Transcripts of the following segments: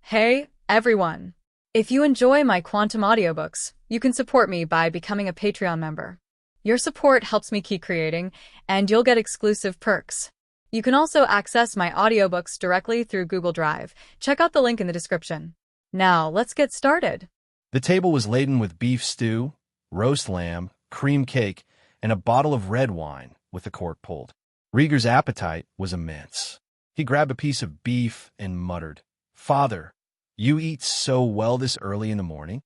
Hey, everyone! If you enjoy my quantum audiobooks, you can support me by becoming a Patreon member. Your support helps me keep creating, and you'll get exclusive perks. You can also access my audiobooks directly through Google Drive. Check out the link in the description. Now, let's get started. The table was laden with beef stew, roast lamb, cream cake, and a bottle of red wine with the cork pulled. Rhaegar's appetite was immense. He grabbed a piece of beef and muttered, "Father, you eat so well this early in the morning?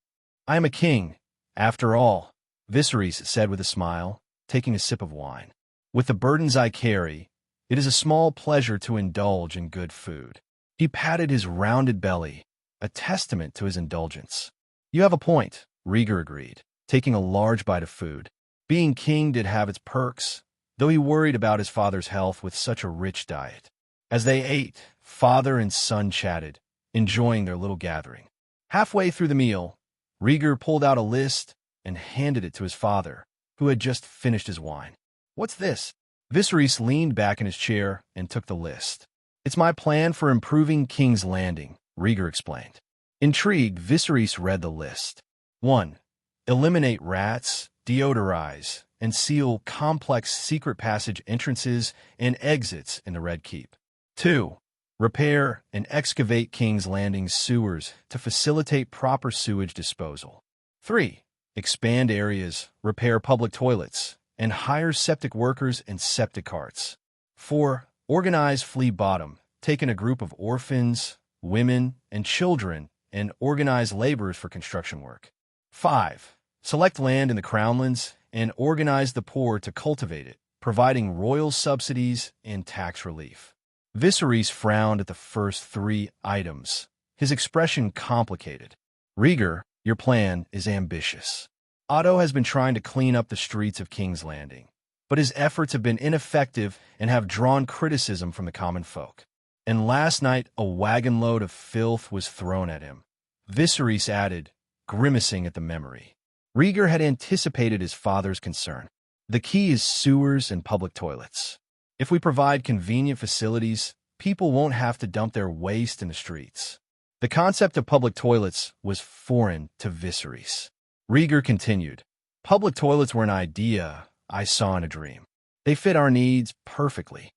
I am a king, after all," Viserys said with a smile, taking a sip of wine. "With the burdens I carry, it is a small pleasure to indulge in good food." He patted his rounded belly, a testament to his indulgence. "You have a point," Rhaegar agreed, taking a large bite of food. Being king did have its perks, though he worried about his father's health with such a rich diet. As they ate, father and son chatted, enjoying their little gathering. Halfway through the meal, Rhaegar pulled out a list and handed it to his father, who had just finished his wine. "What's this?" Viserys leaned back in his chair and took the list. "It's my plan for improving King's Landing," Rhaegar explained. Intrigued, Viserys read the list. 1. Eliminate rats, deodorize, and seal complex secret passage entrances and exits in the Red Keep. 2. Repair and excavate King's Landing's sewers to facilitate proper sewage disposal. 3. Expand areas, repair public toilets, and hire septic workers and septic carts. 4. Organize Flea Bottom, take in a group of orphans, women, and children, and organize laborers for construction work. 5. Select land in the Crownlands and organize the poor to cultivate it, providing royal subsidies and tax relief. Viserys frowned at the first 3 items, his expression complicated. "Rhaegar, your plan is ambitious. Otto has been trying to clean up the streets of King's Landing, but his efforts have been ineffective and have drawn criticism from the common folk. And last night a wagon load of filth was thrown at him," Viserys added, grimacing at the memory. Rhaegar had anticipated his father's concern. "The key is sewers and public toilets. If we provide convenient facilities, people won't have to dump their waste in the streets." The concept of public toilets was foreign to Viserys. Rhaegar continued, "Public toilets were an idea I saw in a dream. They fit our needs perfectly.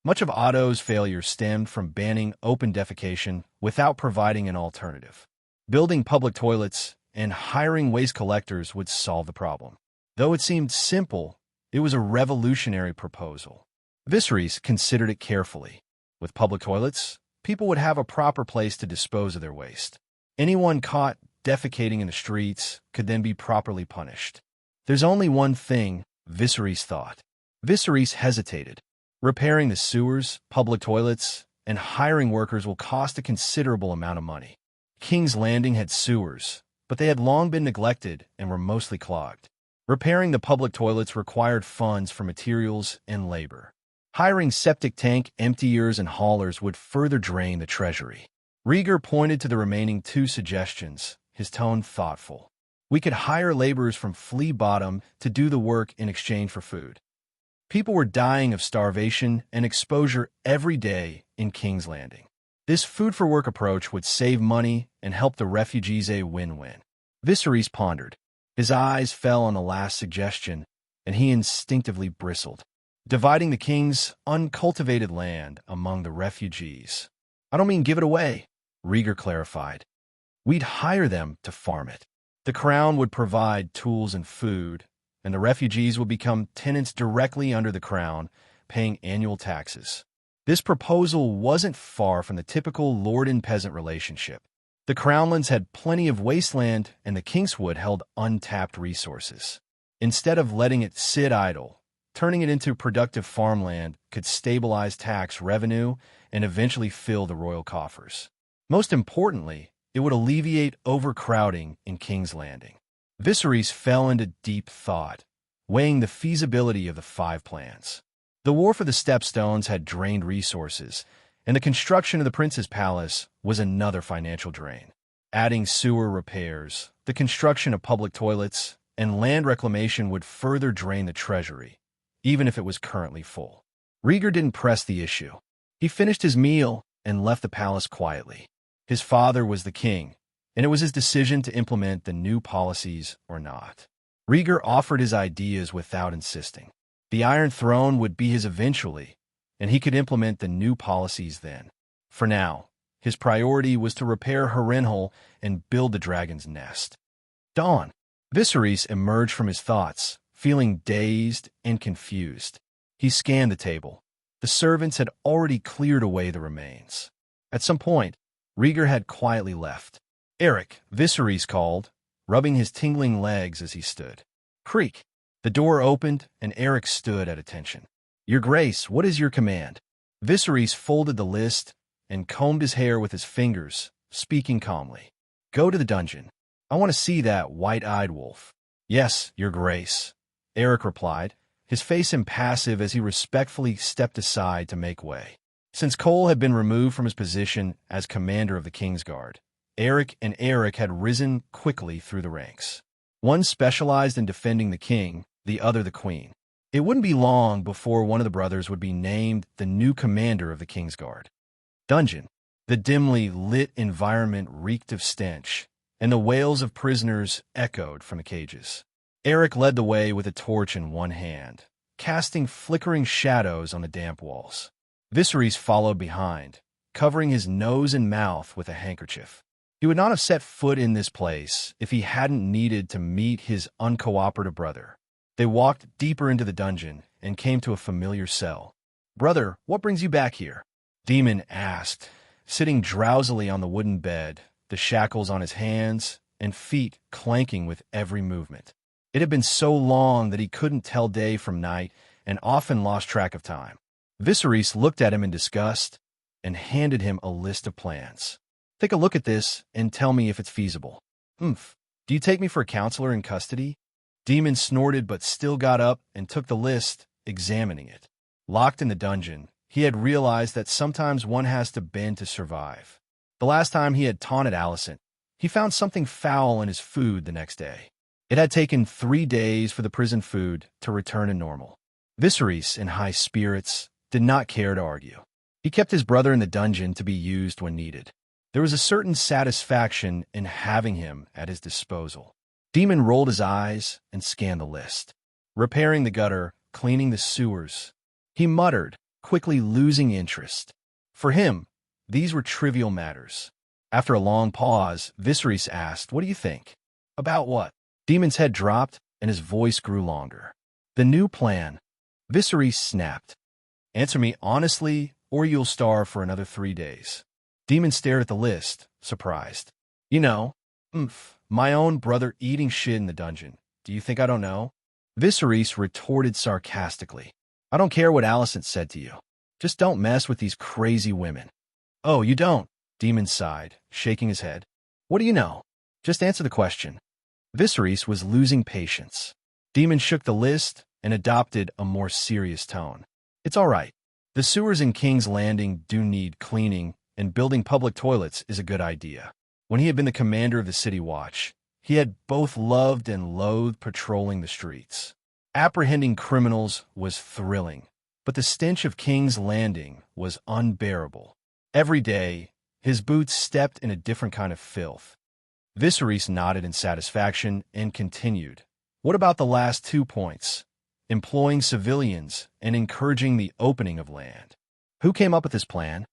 Much of Otto's failure stemmed from banning open defecation without providing an alternative. Building public toilets and hiring waste collectors would solve the problem. Though it seemed simple, it was a revolutionary proposal." Viserys considered it carefully. With public toilets, people would have a proper place to dispose of their waste. Anyone caught defecating in the streets could then be properly punished. "There's only one thing," Viserys thought. Viserys hesitated. "Repairing the sewers, public toilets, and hiring workers will cost a considerable amount of money. King's Landing had sewers, but they had long been neglected and were mostly clogged. Repairing the public toilets required funds for materials and labor. Hiring septic tank emptiers and haulers would further drain the treasury." Rhaegar pointed to the remaining 2 suggestions, his tone thoughtful. "We could hire laborers from Flea Bottom to do the work in exchange for food. People were dying of starvation and exposure every day in King's Landing. This food-for-work approach would save money and help the refugees, a win-win." Viserys pondered. His eyes fell on the last suggestion, and he instinctively bristled. "Dividing the king's uncultivated land among the refugees. I don't mean give it away," Rhaegar clarified. "We'd hire them to farm it. The crown would provide tools and food, and the refugees would become tenants directly under the crown, paying annual taxes." This proposal wasn't far from the typical lord and peasant relationship. The Crownlands had plenty of wasteland, and the Kingswood held untapped resources. Instead of letting it sit idle, turning it into productive farmland could stabilize tax revenue and eventually fill the royal coffers. Most importantly, it would alleviate overcrowding in King's Landing. Viserys fell into deep thought, weighing the feasibility of the 5 plans. The war for the Stepstones had drained resources, and the construction of the Prince's Palace was another financial drain. Adding sewer repairs, the construction of public toilets, and land reclamation would further drain the treasury, even if it was currently full. Rhaegar didn't press the issue. He finished his meal and left the palace quietly. His father was the king, and it was his decision to implement the new policies or not. Rhaegar offered his ideas without insisting. The Iron Throne would be his eventually, and he could implement the new policies then. For now, his priority was to repair Harrenhal and build the dragon's nest. Dawn. Viserys emerged from his thoughts, feeling dazed and confused. He scanned the table. The servants had already cleared away the remains. At some point, Rhaegar had quietly left. "Eric," Viserys called, rubbing his tingling legs as he stood. Creak. The door opened, and Eric stood at attention. "Your Grace, what is your command?" Viserys folded the list and combed his hair with his fingers, speaking calmly. "Go to the dungeon. I want to see that white-eyed wolf." "Yes, Your Grace," Eric replied, his face impassive as he respectfully stepped aside to make way. Since Cole had been removed from his position as commander of the Kingsguard, Eric and Eric had risen quickly through the ranks. One specialized in defending the king, the other the queen. It wouldn't be long before one of the brothers would be named the new commander of the Kingsguard. Dungeon. The dimly lit environment reeked of stench, and the wails of prisoners echoed from the cages. Eric led the way with a torch in one hand, casting flickering shadows on the damp walls. Viserys followed behind, covering his nose and mouth with a handkerchief. He would not have set foot in this place if he hadn't needed to meet his uncooperative brother. They walked deeper into the dungeon and came to a familiar cell. "Brother, what brings you back here?" Daemon asked, sitting drowsily on the wooden bed, the shackles on his hands and feet clanking with every movement. It had been so long that he couldn't tell day from night and often lost track of time. Viserys looked at him in disgust and handed him a list of plans. "Take a look at this and tell me if it's feasible." "Oomph. Do you take me for a counselor in custody?" Daemon snorted but still got up and took the list, examining it. Locked in the dungeon, he had realized that sometimes one has to bend to survive. The last time he had taunted Alicent, he found something foul in his food the next day. It had taken 3 days for the prison food to return to normal. Viserys, in high spirits, did not care to argue. He kept his brother in the dungeon to be used when needed. There was a certain satisfaction in having him at his disposal. Daemon rolled his eyes and scanned the list. Repairing the gutter, cleaning the sewers. He muttered, quickly losing interest. For him, these were trivial matters. After a long pause, Viserys asked, "What do you think?" "About what?" Daemon's head dropped, and his voice grew longer. "The new plan." Viserys snapped. "Answer me honestly, or you'll starve for another 3 days." Daemon stared at the list, surprised. "You know, my own brother eating shit in the dungeon. Do you think I don't know?" Viserys retorted sarcastically. "I don't care what Alicent said to you. Just don't mess with these crazy women." "Oh, you don't?" Daemon sighed, shaking his head. "What do you know? Just answer the question." Viserys was losing patience. Daemon shook the list and adopted a more serious tone. "It's all right. The sewers in King's Landing do need cleaning, and building public toilets is a good idea." When he had been the commander of the City Watch, he had both loved and loathed patrolling the streets. Apprehending criminals was thrilling, but the stench of King's Landing was unbearable. Every day, his boots stepped in a different kind of filth. Viserys nodded in satisfaction and continued. "What about the last 2 points? Employing civilians and encouraging the opening of land. Who came up with this plan?"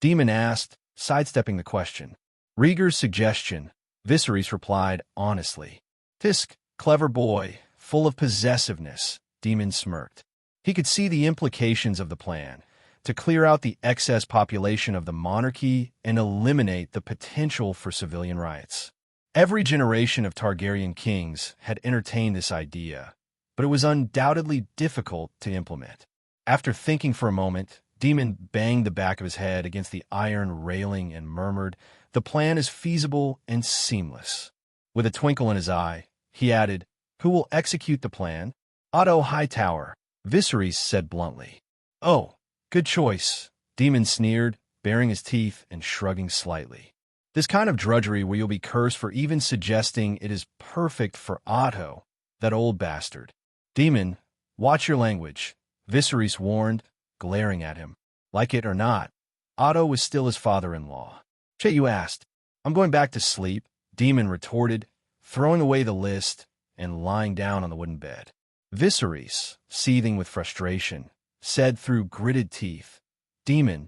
Daemon asked, sidestepping the question. "Rhaegar's suggestion," Viserys replied honestly. "Tisk, clever boy, full of possessiveness," Daemon smirked. He could see the implications of the plan, to clear out the excess population of the monarchy and eliminate the potential for civilian riots. Every generation of Targaryen kings had entertained this idea, but it was undoubtedly difficult to implement. After thinking for a moment, Daemon banged the back of his head against the iron railing and murmured, "The plan is feasible and seamless." With a twinkle in his eye, he added, "Who will execute the plan?" "Otto Hightower," Viserys said bluntly. "Oh, good choice," Daemon sneered, baring his teeth and shrugging slightly. "This kind of drudgery where you'll be cursed for even suggesting it is perfect for Otto, that old bastard." "Daemon, watch your language," Viserys warned, glaring at him. Like it or not, Otto was still his father-in-law. Shit, you asked. I'm going back to sleep, Demon retorted, throwing away the list and lying down on the wooden bed. Viserys, seething with frustration, said through gritted teeth, Demon,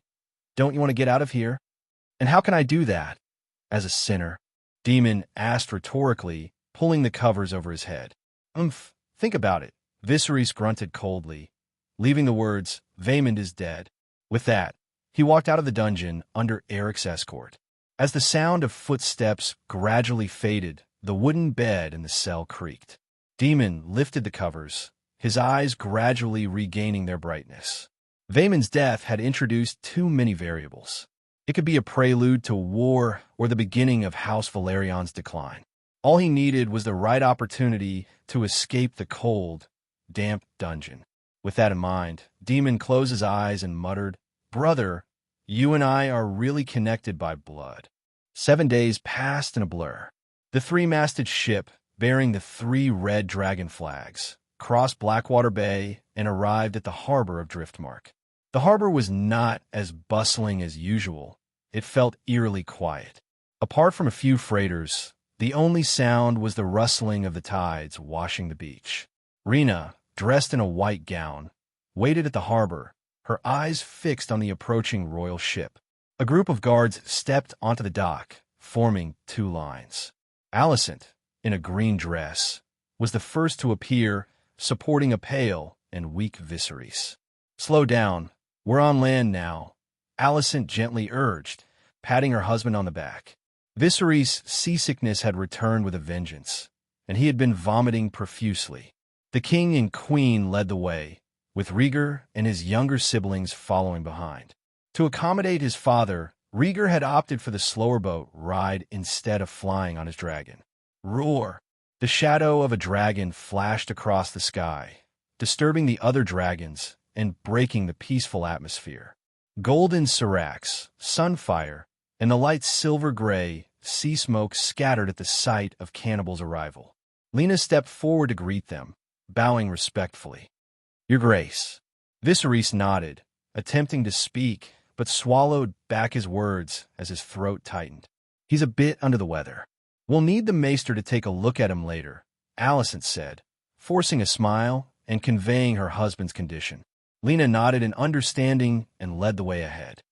don't you want to get out of here? And how can I do that? As a sinner? Demon asked rhetorically, pulling the covers over his head. Think about it. Viserys grunted coldly, leaving the words, Vaemond is dead. With that, he walked out of the dungeon under Eric's escort. As the sound of footsteps gradually faded, the wooden bed in the cell creaked. Demon lifted the covers, his eyes gradually regaining their brightness. Vaemond's death had introduced too many variables. It could be a prelude to war or the beginning of House Valerion's decline. All he needed was the right opportunity to escape the cold, damp dungeon. With that in mind, Demon closed his eyes and muttered, Brother, you and I are really connected by blood. 7 days passed in a blur. The three-masted ship, bearing the 3 red dragon flags, crossed Blackwater Bay and arrived at the harbor of Driftmark. The harbor was not as bustling as usual. It felt eerily quiet. Apart from a few freighters, the only sound was the rustling of the tides washing the beach. Rhaena, dressed in a white gown, waited at the harbor, her eyes fixed on the approaching royal ship. A group of guards stepped onto the dock, forming 2 lines. Alicent, in a green dress, was the first to appear, supporting a pale and weak Viserys. Slow down. We're on land now, Alicent gently urged, patting her husband on the back. Viserys' seasickness had returned with a vengeance, and he had been vomiting profusely. The king and queen led the way, with Rhaegar and his younger siblings following behind. To accommodate his father, Rhaegar had opted for the slower boat ride instead of flying on his dragon. Roar! The shadow of a dragon flashed across the sky, disturbing the other dragons and breaking the peaceful atmosphere. Golden seracs, sunfire, and the light silver-gray sea smoke scattered at the sight of Cannibal's arrival. Lena stepped forward to greet them, bowing respectfully. Your Grace. Viserys nodded, attempting to speak, but swallowed back his words as his throat tightened. He's a bit under the weather. We'll need the maester to take a look at him later, Alicent said, forcing a smile and conveying her husband's condition. Lena nodded in understanding and led the way ahead.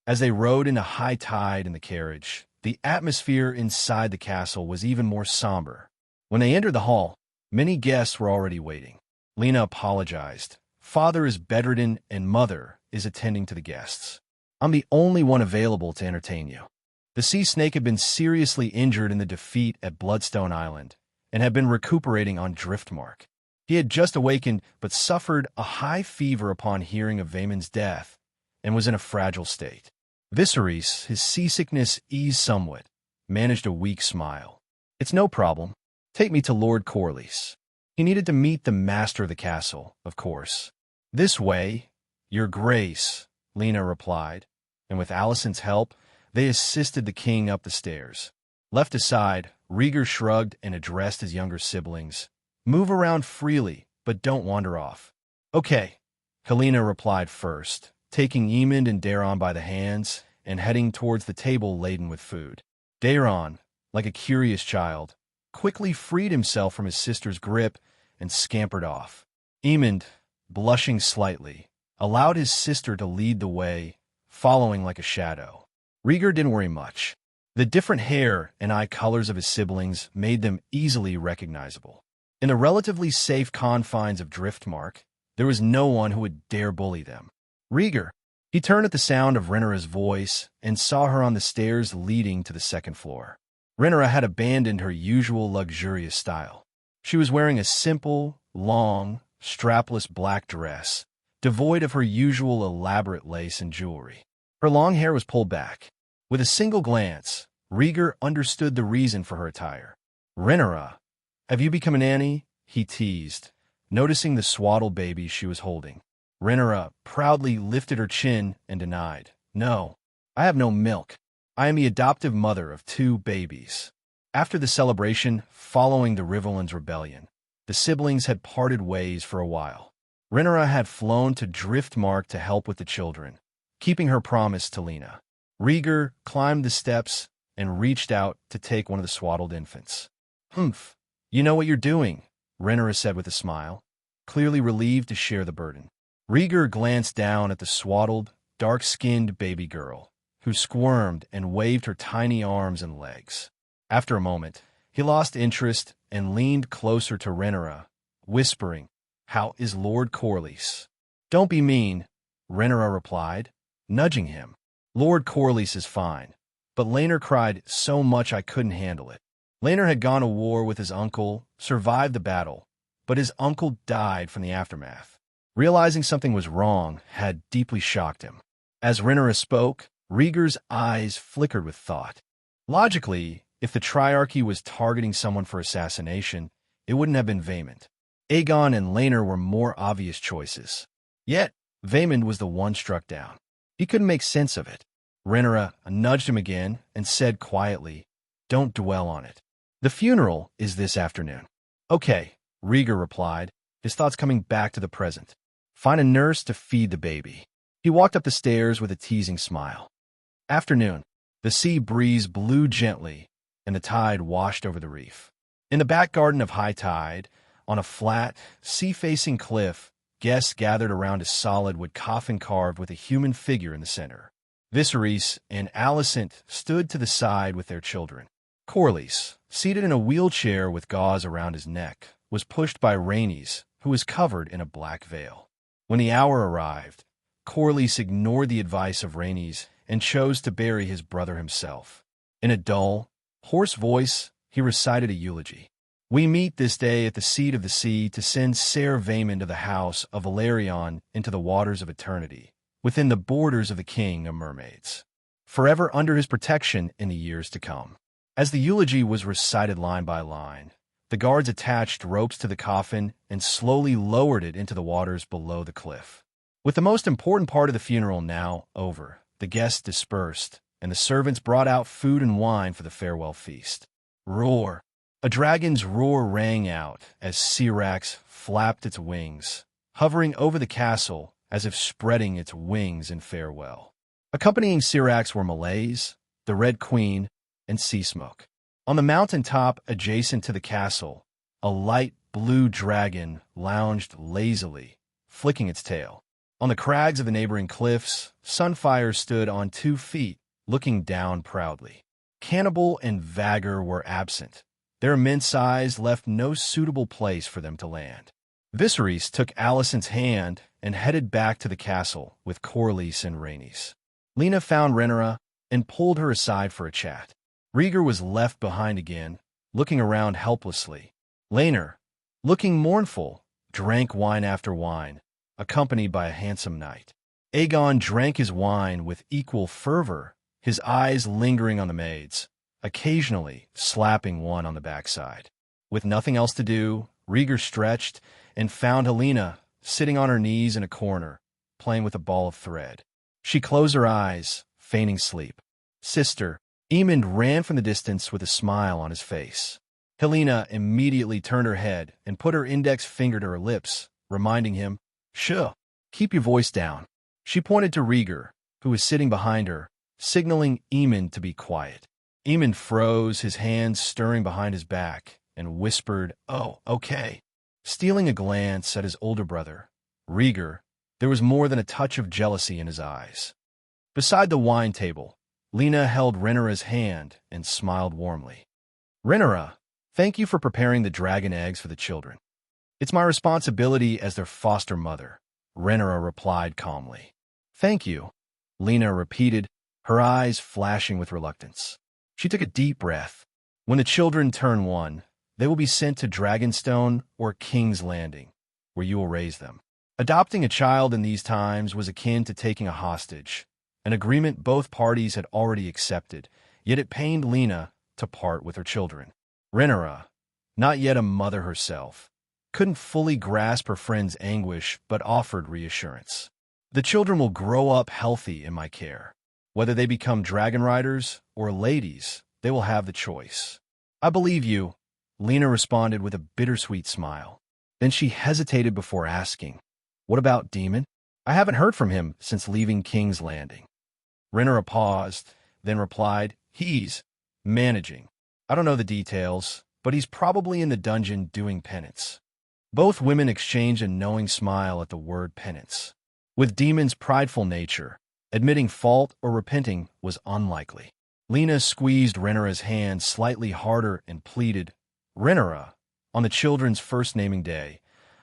As they rode into high tide in the carriage, the atmosphere inside the castle was even more somber. When they entered the hall, many guests were already waiting. Lena apologized. Father is bedridden and Mother is attending to the guests. I'm the only one available to entertain you. The sea snake had been seriously injured in the defeat at Bloodstone Island and had been recuperating on Driftmark. He had just awakened but suffered a high fever upon hearing of Vaemond's death and was in a fragile state. Viserys, his seasickness eased somewhat, managed a weak smile. It's no problem. Take me to Lord Corlys. He needed to meet the master of the castle, of course. This way, Your Grace, Lena replied, and with Alicent's help, they assisted the king up the stairs. Left aside, Rhaegar shrugged and addressed his younger siblings. Move around freely, but don't wander off. Okay, Helena replied first, taking Aemond and Daeron by the hands and heading towards the table laden with food. Daeron, like a curious child, quickly freed himself from his sister's grip and scampered off. Aemond, blushing slightly, allowed his sister to lead the way, following like a shadow. Rhaegar didn't worry much. The different hair and eye colors of his siblings made them easily recognizable. In the relatively safe confines of Driftmark, there was no one who would dare bully them. Rhaegar. He turned at the sound of Rhaenyra's voice and saw her on the stairs leading to the second floor. Rhaenyra had abandoned her usual luxurious style. She was wearing a simple, long, strapless black dress, devoid of her usual elaborate lace and jewelry. Her long hair was pulled back. With a single glance, Rhaegar understood the reason for her attire. Rhaenyra, have you become a nanny? He teased, noticing the swaddled baby she was holding. Rhaenyra proudly lifted her chin and denied. No, I have no milk. I am the adoptive mother of 2 babies. After the celebration following the Riverlands rebellion, the siblings had parted ways for a while. Rhaenyra had flown to Driftmark to help with the children, keeping her promise to Lena. Rhaegar climbed the steps and reached out to take one of the swaddled infants. "Humph, you know what you're doing," Rhaenyra said with a smile, clearly relieved to share the burden. Rhaegar glanced down at the swaddled, dark-skinned baby girl, who squirmed and waved her tiny arms and legs. After a moment, he lost interest and leaned closer to Rhaenyra, whispering, "How is Lord Corlys?" "Don't be mean," Rhaenyra replied, nudging him. "Lord Corlys is fine, but Laenor cried so much I couldn't handle it." Laenor had gone to war with his uncle, survived the battle, but his uncle died from the aftermath. Realizing something was wrong had deeply shocked him. As Rhaenyra spoke, Rhaegar's eyes flickered with thought. Logically, if the Triarchy was targeting someone for assassination, it wouldn't have been Vaemond. Aegon and Laenor were more obvious choices. Yet, Vaemond was the one struck down. He couldn't make sense of it. Rhaenyra nudged him again and said quietly, "Don't dwell on it. The funeral is this afternoon." "Okay," Rhaegar replied, his thoughts coming back to the present. "Find a nurse to feed the baby." He walked up the stairs with a teasing smile. Afternoon. The sea breeze blew gently, and the tide washed over the reef. In the back garden of high tide, on a flat, sea-facing cliff, guests gathered around a solid wood coffin carved with a human figure in the center. Viserys and Alicent stood to the side with their children. Corlys, seated in a wheelchair with gauze around his neck, was pushed by Rhaenys, who was covered in a black veil. When the hour arrived, Corlys ignored the advice of Rhaenys and chose to bury his brother himself. In a dull, hoarse voice, he recited a eulogy. "We meet this day at the seat of the sea to send Ser Vaemond of the house of Balerion into the waters of eternity, within the borders of the king of mermaids, forever under his protection in the years to come." As the eulogy was recited line by line, the guards attached ropes to the coffin and slowly lowered it into the waters below the cliff. With the most important part of the funeral now over, the guests dispersed, and the servants brought out food and wine for the farewell feast. Roar! A dragon's roar rang out as Syrax flapped its wings, hovering over the castle as if spreading its wings in farewell. Accompanying Syrax were Malaise, the Red Queen, and Sea Smoke. On the mountain top adjacent to the castle, a light blue dragon lounged lazily, flicking its tail. On the crags of the neighboring cliffs, Sunfire stood on 2 feet, looking down proudly. Cannibal and Vhagar were absent. Their immense size left no suitable place for them to land. Viserys took Alicent's hand and headed back to the castle with Corlys and Rhaenys. Lena found Rhaenyra and pulled her aside for a chat. Rhaegar was left behind again, looking around helplessly. Laenor, looking mournful, drank wine after wine, accompanied by a handsome knight. Aegon drank his wine with equal fervor, his eyes lingering on the maids, occasionally slapping one on the backside. With nothing else to do, Rhaegar stretched and found Helena sitting on her knees in a corner, playing with a ball of thread. She closed her eyes, feigning sleep. "Sister," Aemond ran from the distance with a smile on his face. Helena immediately turned her head and put her index finger to her lips, reminding him, "Shh, keep your voice down." She pointed to Rhaegar, who was sitting behind her, signaling Aemond to be quiet. Aemond froze, his hands stirring behind his back, and whispered, "Oh, okay." Stealing a glance at his older brother, Rhaegar, there was more than a touch of jealousy in his eyes. Beside the wine table, Lena held Rhaenyra's hand and smiled warmly. "Rhaenyra, thank you for preparing the dragon eggs for the children. It's my responsibility as their foster mother," Rhaenyra replied calmly. "Thank you," Lena repeated, her eyes flashing with reluctance. She took a deep breath. "When the children turn 1, they will be sent to Dragonstone or King's Landing, where you will raise them." Adopting a child in these times was akin to taking a hostage, an agreement both parties had already accepted, yet it pained Lena to part with her children. Rhaenyra, not yet a mother herself, couldn't fully grasp her friend's anguish but offered reassurance. "The children will grow up healthy in my care. Whether they become dragon riders or ladies, they will have the choice." "I believe you," Lena responded with a bittersweet smile. Then she hesitated before asking, "What about Daemon? I haven't heard from him since leaving King's Landing." Rhaenyra paused, then replied, "He's managing. I don't know the details, but he's probably in the dungeon doing penance." Both women exchanged a knowing smile at the word penance. With Daemon's prideful nature, admitting fault or repenting was unlikely. Lena squeezed Rhaenyra's hand slightly harder and pleaded, "Rhaenyra, on the children's first naming day,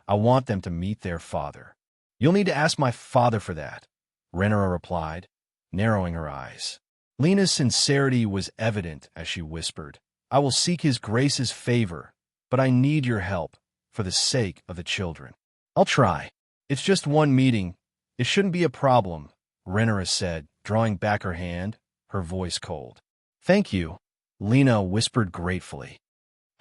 I want them to meet their father." "You'll need to ask my father for that," Rhaenyra replied, narrowing her eyes. Lena's sincerity was evident as she whispered, "I will seek his grace's favor, but I need your help for the sake of the children." "I'll try. It's just one meeting. It shouldn't be a problem," Rhaenyra said, drawing back her hand, her voice cold. "Thank you," Lena whispered gratefully.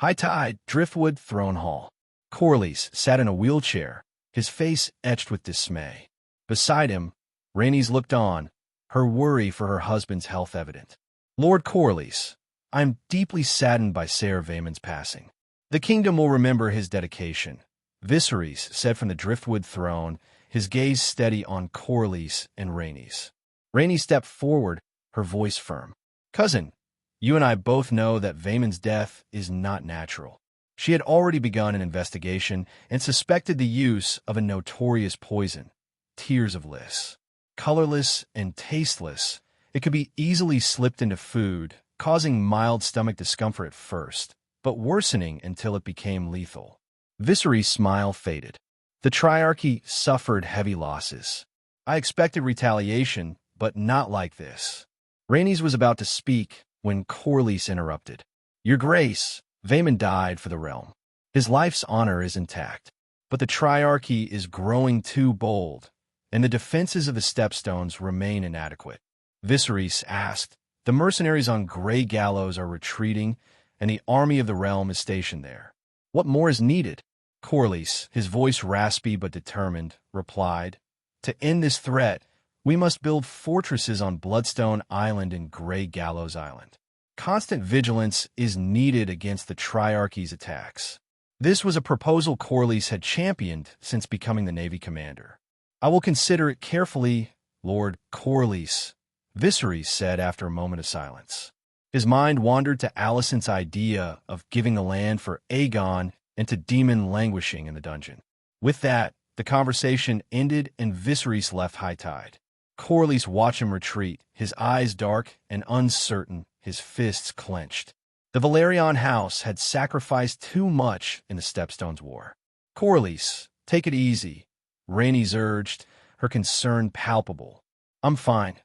High tide, Driftwood Throne Hall. Corlys sat in a wheelchair, his face etched with dismay. Beside him, Rhaenys looked on, her worry for her husband's health evident. "Lord Corlys, I am deeply saddened by Ser Vaemon's passing. The kingdom will remember his dedication," Viserys said from the Driftwood throne, his gaze steady on Corlys and Rhaenys. Rhaenys stepped forward, her voice firm. "Cousin, you and I both know that Vaemon's death is not natural." She had already begun an investigation and suspected the use of a notorious poison, tears of Lys. Colorless and tasteless, it could be easily slipped into food, causing mild stomach discomfort at first, but worsening until it became lethal. Viserys' smile faded. The Triarchy suffered heavy losses. "I expected retaliation, but not like this." Rhaenys was about to speak when Corlys interrupted. "Your Grace, Vaemon died for the realm. His life's honor is intact, but the Triarchy is growing too bold, and the defenses of the Stepstones remain inadequate." Viserys asked, "The mercenaries on Grey Gallows are retreating, and the army of the realm is stationed there. What more is needed?" Corlys, his voice raspy but determined, replied, "To end this threat, we must build fortresses on Bloodstone Island and Grey Gallows Island. Constant vigilance is needed against the Triarchy's attacks." This was a proposal Corlys had championed since becoming the Navy commander. "I will consider it carefully, Lord Corlys," Viserys said after a moment of silence. His mind wandered to Alicent's idea of giving the land for Aegon and to Daemon languishing in the dungeon. With that, the conversation ended and Viserys left high tide. Corlys watched him retreat, his eyes dark and uncertain, his fists clenched. The Balerion house had sacrificed too much in the Stepstones War. "Corlys, take it easy," Rhaenys urged, her concern palpable. "I'm fine,"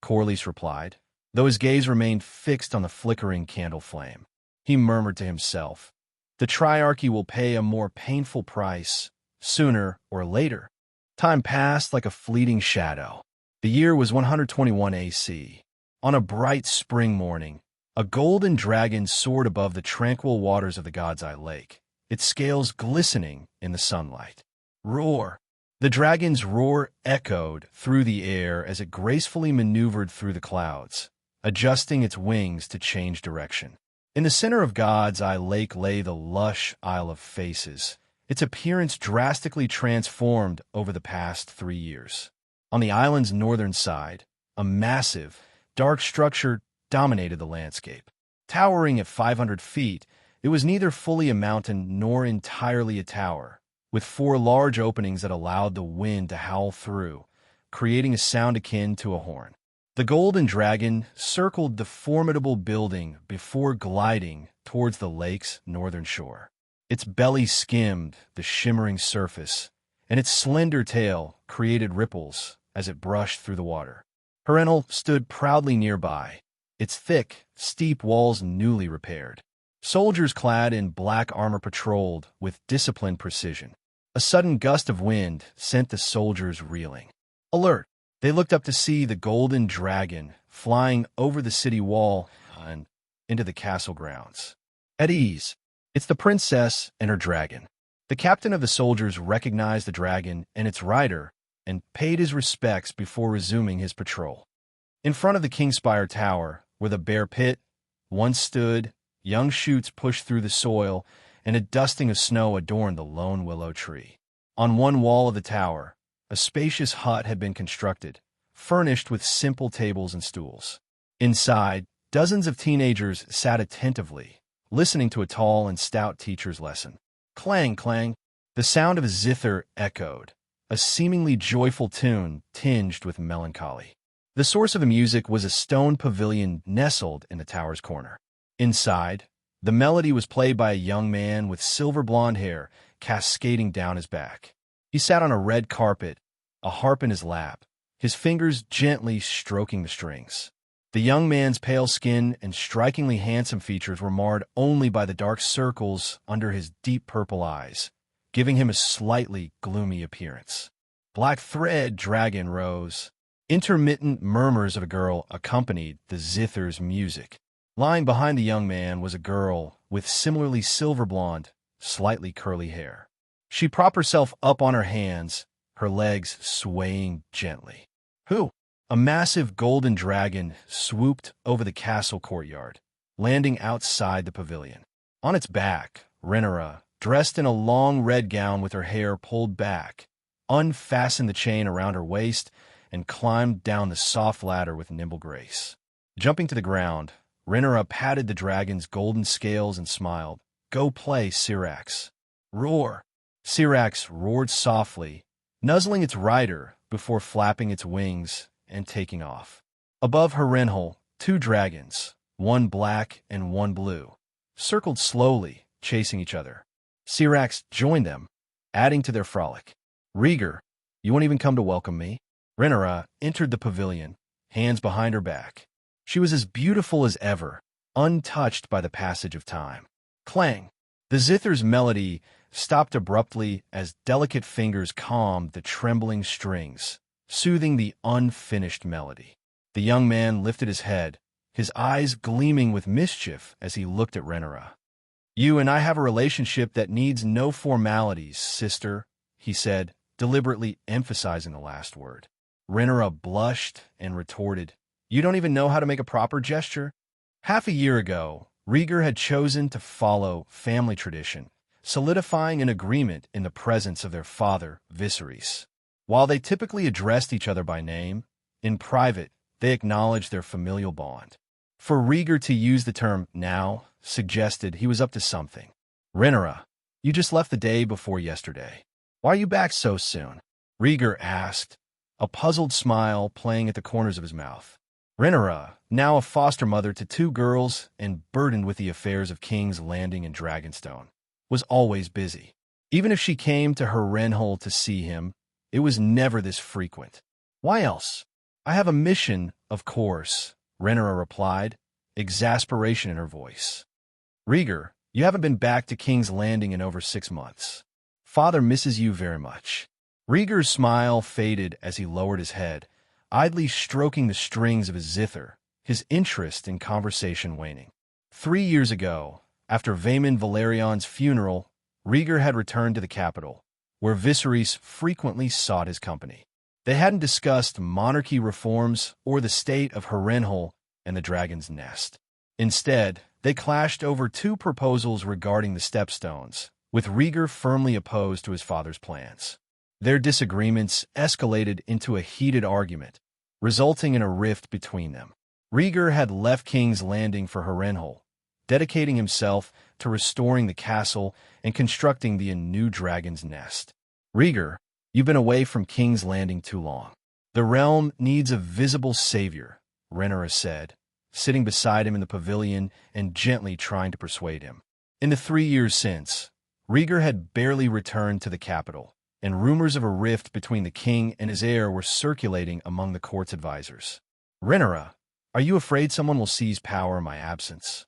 Corlys replied, though his gaze remained fixed on the flickering candle flame. He murmured to himself, "The Triarchy will pay a more painful price, sooner or later." Time passed like a fleeting shadow. The year was 121 AC. On a bright spring morning, a golden dragon soared above the tranquil waters of the God's Eye Lake, its scales glistening in the sunlight. "Roar!" The dragon's roar echoed through the air as it gracefully maneuvered through the clouds, adjusting its wings to change direction. In the center of God's Eye Lake lay the lush Isle of Faces, its appearance drastically transformed over the past 3 years. On the island's northern side, a massive, dark structure dominated the landscape. Towering at 500 feet, it was neither fully a mountain nor entirely a tower, with 4 large openings that allowed the wind to howl through, creating a sound akin to a horn. The golden dragon circled the formidable building before gliding towards the lake's northern shore. Its belly skimmed the shimmering surface, and its slender tail created ripples as it brushed through the water. Perennial stood proudly nearby, its thick, steep walls newly repaired. Soldiers clad in black armor patrolled with disciplined precision. A sudden gust of wind sent the soldiers reeling. Alert! They looked up to see the golden dragon flying over the city wall and into the castle grounds. At ease, it's the princess and her dragon. The captain of the soldiers recognized the dragon and its rider and paid his respects before resuming his patrol. In front of the Kingspire Tower, where the bear pit once stood, young shoots pushed through the soil, and a dusting of snow adorned the lone willow tree. On one wall of the tower, a spacious hut had been constructed, furnished with simple tables and stools. Inside, dozens of teenagers sat attentively, listening to a tall and stout teacher's lesson. Clang, clang. The sound of a zither echoed, a seemingly joyful tune tinged with melancholy. The source of the music was a stone pavilion nestled in the tower's corner. Inside, the melody was played by a young man with silver blonde hair cascading down his back. He sat on a red carpet, a harp in his lap, his fingers gently stroking the strings. The young man's pale skin and strikingly handsome features were marred only by the dark circles under his deep purple eyes, giving him a slightly gloomy appearance. Black thread dragon rose. Intermittent murmurs of a girl accompanied the zither's music. Lying behind the young man was a girl with similarly silver blonde, slightly curly hair. She propped herself up on her hands, her legs swaying gently. Who? A massive golden dragon swooped over the castle courtyard, landing outside the pavilion. On its back, Rhaegar, dressed in a long red gown with her hair pulled back, unfastened the chain around her waist and climbed down the soft ladder with nimble grace. Jumping to the ground, Rhaegar patted the dragon's golden scales and smiled. Go play, Syrax. Roar. Syrax roared softly, nuzzling its rider before flapping its wings and taking off. Above Harrenhal, two dragons, one black and one blue, circled slowly, chasing each other. Syrax joined them, adding to their frolic. Rhaegar, you won't even come to welcome me? Rhaegar entered the pavilion, hands behind her back. She was as beautiful as ever, untouched by the passage of time. Clang! The zither's melody stopped abruptly as delicate fingers calmed the trembling strings, soothing the unfinished melody. The young man lifted his head, his eyes gleaming with mischief as he looked at Rhaegar. You and I have a relationship that needs no formalities, sister, he said, deliberately emphasizing the last word. Rhaegar blushed and retorted, You don't even know how to make a proper gesture? Half a year ago, Rhaegar had chosen to follow family tradition, solidifying an agreement in the presence of their father, Viserys. While they typically addressed each other by name, in private, they acknowledged their familial bond. For Rhaegar to use the term now suggested he was up to something. Rhaegar, you just left the day before yesterday. Why are you back so soon? Rhaegar asked, a puzzled smile playing at the corners of his mouth. Rhaegar, now a foster mother to two girls and burdened with the affairs of King's Landing and Dragonstone, was always busy. Even if she came to Harrenhal to see him, it was never this frequent. Why else? I have a mission, of course, Rhaegar replied, exasperation in her voice. Rhaegar, you haven't been back to King's Landing in over 6 months. Father misses you very much. Rhaegar's smile faded as he lowered his head, idly stroking the strings of his zither, his interest in conversation waning. 3 years ago, after Vaemond Valerion's funeral, Rhaegar had returned to the capital, where Viserys frequently sought his company. They hadn't discussed monarchy reforms or the state of Harrenhal and the Dragon's Nest. Instead, they clashed over 2 proposals regarding the Stepstones, with Rhaegar firmly opposed to his father's plans. Their disagreements escalated into a heated argument, resulting in a rift between them. Rhaegar had left King's Landing for Harrenhal, dedicating himself to restoring the castle and constructing the new Dragon's Nest. Rhaegar, you've been away from King's Landing too long. The realm needs a visible savior, Rhaegar said, sitting beside him in the pavilion and gently trying to persuade him. In the 3 years since, Rhaegar had barely returned to the capital, and rumors of a rift between the king and his heir were circulating among the court's advisors. Rhaegar, are you afraid someone will seize power in my absence?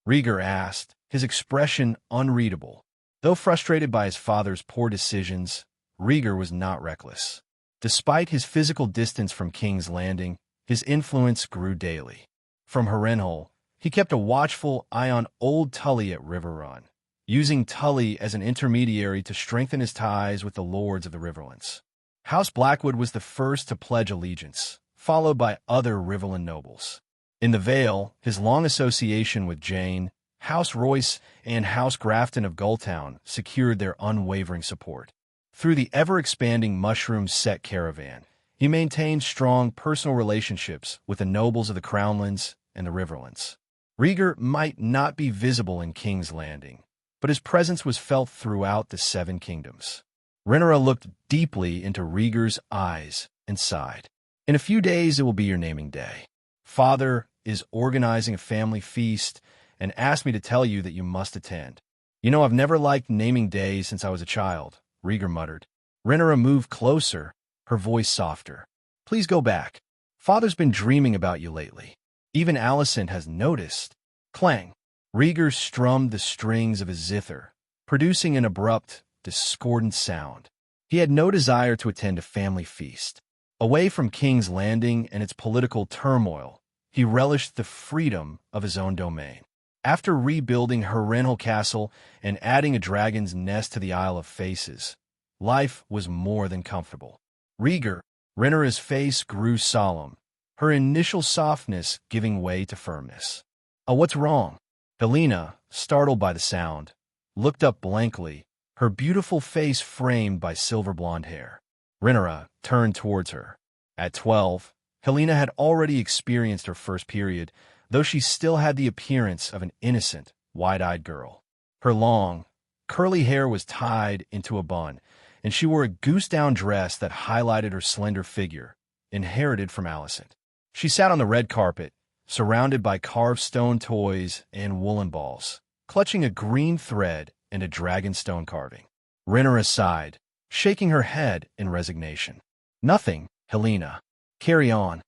Rhaegar asked, his expression unreadable. Though frustrated by his father's poor decisions, Rhaegar was not reckless. Despite his physical distance from King's Landing, his influence grew daily. From Harrenhal, he kept a watchful eye on Old Tully at River Run, using Tully as an intermediary to strengthen his ties with the lords of the Riverlands. House Blackwood was the first to pledge allegiance, followed by other Riverland nobles. In the Vale, his long association with Jane, House Royce, and House Grafton of Gulltown secured their unwavering support. Through the ever-expanding Mushroom Set caravan, He maintained strong personal relationships with the nobles of the Crownlands and the Riverlands. Rhaegar might not be visible in King's Landing, but his presence was felt throughout the Seven Kingdoms. Rhaenyra looked deeply into Rhaegar's eyes and sighed. In a few days, it will be your naming day. Father is organizing a family feast and asked me to tell you that you must attend. You know, I've never liked naming days since I was a child, Rhaegar muttered. Rhaenyra moved closer, her voice softer. Please go back. Father's been dreaming about you lately. Even Alicent has noticed. Clang. Rhaegar strummed the strings of his zither, producing an abrupt, discordant sound. He had no desire to attend a family feast. Away from King's Landing and its political turmoil, he relished the freedom of his own domain. After rebuilding Harrenhal Castle and adding a dragon's nest to the Isle of Faces, life was more than comfortable. Rhaenyra's face grew solemn, her initial softness giving way to firmness. Oh, what's wrong? Helena, startled by the sound, looked up blankly, her beautiful face framed by silver blonde hair. Rhaenyra turned towards her. At 12, Helena had already experienced her first period, though she still had the appearance of an innocent, wide-eyed girl. Her long, curly hair was tied into a bun, and she wore a goose-down dress that highlighted her slender figure, inherited from Alicent. She sat on the red carpet, surrounded by carved stone toys and woolen balls, clutching a green thread and a dragonstone carving. Rhaenyra sighed, shaking her head in resignation. Nothing, Helena. Carry on.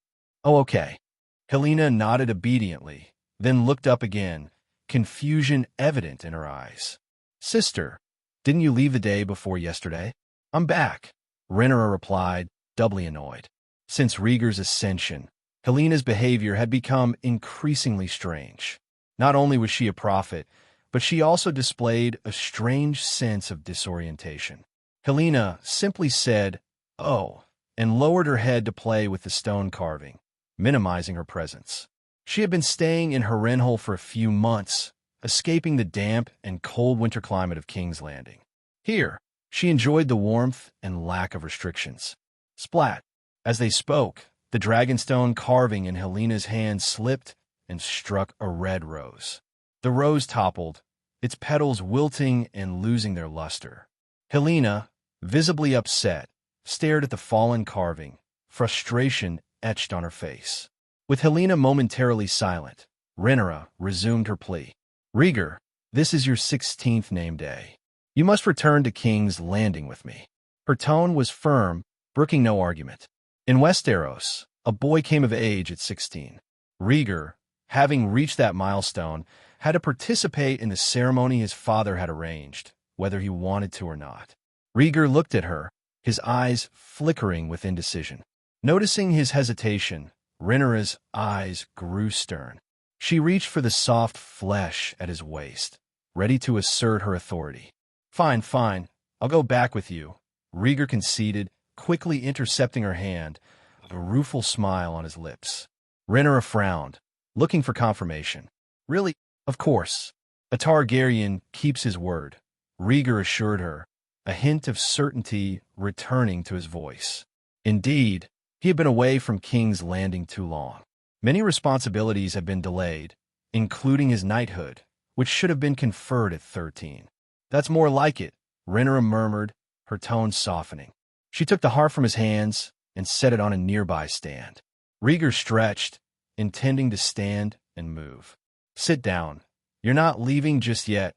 Oh, okay. Helena nodded obediently, then looked up again, confusion evident in her eyes. Sister, didn't you leave the day before yesterday? I'm back, Rhaenyra replied, doubly annoyed. Since Rhaegar's ascension, Helena's behavior had become increasingly strange. Not only was she a prophet, but she also displayed a strange sense of disorientation. Helena simply said, "Oh," and lowered her head to play with the stone carving, minimizing her presence. She had been staying in Harrenhal for a few months, escaping the damp and cold winter climate of King's Landing. Here, she enjoyed the warmth and lack of restrictions. Splat! As they spoke, the dragonstone carving in Helena's hand slipped and struck a red rose. The rose toppled, its petals wilting and losing their luster. Helena, visibly upset, stared at the fallen carving, frustration etched on her face. With Helena momentarily silent, Rhaenyra resumed her plea. Rhaegar, this is your 16th name day. You must return to King's Landing with me. Her tone was firm, brooking no argument. In Westeros, a boy came of age at 16. Rhaegar, having reached that milestone, had to participate in the ceremony his father had arranged, whether he wanted to or not. Rhaegar looked at her, his eyes flickering with indecision. Noticing his hesitation, Rhaenyra's eyes grew stern. She reached for the soft flesh at his waist, ready to assert her authority. Fine, fine, I'll go back with you, Rhaegar conceded, quickly intercepting her hand, a rueful smile on his lips. Rhaenyra frowned, looking for confirmation. Really? Of course. A Targaryen keeps his word, Rhaegar assured her, a hint of certainty returning to his voice. Indeed, he had been away from King's Landing too long. Many responsibilities had been delayed, including his knighthood, which should have been conferred at 13. That's more like it, Rhaenyra murmured, her tone softening. She took the harp from his hands and set it on a nearby stand. Rhaegar stretched, intending to stand and move. Sit down. You're not leaving just yet,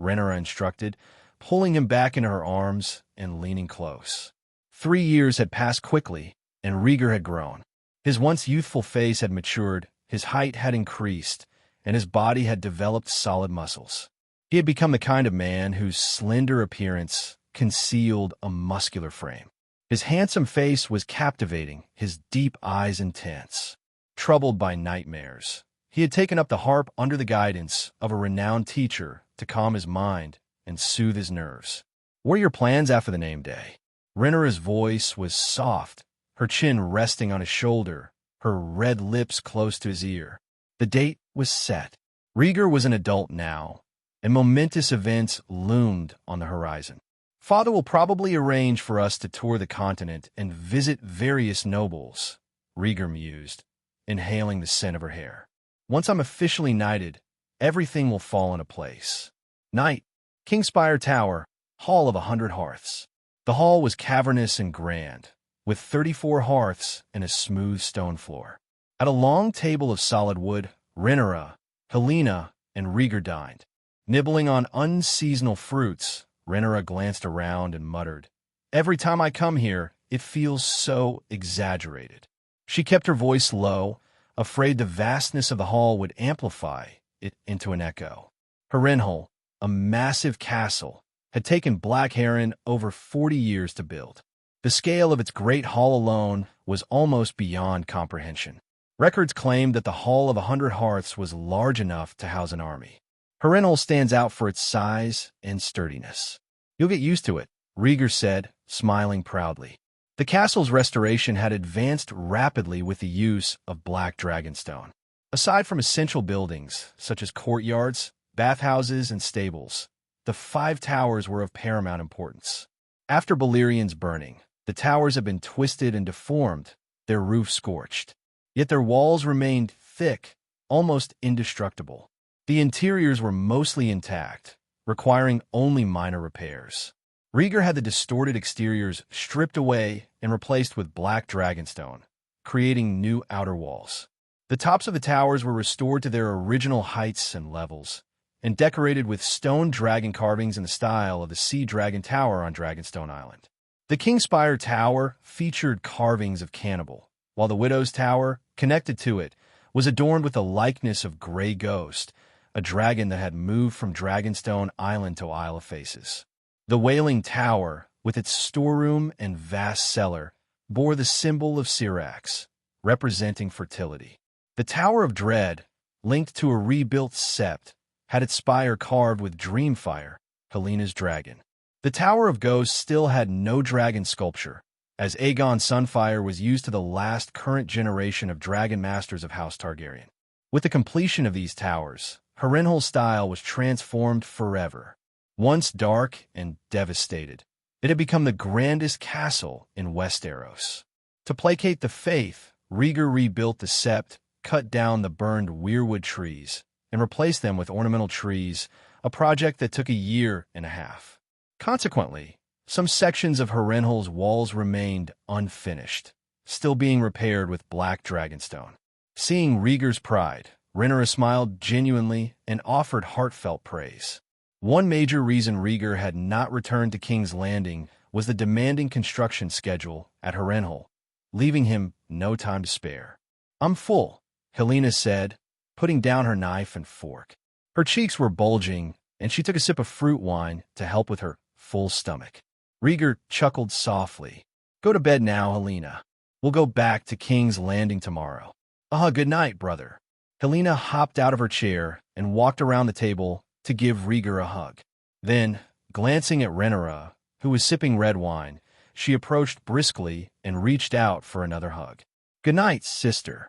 Rhaenyra instructed, pulling him back into her arms and leaning close. 3 years had passed quickly, and Rhaegar had grown. His once youthful face had matured, his height had increased, and his body had developed solid muscles. He had become the kind of man whose slender appearance concealed a muscular frame. His handsome face was captivating, his deep eyes intense. Troubled by nightmares, he had taken up the harp under the guidance of a renowned teacher to calm his mind and soothe his nerves. What are your plans after the name day? Rhaenyra's voice was soft, her chin resting on his shoulder, her red lips close to his ear. The date was set. Rhaegar was an adult now, and momentous events loomed on the horizon. Father will probably arrange for us to tour the continent and visit various nobles, Rhaegar mused, inhaling the scent of her hair. Once I'm officially knighted, everything will fall into place. Knight, Kingspire Tower, Hall of 100 Hearths. The hall was cavernous and grand, with 34 hearths and a smooth stone floor. At a long table of solid wood, Rhaenyra, Helaena, and Rhaegar dined. Nibbling on unseasonal fruits, Rhaenyra glanced around and muttered, "Every time I come here, it feels so exaggerated." She kept her voice low, afraid the vastness of the hall would amplify it into an echo. Harrenhal, a massive castle, had taken Blackfyre over 40 years to build. The scale of its great hall alone was almost beyond comprehension. Records claimed that the Hall of 100 Hearths was large enough to house an army. Harrenhal stands out for its size and sturdiness. "You'll get used to it," Rhaegar said, smiling proudly. The castle's restoration had advanced rapidly with the use of black dragonstone. Aside from essential buildings, such as courtyards, bathhouses, and stables, the 5 towers were of paramount importance. After Balerion's burning, the towers had been twisted and deformed, their roofs scorched. Yet their walls remained thick, almost indestructible. The interiors were mostly intact, requiring only minor repairs. Rhaegar had the distorted exteriors stripped away and replaced with black dragonstone, creating new outer walls. The tops of the towers were restored to their original heights and levels, and decorated with stone dragon carvings in the style of the Sea Dragon Tower on Dragonstone Island. The Kingspire Tower featured carvings of cannibal, while the Widow's Tower, connected to it, was adorned with a likeness of Grey Ghost, a dragon that had moved from Dragonstone Island to Isle of Faces. The Wailing Tower, with its storeroom and vast cellar, bore the symbol of Syrax, representing fertility. The Tower of Dread, linked to a rebuilt sept, had its spire carved with Dreamfire, Helena's dragon. The Tower of Ghosts still had no dragon sculpture, as Aegon Sunfire was used to the last current generation of dragon masters of House Targaryen. With the completion of these towers, Harrenhal's style was transformed forever. Once dark and devastated, it had become the grandest castle in Westeros. To placate the faith, Rhaegar rebuilt the sept, cut down the burned weirwood trees, and replaced them with ornamental trees, a project that took a year and a half. Consequently, some sections of Harrenhal's walls remained unfinished, still being repaired with black dragonstone. Seeing Rhaegar's pride, Rhaenyra smiled genuinely and offered heartfelt praise. One major reason Rhaegar had not returned to King's Landing was the demanding construction schedule at Harrenhal, leaving him no time to spare. "I'm full," Helaena said, putting down her knife and fork. Her cheeks were bulging, and she took a sip of fruit wine to help with her full stomach. Rhaegar chuckled softly. "Go to bed now, Helaena. We'll go back to King's Landing tomorrow." Good night, brother." Helaena hopped out of her chair and walked around the table to give Rhaegar a hug. Then, glancing at Rhaenyra, who was sipping red wine, she approached briskly and reached out for another hug. "Good night, sister."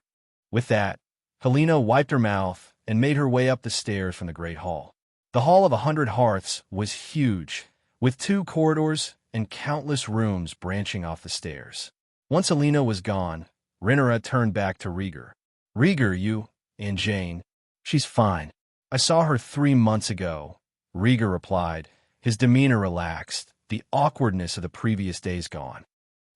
With that, Helaena wiped her mouth and made her way up the stairs from the Great Hall. The Hall of 100 Hearths was huge, with 2 corridors and countless rooms branching off the stairs. Once Helaena was gone, Rhaenyra turned back to Rhaegar. "Rhaegar, you and Jane, she's fine. I saw her 3 months ago," Rhaegar replied, his demeanor relaxed, the awkwardness of the previous days gone.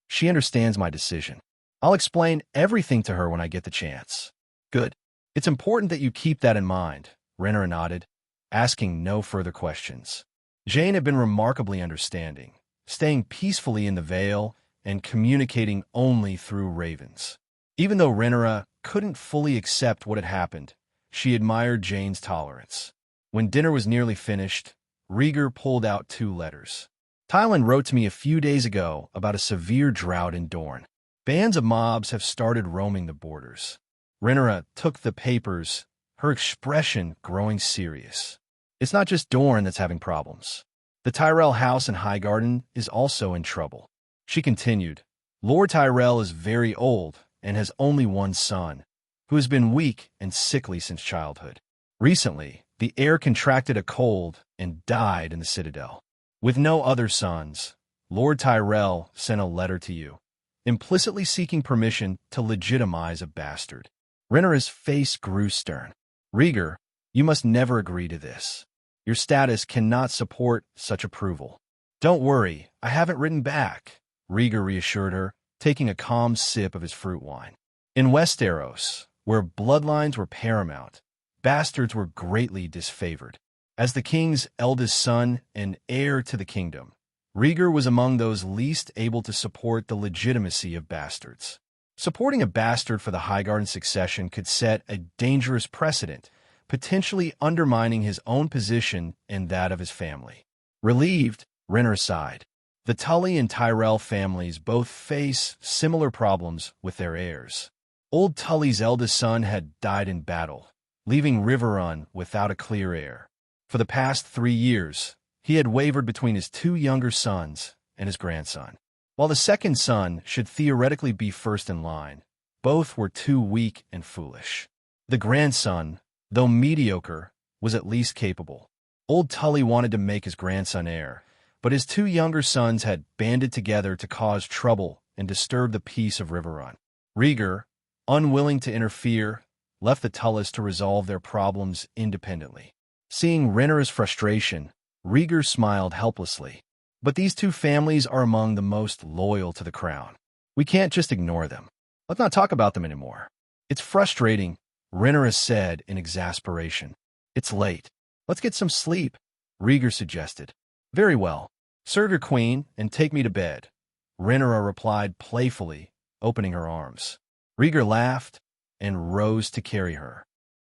"She understands my decision. I'll explain everything to her when I get the chance." "Good. It's important that you keep that in mind," Rhaenyra nodded, asking no further questions. Jane had been remarkably understanding, staying peacefully in the Vale and communicating only through ravens. Even though Rhaenyra couldn't fully accept what had happened, she admired Jane's tolerance. When dinner was nearly finished, Rhaegar pulled out 2 letters. "Tylan wrote to me a few days ago about a severe drought in Dorne. Bands of mobs have started roaming the borders." Rhaenyra took the papers, her expression growing serious. "It's not just Dorne that's having problems. The Tyrell house in Highgarden is also in trouble." She continued, "Lord Tyrell is very old and has only one son, who has been weak and sickly since childhood. Recently, the heir contracted a cold and died in the Citadel. With no other sons, Lord Tyrell sent a letter to you, implicitly seeking permission to legitimize a bastard. Rhaenyra's face grew stern. Rhaegar, you must never agree to this. Your status cannot support such approval. Don't worry, I haven't written back, Rhaegar reassured her, taking a calm sip of his fruit wine. In Westeros, where bloodlines were paramount, bastards were greatly disfavored. As the king's eldest son and heir to the kingdom, Rhaegar was among those least able to support the legitimacy of bastards. Supporting a bastard for the Highgarden succession could set a dangerous precedent, potentially undermining his own position and that of his family. Relieved, Rhaenyra sighed. The Tully and Tyrell families both face similar problems with their heirs. Old Tully's eldest son had died in battle, leaving Riverrun without a clear heir. For the past 3 years, he had wavered between his 2 younger sons and his grandson. While the second son should theoretically be first in line, both were too weak and foolish. The grandson, though mediocre, was at least capable. Old Tully wanted to make his grandson heir, but his 2 younger sons had banded together to cause trouble and disturb the peace of Riverrun. Rhaegar, unwilling to interfere, left the Tullys to resolve their problems independently. Seeing Rhaenyra's frustration, Rhaegar smiled helplessly. But these 2 families are among the most loyal to the crown. We can't just ignore them. Let's not talk about them anymore. It's frustrating, Rhaenyra said in exasperation. It's late. Let's get some sleep, Rhaegar suggested. Very well. Serve your queen and take me to bed, Rhaenyra replied playfully, opening her arms. Rhaegar laughed and rose to carry her.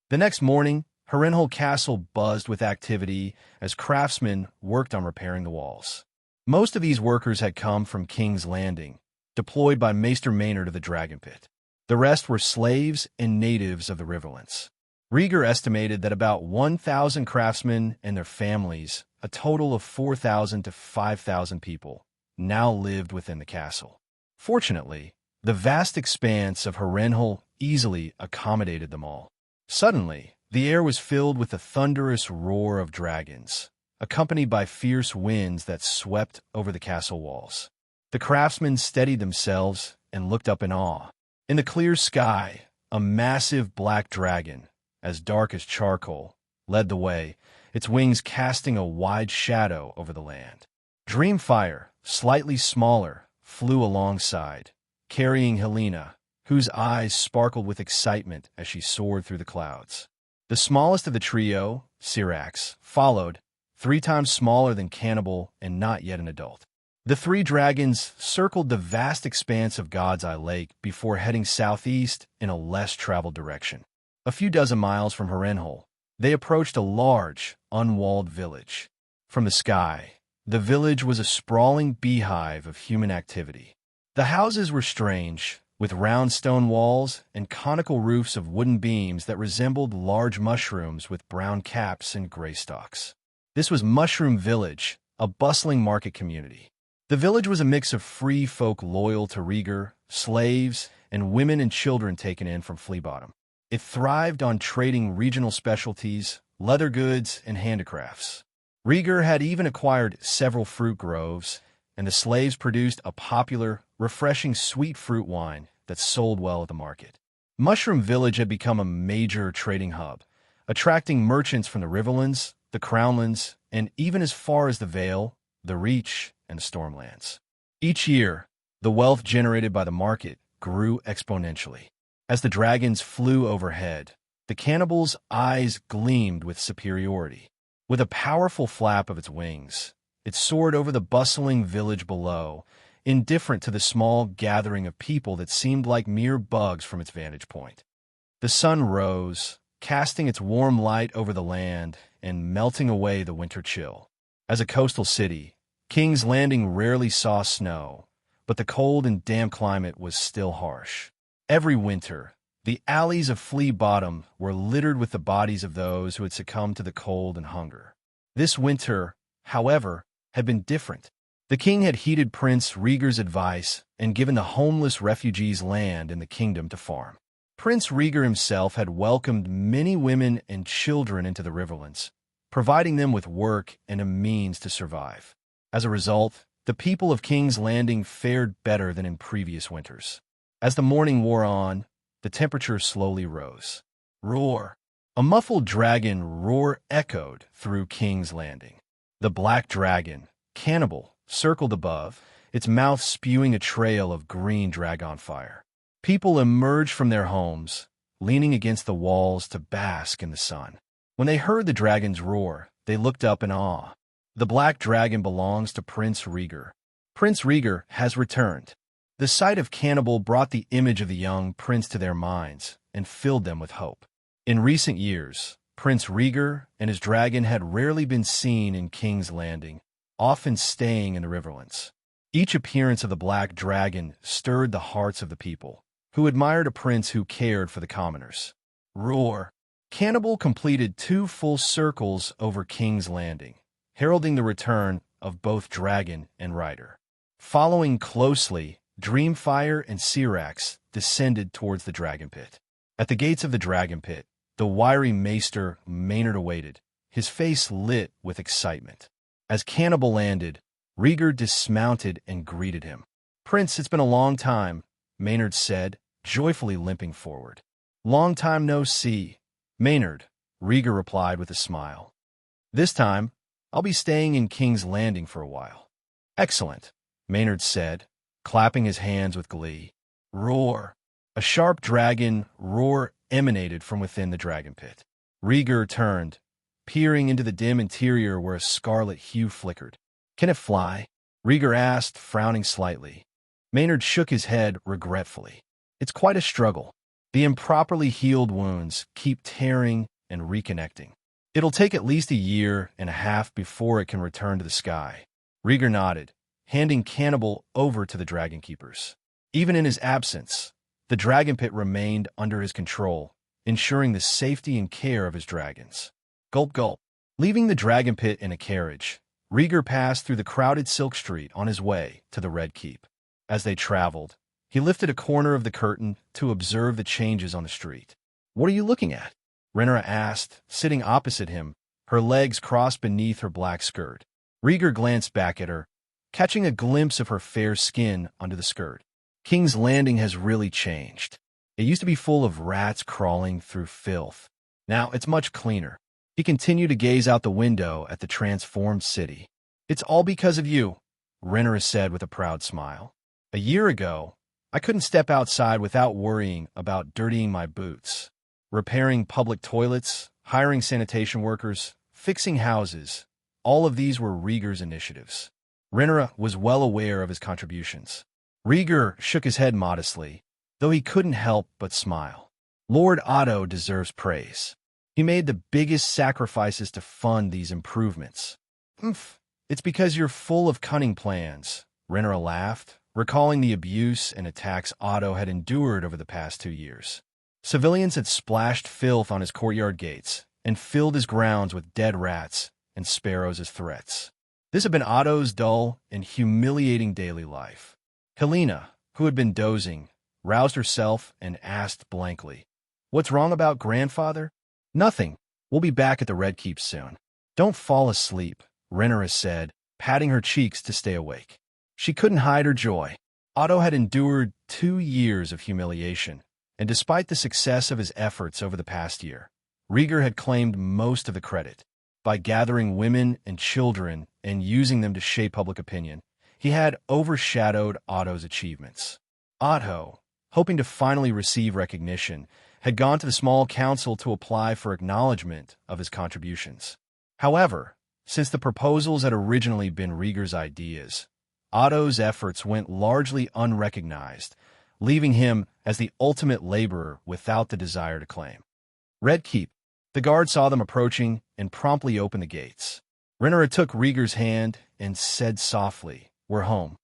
The next morning, Harrenhal Castle buzzed with activity as craftsmen worked on repairing the walls. Most of these workers had come from King's Landing, deployed by Maester Maynard of the Dragon Pit. The rest were slaves and natives of the Riverlands. Rhaegar estimated that about 1,000 craftsmen and their families, a total of 4,000 to 5,000 people, now lived within the castle. Fortunately, the vast expanse of Harrenhal easily accommodated them all. Suddenly, the air was filled with the thunderous roar of dragons, accompanied by fierce winds that swept over the castle walls. The craftsmen steadied themselves and looked up in awe. In the clear sky, a massive black dragon, as dark as charcoal, led the way, its wings casting a wide shadow over the land. Dreamfire, slightly smaller, flew alongside, carrying Helena, whose eyes sparkled with excitement as she soared through the clouds. The smallest of the trio, Syrax, followed, 3 times smaller than Cannibal and not yet an adult. The 3 dragons circled the vast expanse of God's Eye Lake before heading southeast in a less traveled direction. A few dozen miles from Harrenhal, they approached a large, unwalled village. From the sky, the village was a sprawling beehive of human activity. The houses were strange, with round stone walls and conical roofs of wooden beams that resembled large mushrooms with brown caps and gray stalks. This was Mushroom Village, a bustling market community. The village was a mix of free folk loyal to Rhaegar, slaves, and women and children taken in from Fleabottom. It thrived on trading regional specialties, leather goods, and handicrafts. Rhaegar had even acquired several fruit groves, and the slaves produced a popular, refreshing sweet fruit wine that sold well at the market. Mushroom Village had become a major trading hub, attracting merchants from the Riverlands, the Crownlands, and even as far as the Vale, the Reach, and the Stormlands. Each year, the wealth generated by the market grew exponentially. As the dragons flew overhead, the cannibal's eyes gleamed with superiority. With a powerful flap of its wings, it soared over the bustling village below, indifferent to the small gathering of people that seemed like mere bugs from its vantage point. The sun rose, casting its warm light over the land and melting away the winter chill. As a coastal city, King's Landing rarely saw snow, but the cold and damp climate was still harsh. Every winter, the alleys of Fleabottom were littered with the bodies of those who had succumbed to the cold and hunger. This winter, however, had been different. The king had heeded Prince Rhaegar's advice and given the homeless refugees land in the kingdom to farm. Prince Rhaegar himself had welcomed many women and children into the Riverlands, providing them with work and a means to survive. As a result, the people of King's Landing fared better than in previous winters. As the morning wore on, the temperature slowly rose. Roar! A muffled dragon roar echoed through King's Landing. The black dragon, Cannibal, circled above, its mouth spewing a trail of green dragon fire. People emerged from their homes, leaning against the walls to bask in the sun. When they heard the dragon's roar, they looked up in awe. The black dragon belongs to Prince Rhaegar. Prince Rhaegar has returned. The sight of Cannibal brought the image of the young prince to their minds and filled them with hope. In recent years, Prince Rhaegar and his dragon had rarely been seen in King's Landing, often staying in the Riverlands. Each appearance of the black dragon stirred the hearts of the people, who admired a prince who cared for the commoners. Roar! Cannibal completed 2 full circles over King's Landing, heralding the return of both dragon and rider. Following closely, Dreamfire and Syrax descended towards the dragon pit. At the gates of the dragon pit, the wiry maester Maynard awaited, his face lit with excitement. As Cannibal landed, Rhaegar dismounted and greeted him. "Prince, it's been a long time," Maynard said, joyfully limping forward. "Long time no see, Maynard," Rhaegar replied with a smile. "This time, I'll be staying in King's Landing for a while." "Excellent," Maynard said, clapping his hands with glee. Roar! A sharp dragon roar emanated from within the dragon pit. Rhaegar turned, peering into the dim interior where a scarlet hue flickered. "Can it fly?" Rhaegar asked, frowning slightly. Maynard shook his head regretfully. "It's quite a struggle. The improperly healed wounds keep tearing and reconnecting. It'll take at least 1.5 years before it can return to the sky." Rhaegar nodded, handing Cannibal over to the dragon keepers. Even in his absence, the dragon pit remained under his control, ensuring the safety and care of his dragons. Gulp gulp. Leaving the dragon pit in a carriage, Rhaegar passed through the crowded Silk Street on his way to the Red Keep. As they traveled, he lifted a corner of the curtain to observe the changes on the street. "What are you looking at?" Rhaenyra asked, sitting opposite him, her legs crossed beneath her black skirt. Rhaegar glanced back at her, catching a glimpse of her fair skin under the skirt. "King's Landing has really changed. It used to be full of rats crawling through filth. Now it's much cleaner." He continued to gaze out the window at the transformed city. "It's all because of you," Rhaenyra said with a proud smile. "1 year ago, I couldn't step outside without worrying about dirtying my boots. Repairing public toilets, hiring sanitation workers, fixing houses, all of these were Rhaegar's initiatives." Rhaenyra was well aware of his contributions. Rhaegar shook his head modestly, though he couldn't help but smile. "Lord Otto deserves praise. He made the biggest sacrifices to fund these improvements." "Oomph, it's because you're full of cunning plans," Rhaenyra laughed, recalling the abuse and attacks Otto had endured over the past 2 years. Civilians had splashed filth on his courtyard gates and filled his grounds with dead rats and sparrows as threats. This had been Otto's dull and humiliating daily life. Helena, who had been dozing, roused herself and asked blankly, "What's wrong about grandfather?" "Nothing. We'll be back at the Red Keep soon." "Don't fall asleep," Rhaenyra said, patting her cheeks to stay awake. She couldn't hide her joy. Otto had endured 2 years of humiliation, and despite the success of his efforts over the past year, Rhaegar had claimed most of the credit. By gathering women and children and using them to shape public opinion, he had overshadowed Otto's achievements. Otto, hoping to finally receive recognition, had gone to the small council to apply for acknowledgement of his contributions. However, since the proposals had originally been Rhaegar's ideas, Otto's efforts went largely unrecognized, leaving him as the ultimate laborer without the desire to claim. Red Keep. The guard saw them approaching and promptly opened the gates. Rhaenyra took Rhaegar's hand and said softly, "We're home."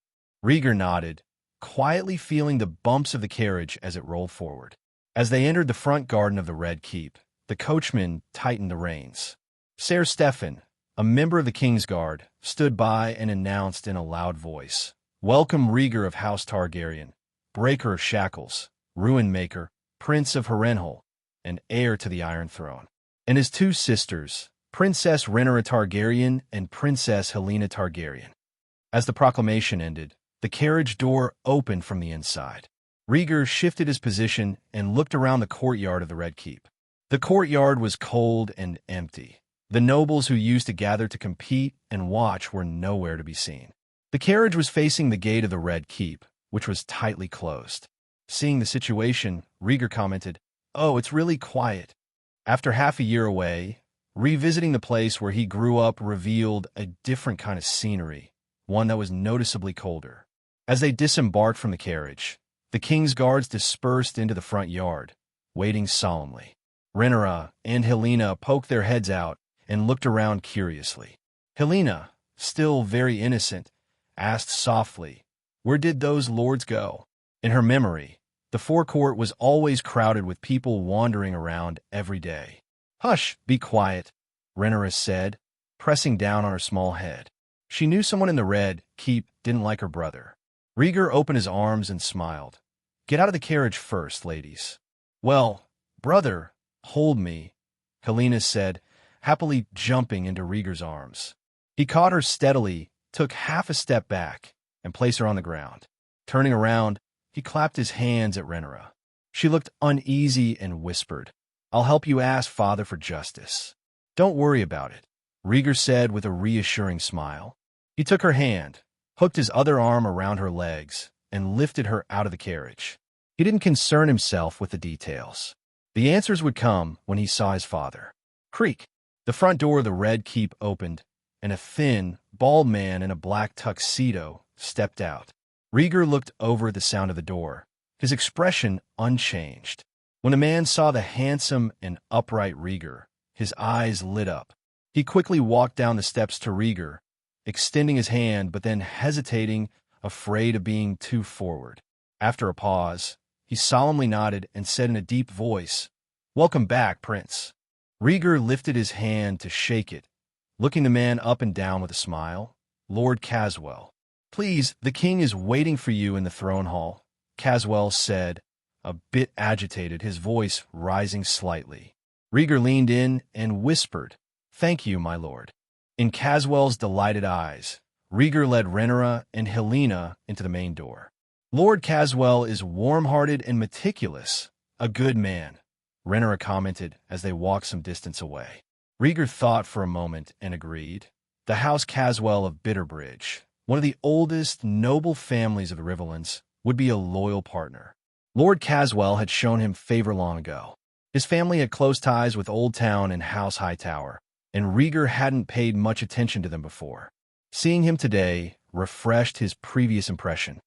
Rhaegar nodded, quietly feeling the bumps of the carriage as it rolled forward. As they entered the front garden of the Red Keep, the coachman tightened the reins. Ser Stefan, a member of the Kingsguard, stood by and announced in a loud voice, "Welcome Rhaegar of House Targaryen, breaker of shackles, ruin maker, prince of Harrenhal, and heir to the Iron Throne." And his 2 sisters, Princess Rhaenyra Targaryen and Princess Helena Targaryen. As the proclamation ended, the carriage door opened from the inside. Rhaegar shifted his position and looked around the courtyard of the Red Keep. The courtyard was cold and empty. The nobles who used to gather to compete and watch were nowhere to be seen. The carriage was facing the gate of the Red Keep, which was tightly closed. Seeing the situation, Rhaegar commented, "Oh, it's really quiet." After half a year away, revisiting the place where he grew up revealed a different kind of scenery, one that was noticeably colder. As they disembarked from the carriage, the king's guards dispersed into the front yard, waiting solemnly. Rhaenyra and Helena poked their heads out and looked around curiously. Helena, still very innocent, asked softly, "Where did those lords go?" In her memory, the forecourt was always crowded with people wandering around every day. "Hush, be quiet," Rhaenyra said, pressing down on her small head. She knew someone in the Red Keep didn't like her brother. Rhaegar opened his arms and smiled. "Get out of the carriage first, ladies." "Well, brother, hold me," Helena said, happily jumping into Rhaegar's arms. He caught her steadily, took half a step back, and placed her on the ground. Turning around, he clapped his hands at Rhaenyra. She looked uneasy and whispered, "I'll help you ask Father for justice." "Don't worry about it," Rhaegar said with a reassuring smile. He took her hand, hooked his other arm around her legs, and lifted her out of the carriage. He didn't concern himself with the details. The answers would come when he saw his father. Creak! The front door of the Red Keep opened, and a thin, bald man in a black tuxedo stepped out. Rhaegar looked over at the sound of the door, his expression unchanged. When the man saw the handsome and upright Rhaegar, his eyes lit up. He quickly walked down the steps to Rhaegar, extending his hand but then hesitating, afraid of being too forward. After a pause, he solemnly nodded and said in a deep voice, "Welcome back, Prince." Rhaegar lifted his hand to shake it, looking the man up and down with a smile. "Lord Caswell." "Please, the king is waiting for you in the throne hall," Caswell said, a bit agitated, his voice rising slightly. Rhaegar leaned in and whispered, "Thank you, my lord." In Caswell's delighted eyes, Rhaegar led Rhaenyra and Helena into the main door. "Lord Caswell is warm-hearted and meticulous, a good man," Rhaenyra commented as they walked some distance away. Rhaegar thought for a moment and agreed. The House Caswell of Bitterbridge, one of the oldest noble families of the Riverlands, would be a loyal partner. Lord Caswell had shown him favor long ago. His family had close ties with Old Town and House Hightower, and Rhaegar hadn't paid much attention to them before. Seeing him today refreshed his previous impression.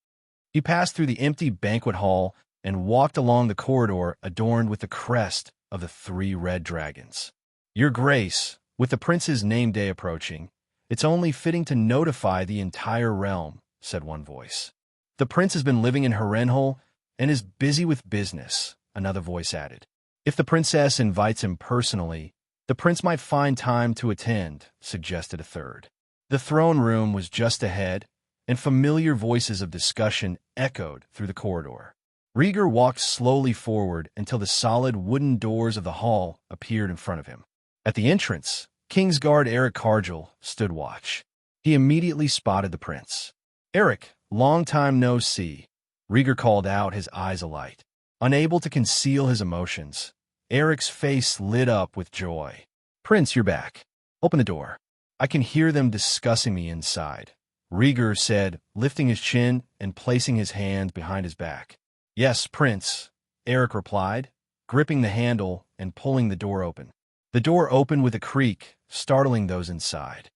He passed through the empty banquet hall and walked along the corridor adorned with the crest of the 3 red dragons. "Your Grace, with the prince's name day approaching, it's only fitting to notify the entire realm," said one voice. "The prince has been living in Harrenhal and is busy with business," another voice added. "If the princess invites him personally, the prince might find time to attend," suggested a third. The throne room was just ahead, and familiar voices of discussion echoed through the corridor. Rhaegar walked slowly forward until the solid wooden doors of the hall appeared in front of him. At the entrance, Kingsguard Eric Cargill stood watch. He immediately spotted the prince. "Eric, long time no see," Rhaegar called out, his eyes alight. Unable to conceal his emotions, Eric's face lit up with joy. "Prince, you're back. Open the door. I can hear them discussing me inside," Rhaegar said, lifting his chin and placing his hand behind his back. "Yes, Prince," Eric replied, gripping the handle and pulling the door open. The door opened with a creak, startling those inside.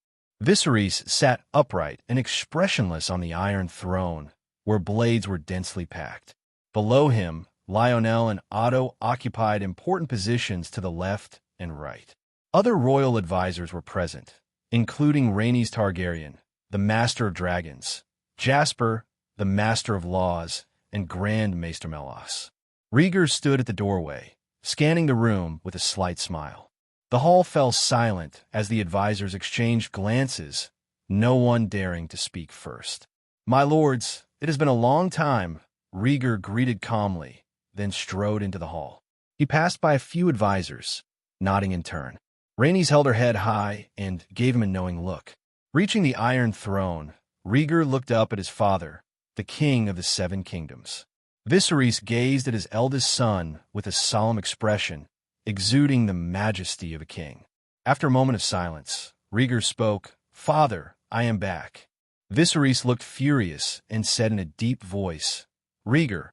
Viserys sat upright and expressionless on the iron throne, where blades were densely packed. Below him, Lionel and Otto occupied important positions to the left and right. Other royal advisors were present, including Rhaenys Targaryen, the Master of Dragons, Jasper, the Master of Laws, and Grand Maester Melos. Rhaegar stood at the doorway, scanning the room with a slight smile. The hall fell silent as the advisors exchanged glances, no one daring to speak first. "My lords, it has been a long time," Rhaegar greeted calmly, then strode into the hall. He passed by a few advisors, nodding in turn. Rhaenys held her head high and gave him a knowing look. Reaching the Iron Throne, Rhaegar looked up at his father, the king of the Seven Kingdoms. Viserys gazed at his eldest son with a solemn expression, exuding the majesty of a king. After a moment of silence, Rhaegar spoke, "Father, I am back." Viserys looked furious and said in a deep voice, "Rhaegar,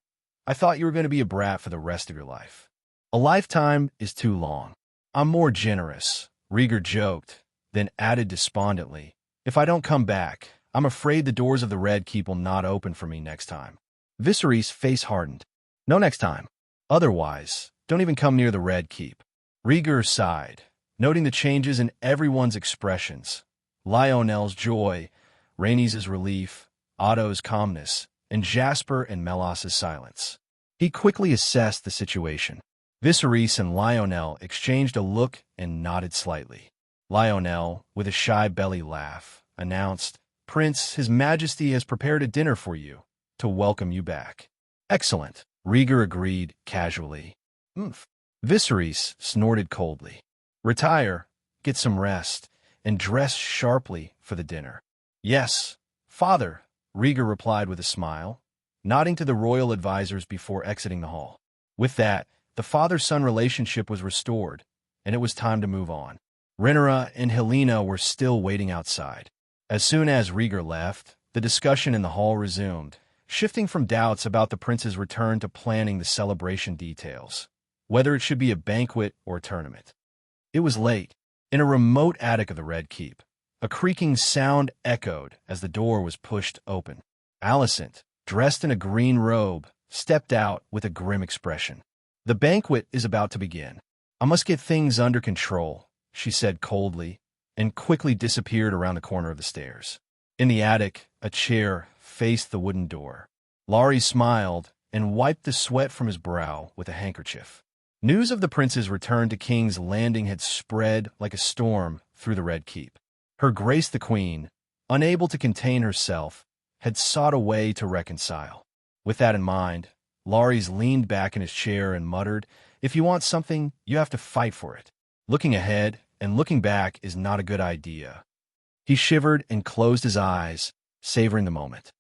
I thought you were going to be a brat for the rest of your life. A lifetime is too long. I'm more generous," Rhaegar joked, then added despondently, "If I don't come back, I'm afraid the doors of the Red Keep will not open for me next time." Viserys' face hardened. "No next time. Otherwise, don't even come near the Red Keep." Rhaegar sighed, noting the changes in everyone's expressions. Lionel's joy, Rhaenys' relief, Otto's calmness, and Jasper and Melas's silence. He quickly assessed the situation. Viserys and Lionel exchanged a look and nodded slightly. Lionel, with a shy belly laugh, announced, "Prince, His Majesty has prepared a dinner for you to welcome you back." "Excellent," Rhaegar agreed casually. "Oomph." Viserys snorted coldly. "Retire, get some rest, and dress sharply for the dinner." "Yes, father," Rhaegar replied with a smile, nodding to the royal advisors before exiting the hall. With that, the father-son relationship was restored, and it was time to move on. Rhaenyra and Helena were still waiting outside. As soon as Rhaegar left, the discussion in the hall resumed, shifting from doubts about the prince's return to planning the celebration details, whether it should be a banquet or a tournament. It was late. In a remote attic of the Red Keep, a creaking sound echoed as the door was pushed open. Alicent, dressed in a green robe, stepped out with a grim expression. "The banquet is about to begin. I must get things under control," she said coldly, and quickly disappeared around the corner of the stairs. In the attic, a chair faced the wooden door. Laurie smiled and wiped the sweat from his brow with a handkerchief. News of the prince's return to King's Landing had spread like a storm through the Red Keep. Her Grace the Queen, unable to contain herself, had sought a way to reconcile. With that in mind, Laurie leaned back in his chair and muttered, "If you want something, you have to fight for it. Looking ahead and looking back is not a good idea." He shivered and closed his eyes, savoring the moment.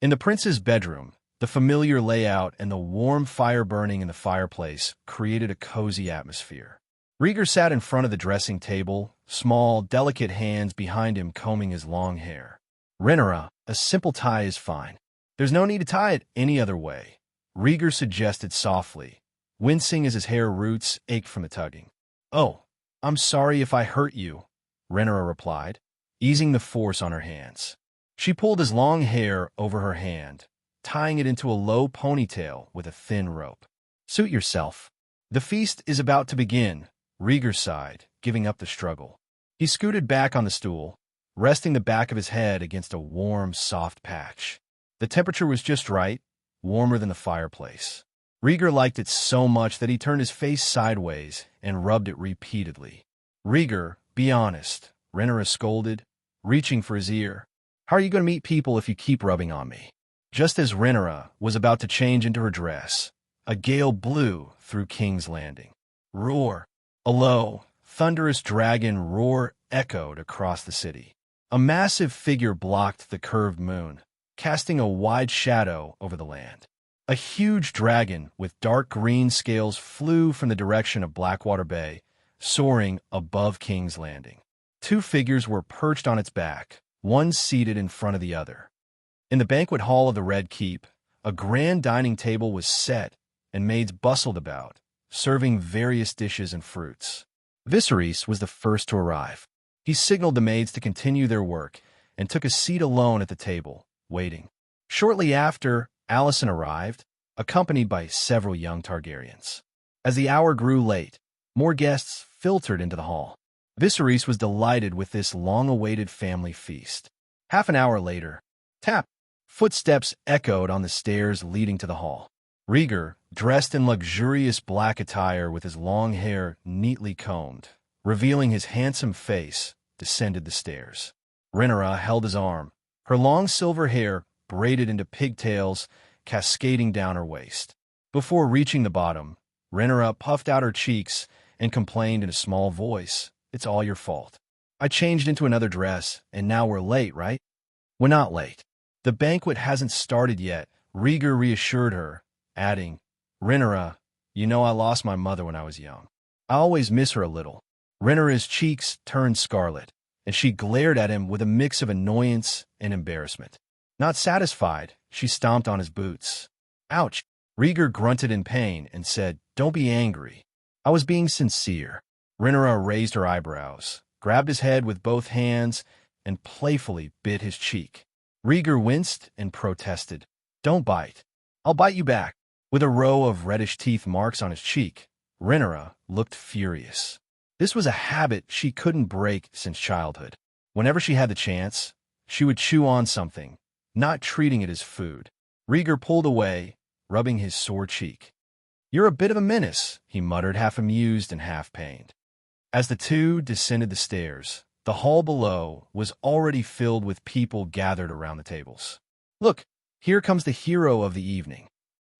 In the prince's bedroom, the familiar layout and the warm fire burning in the fireplace created a cozy atmosphere. Rhaegar sat in front of the dressing table, small, delicate hands behind him combing his long hair. "Rhaenyra, a simple tie is fine. There's no need to tie it any other way," Rhaegar suggested softly, wincing as his hair roots ached from the tugging. "Oh, I'm sorry if I hurt you," Rhaenyra replied, easing the force on her hands. She pulled his long hair over her hand, tying it into a low ponytail with a thin rope. "Suit yourself. The feast is about to begin," Rhaegar sighed, giving up the struggle. He scooted back on the stool, resting the back of his head against a warm, soft patch. The temperature was just right, warmer than the fireplace. Rhaegar liked it so much that he turned his face sideways and rubbed it repeatedly. "Rhaegar, be honest," Rhaenyra scolded, reaching for his ear. "How are you going to meet people if you keep rubbing on me?" Just as Rhaenyra was about to change into her dress, a gale blew through King's Landing. Roar! A low, thunderous dragon roar echoed across the city. A massive figure blocked the curved moon, casting a wide shadow over the land. A huge dragon with dark green scales flew from the direction of Blackwater Bay, soaring above King's Landing. Two figures were perched on its back, one seated in front of the other. In the banquet hall of the Red Keep, a grand dining table was set, and maids bustled about, serving various dishes and fruits. Viserys was the first to arrive. He signaled the maids to continue their work and took a seat alone at the table, waiting. Shortly after, Alicent arrived, accompanied by several young Targaryens. As the hour grew late, more guests filtered into the hall. Viserys was delighted with this long-awaited family feast. Half an hour later, tap! Footsteps echoed on the stairs leading to the hall. Rhaegar, dressed in luxurious black attire with his long hair neatly combed, revealing his handsome face, descended the stairs. Rhaenyra held his arm, her long silver hair braided into pigtails cascading down her waist. Before reaching the bottom, Rhaenyra puffed out her cheeks and complained in a small voice, "It's all your fault. I changed into another dress, and now we're late, right?" "We're not late. The banquet hasn't started yet," Rhaegar reassured her, adding, "Rhaenyra, you know I lost my mother when I was young. I always miss her a little." Rhaenyra's cheeks turned scarlet, and she glared at him with a mix of annoyance and embarrassment. Not satisfied, she stomped on his boots. "Ouch!" Rhaegar grunted in pain and said, "Don't be angry. I was being sincere." Rhaenyra raised her eyebrows, grabbed his head with both hands, and playfully bit his cheek. Rhaegar winced and protested, "Don't bite. I'll bite you back." With a row of reddish teeth marks on his cheek, Rhaenyra looked furious. This was a habit she couldn't break since childhood. Whenever she had the chance, she would chew on something, not treating it as food. Rhaegar pulled away, rubbing his sore cheek. "You're a bit of a menace," he muttered, half amused and half pained. As the two descended the stairs, the hall below was already filled with people gathered around the tables. "Look, here comes the hero of the evening,"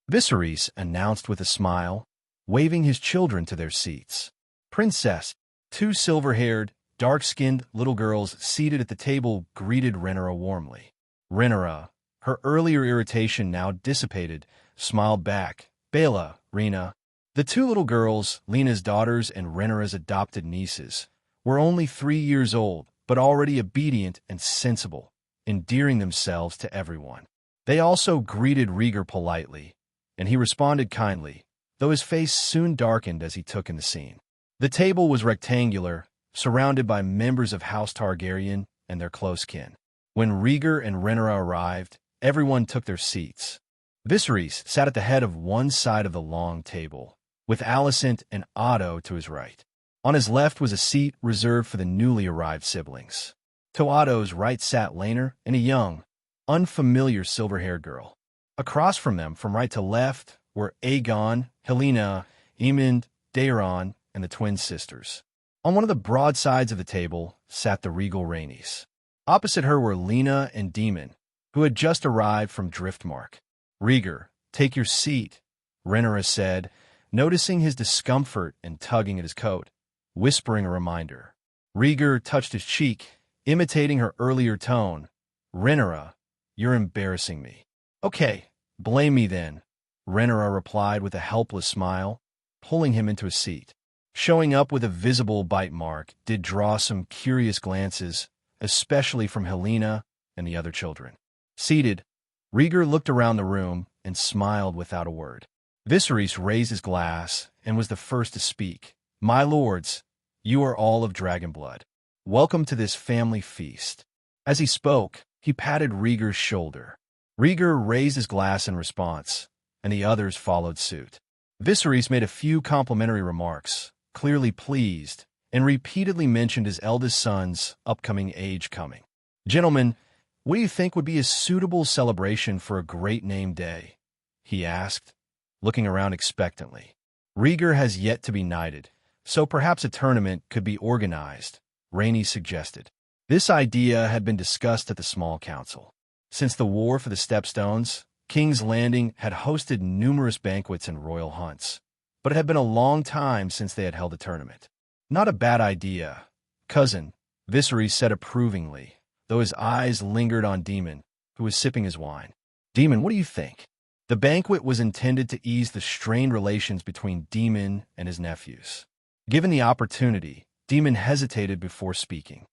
Viserys announced with a smile, waving his children to their seats. "Princess." Two silver-haired, dark-skinned little girls seated at the table greeted Rhaenyra warmly. Rhaenyra, her earlier irritation now dissipated, smiled back. "Baela, Rhaena." The two little girls, Lena's daughters and Rhaenyra's adopted nieces, were only 3 years old, but already obedient and sensible, endearing themselves to everyone. They also greeted Rhaegar politely, and he responded kindly, though his face soon darkened as he took in the scene. The table was rectangular, surrounded by members of House Targaryen and their close kin. When Rhaegar and Rhaenyra arrived, everyone took their seats. Viserys sat at the head of one side of the long table, with Alicent and Otto to his right. On his left was a seat reserved for the newly arrived siblings. To Otto's right sat Laenor and a young, unfamiliar silver-haired girl. Across from them, from right to left, were Aegon, Helaena, Aemond, Daeron, and the twin sisters. On one of the broad sides of the table sat the regal Rhaenys. Opposite her were Lena and Daemon, who had just arrived from Driftmark. "Rhaegar, take your seat," Rhaenyra said, noticing his discomfort and tugging at his coat, whispering a reminder. Rhaegar touched his cheek, imitating her earlier tone. "Rhaenyra, you're embarrassing me." "Okay, blame me then," Rhaenyra replied with a helpless smile, pulling him into a seat. Showing up with a visible bite mark did draw some curious glances, especially from Helaena and the other children. Seated, Rhaegar looked around the room and smiled without a word. Viserys raised his glass and was the first to speak. "My lords, you are all of dragon blood. Welcome to this family feast." As he spoke, he patted Rhaegar's shoulder. Rhaegar raised his glass in response, and the others followed suit. Viserys made a few complimentary remarks, clearly pleased, and repeatedly mentioned his eldest son's upcoming age coming. "Gentlemen, what do you think would be a suitable celebration for a great name day?" he asked, looking around expectantly. "Rhaegar has yet to be knighted, so perhaps a tournament could be organized," Rhaenys suggested. This idea had been discussed at the small council. Since the War for the Stepstones, King's Landing had hosted numerous banquets and royal hunts, but it had been a long time since they had held a tournament. "Not a bad idea, cousin," Viserys said approvingly, though his eyes lingered on Daemon, who was sipping his wine. "Daemon, what do you think?" The banquet was intended to ease the strained relations between Daemon and his nephews. Given the opportunity, Daemon hesitated before speaking.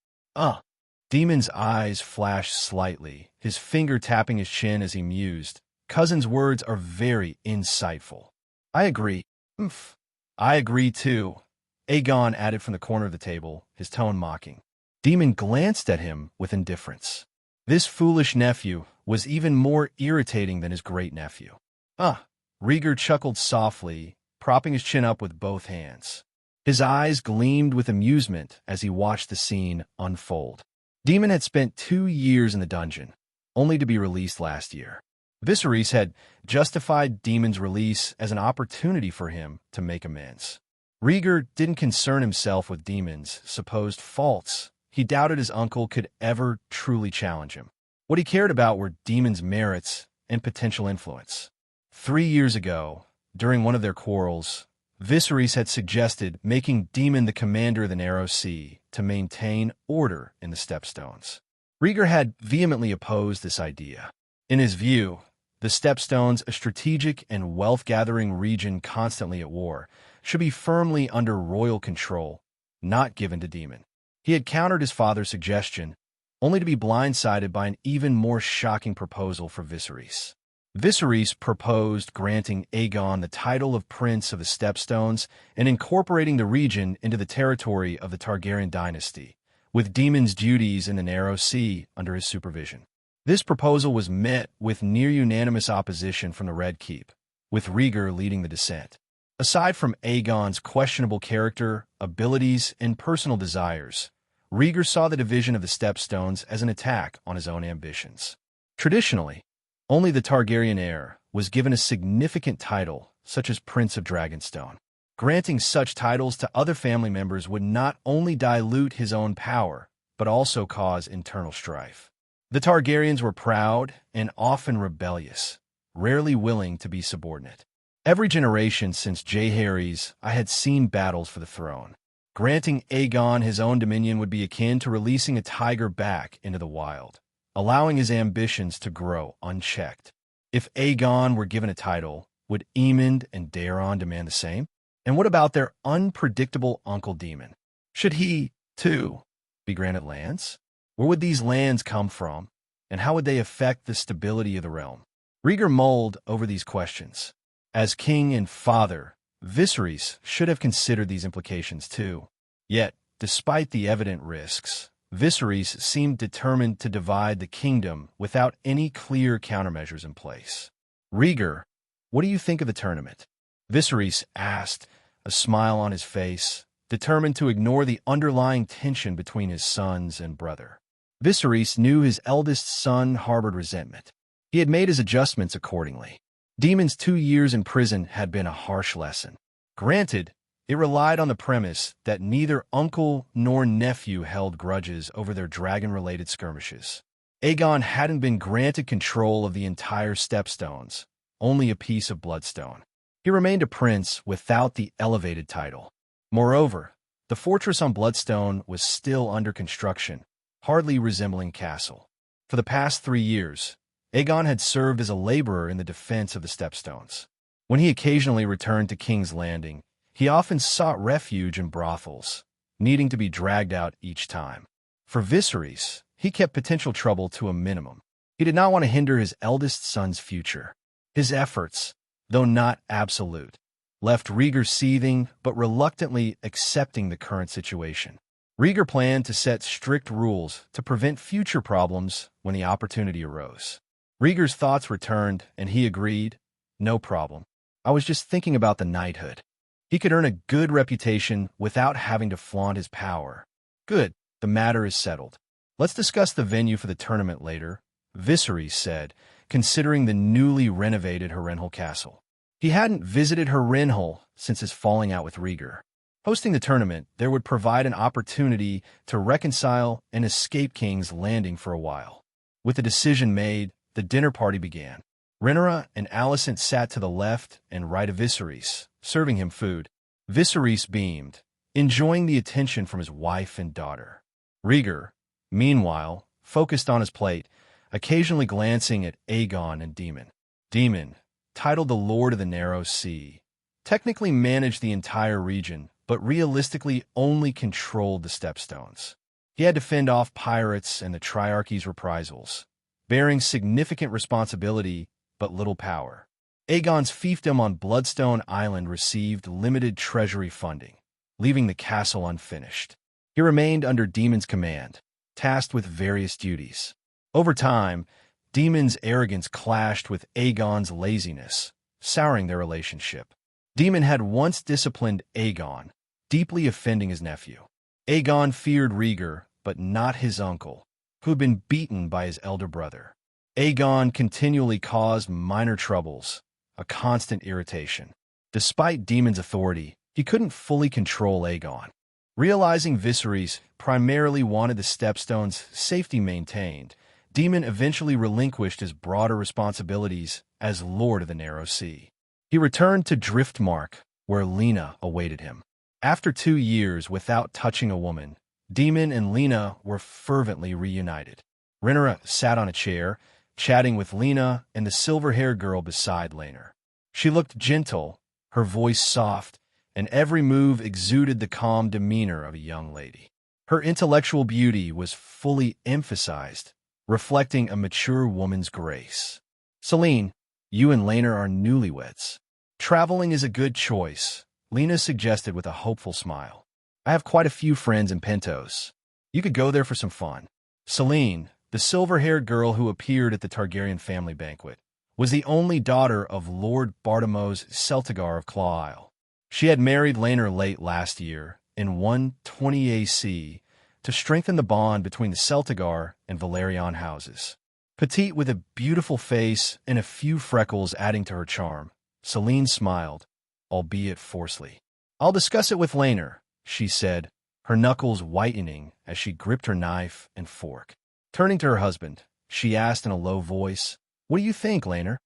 Daemon's eyes flashed slightly, his finger tapping his chin as he mused. "Cousin's words are very insightful." "I agree." "Oomph. I agree too," Aegon added from the corner of the table, his tone mocking. Daemon glanced at him with indifference. This foolish nephew was even more irritating than his great-nephew. Rhaegar chuckled softly, propping his chin up with both hands. His eyes gleamed with amusement as he watched the scene unfold. Daemon had spent 2 years in the dungeon, only to be released last year. Viserys had justified Daemon's release as an opportunity for him to make amends. Rhaegar didn't concern himself with Daemon's supposed faults. He doubted his uncle could ever truly challenge him. What he cared about were Daemon's merits and potential influence. 3 years ago, during one of their quarrels, Viserys had suggested making Daemon the commander of the Narrow Sea to maintain order in the Stepstones. Rhaegar had vehemently opposed this idea. In his view, the Stepstones, a strategic and wealth-gathering region constantly at war, should be firmly under royal control, not given to Daemon. He had countered his father's suggestion, only to be blindsided by an even more shocking proposal for Viserys. Viserys proposed granting Aegon the title of Prince of the Stepstones and incorporating the region into the territory of the Targaryen dynasty, with Daemon's duties in the Narrow Sea under his supervision. This proposal was met with near-unanimous opposition from the Red Keep, with Rhaegar leading the dissent. Aside from Aegon's questionable character, abilities, and personal desires, Rhaegar saw the division of the Stepstones as an attack on his own ambitions. Traditionally, only the Targaryen heir was given a significant title, such as Prince of Dragonstone. Granting such titles to other family members would not only dilute his own power, but also cause internal strife. The Targaryens were proud and often rebellious, rarely willing to be subordinate. Every generation since Jaehaerys, I had seen battles for the throne. Granting Aegon his own dominion would be akin to releasing a tiger back into the wild, allowing his ambitions to grow unchecked. If Aegon were given a title, would Aemond and Daeron demand the same? And what about their unpredictable Uncle Daemon? Should he, too, be granted lands? Where would these lands come from, and how would they affect the stability of the realm? Rhaegar mulled over these questions. As king and father, Viserys should have considered these implications too. Yet, despite the evident risks, Viserys seemed determined to divide the kingdom without any clear countermeasures in place. Rhaegar, what do you think of the tournament? Viserys asked, a smile on his face, determined to ignore the underlying tension between his sons and brother. Viserys knew his eldest son harbored resentment. He had made his adjustments accordingly. Daemon's 2 years in prison had been a harsh lesson. Granted, it relied on the premise that neither uncle nor nephew held grudges over their dragon-related skirmishes. Aegon hadn't been granted control of the entire Stepstones, only a piece of Bloodstone. He remained a prince without the elevated title. Moreover, the fortress on Bloodstone was still under construction, hardly resembling a castle. For the past 3 years, Aegon had served as a laborer in the defense of the Stepstones. When he occasionally returned to King's Landing, he often sought refuge in brothels, needing to be dragged out each time. For Viserys, he kept potential trouble to a minimum. He did not want to hinder his eldest son's future. His efforts, though not absolute, left Rhaegar seething but reluctantly accepting the current situation. Rhaegar planned to set strict rules to prevent future problems when the opportunity arose. Rhaegar's thoughts returned, and he agreed, "No problem. I was just thinking about the knighthood. He could earn a good reputation without having to flaunt his power." "Good, the matter is settled. Let's discuss the venue for the tournament later," Viserys said, considering the newly renovated Harrenhal Castle. He hadn't visited Harrenhal since his falling out with Rhaegar. Hosting the tournament, there would provide an opportunity to reconcile and escape King's Landing for a while. With the decision made, the dinner party began. Rhaenyra and Alicent sat to the left and right of Viserys, serving him food. Viserys beamed, enjoying the attention from his wife and daughter. Rhaegar, meanwhile, focused on his plate, occasionally glancing at Aegon and Daemon. Daemon, titled the Lord of the Narrow Sea, technically managed the entire region, but realistically only controlled the Stepstones. He had to fend off pirates and the Triarchy's reprisals, bearing significant responsibility but little power. Aegon's fiefdom on Bloodstone Island received limited treasury funding, leaving the castle unfinished. He remained under Daemon's command, tasked with various duties. Over time, Daemon's arrogance clashed with Aegon's laziness, souring their relationship. Daemon had once disciplined Aegon, deeply offending his nephew. Aegon feared Rhaegar, but not his uncle, who had been beaten by his elder brother. Aegon continually caused minor troubles, a constant irritation. Despite Daemon's authority, he couldn't fully control Aegon. Realizing Viserys primarily wanted the Stepstones' safety maintained, Daemon eventually relinquished his broader responsibilities as Lord of the Narrow Sea. He returned to Driftmark, where Lena awaited him. After 2 years without touching a woman, Daemon and Lena were fervently reunited. Rhaenyra sat on a chair, chatting with Lena and the silver-haired girl beside Laenor. She looked gentle, her voice soft, and every move exuded the calm demeanor of a young lady. Her intellectual beauty was fully emphasized, reflecting a mature woman's grace. "Celine, you and Laenor are newlyweds. Traveling is a good choice," Lena suggested with a hopeful smile. "I have quite a few friends in Pentos. You could go there for some fun." Celine, the silver-haired girl who appeared at the Targaryen family banquet, was the only daughter of Lord Bartimos Celtigar of Claw Isle. She had married Laenor late last year, in 120 AC, to strengthen the bond between the Celtigar and Balerion houses. Petite with a beautiful face and a few freckles adding to her charm, Celine smiled, albeit forcefully. "I'll discuss it with Laenor," she said, her knuckles whitening as she gripped her knife and fork. Turning to her husband, she asked in a low voice, "What do you think, Laenor?"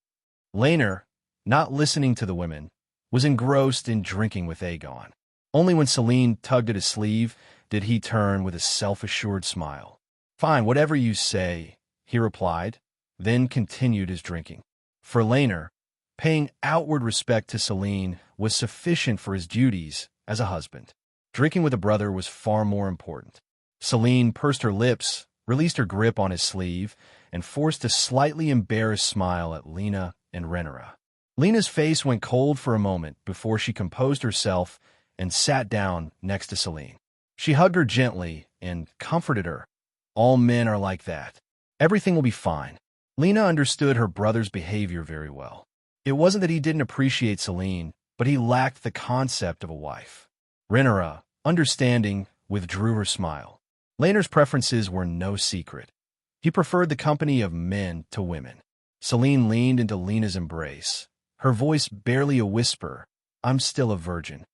Laenor, not listening to the women, was engrossed in drinking with Aegon. Only when Celine tugged at his sleeve did he turn with a self-assured smile. "Fine, whatever you say," he replied, then continued his drinking. For Laenor, paying outward respect to Celine was sufficient for his duties as a husband. Drinking with a brother was far more important. Celine pursed her lips, released her grip on his sleeve, and forced a slightly embarrassed smile at Lena and Rhaenyra. Lena's face went cold for a moment before she composed herself and sat down next to Celine. She hugged her gently and comforted her. "All men are like that. Everything will be fine." Lena understood her brother's behavior very well. It wasn't that he didn't appreciate Celine, but he lacked the concept of a wife. Rhaenyra, understanding, withdrew her smile. Laenor's preferences were no secret. He preferred the company of men to women. Celine leaned into Lena's embrace, her voice barely a whisper. "I'm still a virgin."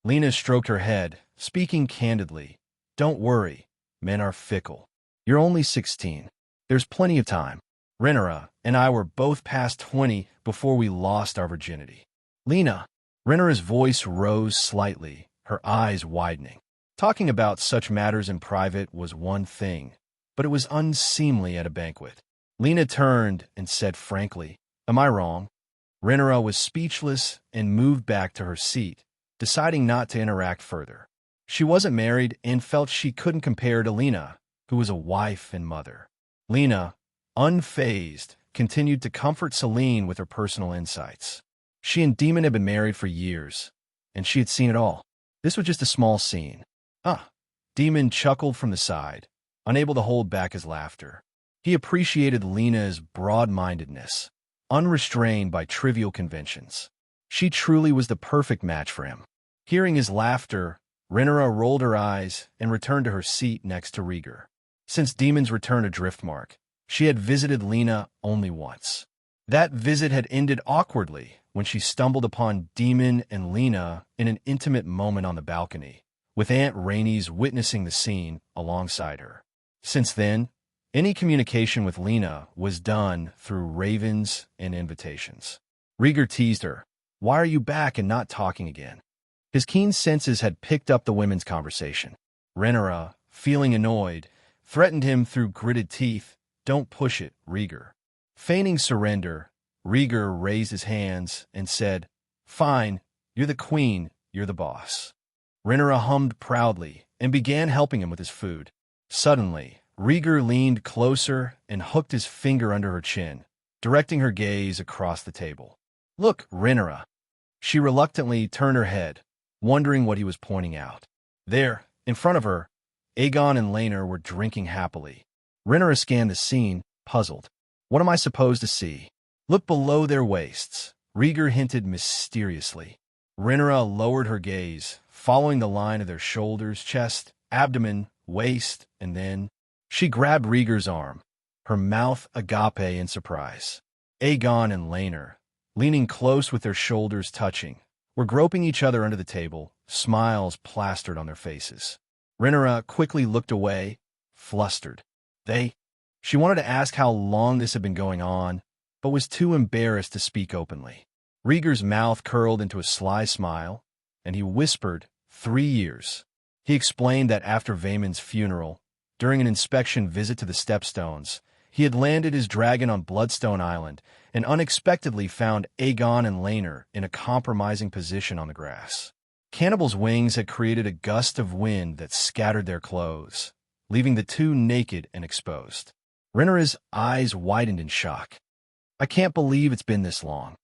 Lena stroked her head, speaking candidly. "Don't worry, men are fickle. You're only 16. There's plenty of time. Rhaenyra and I were both past 20 before we lost our virginity." "Lena." Rhaenyra's voice rose slightly, her eyes widening. Talking about such matters in private was one thing, but it was unseemly at a banquet. Lena turned and said frankly, "Am I wrong?" Rhaenyra was speechless and moved back to her seat, deciding not to interact further. She wasn't married and felt she couldn't compare to Lena, who was a wife and mother. Lena, unfazed, continued to comfort Celine with her personal insights. She and Demon had been married for years, and she had seen it all. This was just a small scene. "Ah," Demon chuckled from the side, unable to hold back his laughter. He appreciated Lena's broad-mindedness, unrestrained by trivial conventions. She truly was the perfect match for him. Hearing his laughter, Rhaenyra rolled her eyes and returned to her seat next to Rhaegar. Since Demon's return to Driftmark, she had visited Lena only once. That visit had ended awkwardly when she stumbled upon Demon and Lena in an intimate moment on the balcony, with Aunt Rhaenys witnessing the scene alongside her. Since then, any communication with Lena was done through ravens and invitations. Rhaegar teased her. "Why are you back and not talking again?" His keen senses had picked up the women's conversation. Rhaenyra, feeling annoyed, threatened him through gritted teeth. "Don't push it, Rhaegar." Feigning surrender, Rhaegar raised his hands and said, "Fine, you're the queen, you're the boss." Rhaenyra hummed proudly and began helping him with his food. Suddenly, Rhaegar leaned closer and hooked his finger under her chin, directing her gaze across the table. "Look, Rhaenyra." She reluctantly turned her head, wondering what he was pointing out. There, in front of her, Aegon and Laenor were drinking happily. Rhaenyra scanned the scene, puzzled. "What am I supposed to see?" "Look below their waists," Rhaegar hinted mysteriously. Rhaenyra lowered her gaze, following the line of their shoulders, chest, abdomen, waist, and then she grabbed Rhaegar's arm, her mouth agape in surprise. Aegon and Laenor, leaning close with their shoulders touching, were groping each other under the table, smiles plastered on their faces. Rhaenyra quickly looked away, flustered. She wanted to ask how long this had been going on, but was too embarrassed to speak openly. Rhaegar's mouth curled into a sly smile, and he whispered, 3 years. He explained that after Vaemon's funeral, during an inspection visit to the Stepstones, He had landed his dragon on Bloodstone Island and unexpectedly found Aegon and Laenor in a compromising position on the grass. Cannibal's wings had created a gust of wind that scattered their clothes, leaving the two naked and exposed. Rhaenyra's eyes widened in shock. I can't believe it's been this long.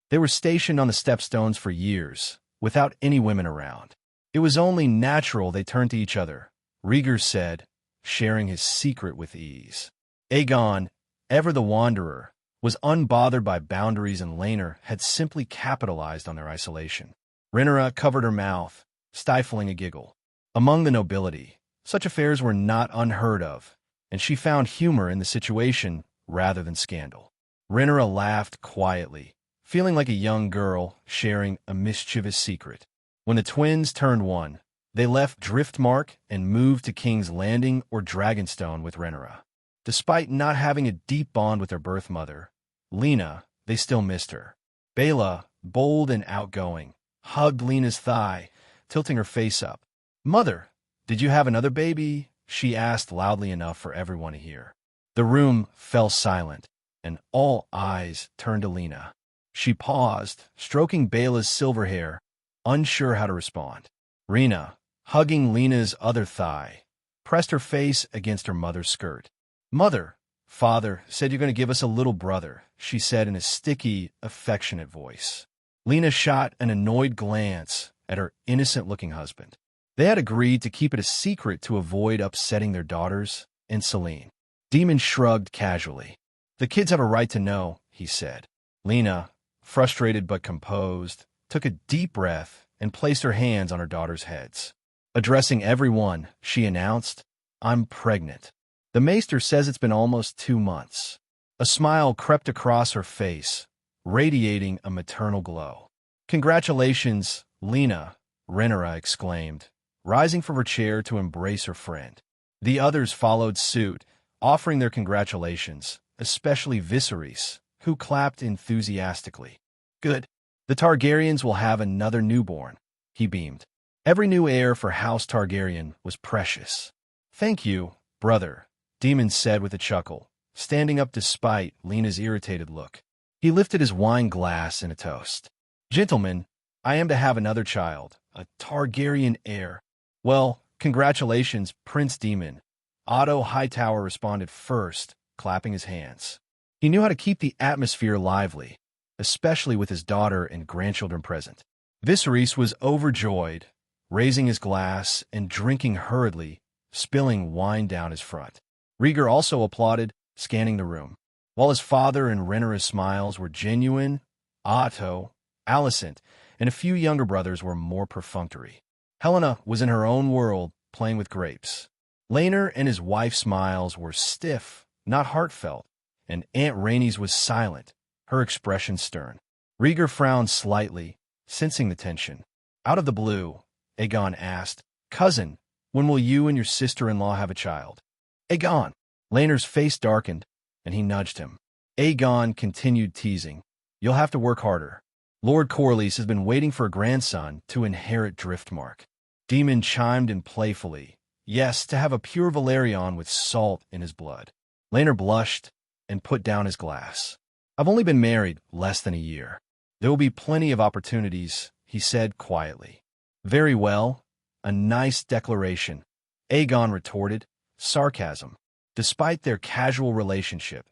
They were stationed on the stepstones for years, without any women around. It was only natural they turned to each other, Rhaegar said, sharing his secret with ease. Aegon, ever the wanderer, was unbothered by boundaries, and Laenor had simply capitalized on their isolation. Rhaenyra covered her mouth, stifling a giggle. Among the nobility, such affairs were not unheard of, and she found humor in the situation rather than scandal. Rhaenyra laughed quietly, feeling like a young girl sharing a mischievous secret. When the twins turned one, they left Driftmark and moved to King's Landing or Dragonstone with Rhaenyra. Despite not having a deep bond with their birth mother, Lena, they still missed her. Baela, bold and outgoing, hugged Lena's thigh, tilting her face up. "Mother, did you have another baby?" she asked loudly enough for everyone to hear. The room fell silent, and all eyes turned to Lena. She paused, stroking Baela's silver hair, unsure how to respond. Rhaena, hugging Lena's other thigh, pressed her face against her mother's skirt. "Mother, father said you're going to give us a little brother," she said in a sticky, affectionate voice. Lena shot an annoyed glance at her innocent-looking husband. They had agreed to keep it a secret to avoid upsetting their daughters and Selene. Daemon shrugged casually. "The kids have a right to know," he said. Lena, frustrated but composed, took a deep breath and placed her hands on her daughters' heads. Addressing everyone, she announced, "I'm pregnant. The maester says it's been almost 2 months." A smile crept across her face, radiating a maternal glow. "Congratulations, Lena," Rhaenyra exclaimed, rising from her chair to embrace her friend. The others followed suit, offering their congratulations, especially Viserys, who clapped enthusiastically. "Good. The Targaryens will have another newborn," he beamed. Every new heir for House Targaryen was precious. "Thank you, brother," Daemon said with a chuckle, standing up despite Lena's irritated look. He lifted his wine glass in a toast. "Gentlemen, I am to have another child, a Targaryen heir." "Well, congratulations, Prince Daemon." Otto Hightower responded first, clapping his hands. He knew how to keep the atmosphere lively, especially with his daughter and grandchildren present. Viserys was overjoyed, raising his glass and drinking hurriedly, spilling wine down his front. Rhaegar also applauded, scanning the room. While his father and Rhaenyra's smiles were genuine, Otto, Alicent, and a few younger brothers were more perfunctory. Helena was in her own world, playing with grapes. Laenor and his wife's smiles were stiff, not heartfelt, and Aunt Rhaenys was silent, her expression stern. Rhaegar frowned slightly, sensing the tension. Out of the blue, Aegon asked, "Cousin, when will you and your sister-in-law have a child?" "Aegon!" Laenor's face darkened, and he nudged him. Aegon continued teasing, "You'll have to work harder. Lord Corlys has been waiting for a grandson to inherit Driftmark." Daemon chimed in playfully, "Yes, to have a pure Balerion with salt in his blood." Laenor blushed and put down his glass. "I've only been married less than a year. There will be plenty of opportunities," he said quietly. "Very well. A nice declaration," Aegon retorted, sarcasm. Despite their casual relationship,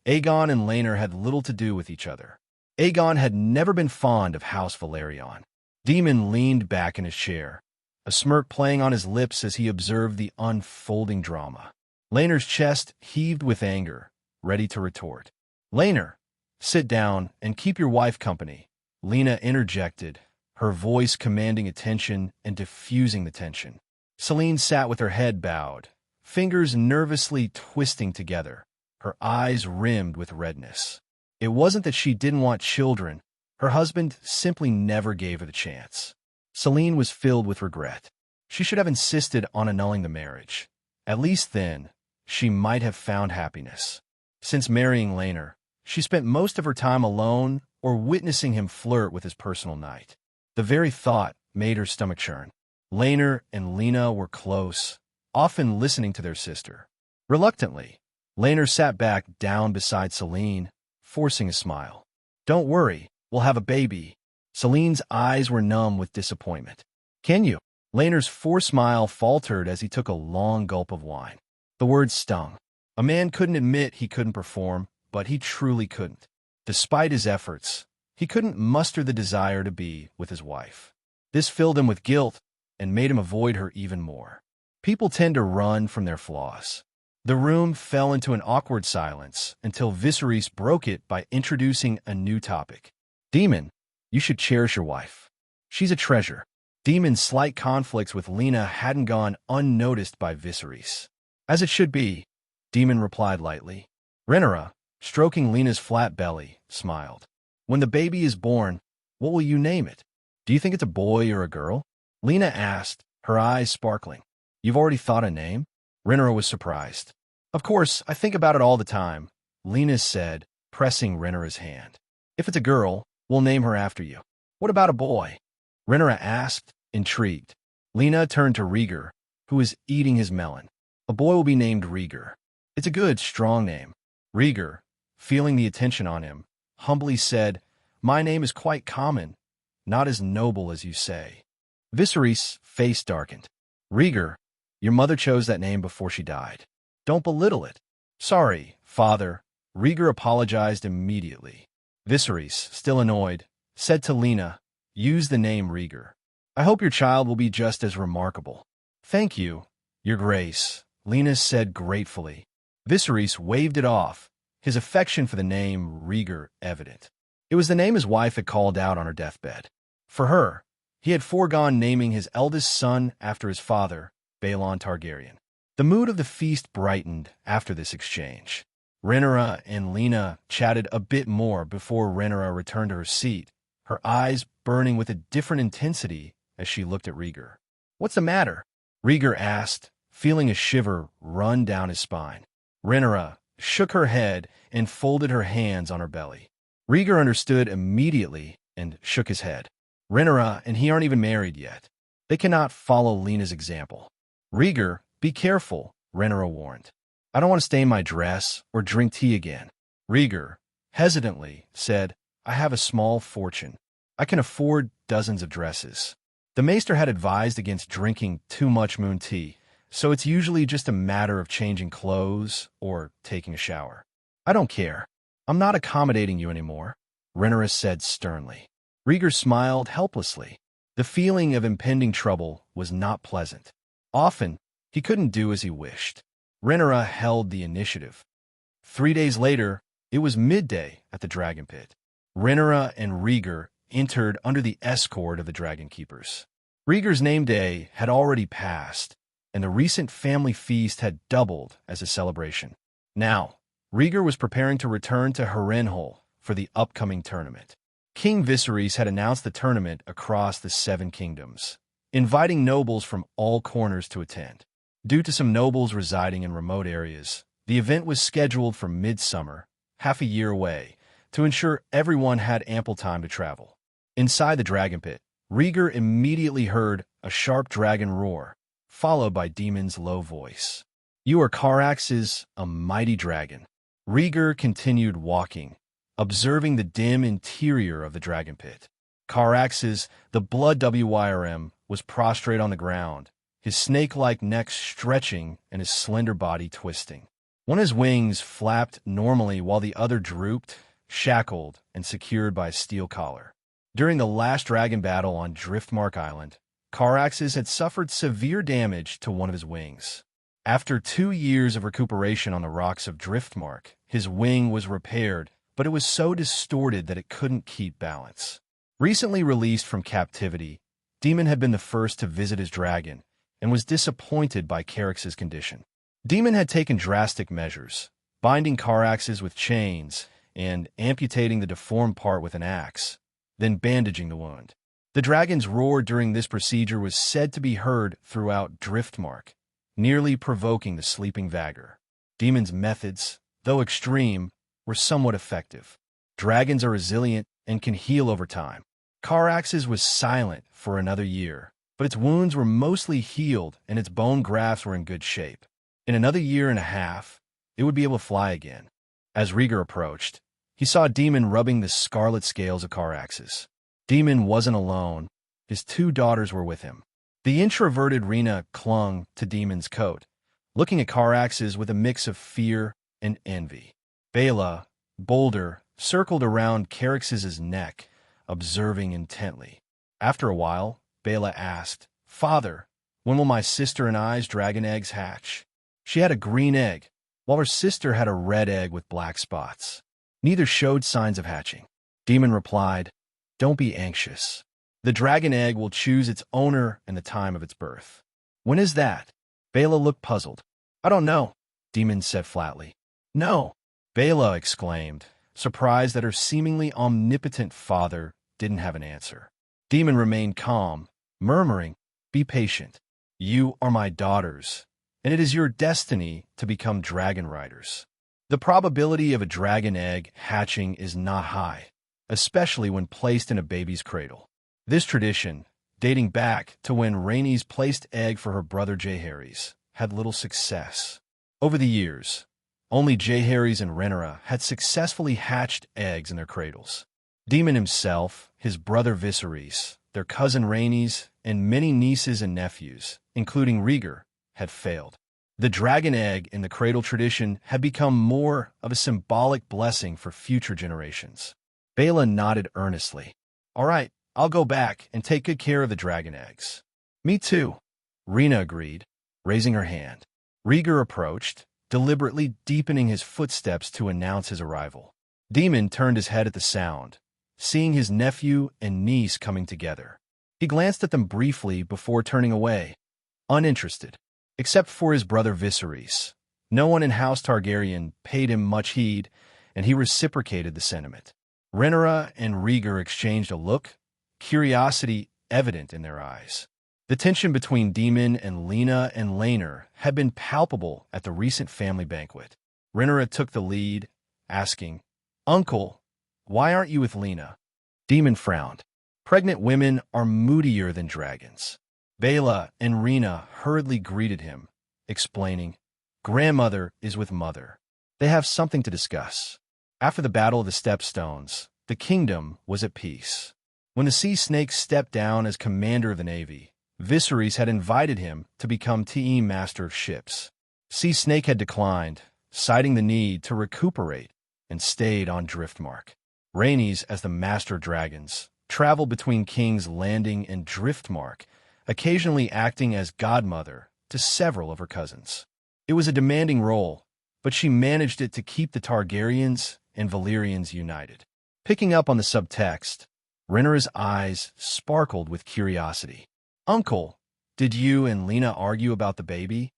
Aegon and Laenor had little to do with each other. Aegon had never been fond of House Balerion. Daemon leaned back in his chair, a smirk playing on his lips as he observed the unfolding drama. Laenor's chest heaved with anger, ready to retort. "Laenor, sit down and keep your wife company," Lena interjected, her voice commanding attention and diffusing the tension. Selene sat with her head bowed, fingers nervously twisting together, her eyes rimmed with redness. It wasn't that she didn't want children, her husband simply never gave her the chance. Selene was filled with regret. She should have insisted on annulling the marriage. At least then, she might have found happiness. Since marrying Laenor, she spent most of her time alone or witnessing him flirt with his personal knight. The very thought made her stomach churn. Laenor and Lena were close, often listening to their sister. Reluctantly, Laenor sat back down beside Selene, forcing a smile. Don't worry, we'll have a baby. Selene's eyes were numb with disappointment. Can you? Laenor's forced smile faltered as he took a long gulp of wine. The words stung. A man couldn't admit he couldn't perform, but he truly couldn't. Despite his efforts, he couldn't muster the desire to be with his wife. This filled him with guilt and made him avoid her even more. People tend to run from their flaws. The room fell into an awkward silence until Viserys broke it by introducing a new topic. Demon, you should cherish your wife. She's a treasure. Demon's slight conflicts with Lena hadn't gone unnoticed by Viserys. As it should be, Demon replied lightly. Rhaenyra, stroking Lena's flat belly, smiled. When the baby is born, what will you name it? Do you think it's a boy or a girl? Lena asked, her eyes sparkling. You've already thought a name? Rhaenyra was surprised. Of course, I think about it all the time, Lena said, pressing Rhaenyra's hand. If it's a girl, we'll name her after you. What about a boy? Rhaenyra asked, intrigued. Lena turned to Rhaegar, who was eating his melon. A boy will be named Rhaegar. It's a good, strong name. Rhaegar, feeling the attention on him, humbly said, My name is quite common, not as noble as you say. Viserys' face darkened. Rhaegar, your mother chose that name before she died. Don't belittle it. Sorry, father. Rhaegar apologized immediately. Viserys, still annoyed, said to Lena, Use the name Rhaegar. I hope your child will be just as remarkable. Thank you, your grace, Lena said gratefully. Viserys waved it off, his affection for the name Rhaegar evident. It was the name his wife had called out on her deathbed. For her, he had foregone naming his eldest son after his father, Balerion Targaryen. The mood of the feast brightened after this exchange. Rhaenyra and Lena chatted a bit more before Rhaenyra returned to her seat, her eyes burning with a different intensity as she looked at Rhaegar. What's the matter? Rhaegar asked, feeling a shiver run down his spine. Rhaenyra shook her head and folded her hands on her belly. Rhaegar understood immediately and shook his head. Rhaenyra and he aren't even married yet. They cannot follow Lena's example. Rhaegar, be careful, Rhaenyra warned. I don't want to stain my dress or drink tea again. Rhaegar, hesitantly, said, I have a small fortune. I can afford dozens of dresses. The maester had advised against drinking too much moon tea, so it's usually just a matter of changing clothes or taking a shower. I don't care. I'm not accommodating you anymore, Rhaenyra said sternly. Rhaegar smiled helplessly. The feeling of impending trouble was not pleasant. Often, he couldn't do as he wished. Rhaenyra held the initiative. 3 days later, it was midday at the Dragon Pit. Rhaenyra and Rhaegar entered under the escort of the Dragon Keepers. Rhaegar's name day had already passed, and the recent family feast had doubled as a celebration. Now, Rhaegar was preparing to return to Harrenhal for the upcoming tournament. King Viserys had announced the tournament across the 7 kingdoms, inviting nobles from all corners to attend. Due to some nobles residing in remote areas, the event was scheduled for midsummer, half a year away, to ensure everyone had ample time to travel. Inside the dragon pit, Rhaegar immediately heard a sharp dragon roar, followed by Daemon's low voice. You are Carax's, a mighty dragon. Rhaegar continued walking, observing the dim interior of the dragon pit. Carax's, the blood WYRM, was prostrate on the ground, his snake-like neck stretching and his slender body twisting. One of his wings flapped normally while the other drooped, shackled and secured by a steel collar. During the last dragon battle on Driftmark Island, Carax's had suffered severe damage to one of his wings. After 2 years of recuperation on the rocks of Driftmark, his wing was repaired, but it was so distorted that it couldn't keep balance. Recently released from captivity, Daemon had been the first to visit his dragon and was disappointed by Carax's condition. Daemon had taken drastic measures, binding Carax's with chains and amputating the deformed part with an axe, then bandaging the wound. The dragon's roar during this procedure was said to be heard throughout Driftmark, nearly provoking the sleeping Vhagar. Daemon's methods, though extreme, were somewhat effective. Dragons are resilient and can heal over time. Carax's was silent for another year, but its wounds were mostly healed and its bone grafts were in good shape. In another year and a half, it would be able to fly again. As Rhaegar approached, he saw Daemon rubbing the scarlet scales of Caraxes. Daemon wasn't alone. His two daughters were with him. The introverted Rhaena clung to Daemon's coat, looking at Caraxes with a mix of fear and envy. Baela, bolder, circled around Caraxes' neck, observing intently. After a while, Baela asked, "Father, when will my sister and I's dragon eggs hatch?" She had a green egg, while her sister had a red egg with black spots. Neither showed signs of hatching. Daemon replied, "Don't be anxious. The dragon egg will choose its owner and the time of its birth." "When is that?" Baela looked puzzled. "I don't know," Daemon said flatly. "No," Baela exclaimed, surprised that her seemingly omnipotent father didn't have an answer. Daemon remained calm, murmuring, "Be patient. You are my daughters, and it is your destiny to become dragon riders. The probability of a dragon egg hatching is not high, especially when placed in a baby's cradle." This tradition, dating back to when Rhaenys placed egg for her brother Jaehaerys, had little success. Over the years, only Jaehaerys and Rhaenyra had successfully hatched eggs in their cradles. Daemon himself, his brother Viserys, their cousin Rhaenys, and many nieces and nephews, including Rhaegar, had failed. The dragon egg in the cradle tradition had become more of a symbolic blessing for future generations. Baela nodded earnestly. "All right, I'll go back and take good care of the dragon eggs." "Me too," Rhaena agreed, raising her hand. Rhaegar approached, deliberately deepening his footsteps to announce his arrival. Daemon turned his head at the sound, seeing his nephew and niece coming together. He glanced at them briefly before turning away, uninterested. Except for his brother Viserys, no one in House Targaryen paid him much heed, and he reciprocated the sentiment. Rhaenyra and Rhaegar exchanged a look, curiosity evident in their eyes. The tension between Daemon and Lena and Laenor had been palpable at the recent family banquet. Rhaenyra took the lead, asking, "Uncle, why aren't you with Lena?" Daemon frowned. "Pregnant women are moodier than dragons." Baela and Rhaena hurriedly greeted him, explaining, "Grandmother is with mother. They have something to discuss." After the Battle of the Stepstones, the kingdom was at peace. When the Sea Snake stepped down as commander of the Navy, Viserys had invited him to become TE Master of Ships. Sea Snake had declined, citing the need to recuperate, and stayed on Driftmark. Rhaenys, as the Master of Dragons, traveled between King's Landing and Driftmark, occasionally acting as godmother to several of her cousins. It was a demanding role, but she managed it to keep the Targaryens and Valerians united. Picking up on the subtext, Rhaenyra's eyes sparkled with curiosity. "Uncle, did you and Lena argue about the baby?"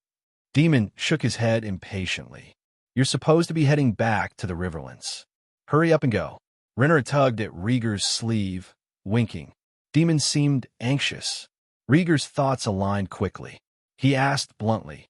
Daemon shook his head impatiently. "You're supposed to be heading back to the Riverlands. Hurry up and go." Rhaenyra tugged at Rhaegar's sleeve, winking. Daemon seemed anxious. Rhaegar's thoughts aligned quickly. He asked bluntly,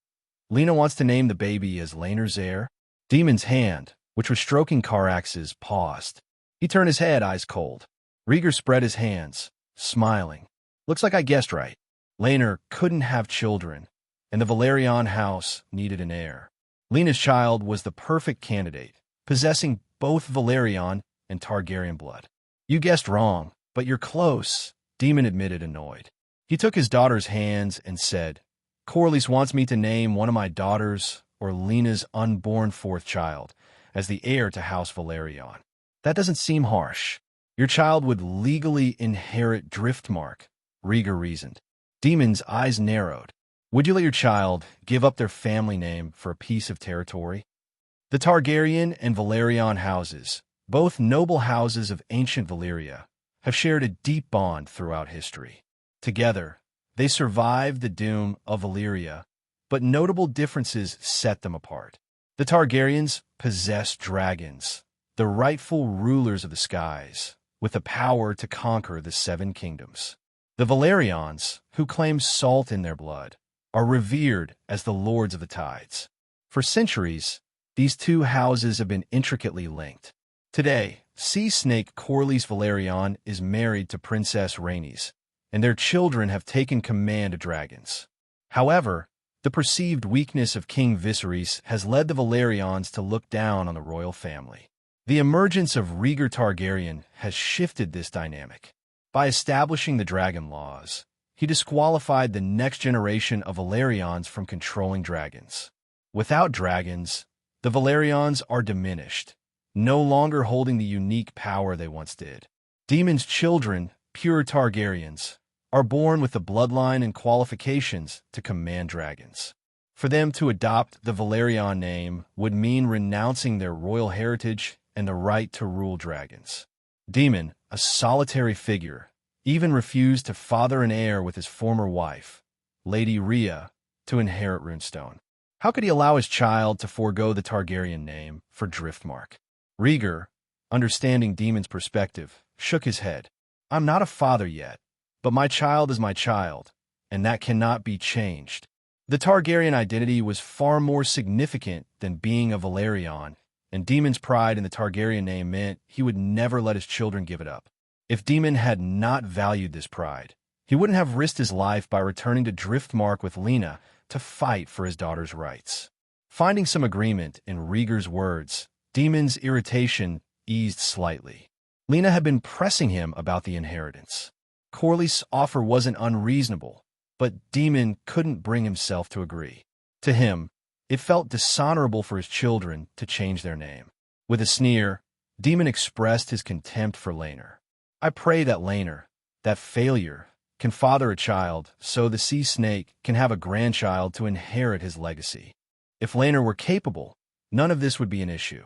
"Lena wants to name the baby as Laenor's heir?" Daemon's hand, which was stroking Caraxes, paused. He turned his head, eyes cold. Rhaegar spread his hands, smiling. "Looks like I guessed right. Laenor couldn't have children, and the Balerion house needed an heir. Lena's child was the perfect candidate, possessing both Balerion and Targaryen blood." "You guessed wrong, but you're close," Daemon admitted, annoyed. He took his daughter's hands and said, "Corlys wants me to name one of my daughters, or Lena's unborn fourth child, as the heir to House Balerion. That doesn't seem harsh. Your child would legally inherit Driftmark," Rhaegar reasoned. Daemon's eyes narrowed. "Would you let your child give up their family name for a piece of territory?" The Targaryen and Valerion houses, both noble houses of ancient Valyria, have shared a deep bond throughout history. Together, they survived the doom of Valyria, but notable differences set them apart. The Targaryens possessed dragons, the rightful rulers of the skies, with the power to conquer the Seven Kingdoms. The Valerions, who claim salt in their blood, are revered as the lords of the tides. For centuries, these two houses have been intricately linked. Today, Sea Snake Corlys Balerion is married to Princess Rhaenys, and their children have taken command of dragons. However, The perceived weakness of King Viserys has led the Valerions to look down on the royal family. The emergence of Rhaegar Targaryen has shifted this dynamic. By establishing the dragon laws, he disqualified the next generation of Valerions from controlling dragons. Without dragons, the Valerions are diminished, no longer holding the unique power they once did. Daemon's children, pure Targaryens, are born with the bloodline and qualifications to command dragons. For them to adopt the Balerion name would mean renouncing their royal heritage and the right to rule dragons. Daemon, a solitary figure, even refused to father an heir with his former wife, Lady Rhea, to inherit Runestone. How could he allow his child to forego the Targaryen name for Driftmark? Rhaegar, understanding Daemon's perspective, shook his head. I'm not a father yet, but my child is my child, and that cannot be changed. The Targaryen identity was far more significant than being a Balerion, and Daemon's pride in the Targaryen name meant he would never let his children give it up. If Daemon had not valued this pride, he wouldn't have risked his life by returning to Driftmark with Lena to fight for his daughter's rights. Finding some agreement in Rhaegar's words, Daemon's irritation eased slightly. Lena had been pressing him about the inheritance. Corlys's offer wasn't unreasonable, but Daemon couldn't bring himself to agree. To him, it felt dishonorable for his children to change their name. With a sneer, Daemon expressed his contempt for Laenor. I pray that Laenor, that failure, can father a child so the sea snake can have a grandchild to inherit his legacy. If Laenor were capable, none of this would be an issue.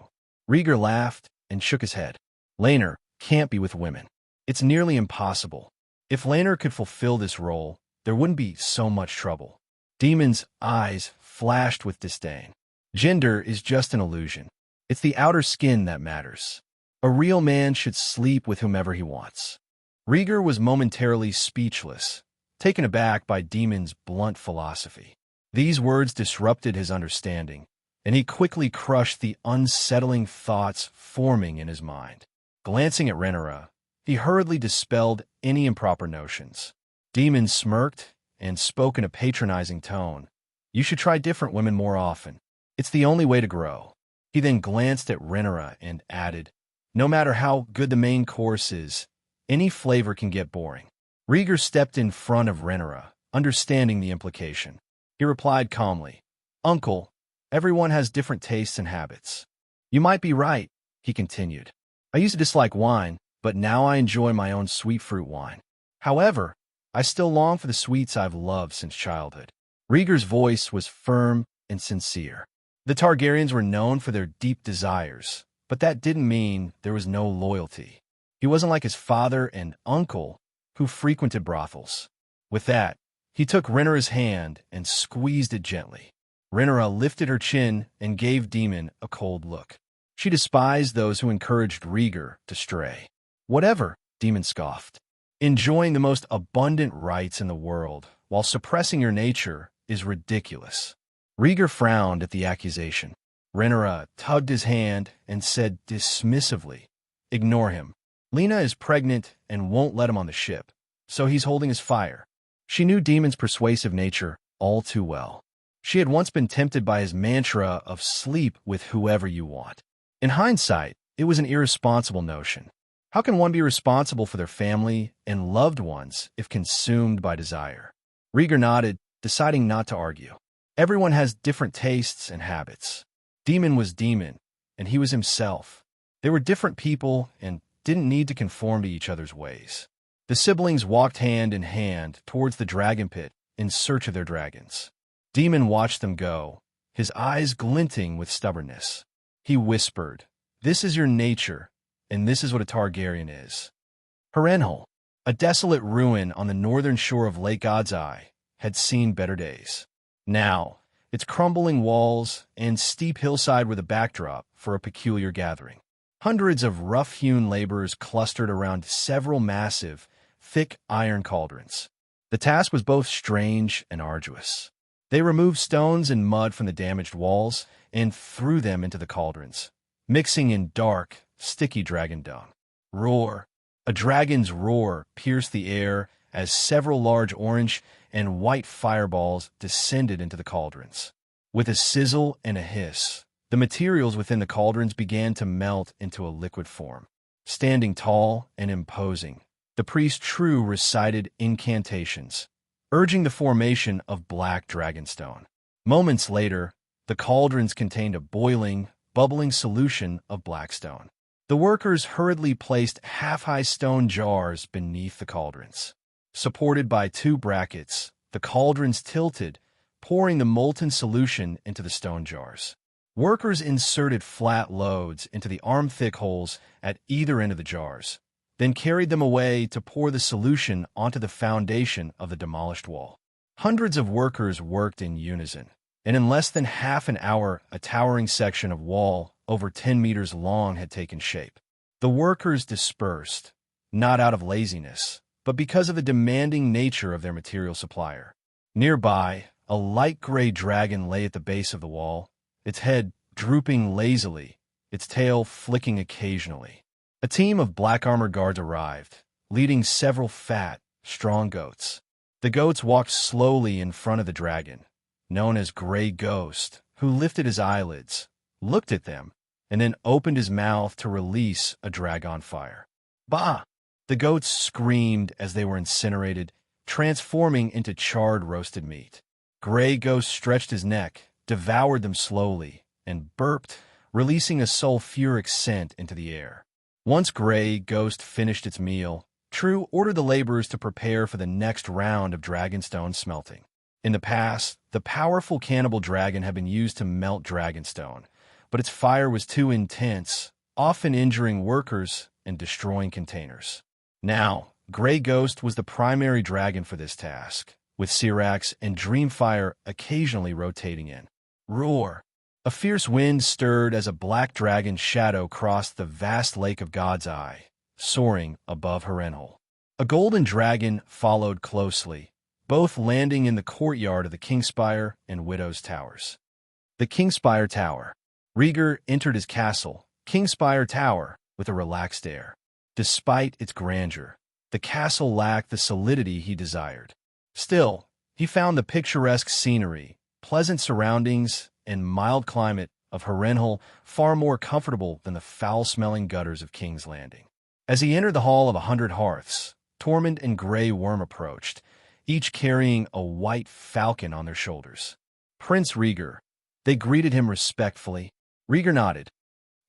Rhaegar laughed and shook his head. Laenor can't be with women. It's nearly impossible. If Laenor could fulfill this role, there wouldn't be so much trouble. Daemon's eyes flashed with disdain. Gender is just an illusion. It's the outer skin that matters. A real man should sleep with whomever he wants. Rhaegar was momentarily speechless, taken aback by Daemon's blunt philosophy. These words disrupted his understanding, and he quickly crushed the unsettling thoughts forming in his mind. Glancing at Rhaenyra, he hurriedly dispelled any improper notions. Daemon smirked and spoke in a patronizing tone. You should try different women more often. It's the only way to grow. He then glanced at Rhaenyra and added, no matter how good the main course is, any flavor can get boring. Rhaegar stepped in front of Rhaenyra, understanding the implication. He replied calmly, Uncle, everyone has different tastes and habits. You might be right, he continued. I used to dislike wine, but now I enjoy my own sweet fruit wine. However, I still long for the sweets I've loved since childhood. Rhaegar's voice was firm and sincere. The Targaryens were known for their deep desires, but that didn't mean there was no loyalty. He wasn't like his father and uncle, who frequented brothels. With that, he took Rhaenyra's hand and squeezed it gently. Rhaenyra lifted her chin and gave Daemon a cold look. She despised those who encouraged Rhaegar to stray. Whatever, Daemon scoffed. Enjoying the most abundant rights in the world while suppressing your nature is ridiculous. Rhaegar frowned at the accusation. Rhaenyra tugged his hand and said dismissively, Ignore him. Lena is pregnant and won't let him on the ship, so he's holding his fire. She knew Daemon's persuasive nature all too well. She had once been tempted by his mantra of sleep with whoever you want. In hindsight, it was an irresponsible notion. How can one be responsible for their family and loved ones if consumed by desire? Rhaegar nodded, deciding not to argue. Everyone has different tastes and habits. Daemon was Daemon, and he was himself. They were different people and didn't need to conform to each other's ways. The siblings walked hand in hand towards the dragon pit in search of their dragons. Daemon watched them go, his eyes glinting with stubbornness. He whispered, This is your nature, and this is what a Targaryen is. Harrenhal, a desolate ruin on the northern shore of Lake God's Eye, had seen better days. Now, its crumbling walls and steep hillside were the backdrop for a peculiar gathering. Hundreds of rough-hewn laborers clustered around several massive, thick iron cauldrons. The task was both strange and arduous. They removed stones and mud from the damaged walls and threw them into the cauldrons, mixing in dark, sticky dragon dung. Roar! A dragon's roar pierced the air as several large orange and white fireballs descended into the cauldrons. With a sizzle and a hiss, the materials within the cauldrons began to melt into a liquid form. Standing tall and imposing, the priest True recited incantations, urging the formation of black dragonstone. Moments later, the cauldrons contained a boiling, bubbling solution of blackstone. The workers hurriedly placed half-high stone jars beneath the cauldrons. Supported by 2 brackets, the cauldrons tilted, pouring the molten solution into the stone jars. Workers inserted flat loads into the arm-thick holes at either end of the jars, then carried them away to pour the solution onto the foundation of the demolished wall. Hundreds of workers worked in unison, and in less than half an hour, a towering section of wall over 10 meters long had taken shape. The workers dispersed, not out of laziness, but because of the demanding nature of their material supplier. Nearby, a light gray dragon lay at the base of the wall, its head drooping lazily, its tail flicking occasionally. A team of black armor guards arrived, leading several fat, strong goats. The goats walked slowly in front of the dragon, known as Grey Ghost, who lifted his eyelids, looked at them, and then opened his mouth to release a dragon fire. Bah! The goats screamed as they were incinerated, transforming into charred roasted meat. Grey Ghost stretched his neck, devoured them slowly, and burped, releasing a sulfuric scent into the air. Once Grey Ghost finished its meal, True ordered the laborers to prepare for the next round of dragonstone smelting. In the past, the powerful cannibal dragon had been used to melt dragonstone, but its fire was too intense, often injuring workers and destroying containers. Now, Grey Ghost was the primary dragon for this task, with Syrax and Dreamfire occasionally rotating in. Roar! A fierce wind stirred as a black dragon's shadow crossed the vast lake of God's Eye, soaring above Harrenhal. A golden dragon followed closely, both landing in the courtyard of the Kingspire and Widow's Towers. The Kingspire Tower. Rhaegar entered his castle, Kingspire Tower, with a relaxed air. Despite its grandeur, the castle lacked the solidity he desired. Still, he found the picturesque scenery, pleasant surroundings, and mild climate of Harrenhal far more comfortable than the foul-smelling gutters of King's Landing. As he entered the Hall of 100 Hearths, Tormund and Grey Worm approached, each carrying a white falcon on their shoulders. Prince Rhaegar. They greeted him respectfully. Rhaegar nodded.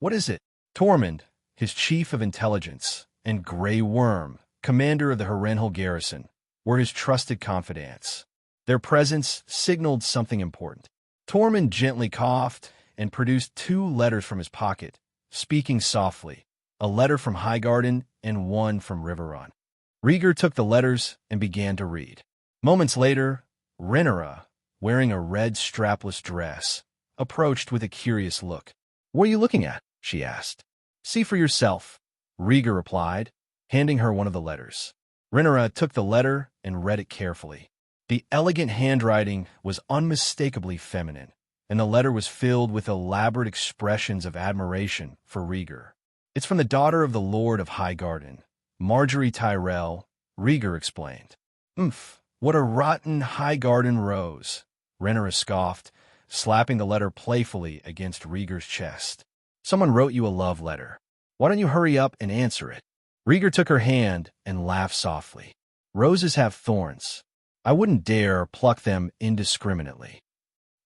What is it? Tormund, his chief of intelligence, and Grey Worm, commander of the Harrenhal garrison, were his trusted confidants. Their presence signaled something important. Tormund gently coughed and produced 2 letters from his pocket, speaking softly, a letter from Highgarden and one from Riverrun. Rhaegar took the letters and began to read. Moments later, Rhaenyra, wearing a red strapless dress, approached with a curious look. What are you looking at? She asked. See for yourself, Rhaegar replied, handing her one of the letters. Rhaenyra took the letter and read it carefully. The elegant handwriting was unmistakably feminine, and the letter was filled with elaborate expressions of admiration for Rhaegar. It's from the daughter of the Lord of Highgarden, Marjorie Tyrell, Rhaegar explained. What a rotten Highgarden rose, Rhaenyra scoffed, slapping the letter playfully against Rhaegar's chest. Someone wrote you a love letter. Why don't you hurry up and answer it? Rhaegar took her hand and laughed softly. Roses have thorns. I wouldn't dare pluck them indiscriminately.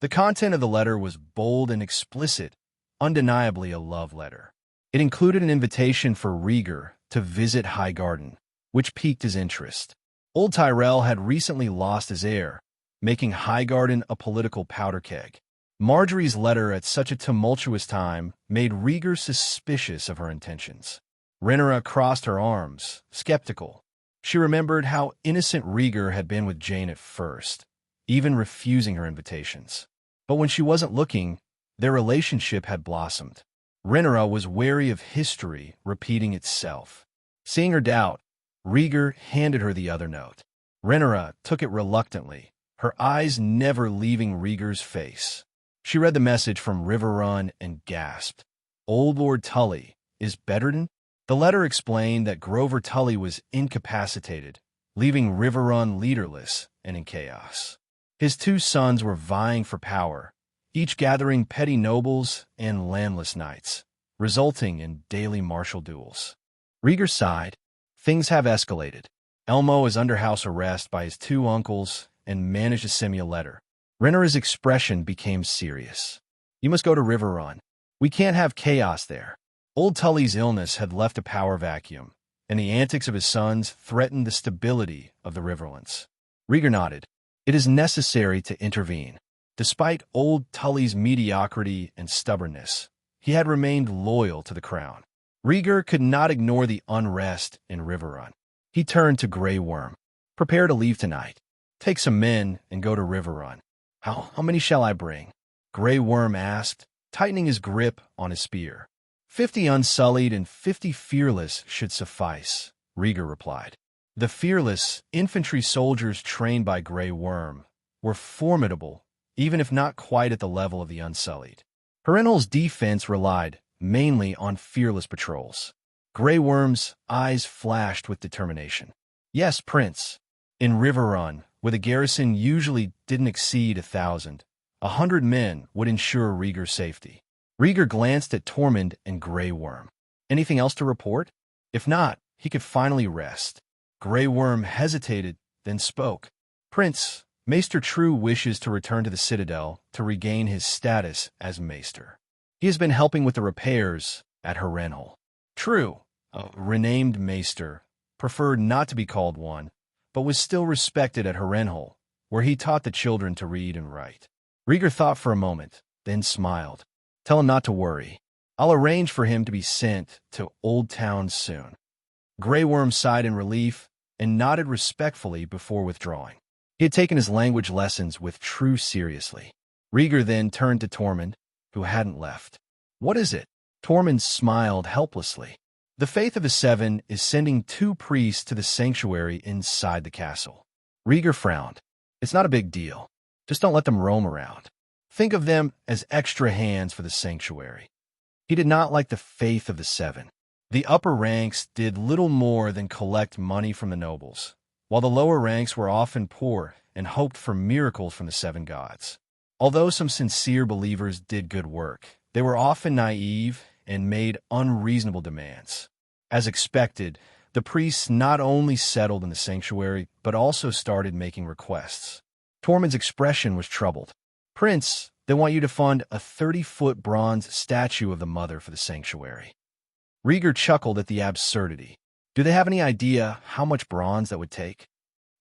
The content of the letter was bold and explicit, undeniably a love letter. It included an invitation for Rhaegar to visit Highgarden, which piqued his interest. Old Tyrell had recently lost his heir, making Highgarden a political powder keg. Marjorie's letter at such a tumultuous time made Rhaegar suspicious of her intentions. Rhaenyra crossed her arms, skeptical. She remembered how innocent Rhaegar had been with Jane at first, even refusing her invitations. But when she wasn't looking, their relationship had blossomed. Rhaenyra was wary of history repeating itself. Seeing her doubt, Rhaegar handed her the other note. Rhaenyra took it reluctantly, her eyes never leaving Rhaegar's face. She read the message from Riverrun and gasped. Old Lord Tully is Bedridden? The letter explained that Grover Tully was incapacitated, leaving Riverrun leaderless and in chaos. His two sons were vying for power, each gathering petty nobles and landless knights, resulting in daily martial duels. Rhaegar sighed. Things have escalated. Elmo is under house arrest by his two uncles and managed to send me a letter. Rhaegar's expression became serious. You must go to Riverrun. We can't have chaos there. Old Tully's illness had left a power vacuum, and the antics of his sons threatened the stability of the Riverlands. Rhaegar nodded. It is necessary to intervene. Despite old Tully's mediocrity and stubbornness, he had remained loyal to the crown. Rhaegar could not ignore the unrest in Riverrun. He turned to Grey Worm. Prepare to leave tonight. Take some men and go to Riverrun. How many shall I bring? Grey Worm asked, tightening his grip on his spear. 50 unsullied and 50 fearless should suffice, Rhaegar replied. The fearless infantry soldiers trained by Grey Worm were formidable, even if not quite at the level of the unsullied. Harrenhal's defense relied mainly on fearless patrols. Grey Worm's eyes flashed with determination. Yes, Prince. In Riverrun, where the garrison usually didn't exceed 1,000, 100 men would ensure Rhaegar's safety. Rhaegar glanced at Tormund and Grey Worm. Anything else to report? If not, he could finally rest. Grey Worm hesitated, then spoke. Prince, Maester True wishes to return to the Citadel to regain his status as Maester. He has been helping with the repairs at Harrenhal. True, a renamed Maester, preferred not to be called one, but was still respected at Harrenhal, where he taught the children to read and write. Rhaegar thought for a moment, then smiled. Tell him not to worry. I'll arrange for him to be sent to Old Town soon. Grey Worm sighed in relief and nodded respectfully before withdrawing. He had taken his language lessons with true seriously. Rhaegar then turned to Tormund, who hadn't left. What is it? Tormund smiled helplessly. The Faith of the Seven is sending 2 priests to the sanctuary inside the castle. Rhaegar frowned. It's not a big deal. Just don't let them roam around. Think of them as extra hands for the sanctuary. He did not like the Faith of the Seven. The upper ranks did little more than collect money from the nobles, while the lower ranks were often poor and hoped for miracles from the 7 gods. Although some sincere believers did good work, they were often naive and made unreasonable demands. As expected, the priests not only settled in the sanctuary, but also started making requests. Tormund's expression was troubled. Prince, they want you to fund a 30-foot bronze statue of the Mother for the sanctuary. Rhaegar chuckled at the absurdity. Do they have any idea how much bronze that would take?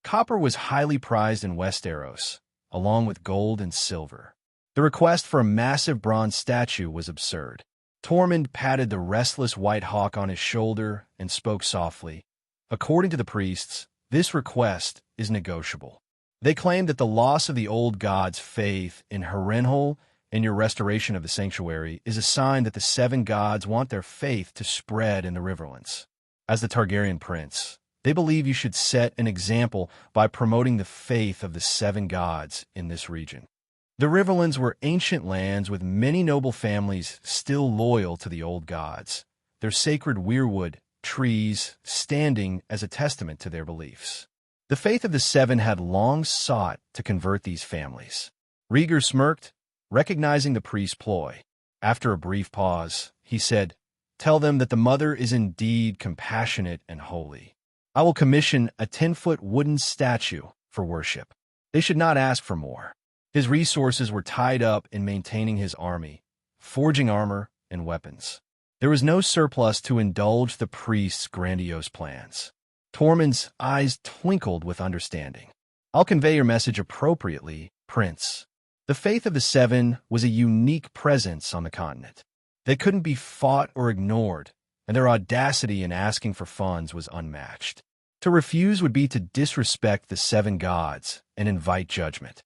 Copper was highly prized in Westeros, along with gold and silver. The request for a massive bronze statue was absurd. Tormund patted the restless white hawk on his shoulder and spoke softly. According to the priests, this request is negotiable. They claim that the loss of the old gods' faith in Harrenhal and your restoration of the sanctuary is a sign that the 7 gods want their faith to spread in the Riverlands. As the Targaryen prince, they believe you should set an example by promoting the faith of the 7 gods in this region. The Riverlands were ancient lands with many noble families still loyal to the old gods, their sacred weirwood trees standing as a testament to their beliefs. The Faith of the Seven had long sought to convert these families. Rhaegar smirked, recognizing the priest's ploy. After a brief pause, he said, Tell them that the Mother is indeed compassionate and holy. I will commission a 10-foot wooden statue for worship. They should not ask for more. His resources were tied up in maintaining his army, forging armor and weapons. There was no surplus to indulge the priest's grandiose plans. Tormund's eyes twinkled with understanding. I'll convey your message appropriately, Prince. The Faith of the Seven was a unique presence on the continent. They couldn't be fought or ignored, and their audacity in asking for funds was unmatched. To refuse would be to disrespect the 7 gods and invite judgment.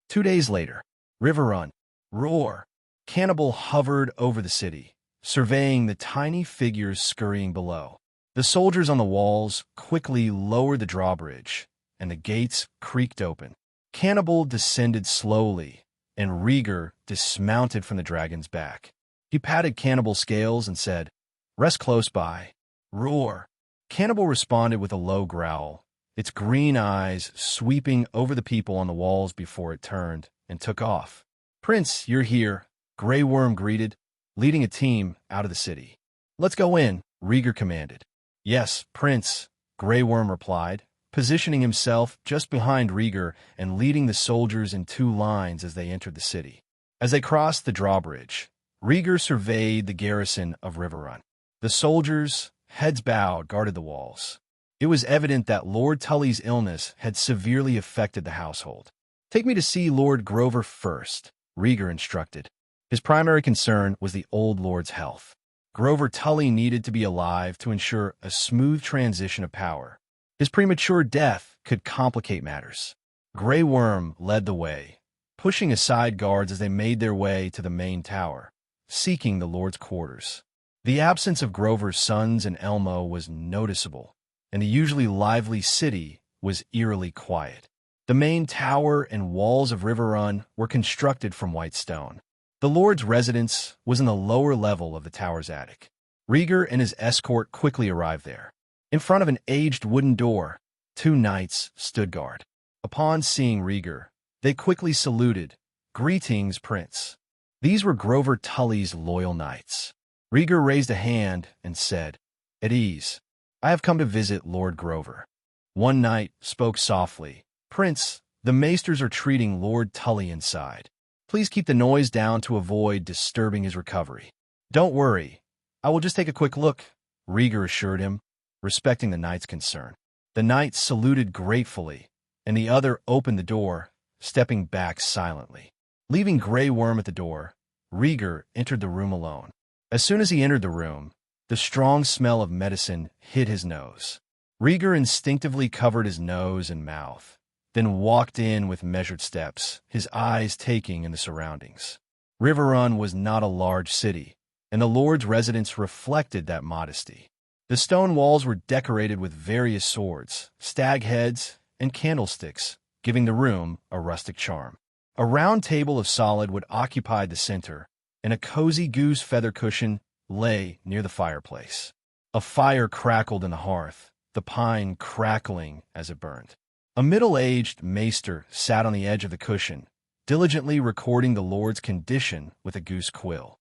2 days later, Riverrun, Roar, Cannibal hovered over the city, surveying the tiny figures scurrying below. The soldiers on the walls quickly lowered the drawbridge, and the gates creaked open. Cannibal descended slowly, and Rhaegar dismounted from the dragon's back. He patted Cannibal's scales and said, Rest close by. Roar. Cannibal responded with a low growl, its green eyes sweeping over the people on the walls before it turned and took off. "Prince, you're here," Grey Worm greeted, leading a team out of the city. "Let's go in," Rhaegar commanded. "Yes, Prince," Grey Worm replied, positioning himself just behind Rhaegar and leading the soldiers in two lines as they entered the city. As they crossed the drawbridge, Rhaegar surveyed the garrison of Riverrun. The soldiers, heads bowed, guarded the walls. It was evident that Lord Tully's illness had severely affected the household. "Take me to see Lord Grover first," Rhaegar instructed. His primary concern was the old lord's health. Grover Tully needed to be alive to ensure a smooth transition of power. His premature death could complicate matters. Grey Worm led the way, pushing aside guards as they made their way to the main tower, seeking the lord's quarters. The absence of Grover's sons and Elmo was noticeable, and the usually lively city was eerily quiet. The main tower and walls of Riverrun were constructed from white stone. The lord's residence was in the lower level of the tower's attic. Rhaegar and his escort quickly arrived there. In front of an aged wooden door, two knights stood guard. Upon seeing Rhaegar, they quickly saluted. "Greetings, Prince." These were Grover Tully's loyal knights. Rhaegar raised a hand and said, "At ease. I have come to visit Lord Grover." One knight spoke softly. "Prince, the maesters are treating Lord Tully inside. Please keep the noise down to avoid disturbing his recovery." "Don't worry. I will just take a quick look," Rhaegar assured him, respecting the knight's concern. The knight saluted gratefully, and the other opened the door, stepping back silently. Leaving Grey Worm at the door, Rhaegar entered the room alone. As soon as he entered the room, the strong smell of medicine hit his nose. Rhaegar instinctively covered his nose and mouth, then walked in with measured steps, his eyes taking in the surroundings. Riverrun was not a large city, and the lord's residence reflected that modesty. The stone walls were decorated with various swords, stag heads, and candlesticks, giving the room a rustic charm. A round table of solid wood occupied the center, and a cozy goose feather cushion lay near the fireplace. A fire crackled in the hearth, the pine crackling as it burned. A middle-aged maester sat on the edge of the cushion, diligently recording the lord's condition with a goose quill.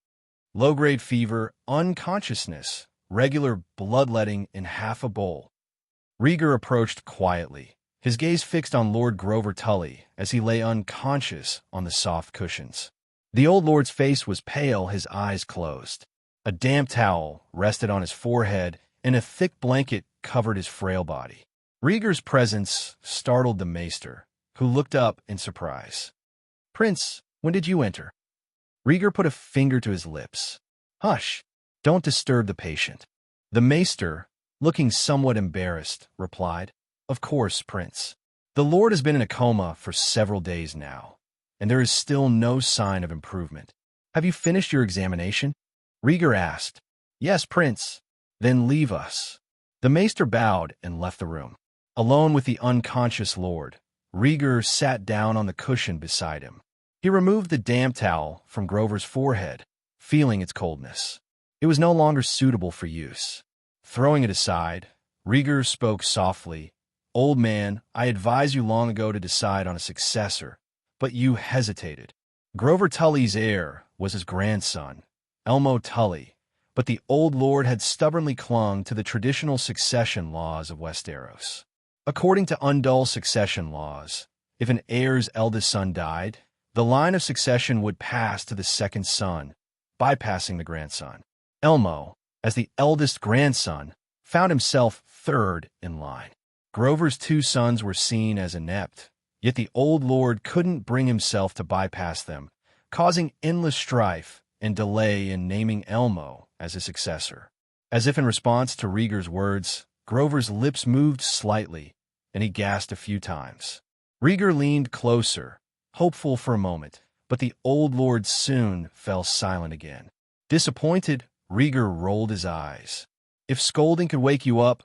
Low-grade fever, unconsciousness, regular bloodletting in half a bowl. Rhaegar approached quietly, his gaze fixed on Lord Grover Tully as he lay unconscious on the soft cushions. The old lord's face was pale, his eyes closed. A damp towel rested on his forehead, and a thick blanket covered his frail body. Rhaegar's presence startled the maester, who looked up in surprise. "Prince, when did you enter?" Rhaegar put a finger to his lips. "Hush, don't disturb the patient." The maester, looking somewhat embarrassed, replied, "Of course, Prince. The lord has been in a coma for several days now, and there is still no sign of improvement. Have you finished your examination?" Rhaegar asked. "Yes, Prince." "Then leave us." The maester bowed and left the room. Alone with the unconscious lord, Rhaegar sat down on the cushion beside him. He removed the damp towel from Grover's forehead, feeling its coldness. It was no longer suitable for use. Throwing it aside, Rhaegar spoke softly. "Old man, I advised you long ago to decide on a successor, but you hesitated. Grover Tully's heir was his grandson, Elmo Tully, but the old lord had stubbornly clung to the traditional succession laws of Westeros. According to Undull succession laws, if an heir's eldest son died, the line of succession would pass to the second son, bypassing the grandson. Elmo, as the eldest grandson, found himself third in line. Grover's two sons were seen as inept, yet the old lord couldn't bring himself to bypass them, causing endless strife and delay in naming Elmo as his successor. As if in response to Rhaegar's words, Grover's lips moved slightly, and he gasped a few times. Rhaegar leaned closer, hopeful for a moment, but the old lord soon fell silent again. Disappointed, Rhaegar rolled his eyes. "If scolding could wake you up,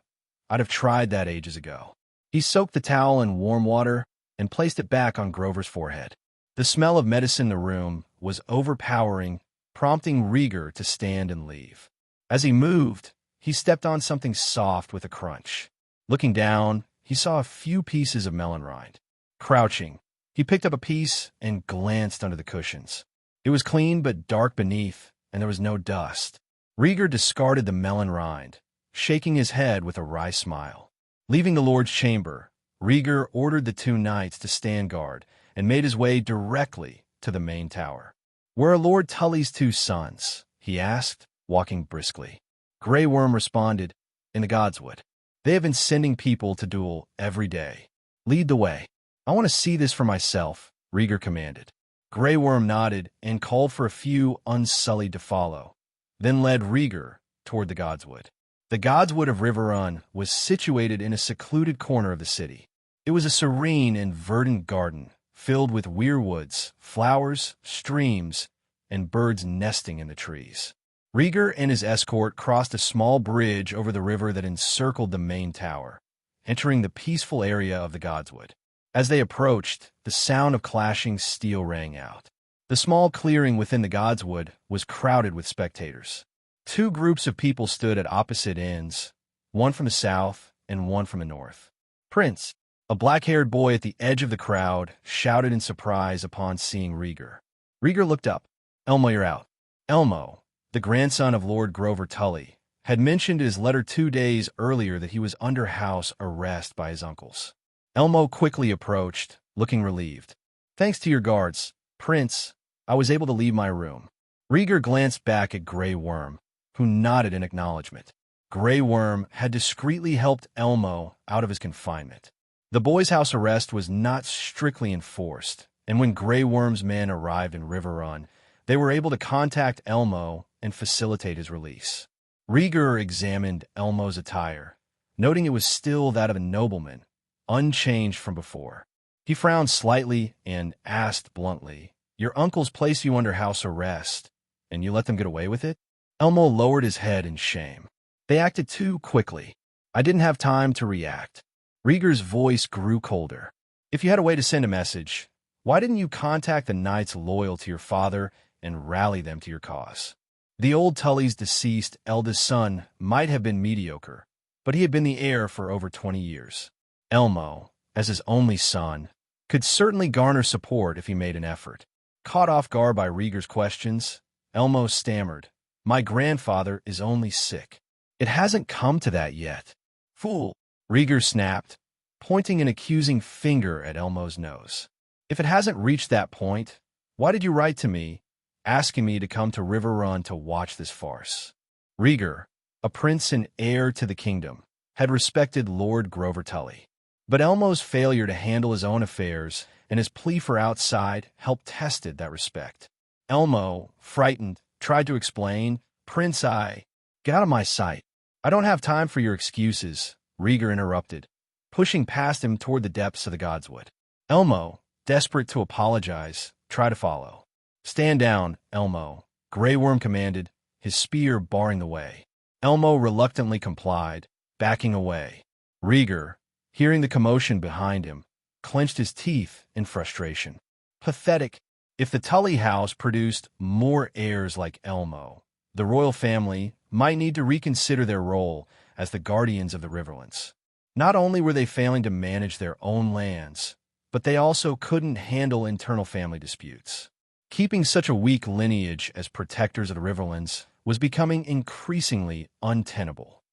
I'd have tried that ages ago." He soaked the towel in warm water and placed it back on Grover's forehead. The smell of medicine in the room was overpowering, prompting Rhaegar to stand and leave. As he moved, he stepped on something soft with a crunch. Looking down, he saw a few pieces of melon rind. Crouching, he picked up a piece and glanced under the cushions. It was clean but dark beneath, and there was no dust. Rhaegar discarded the melon rind, shaking his head with a wry smile. Leaving the Lord's chamber, Rhaegar ordered the 2 knights to stand guard and made his way directly to the main tower. "Where are Lord Tully's 2 sons?" he asked, walking briskly. Grey Worm responded, "In the Godswood. They have been sending people to duel every day. Lead the way." "I want to see this for myself," Rhaegar commanded. Grey Worm nodded and called for a few Unsullied to follow, then led Rhaegar toward the Godswood. The Godswood of Riverrun was situated in a secluded corner of the city. It was a serene and verdant garden, filled with weirwoods, flowers, streams, and birds nesting in the trees. Rhaegar and his escort crossed a small bridge over the river that encircled the main tower, entering the peaceful area of the Godswood. As they approached, the sound of clashing steel rang out. The small clearing within the Godswood was crowded with spectators. 2 groups of people stood at opposite ends, one from the south and one from the north. "Prince," a black-haired boy at the edge of the crowd, shouted in surprise upon seeing Rhaegar. Rhaegar looked up. "Elmo, you're out." Elmo, the grandson of Lord Grover Tully, had mentioned in his letter 2 days earlier that he was under house arrest by his uncles. Elmo quickly approached, looking relieved. "Thanks to your guards, Prince, I was able to leave my room." Rhaegar glanced back at Grey Worm, who nodded in acknowledgement. Grey Worm had discreetly helped Elmo out of his confinement. The boy's house arrest was not strictly enforced, and when Grey Worm's men arrived in Riverrun, they were able to contact Elmo and facilitate his release. Rhaegar examined Elmo's attire, noting it was still that of a nobleman, unchanged from before. He frowned slightly and asked bluntly, "Your uncles placed you under house arrest, and you let them get away with it?" Elmo lowered his head in shame. "They acted too quickly. I didn't have time to react." Rhaegar's voice grew colder. "If you had a way to send a message, why didn't you contact the knights loyal to your father and rally them to your cause?" The old Tully's deceased eldest son might have been mediocre, but he had been the heir for over 20 years. Elmo, as his only son, could certainly garner support if he made an effort. Caught off guard by Rhaegar's questions, Elmo stammered, "My grandfather is only sick. It hasn't come to that yet." "Fool," Rhaegar snapped, pointing an accusing finger at Elmo's nose. "If it hasn't reached that point, why did you write to me, asking me to come to Riverrun to watch this farce?" Rhaegar, a prince and heir to the kingdom, had respected Lord Grover Tully. But Elmo's failure to handle his own affairs and his plea for outside help tested that respect. Elmo, frightened, tried to explain, "Prince, get out of my sight. I don't have time for your excuses," Rhaegar interrupted, pushing past him toward the depths of the Godswood. Elmo, desperate to apologize, tried to follow. "Stand down, Elmo," Grey Worm commanded, his spear barring the way. Elmo reluctantly complied, backing away. Rhaegar, hearing the commotion behind him, clenched his teeth in frustration. Pathetic. If the Tully house produced more heirs like Elmo, the royal family might need to reconsider their role as the guardians of the Riverlands. Not only were they failing to manage their own lands, but they also couldn't handle internal family disputes. Keeping such a weak lineage as protectors of the Riverlands was becoming increasingly untenable.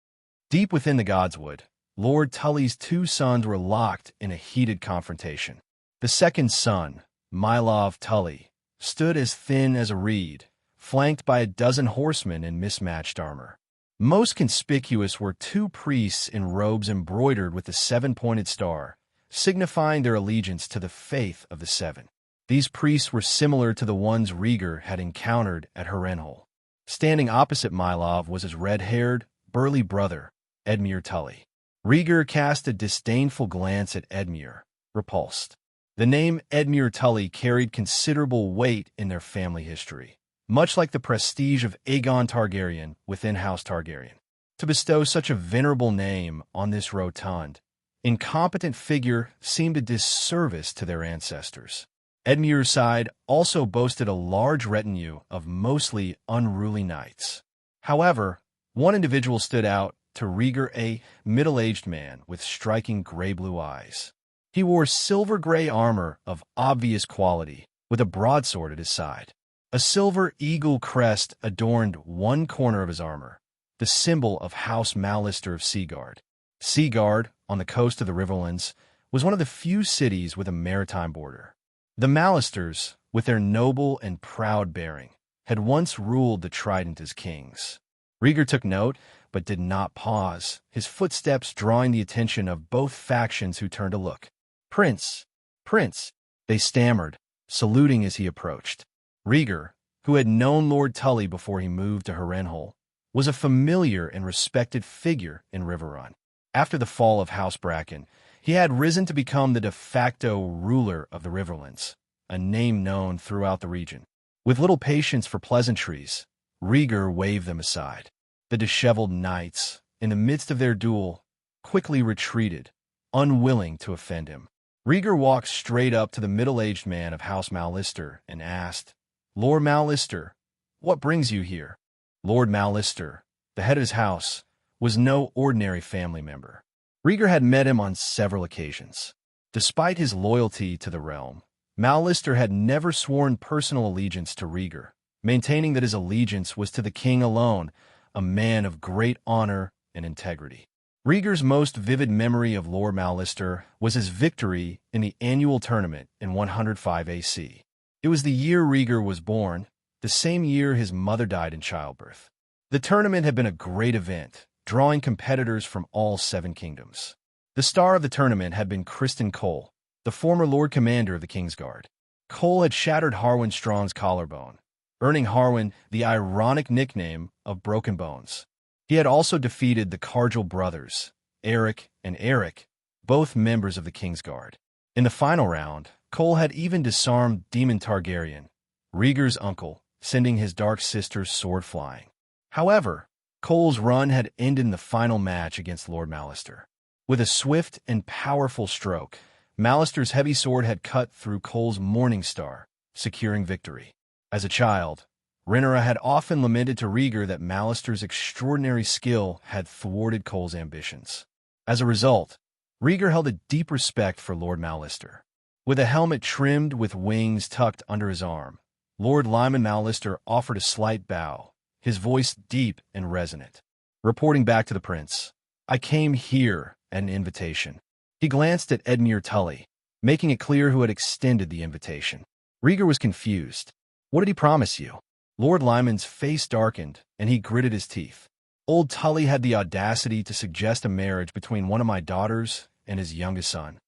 Deep within the Godswood, Lord Tully's 2 sons were locked in a heated confrontation. The second son, Mylov Tully, stood as thin as a reed, flanked by a dozen horsemen in mismatched armor. Most conspicuous were 2 priests in robes embroidered with the 7-pointed star, signifying their allegiance to the faith of the Seven. These priests were similar to the ones Rhaegar had encountered at Harrenhal. Standing opposite Mylov was his red-haired, burly brother, Edmure Tully. Rhaegar cast a disdainful glance at Edmure, repulsed. The name Edmure Tully carried considerable weight in their family history, much like the prestige of Aegon Targaryen within House Targaryen. To bestow such a venerable name on this rotund, incompetent figure seemed a disservice to their ancestors. Edmure's side also boasted a large retinue of mostly unruly knights. However, one individual stood out to Rhaegar, a middle-aged man with striking gray-blue eyes. He wore silver-gray armor of obvious quality, with a broadsword at his side. A silver eagle crest adorned one corner of his armor, the symbol of House Mallister of Seaguard. Seaguard, on the coast of the Riverlands, was one of the few cities with a maritime border. The Mallisters, with their noble and proud bearing, had once ruled the Trident as kings. Rhaegar took note, but did not pause, his footsteps drawing the attention of both factions who turned to look. "Prince, Prince," they stammered, saluting as he approached. Rhaegar, who had known Lord Tully before he moved to Harrenhal, was a familiar and respected figure in Riverrun. After the fall of House Bracken, he had risen to become the de facto ruler of the Riverlands, a name known throughout the region. With little patience for pleasantries, Rhaegar waved them aside. The disheveled knights, in the midst of their duel, quickly retreated, unwilling to offend him. Rhaegar walked straight up to the middle-aged man of House Mallister and asked, "Lord Mallister, what brings you here?" Lord Mallister, the head of his house, was no ordinary family member. Rhaegar had met him on several occasions. Despite his loyalty to the realm, Mallister had never sworn personal allegiance to Rhaegar, maintaining that his allegiance was to the king alone, a man of great honor and integrity. Rhaegar's most vivid memory of Lord Mallister was his victory in the annual tournament in 105 AC. It was the year Rhaegar was born, the same year his mother died in childbirth. The tournament had been a great event, drawing competitors from all 7 kingdoms. The star of the tournament had been Criston Cole, the former Lord Commander of the Kingsguard. Cole had shattered Harwin Strong's collarbone, earning Harwin the ironic nickname of Broken Bones. He had also defeated the Cargill brothers, Eric and Eric, both members of the Kingsguard. In the final round, Cole had even disarmed Daemon Targaryen, Rhaegar's uncle, sending his dark sister's sword flying. However, Cole's run had ended in the final match against Lord Mallister. With a swift and powerful stroke, Mallister's heavy sword had cut through Cole's Morning Star, securing victory. As a child, Rhaenyra had often lamented to Rhaegar that Mallister's extraordinary skill had thwarted Cole's ambitions. As a result, Rhaegar held a deep respect for Lord Mallister. With a helmet trimmed with wings tucked under his arm, Lord Lyman Mallister offered a slight bow, his voice deep and resonant. Reporting back to the prince, "I came here at an invitation." He glanced at Edmure Tully, making it clear who had extended the invitation. Rhaegar was confused. What did he promise you? Lord Lyman's face darkened, and he gritted his teeth. Old Tully had the audacity to suggest a marriage between one of my daughters and his youngest son.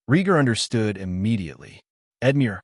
Rhaegar understood immediately. Edmure.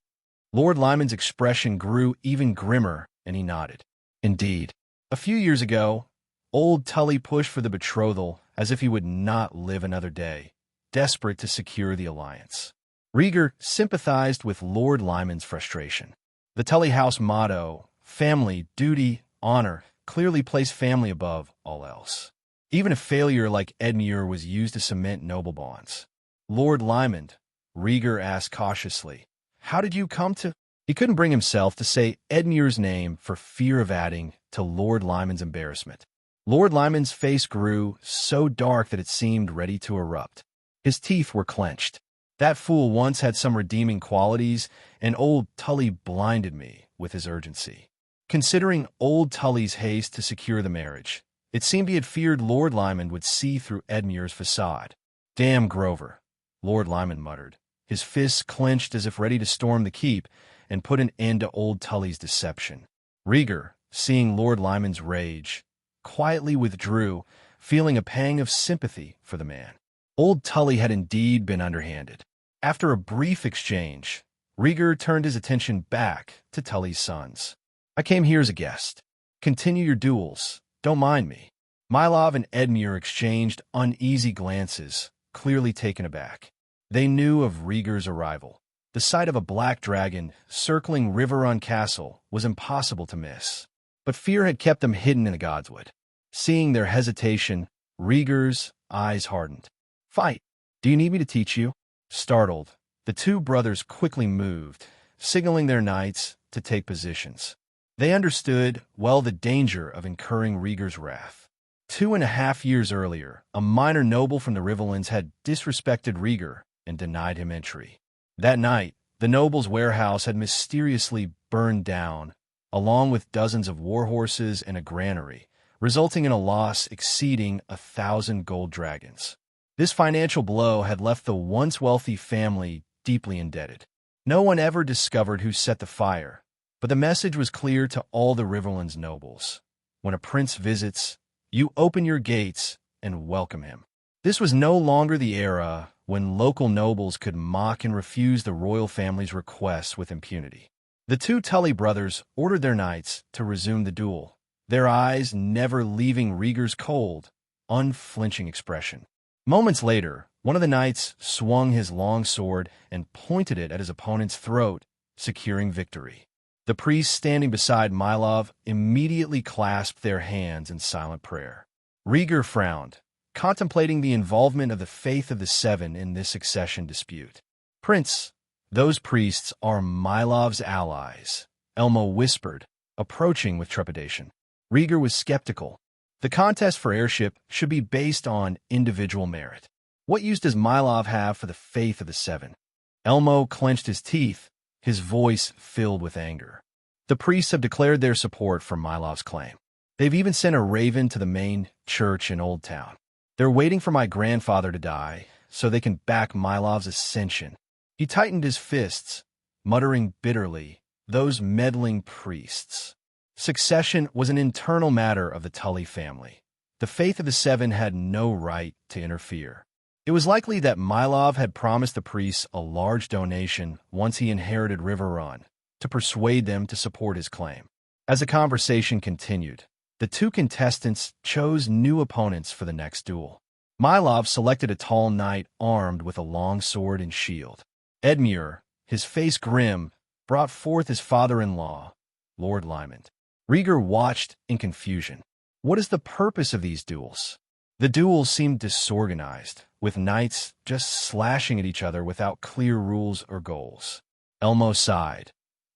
Lord Lyman's expression grew even grimmer, and he nodded. Indeed. A few years ago, old Tully pushed for the betrothal as if he would not live another day, desperate to secure the alliance. Rhaegar sympathized with Lord Lyman's frustration. The Tully house motto, family, duty, honor, clearly placed family above all else. Even a failure like Edmure was used to cement noble bonds. Lord Lyman, Rhaegar asked cautiously, "How did you come to—" He couldn't bring himself to say Edmure's name for fear of adding to Lord Lyman's embarrassment. Lord Lyman's face grew so dark that it seemed ready to erupt. His teeth were clenched. That fool once had some redeeming qualities, and old Tully blinded me with his urgency. Considering old Tully's haste to secure the marriage, it seemed he had feared Lord Lyman would see through Edmure's facade. "Damn Grover," Lord Lyman muttered, his fists clenched as if ready to storm the keep and put an end to old Tully's deception. Rhaegar, seeing Lord Lyman's rage, quietly withdrew, feeling a pang of sympathy for the man. Old Tully had indeed been underhanded. After a brief exchange, Rhaegar turned his attention back to Tully's sons. "I came here as a guest. Continue your duels. Don't mind me." Mylov and Edmure exchanged uneasy glances, clearly taken aback. They knew of Rhaegar's arrival. The sight of a black dragon circling Riverrun Castle was impossible to miss. But fear had kept them hidden in the Godswood. Seeing their hesitation, Rhaegar's eyes hardened. "Fight! Do you need me to teach you?" Startled, the two brothers quickly moved, signaling their knights to take positions. They understood well the danger of incurring Rhaegar's wrath. 2.5 years earlier, a minor noble from the Riverlands had disrespected Rhaegar and denied him entry. That night, the noble's warehouse had mysteriously burned down, along with dozens of warhorses and a granary, resulting in a loss exceeding 1,000 gold dragons. This financial blow had left the once wealthy family deeply indebted. No one ever discovered who set the fire, but the message was clear to all the Riverlands nobles. When a prince visits, you open your gates and welcome him. This was no longer the era when local nobles could mock and refuse the royal family's requests with impunity. The two Tully brothers ordered their knights to resume the duel, their eyes never leaving Rhaegar's cold, unflinching expression. Moments later, one of the knights swung his long sword and pointed it at his opponent's throat, securing victory. The priests standing beside Mylov immediately clasped their hands in silent prayer. Rhaegar frowned, contemplating the involvement of the Faith of the Seven in this succession dispute. "Prince, those priests are Mylov's allies," Elmo whispered, approaching with trepidation. Rhaegar was skeptical. The contest for heirship should be based on individual merit. What use does Mylov have for the Faith of the Seven? Elmo clenched his teeth, his voice filled with anger. The priests have declared their support for Mylov's claim. They've even sent a raven to the main church in Old Town. They're waiting for my grandfather to die so they can back Mylov's ascension. He tightened his fists, muttering bitterly, "Those meddling priests." Succession was an internal matter of the Tully family. The Faith of the Seven had no right to interfere. It was likely that Mylov had promised the priests a large donation once he inherited Riverrun to persuade them to support his claim. As the conversation continued, the two contestants chose new opponents for the next duel. Mylov selected a tall knight armed with a long sword and shield. Edmure, his face grim, brought forth his father-in-law, Lord Lymond. Rhaegar watched in confusion. What is the purpose of these duels? The duels seemed disorganized, with knights just slashing at each other without clear rules or goals. Elmo sighed.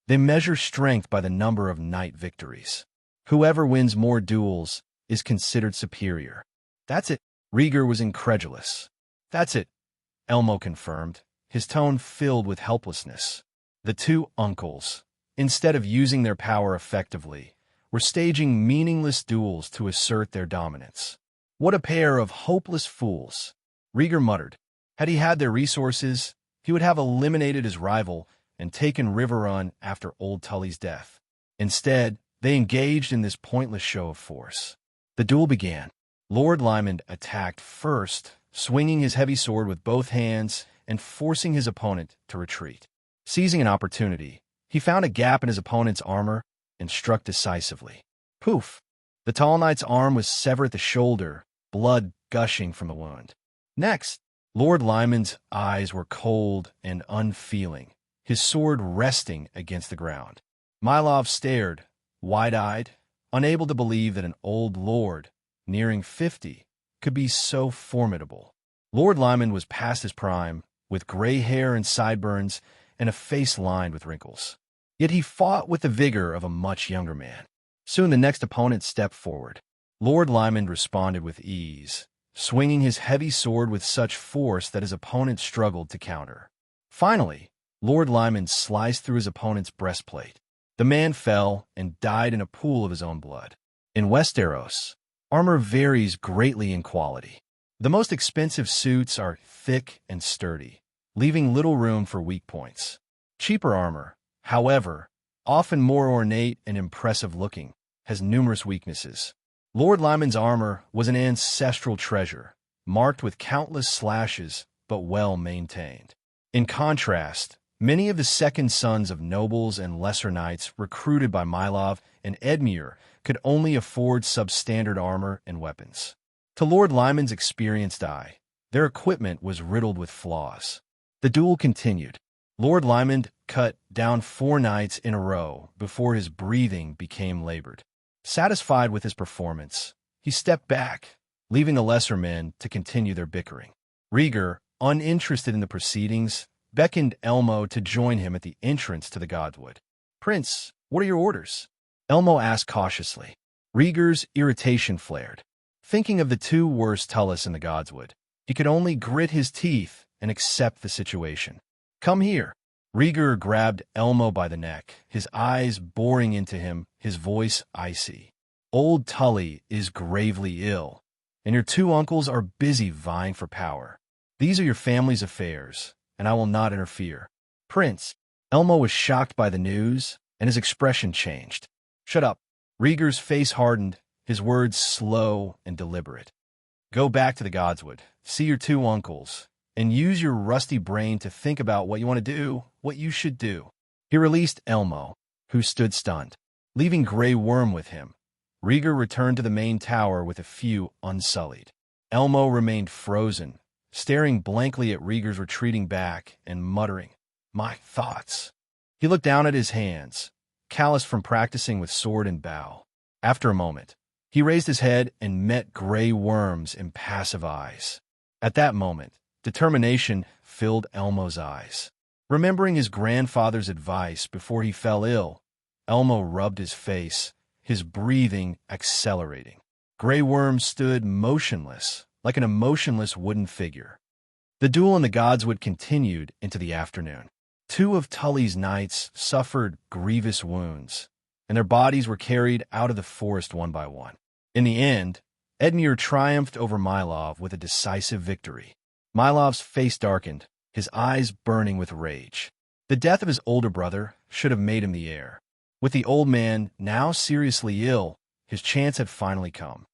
They measure strength by the number of knight victories. Whoever wins more duels is considered superior. That's it. Rhaegar was incredulous. That's it, Elmo confirmed, his tone filled with helplessness. The two uncles, instead of using their power effectively, were staging meaningless duels to assert their dominance. What a pair of hopeless fools, Rhaegar muttered. Had he had their resources, he would have eliminated his rival and taken Riverrun after Old Tully's death. Instead, they engaged in this pointless show of force. The duel began. Lord Lymond attacked first, swinging his heavy sword with both hands and forcing his opponent to retreat. Seizing an opportunity, he found a gap in his opponent's armor and struck decisively. Poof! The tall knight's arm was severed at the shoulder, blood gushing from the wound. Next, Lord Lymond's eyes were cold and unfeeling, his sword resting against the ground. Mylov stared, wide-eyed, unable to believe that an old lord, nearing 50, could be so formidable. Lord Lymond was past his prime, with gray hair and sideburns and a face lined with wrinkles. Yet he fought with the vigor of a much younger man. Soon the next opponent stepped forward. Lord Lymond responded with ease, swinging his heavy sword with such force that his opponent struggled to counter. Finally, Lord Lymond sliced through his opponent's breastplate. The man fell and died in a pool of his own blood. In Westeros, armor varies greatly in quality. The most expensive suits are thick and sturdy, leaving little room for weak points. Cheaper armor, however, often more ornate and impressive-looking, has numerous weaknesses. Lord Lymond's armor was an ancestral treasure, marked with countless slashes but well-maintained. In contrast, many of the second sons of nobles and lesser knights recruited by Mylov and Edmure could only afford substandard armor and weapons. To Lord Lymond's experienced eye, their equipment was riddled with flaws. The duel continued. Lord Lymond cut down 4 knights in a row before his breathing became labored. Satisfied with his performance, he stepped back, leaving the lesser men to continue their bickering. Rhaegar, uninterested in the proceedings, beckoned Elmo to join him at the entrance to the Godwood. "Prince, what are your orders?" Elmo asked cautiously. Rhaegar's irritation flared. Thinking of the two worst Tullus in the Godswood, he could only grit his teeth and accept the situation. "Come here." Rhaegar grabbed Elmo by the neck, his eyes boring into him, his voice icy. "Old Tully is gravely ill, and your two uncles are busy vying for power. These are your family's affairs, and I will not interfere." "Prince." Elmo was shocked by the news, and his expression changed. "Shut up." Rhaegar's face hardened, his words slow and deliberate. "Go back to the Godswood, see your two uncles, and use your rusty brain to think about what you want to do, what you should do." He released Elmo, who stood stunned. Leaving Grey Worm with him, Rhaegar returned to the main tower with a few unsullied. Elmo remained frozen, staring blankly at Rhaegar's retreating back and muttering, "My thoughts." He looked down at his hands, calloused from practicing with sword and bow. After a moment, he raised his head and met Grey Worm's impassive eyes. At that moment, determination filled Elmo's eyes. Remembering his grandfather's advice before he fell ill, Elmo rubbed his face, his breathing accelerating. Grey Worm stood motionless, like an emotionless wooden figure. The duel in the Godswood continued into the afternoon. Two of Tully's knights suffered grievous wounds, and their bodies were carried out of the forest one by one. In the end, Edmure triumphed over Mylov with a decisive victory. Mylov's face darkened, his eyes burning with rage. The death of his older brother should have made him the heir. With the old man now seriously ill, his chance had finally come.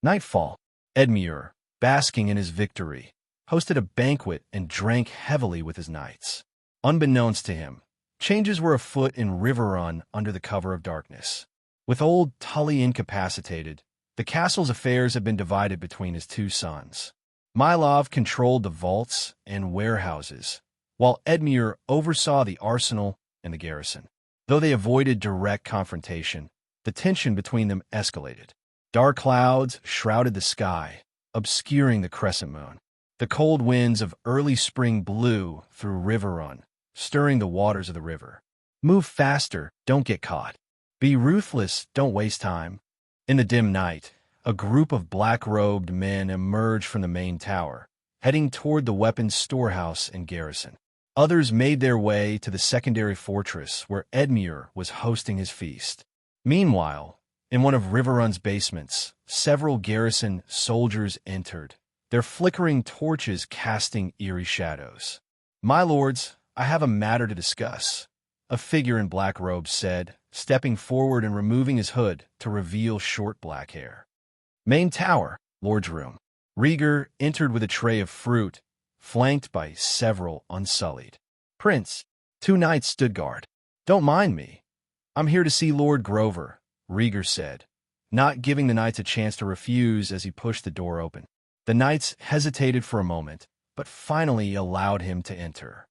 Nightfall, Edmure, basking in his victory, hosted a banquet and drank heavily with his knights. Unbeknownst to him, changes were afoot in Riverrun under the cover of darkness. With old Tully incapacitated, the castle's affairs had been divided between his two sons. Mylov controlled the vaults and warehouses, while Edmure oversaw the arsenal and the garrison. Though they avoided direct confrontation, the tension between them escalated. Dark clouds shrouded the sky, obscuring the crescent moon. The cold winds of early spring blew through Riverrun, stirring the waters of the river. "Move faster, don't get caught. Be ruthless, don't waste time." In the dim night, a group of black-robed men emerged from the main tower, heading toward the weapons storehouse and garrison. Others made their way to the secondary fortress where Edmure was hosting his feast. Meanwhile, in one of Riverrun's basements, several garrison soldiers entered, their flickering torches casting eerie shadows. "My lords, I have a matter to discuss," a figure in black robes said, stepping forward and removing his hood to reveal short black hair. "Main tower, Lord's room." Rhaegar entered with a tray of fruit, flanked by several unsullied. "Prince." Two knights stood guard. "Don't mind me. I'm here to see Lord Grover," Rhaegar said, not giving the knights a chance to refuse as he pushed the door open. The knights hesitated for a moment, but finally allowed him to enter.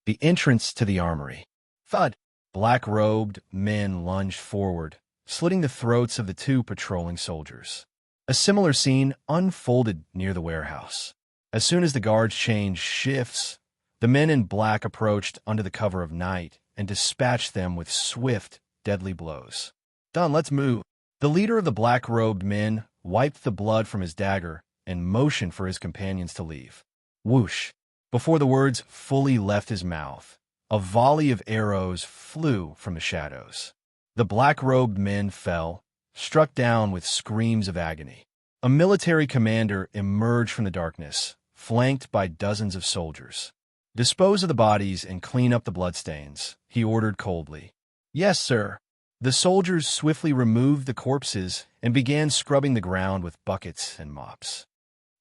The entrance to the armory. Thud! Black-robed men lunged forward, slitting the throats of the two patrolling soldiers. A similar scene unfolded near the warehouse. As soon as the guards changed shifts, the men in black approached under the cover of night and dispatched them with swift, deadly blows. "Done, let's move." The leader of the black-robed men wiped the blood from his dagger and motioned for his companions to leave. Whoosh! Before the words fully left his mouth, a volley of arrows flew from the shadows. The black-robed men fell, struck down with screams of agony. A military commander emerged from the darkness, flanked by dozens of soldiers. "Dispose of the bodies and clean up the bloodstains," he ordered coldly. "Yes, sir." The soldiers swiftly removed the corpses and began scrubbing the ground with buckets and mops.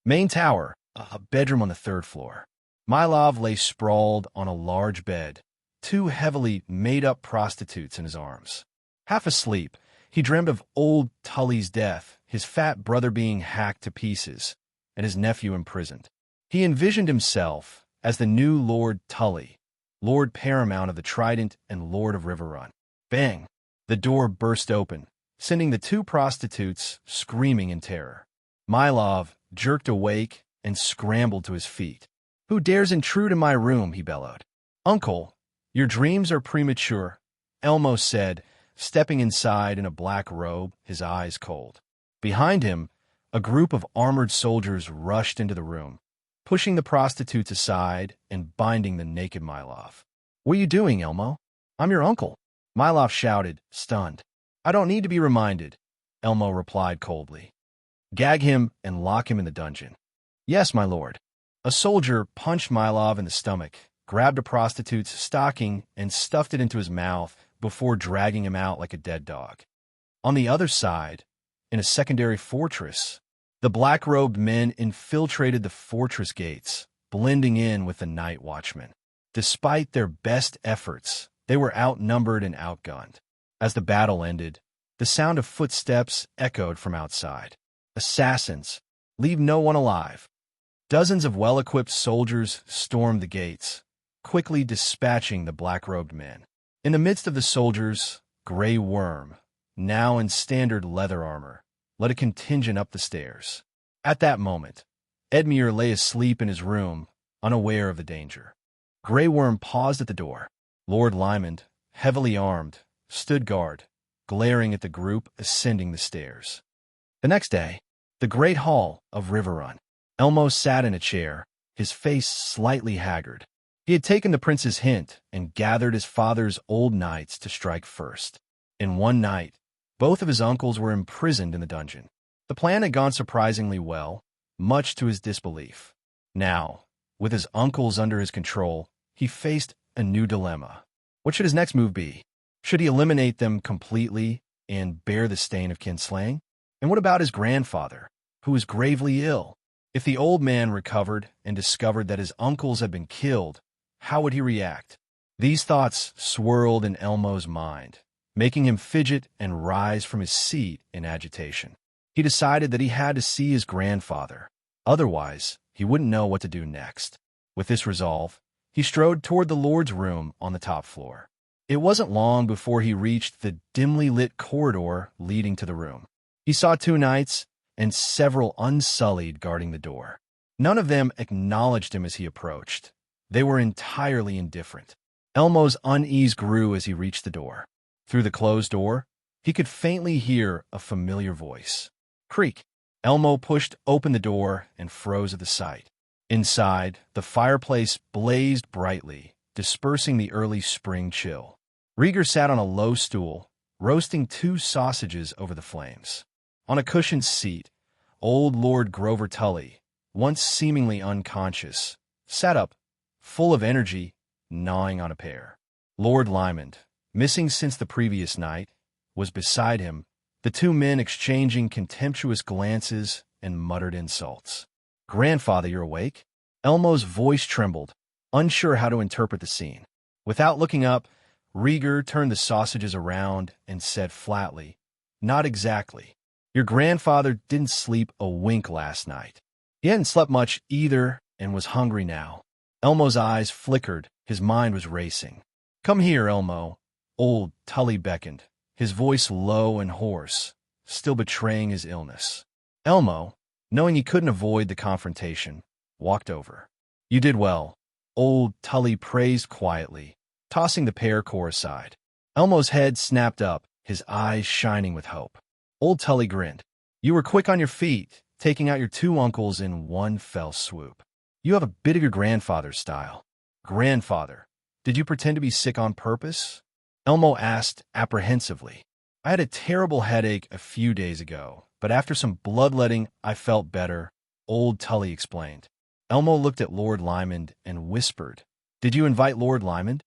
Main tower, a bedroom on the third floor. Mylov lay sprawled on a large bed, two heavily made-up prostitutes in his arms. Half asleep, he dreamed of old Tully's death, his fat brother being hacked to pieces, and his nephew imprisoned. He envisioned himself as the new Lord Tully, Lord Paramount of the Trident and Lord of Riverrun. Bang! The door burst open, sending the two prostitutes screaming in terror. Mylov jerked awake and scrambled to his feet. "Who dares intrude in my room?" he bellowed. "Uncle, your dreams are premature," Elmo said, stepping inside in a black robe, his eyes cold. Behind him, A group of armored soldiers rushed into the room, pushing the prostitutes aside and binding the naked Mylov. "What are you doing, Elmo? I'm your uncle," Mylov shouted, stunned. "I don't need to be reminded," Elmo replied coldly. "Gag him and lock him in the dungeon." "Yes, my lord." A soldier punched Mylov in the stomach, grabbed a prostitute's stocking, and stuffed it into his mouth before dragging him out like a dead dog. On the other side, in a secondary fortress, the black-robed men infiltrated the fortress gates, blending in with the night watchmen. Despite their best efforts, they were outnumbered and outgunned. As the battle ended, the sound of footsteps echoed from outside. "Assassins! Leave no one alive!" Dozens of well-equipped soldiers stormed the gates, quickly dispatching the black-robed men. In the midst of the soldiers, Grey Worm, now in standard leather armor, led a contingent up the stairs. At that moment, Edmure lay asleep in his room, unaware of the danger. Grey Worm paused at the door. Lord Lymond, heavily armed, stood guard, glaring at the group ascending the stairs. The next day, the great hall of Riverrun. Elmo sat in a chair, his face slightly haggard. He had taken the prince's hint and gathered his father's old knights to strike first. In one night, both of his uncles were imprisoned in the dungeon. The plan had gone surprisingly well, much to his disbelief. Now, with his uncles under his control, he faced a new dilemma. What should his next move be? Should he eliminate them completely and bear the stain of kinslaying? And what about his grandfather, who was gravely ill? If the old man recovered and discovered that his uncles had been killed, how would he react? These thoughts swirled in Elmo's mind, making him fidget and rise from his seat in agitation. He decided that he had to see his grandfather. Otherwise, he wouldn't know what to do next. With this resolve, he strode toward the Lord's room on the top floor. It wasn't long before he reached the dimly lit corridor leading to the room. He saw two knights and several unsullied guarding the door. None of them acknowledged him as he approached. They were entirely indifferent. Elmo's unease grew as he reached the door. Through the closed door, he could faintly hear a familiar voice. Creak! Elmo pushed open the door and froze at the sight. Inside, the fireplace blazed brightly, dispersing the early spring chill. Rhaegar sat on a low stool, roasting 2 sausages over the flames. On a cushioned seat, old Lord Grover Tully, once seemingly unconscious, sat up, full of energy, gnawing on a pear. Lord Lymond, missing since the previous night, was beside him, the two men exchanging contemptuous glances and muttered insults. "Grandfather, you're awake?" Elmo's voice trembled, unsure how to interpret the scene. Without looking up, Rhaegar turned the sausages around and said flatly, "Not exactly. Your grandfather didn't sleep a wink last night. He hadn't slept much either and was hungry now." Elmo's eyes flickered, his mind was racing. "Come here, Elmo." Old Tully beckoned, his voice low and hoarse, still betraying his illness. Elmo, knowing he couldn't avoid the confrontation, walked over. "You did well," old Tully praised quietly, tossing the pear core aside. Elmo's head snapped up, his eyes shining with hope. Old Tully grinned. "You were quick on your feet, taking out your 2 uncles in one fell swoop. You have a bit of your grandfather's style." "Grandfather, did you pretend to be sick on purpose?" Elmo asked apprehensively. "I had a terrible headache a few days ago, but after some bloodletting, I felt better," old Tully explained. Elmo looked at Lord Lymond and whispered, "Did you invite Lord Lymond?"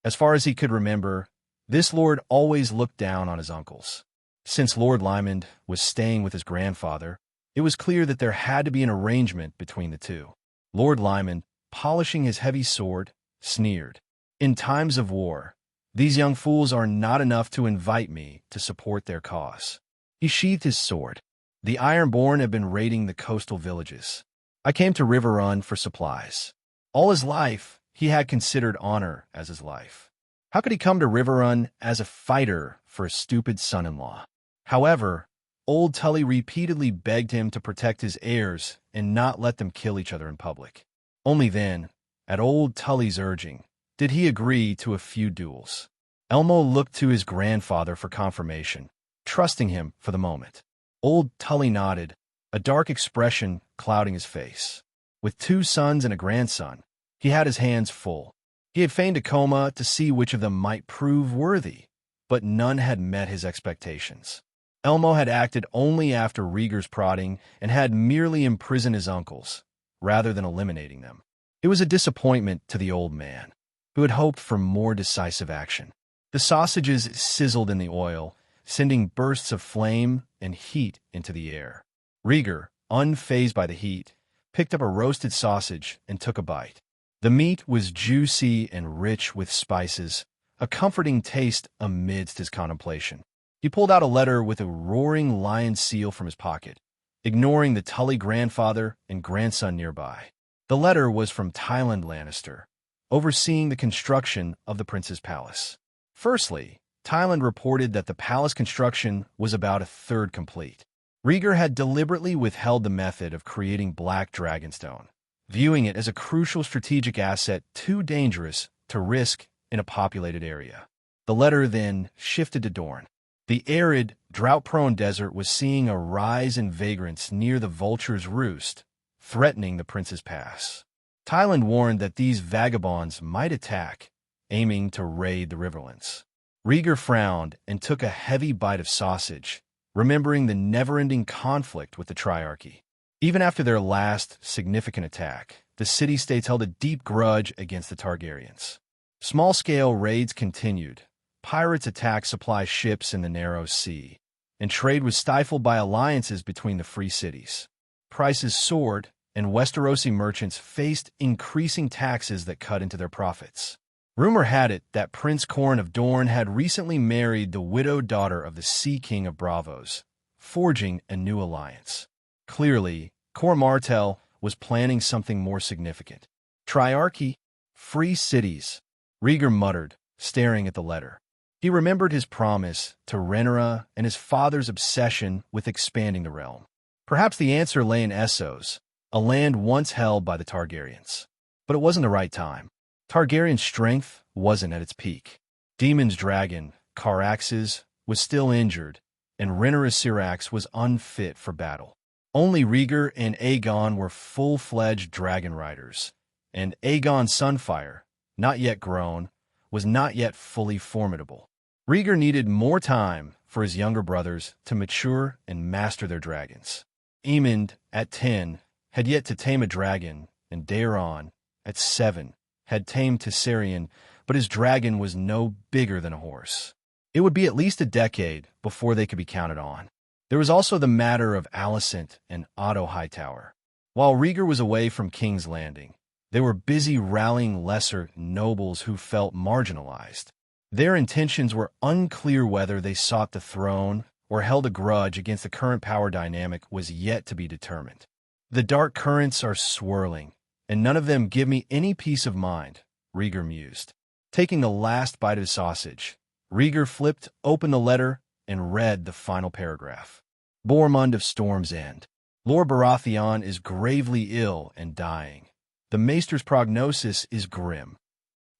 As far as he could remember, this lord always looked down on his uncles. Since Lord Lymond was staying with his grandfather, it was clear that there had to be an arrangement between the two. Lord Lymond, polishing his heavy sword, sneered. "In times of war, these young fools are not enough to invite me to support their cause." He sheathed his sword. "The Ironborn have been raiding the coastal villages. I came to Riverrun for supplies." All his life, he had considered honor as his life. How could he come to Riverrun as a fighter for a stupid son-in-law? However, old Tully repeatedly begged him to protect his heirs and not let them kill each other in public. Only then, at old Tully's urging, did he agree to a few duels. Elmo looked to his grandfather for confirmation, trusting him for the moment. Old Tully nodded, a dark expression clouding his face. With 2 sons and a grandson, he had his hands full. He had feigned a coma to see which of them might prove worthy, but none had met his expectations. Elmo had acted only after Rhaegar's prodding and had merely imprisoned his uncles, rather than eliminating them. It was a disappointment to the old man, who had hoped for more decisive action. The sausages sizzled in the oil, sending bursts of flame and heat into the air. Rhaegar, unfazed by the heat, picked up a roasted sausage and took a bite. The meat was juicy and rich with spices, a comforting taste amidst his contemplation. He pulled out a letter with a roaring lion seal from his pocket, ignoring the Tully grandfather and grandson nearby. The letter was from Tywin Lannister, overseeing the construction of the prince's palace. Firstly, Tywin reported that the palace construction was about a third complete. Rhaegar had deliberately withheld the method of creating black dragonstone, viewing it as a crucial strategic asset too dangerous to risk in a populated area. The letter then shifted to Dorne. The arid, drought-prone desert was seeing a rise in vagrants near the Vulture's Roost, threatening the Prince's Pass. Tywin warned that these vagabonds might attack, aiming to raid the Riverlands. Rhaegar frowned and took a heavy bite of sausage, remembering the never-ending conflict with the Triarchy. Even after their last significant attack, the city-states held a deep grudge against the Targaryens. Small-scale raids continued. Pirates attacked supply ships in the Narrow Sea, and trade was stifled by alliances between the free cities. Prices soared, and Westerosi merchants faced increasing taxes that cut into their profits. Rumor had it that Prince Corrin of Dorne had recently married the widowed daughter of the Sea King of Braavos, forging a new alliance. Clearly, Cor Martell was planning something more significant. Triarchy, free cities, Rhaegar muttered, staring at the letter. He remembered his promise to Rhaenyra and his father's obsession with expanding the realm. Perhaps the answer lay in Essos, a land once held by the Targaryens. But it wasn't the right time. Targaryen strength wasn't at its peak. Daemon's dragon, Caraxes, was still injured, and Rhaenyra's Syrax was unfit for battle. Only Rhaegar and Aegon were full-fledged dragon riders, and Aegon Sunfire, not yet grown, was not yet fully formidable. Rhaegar needed more time for his younger brothers to mature and master their dragons. Aemond, at 10, had yet to tame a dragon, and Daeron, at 7, had tamed Tessarion, but his dragon was no bigger than a horse. It would be at least a decade before they could be counted on. There was also the matter of Alicent and Otto Hightower. While Rhaegar was away from King's Landing, they were busy rallying lesser nobles who felt marginalized. Their intentions were unclear. Whether they sought the throne or held a grudge against the current power dynamic was yet to be determined. The dark currents are swirling, and none of them give me any peace of mind, Rhaegar mused. Taking the last bite of his sausage, Rhaegar flipped open the letter and read the final paragraph. Bormund of Storm's End. Lord Baratheon is gravely ill and dying. The Maester's prognosis is grim.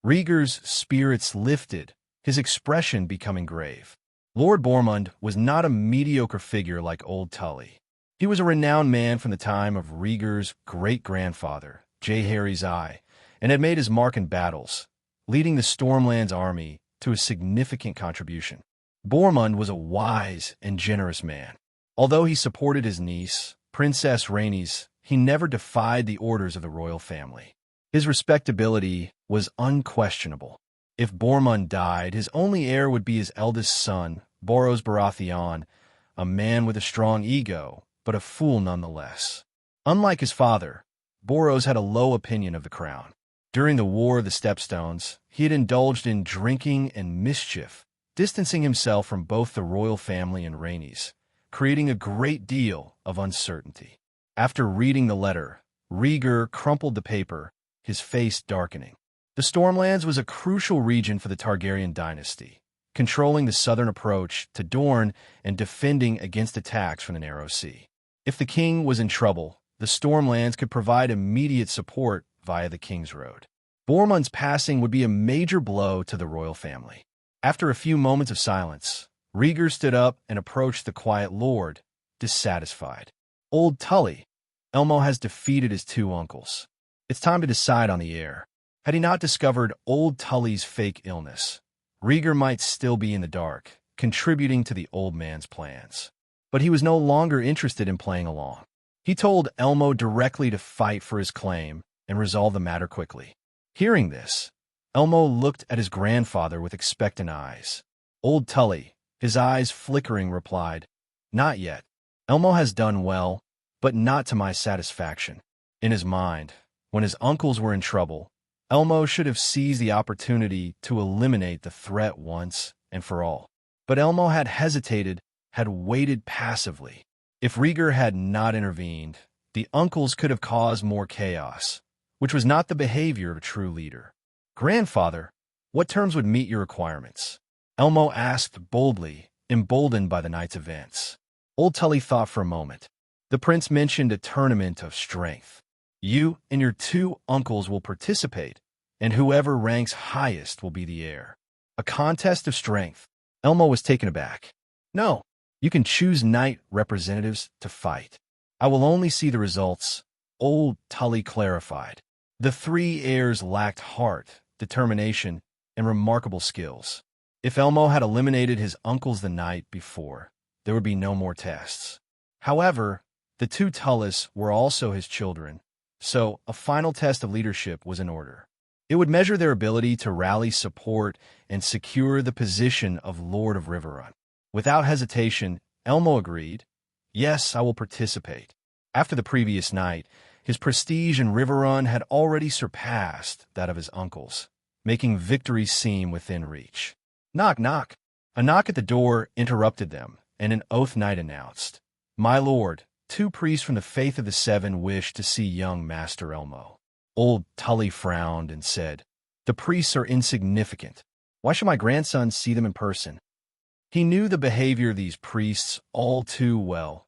Rhaegar's spirits lifted, his expression becoming grave. Lord Bormund was not a mediocre figure like old Tully. He was a renowned man from the time of Rhaegar's great-grandfather, Jaehaerys I, and had made his mark in battles, leading the Stormlands army to a significant contribution. Bormund was a wise and generous man. Although he supported his niece, Princess Rhaenys, he never defied the orders of the royal family. His respectability was unquestionable. If Bormund died, his only heir would be his eldest son, Boros Baratheon, a man with a strong ego, but a fool nonetheless. Unlike his father, Boros had a low opinion of the crown. During the War of the Stepstones, he had indulged in drinking and mischief, distancing himself from both the royal family and Rhaenys, creating a great deal of uncertainty. After reading the letter, Rhaegar crumpled the paper, his face darkening. The Stormlands was a crucial region for the Targaryen dynasty, controlling the southern approach to Dorne and defending against attacks from the Narrow Sea. If the king was in trouble, the Stormlands could provide immediate support via the King's Road. Bormund's passing would be a major blow to the royal family. After a few moments of silence, Rhaegar stood up and approached the quiet lord, dissatisfied. Old Tully, Elmo has defeated his two uncles. It's time to decide on the heir. Had he not discovered Old Tully's fake illness, Rhaegar might still be in the dark, contributing to the old man's plans. But he was no longer interested in playing along. He told Elmo directly to fight for his claim and resolve the matter quickly. Hearing this, Elmo looked at his grandfather with expectant eyes. Old Tully, his eyes flickering, replied, "Not yet. Elmo has done well, but not to my satisfaction." In his mind, when his uncles were in trouble, Elmo should have seized the opportunity to eliminate the threat once and for all. But Elmo had hesitated, had waited passively. If Rhaegar had not intervened, the uncles could have caused more chaos, which was not the behavior of a true leader. "Grandfather, what terms would meet your requirements?" Elmo asked boldly, emboldened by the night's events. Old Tully thought for a moment. The prince mentioned a tournament of strength. "You and your two uncles will participate, and whoever ranks highest will be the heir." A contest of strength. Elmo was taken aback. "No, you can choose knight representatives to fight. I will only see the results," Old Tully clarified. The three heirs lacked heart, determination, and remarkable skills. If Elmo had eliminated his uncles the night before, there would be no more tests. However, the two Tullys were also his children, so a final test of leadership was in order. It would measure their ability to rally support and secure the position of Lord of Riverrun. Without hesitation, Elmo agreed, "Yes, I will participate." After the previous night, his prestige in Riverrun had already surpassed that of his uncles, making victory seem within reach. Knock, knock. A knock at the door interrupted them, and an oath knight announced, "My lord, two priests from the Faith of the Seven wish to see young Master Elmo." Old Tully frowned and said, "The priests are insignificant. Why should my grandson see them in person?" He knew the behavior of these priests all too well,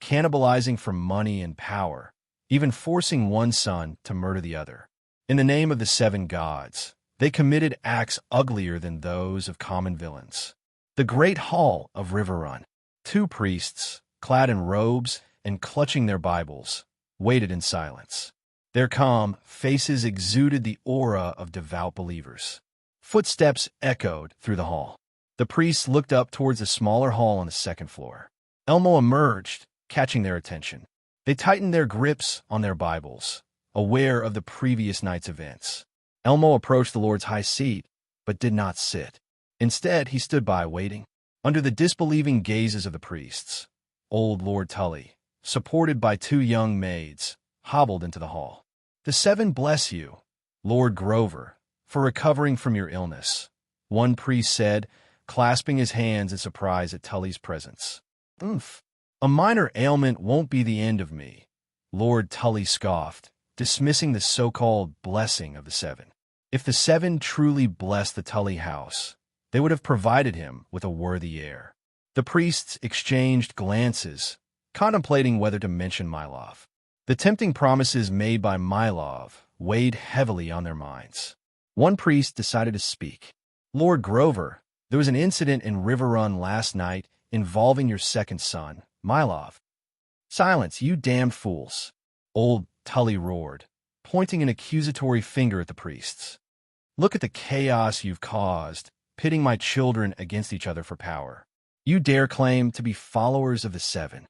cannibalizing for money and power, even forcing one son to murder the other. In the name of the seven gods, they committed acts uglier than those of common villains. The great hall of Riverrun. Two priests, clad in robes and clutching their Bibles, waited in silence. Their calm faces exuded the aura of devout believers. Footsteps echoed through the hall. The priests looked up towards a smaller hall on the second floor. Elmo emerged, catching their attention. They tightened their grips on their Bibles, aware of the previous night's events. Elmo approached the Lord's high seat, but did not sit. Instead, he stood by, waiting. Under the disbelieving gazes of the priests, old Lord Tully, supported by two young maids, hobbled into the hall. "The seven bless you, Lord Grover, for recovering from your illness," one priest said, clasping his hands in surprise at Tully's presence. "Oomph. A minor ailment won't be the end of me," Lord Tully scoffed, dismissing the so-called blessing of the seven. If the seven truly blessed the Tully house, they would have provided him with a worthy heir. The priests exchanged glances, contemplating whether to mention Mylov. The tempting promises made by Mylov weighed heavily on their minds. One priest decided to speak. "Lord Grover, there was an incident in Riverrun last night involving your second son, Mylov." "Silence, you damned fools," old Tully roared, pointing an accusatory finger at the priests. "Look at the chaos you've caused, pitting my children against each other for power. You dare claim to be followers of the seven."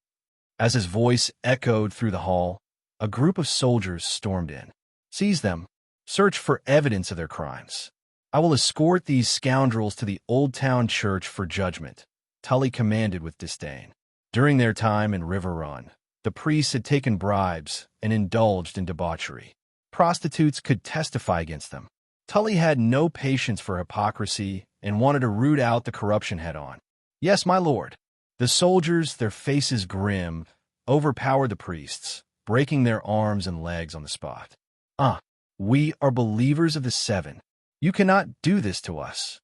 As his voice echoed through the hall, a group of soldiers stormed in. "Seize them. Search for evidence of their crimes. I will escort these scoundrels to the Old Town Church for judgment," Tully commanded with disdain. During their time in Riverrun, the priests had taken bribes and indulged in debauchery. Prostitutes could testify against them. Tully had no patience for hypocrisy and wanted to root out the corruption head-on. "Yes, my lord." The soldiers, their faces grim, overpowered the priests, breaking their arms and legs on the spot. We are believers of the seven. You cannot do this to us.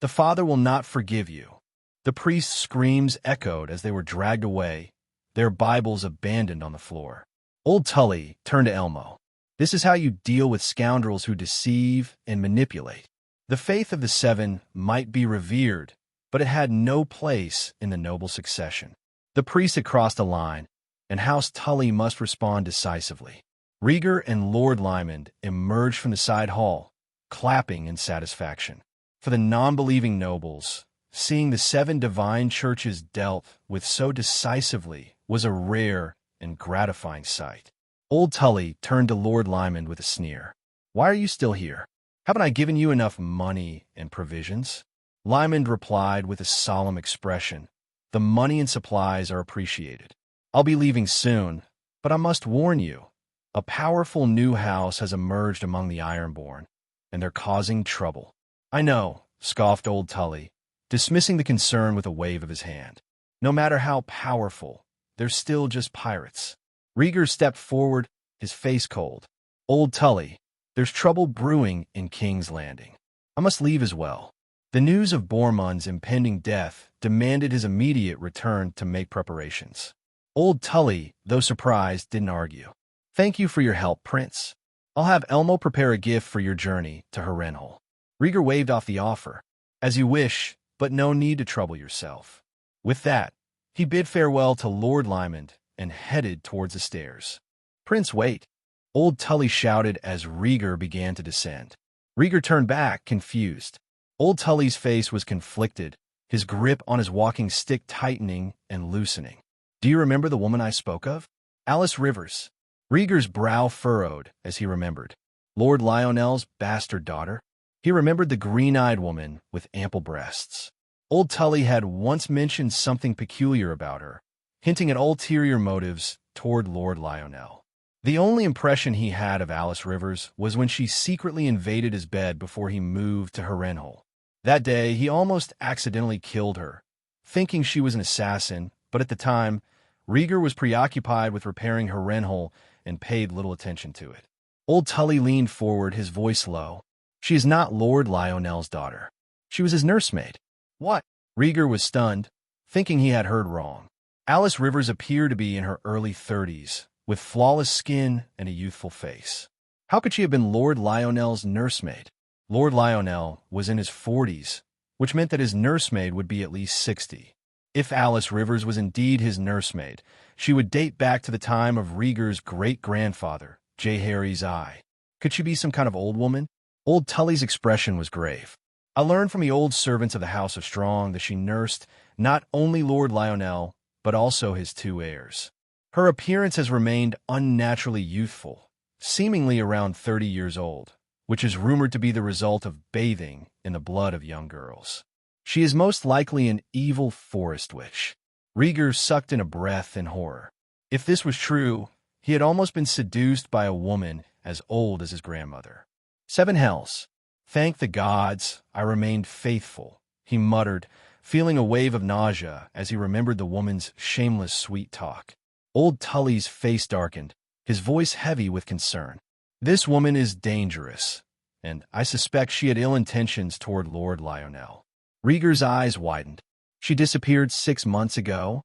The Father will not forgive you." The priests' screams echoed as they were dragged away, their Bibles abandoned on the floor. Old Tully turned to Elmo. "This is how you deal with scoundrels who deceive and manipulate." The faith of the seven might be revered, but it had no place in the noble succession. The priest had crossed a line, and House Tully must respond decisively. Rhaegar and Lord Lymond emerged from the side hall, clapping in satisfaction. For the non-believing nobles, seeing the 7 divine churches dealt with so decisively was a rare and gratifying sight. Old Tully turned to Lord Lymond with a sneer. "Why are you still here? Haven't I given you enough money and provisions?" Lymond replied with a solemn expression. "The money and supplies are appreciated. I'll be leaving soon, but I must warn you. A powerful new house has emerged among the Ironborn, and they're causing trouble." "I know," scoffed old Tully, dismissing the concern with a wave of his hand. "No matter how powerful, they're still just pirates." Rhaegar stepped forward, his face cold. "Old Tully, there's trouble brewing in King's Landing. I must leave as well." The news of Bormund's impending death demanded his immediate return to make preparations. Old Tully, though surprised, didn't argue. "Thank you for your help, Prince. I'll have Elmo prepare a gift for your journey to Harrenhal." Rhaegar waved off the offer. "As you wish, but no need to trouble yourself." With that, he bid farewell to Lord Lymond and headed towards the stairs. "Prince, wait!" Old Tully shouted as Rhaegar began to descend. Rhaegar turned back, confused. Old Tully's face was conflicted, his grip on his walking stick tightening and loosening. "Do you remember the woman I spoke of? Alice Rivers." Rhaegar's brow furrowed as he remembered. Lord Lionel's bastard daughter? He remembered the green-eyed woman with ample breasts. Old Tully had once mentioned something peculiar about her, hinting at ulterior motives toward Lord Lionel. The only impression he had of Alice Rivers was when she secretly invaded his bed before he moved to Harrenhal. That day, he almost accidentally killed her, thinking she was an assassin, but at the time, Rhaegar was preoccupied with repairing Harrenhal and paid little attention to it. Old Tully leaned forward, his voice low. "She is not Lord Lionel's daughter. She was his nursemaid." "What?" Rhaegar was stunned, thinking he had heard wrong. Alice Rivers appeared to be in her early 30s, with flawless skin and a youthful face. How could she have been Lord Lionel's nursemaid? Lord Lionel was in his 40s, which meant that his nursemaid would be at least 60. If Alice Rivers was indeed his nursemaid, she would date back to the time of Rhaegar's great-grandfather, Jaehaerys I. Could she be some kind of old woman? Old Tully's expression was grave. "I learned from the old servants of the House of Strong that she nursed not only Lord Lionel, but also his 2 heirs. Her appearance has remained unnaturally youthful, seemingly around 30 years old, which is rumored to be the result of bathing in the blood of young girls. She is most likely an evil forest witch." Rhaegar sucked in a breath in horror. If this was true, he had almost been seduced by a woman as old as his grandmother. "7 hells. Thank the gods, I remained faithful," he muttered, feeling a wave of nausea as he remembered the woman's shameless sweet talk. Old Tully's face darkened, his voice heavy with concern. "This woman is dangerous, and I suspect she had ill intentions toward Lord Lionel." Rhaegar's eyes widened. "She disappeared 6 months ago?"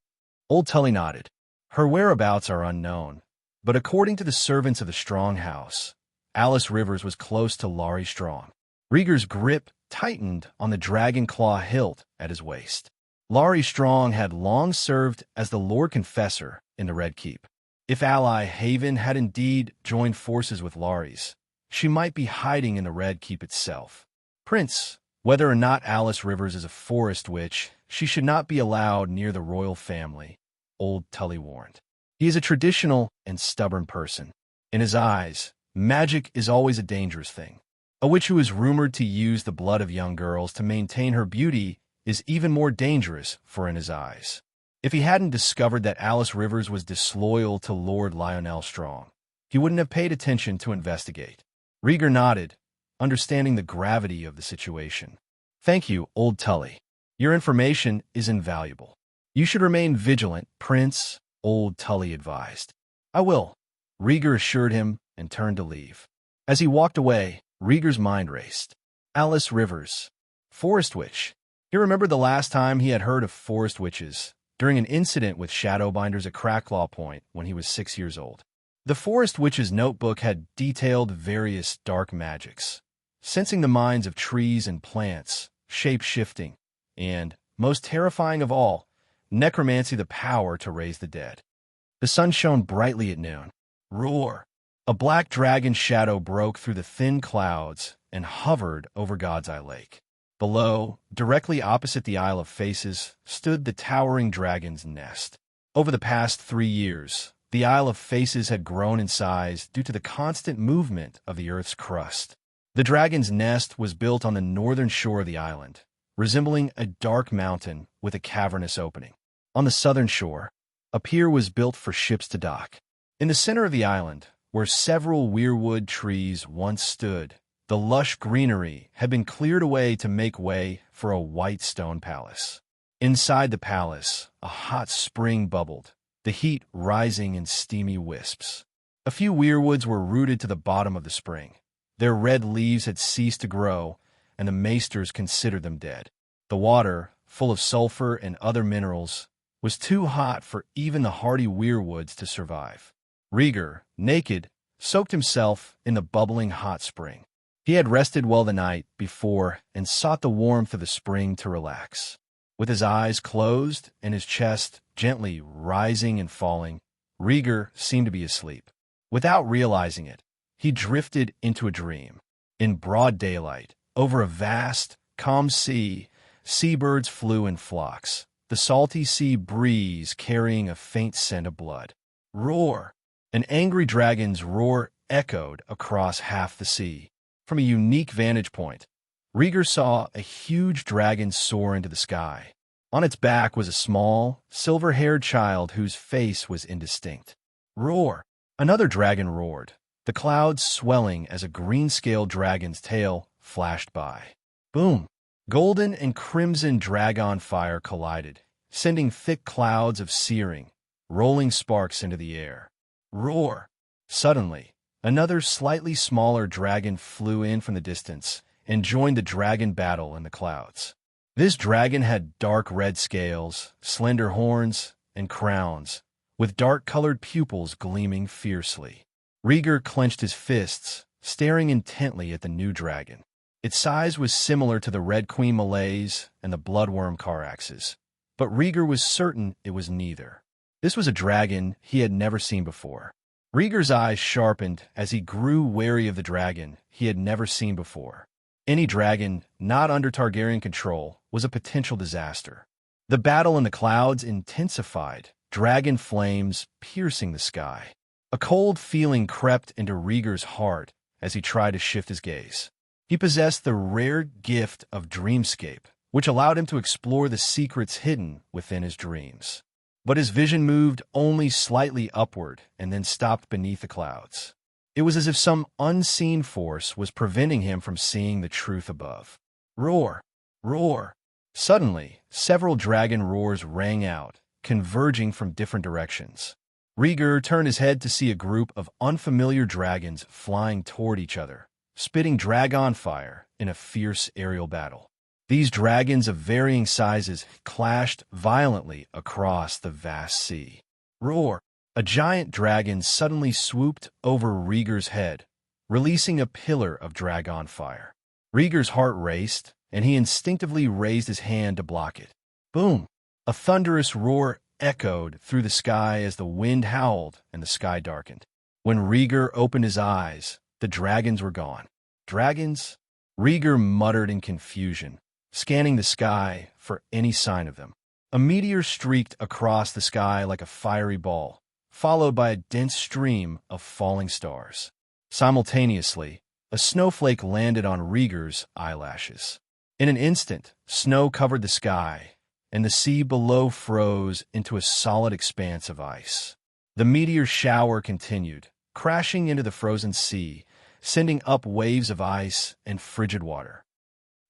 Old Tully nodded. "Her whereabouts are unknown, but according to the servants of the Strong House, Alice Rivers was close to Larry Strong." Rhaegar's grip tightened on the dragon claw hilt at his waist. Larry Strong had long served as the Lord Confessor in the Red Keep. If ally Haven had indeed joined forces with Larry's, she might be hiding in the Red Keep itself. "Prince, whether or not Alice Rivers is a forest witch, she should not be allowed near the royal family," Old Tully warned. "He is a traditional and stubborn person. In his eyes, magic is always a dangerous thing. A witch who is rumored to use the blood of young girls to maintain her beauty is even more dangerous for in his eyes. If he hadn't discovered that Alice Rivers was disloyal to Lord Lionel Strong, he wouldn't have paid attention to investigate." Rhaegar nodded, understanding the gravity of the situation. "Thank you, Old Tully. Your information is invaluable. You should remain vigilant, Prince," Old Tully advised. "I will," Rhaegar assured him and turned to leave. As he walked away, Rhaegar's mind raced. Alice Rivers. Forest Witch. He remembered the last time he had heard of forest witches, during an incident with Shadowbinders at Cracklaw Point when he was 6 years old. The Forest Witch's notebook had detailed various dark magics, sensing the minds of trees and plants, shape-shifting, and, most terrifying of all, necromancy, the power to raise the dead. The sun shone brightly at noon. Roar! A black dragon shadow broke through the thin clouds and hovered over God's Eye Lake. Below, directly opposite the Isle of Faces, stood the towering dragon's nest. Over the past 3 years, the Isle of Faces had grown in size due to the constant movement of the Earth's crust. The dragon's nest was built on the northern shore of the island, resembling a dark mountain with a cavernous opening. On the southern shore, a pier was built for ships to dock. In the center of the island, where several weirwood trees once stood, the lush greenery had been cleared away to make way for a white stone palace. Inside the palace, a hot spring bubbled, the heat rising in steamy wisps. A few weirwoods were rooted to the bottom of the spring. Their red leaves had ceased to grow, and the maesters considered them dead. The water, full of sulfur and other minerals, was too hot for even the hardy weirwoods to survive. Rhaegar, naked, soaked himself in the bubbling hot spring. He had rested well the night before and sought the warmth of the spring to relax. With his eyes closed and his chest gently rising and falling, Rhaegar seemed to be asleep. Without realizing it, he drifted into a dream. In broad daylight, over a vast, calm sea, seabirds flew in flocks, the salty sea breeze carrying a faint scent of blood. Roar! An angry dragon's roar echoed across half the sea. From a unique vantage point, Rhaegar saw a huge dragon soar into the sky. On its back was a small, silver-haired child whose face was indistinct. Roar! Another dragon roared, the clouds swelling as a green-scaled dragon's tail flashed by. Boom! Golden and crimson dragon fire collided, sending thick clouds of searing, rolling sparks into the air. Roar! Suddenly, another slightly smaller dragon flew in from the distance and joined the dragon battle in the clouds. This dragon had dark red scales, slender horns, and crowns, with dark-colored pupils gleaming fiercely. Rhaegar clenched his fists, staring intently at the new dragon. Its size was similar to the Red Queen Malays and the Bloodworm Caraxes, but Rhaegar was certain it was neither. This was a dragon he had never seen before. Rhaegar's eyes sharpened as he grew wary of the dragon he had never seen before. Any dragon not under Targaryen control was a potential disaster. The battle in the clouds intensified, dragon flames piercing the sky. A cold feeling crept into Rhaegar's heart as he tried to shift his gaze. He possessed the rare gift of dreamscape, which allowed him to explore the secrets hidden within his dreams. But his vision moved only slightly upward and then stopped beneath the clouds. It was as if some unseen force was preventing him from seeing the truth above. Roar! Roar! Suddenly, several dragon roars rang out, converging from different directions. Rhaegar turned his head to see a group of unfamiliar dragons flying toward each other, spitting dragon fire in a fierce aerial battle. These dragons of varying sizes clashed violently across the vast sea. Roar! A giant dragon suddenly swooped over Rhaegar's head, releasing a pillar of dragon fire. Rhaegar's heart raced, and he instinctively raised his hand to block it. Boom! A thunderous roar echoed through the sky as the wind howled and the sky darkened. When Rhaegar opened his eyes, the dragons were gone. Dragons? Rhaegar muttered in confusion, scanning the sky for any sign of them. A meteor streaked across the sky like a fiery ball, followed by a dense stream of falling stars. Simultaneously, a snowflake landed on Rhaegar's eyelashes. In an instant, snow covered the sky, and the sea below froze into a solid expanse of ice. The meteor shower continued, crashing into the frozen sea, sending up waves of ice and frigid water.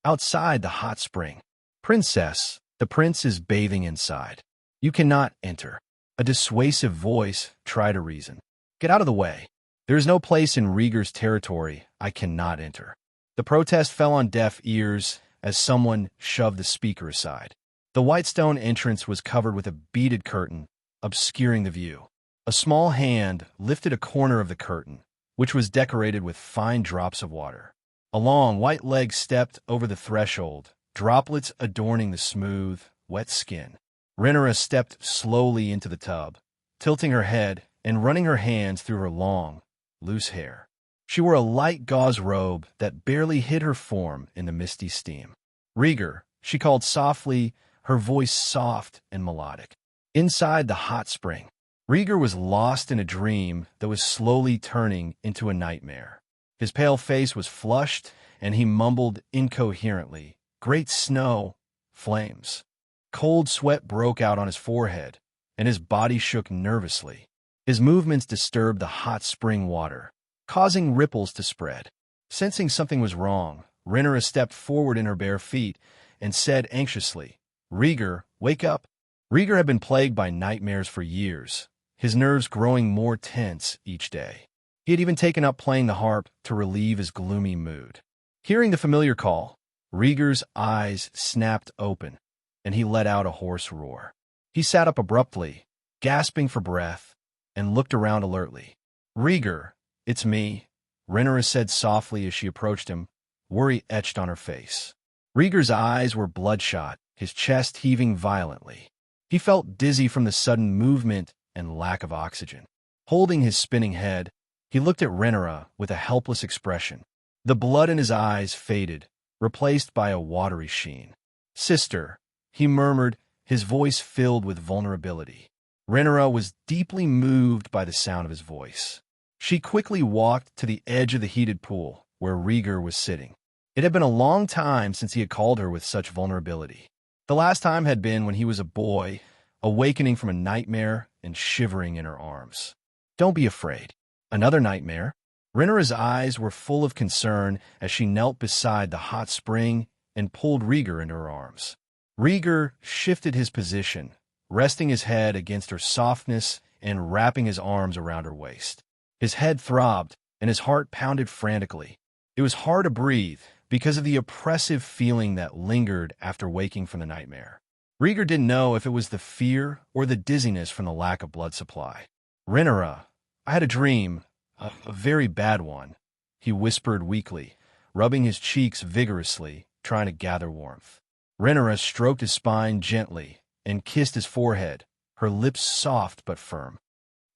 Outside the hot spring, Princess, the prince is bathing inside. You cannot enter. A dissuasive voice tried to reason. Get out of the way. There is no place in Rhaegar's territory I cannot enter. The protest fell on deaf ears as someone shoved the speaker aside. The white stone entrance was covered with a beaded curtain, obscuring the view. A small hand lifted a corner of the curtain, which was decorated with fine drops of water. A long white leg stepped over the threshold, droplets adorning the smooth, wet skin. Rhaenyra stepped slowly into the tub, tilting her head and running her hands through her long, loose hair. She wore a light gauze robe that barely hid her form in the misty steam. "Rhaegar," she called softly, her voice soft and melodic. Inside the hot spring, Rhaegar was lost in a dream that was slowly turning into a nightmare. His pale face was flushed, and he mumbled incoherently, "Great snow, flames." Cold sweat broke out on his forehead, and his body shook nervously. His movements disturbed the hot spring water, causing ripples to spread. Sensing something was wrong, Rhaenyra stepped forward in her bare feet and said anxiously, "Rhaegar, wake up." Rhaegar had been plagued by nightmares for years, his nerves growing more tense each day. He had even taken up playing the harp to relieve his gloomy mood. Hearing the familiar call, Rhaegar's eyes snapped open, and he let out a hoarse roar. He sat up abruptly, gasping for breath, and looked around alertly. "Rhaegar, it's me," Rhaenyra said softly as she approached him, worry etched on her face. Rhaegar's eyes were bloodshot, his chest heaving violently. He felt dizzy from the sudden movement and lack of oxygen. Holding his spinning head, he looked at Rhaenyra with a helpless expression. The blood in his eyes faded, replaced by a watery sheen. "Sister," he murmured, his voice filled with vulnerability. Rhaenyra was deeply moved by the sound of his voice. She quickly walked to the edge of the heated pool, where Rhaegar was sitting. It had been a long time since he had called her with such vulnerability. The last time had been when he was a boy, awakening from a nightmare and shivering in her arms. "Don't be afraid." Another nightmare? Rhaenyra's eyes were full of concern as she knelt beside the hot spring and pulled Rhaegar into her arms. Rhaegar shifted his position, resting his head against her softness and wrapping his arms around her waist. His head throbbed, and his heart pounded frantically. It was hard to breathe because of the oppressive feeling that lingered after waking from the nightmare. Rhaegar didn't know if it was the fear or the dizziness from the lack of blood supply. "Rhaenyra, I had a dream, a very bad one," he whispered weakly, rubbing his cheeks vigorously, trying to gather warmth. Rhaenyra stroked his spine gently and kissed his forehead, her lips soft but firm.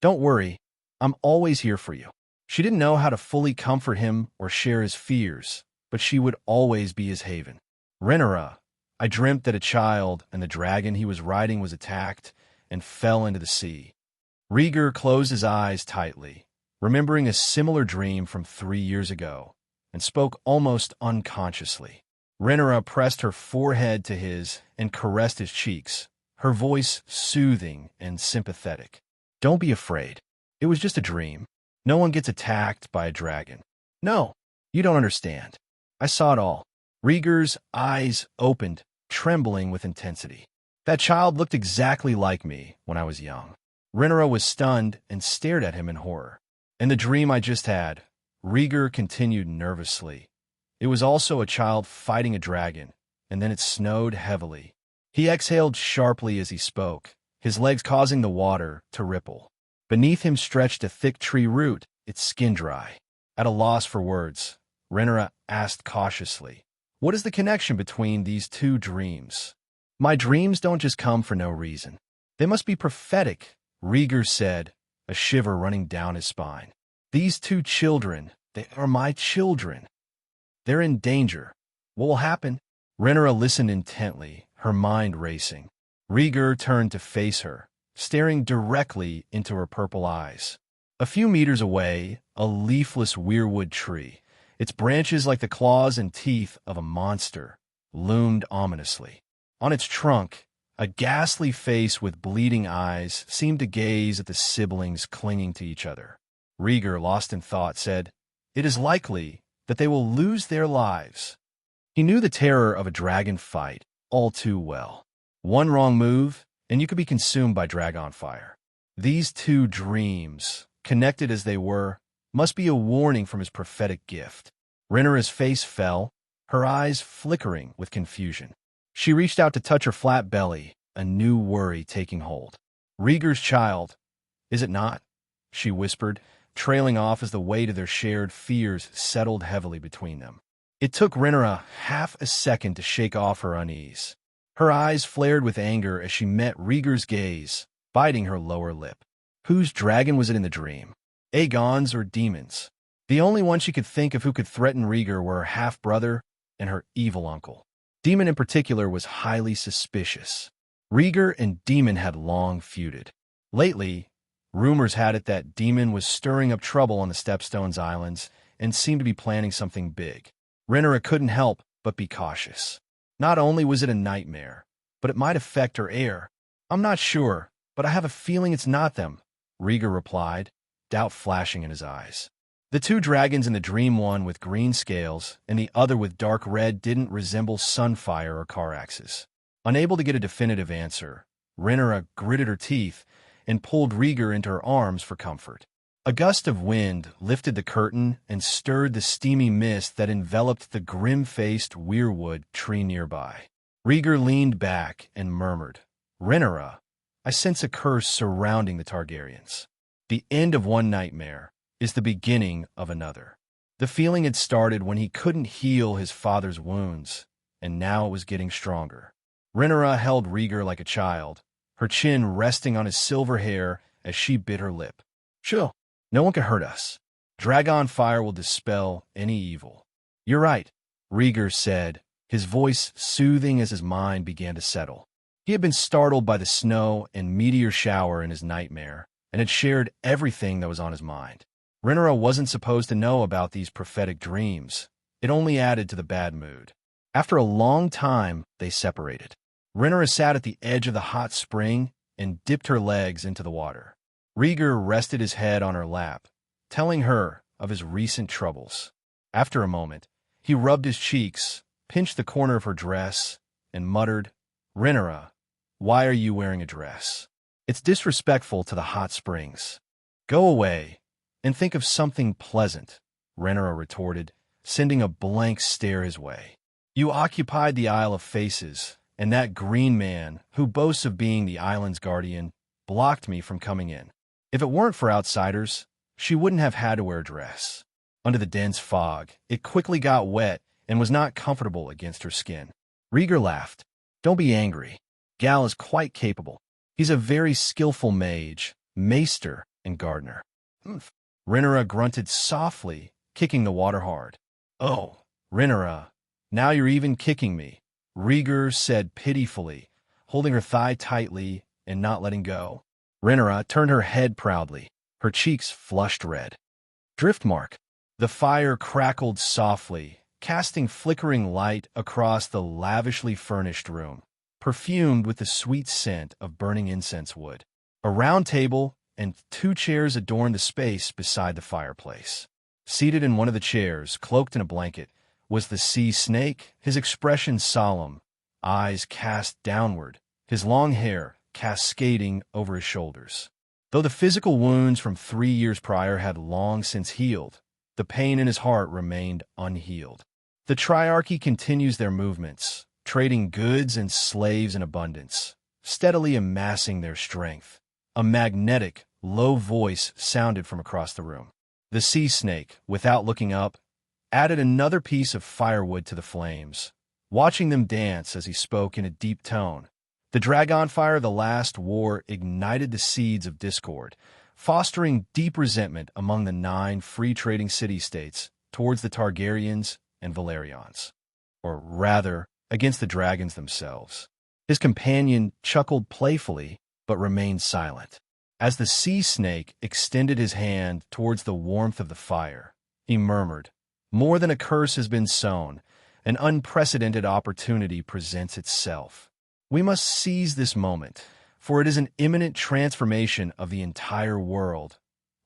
"Don't worry, I'm always here for you." She didn't know how to fully comfort him or share his fears, but she would always be his haven. "Rhaenyra, I dreamt that a child and the dragon he was riding was attacked and fell into the sea." Rhaegar closed his eyes tightly, remembering a similar dream from 3 years ago, and spoke almost unconsciously. Rhaenyra pressed her forehead to his and caressed his cheeks, her voice soothing and sympathetic. "Don't be afraid. It was just a dream. No one gets attacked by a dragon." "No, you don't understand. I saw it all." Rhaegar's eyes opened, trembling with intensity. "That child looked exactly like me when I was young." Rhaenyra was stunned and stared at him in horror. "And the dream I just had," Rhaegar continued nervously. "It was also a child fighting a dragon, and then it snowed heavily." He exhaled sharply as he spoke, his legs causing the water to ripple. Beneath him stretched a thick tree root, its skin dry. At a loss for words, Rhaenyra asked cautiously, "What is the connection between these two dreams?" "My dreams don't just come for no reason. They must be prophetic," Rhaegar said, a shiver running down his spine. "These two children, they are my children. They're in danger. What will happen?" Rhaenyra listened intently, her mind racing. Rhaegar turned to face her, staring directly into her purple eyes. A few meters away, a leafless weirwood tree, its branches like the claws and teeth of a monster, loomed ominously. On its trunk, a ghastly face with bleeding eyes seemed to gaze at the siblings clinging to each other. Rhaegar, lost in thought, said, "It is likely that they will lose their lives." He knew the terror of a dragon fight all too well. One wrong move, and you could be consumed by dragon fire. These two dreams, connected as they were, must be a warning from his prophetic gift. Rhaenyra's face fell, her eyes flickering with confusion. She reached out to touch her flat belly, a new worry taking hold. "Rhaegar's child, is it not?" she whispered, trailing off as the weight of their shared fears settled heavily between them. It took Rhaenyra half a second to shake off her unease. Her eyes flared with anger as she met Rhaegar's gaze, biting her lower lip. Whose dragon was it in the dream? Aegon's or Daemon's? The only one she could think of who could threaten Rhaegar were her half-brother and her evil uncle. Daemon in particular was highly suspicious. Rhaegar and Daemon had long feuded. Lately, rumors had it that Daemon was stirring up trouble on the Stepstones Islands and seemed to be planning something big. Rhaenyra couldn't help but be cautious. Not only was it a nightmare, but it might affect her heir. I'm not sure, but I have a feeling it's not them, Rhaegar replied, doubt flashing in his eyes. The two dragons in the dream, one with green scales and the other with dark red, didn't resemble sunfire or Caraxes. Unable to get a definitive answer, Rhaenyra gritted her teeth and pulled Rhaegar into her arms for comfort. A gust of wind lifted the curtain and stirred the steamy mist that enveloped the grim-faced weirwood tree nearby. Rhaegar leaned back and murmured, "Rhaenyra, I sense a curse surrounding the Targaryens. The end of one nightmare is the beginning of another." The feeling had started when he couldn't heal his father's wounds, and now it was getting stronger. Rhaenyra held Rhaegar like a child, her chin resting on his silver hair as she bit her lip. "Chill. No one can hurt us. Dragon fire will dispel any evil." "You're right," Rhaegar said, his voice soothing as his mind began to settle. He had been startled by the snow and meteor shower in his nightmare, and had shared everything that was on his mind. Rhaenyra wasn't supposed to know about these prophetic dreams. It only added to the bad mood. After a long time, they separated. Rhaenyra sat at the edge of the hot spring and dipped her legs into the water. Rhaegar rested his head on her lap, telling her of his recent troubles. After a moment, he rubbed his cheeks, pinched the corner of her dress, and muttered, "Rhaenyra, why are you wearing a dress? It's disrespectful to the hot springs. Go away and think of something pleasant," Rhaenyra retorted, sending a blank stare his way. "You occupied the Isle of Faces, and that green man, who boasts of being the island's guardian, blocked me from coming in. If it weren't for outsiders, she wouldn't have had to wear a dress." Under the dense fog, it quickly got wet and was not comfortable against her skin. Rhaegar laughed. "Don't be angry. Gal is quite capable. He's a very skillful mage, maester, and gardener." "Humph." Rhaenyra grunted softly, kicking the water hard. "Oh, Rhaenyra, now you're even kicking me," Rhaegar said pitifully, holding her thigh tightly and not letting go. Rhaenyra turned her head proudly, her cheeks flushed red. "Driftmark." The fire crackled softly, casting flickering light across the lavishly furnished room, perfumed with the sweet scent of burning incense wood. A round table and two chairs adorned the space beside the fireplace. Seated in one of the chairs, cloaked in a blanket, was the sea snake, his expression solemn, eyes cast downward, his long hair cascading over his shoulders. Though the physical wounds from 3 years prior had long since healed, the pain in his heart remained unhealed. The Triarchy continues their movements, trading goods and slaves in abundance, steadily amassing their strength. A magnetic, low voice sounded from across the room. The sea snake, without looking up, added another piece of firewood to the flames, watching them dance as he spoke in a deep tone. The dragon fire of the last war ignited the seeds of discord, fostering deep resentment among the 9 free-trading city-states towards the Targaryens and Valerions, or rather, against the dragons themselves. His companion chuckled playfully, but remained silent. As the sea snake extended his hand towards the warmth of the fire, he murmured, "More than a curse has been sown. An unprecedented opportunity presents itself. We must seize this moment, for it is an imminent transformation of the entire world,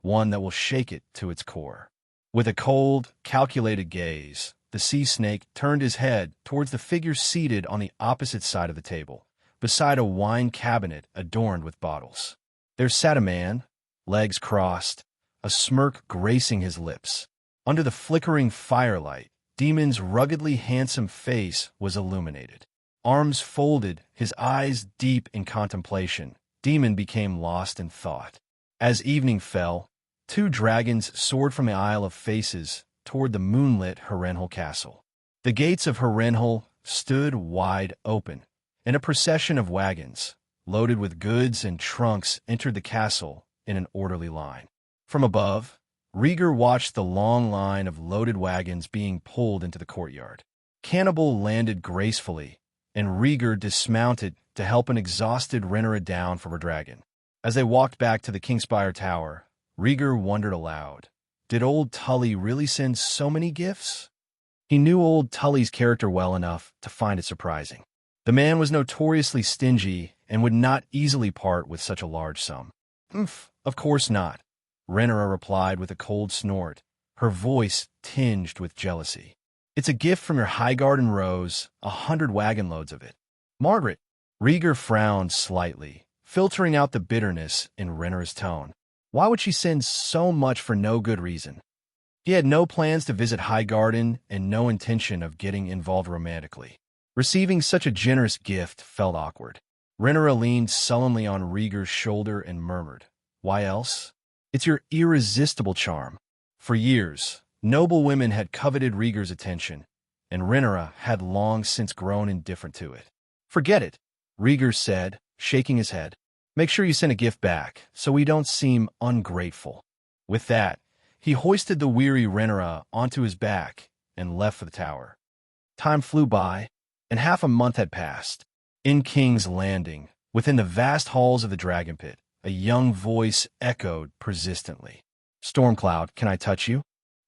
one that will shake it to its core." With a cold, calculated gaze, the sea snake turned his head towards the figure seated on the opposite side of the table, beside a wine cabinet adorned with bottles. There sat a man, legs crossed, a smirk gracing his lips. Under the flickering firelight, Daemon's ruggedly handsome face was illuminated. Arms folded, his eyes deep in contemplation, Daemon became lost in thought. As evening fell, 2 dragons soared from the Isle of Faces toward the moonlit Harrenhal castle. The gates of Harrenhal stood wide open, and a procession of wagons, loaded with goods and trunks, entered the castle in an orderly line. From above, Rhaegar watched the long line of loaded wagons being pulled into the courtyard. Cannibal landed gracefully, and Rhaegar dismounted to help an exhausted Rhaenyra down from her dragon. As they walked back to the Kingspire Tower, Rhaegar wondered aloud, did old Tully really send so many gifts? He knew old Tully's character well enough to find it surprising. The man was notoriously stingy and would not easily part with such a large sum. Of course not, Rhaenyra replied with a cold snort, her voice tinged with jealousy. It's a gift from your Highgarden Rose, 100 wagon loads of it. Margaret, Rhaegar frowned slightly, filtering out the bitterness in Rhaenyra's tone. Why would she send so much for no good reason? He had no plans to visit Highgarden and no intention of getting involved romantically. Receiving such a generous gift felt awkward. Rhaenyra leaned sullenly on Rhaegar's shoulder and murmured, "Why else? It's your irresistible charm." For years, noble women had coveted Rhaegar's attention, and Rhaenyra had long since grown indifferent to it. "Forget it," Rhaegar said, shaking his head. "Make sure you send a gift back, so we don't seem ungrateful." With that, he hoisted the weary Rhaenyra onto his back and left for the tower. Time flew by, and half a month had passed. In King's Landing, within the vast halls of the Dragon Pit, a young voice echoed persistently. "Stormcloud, can I touch you?"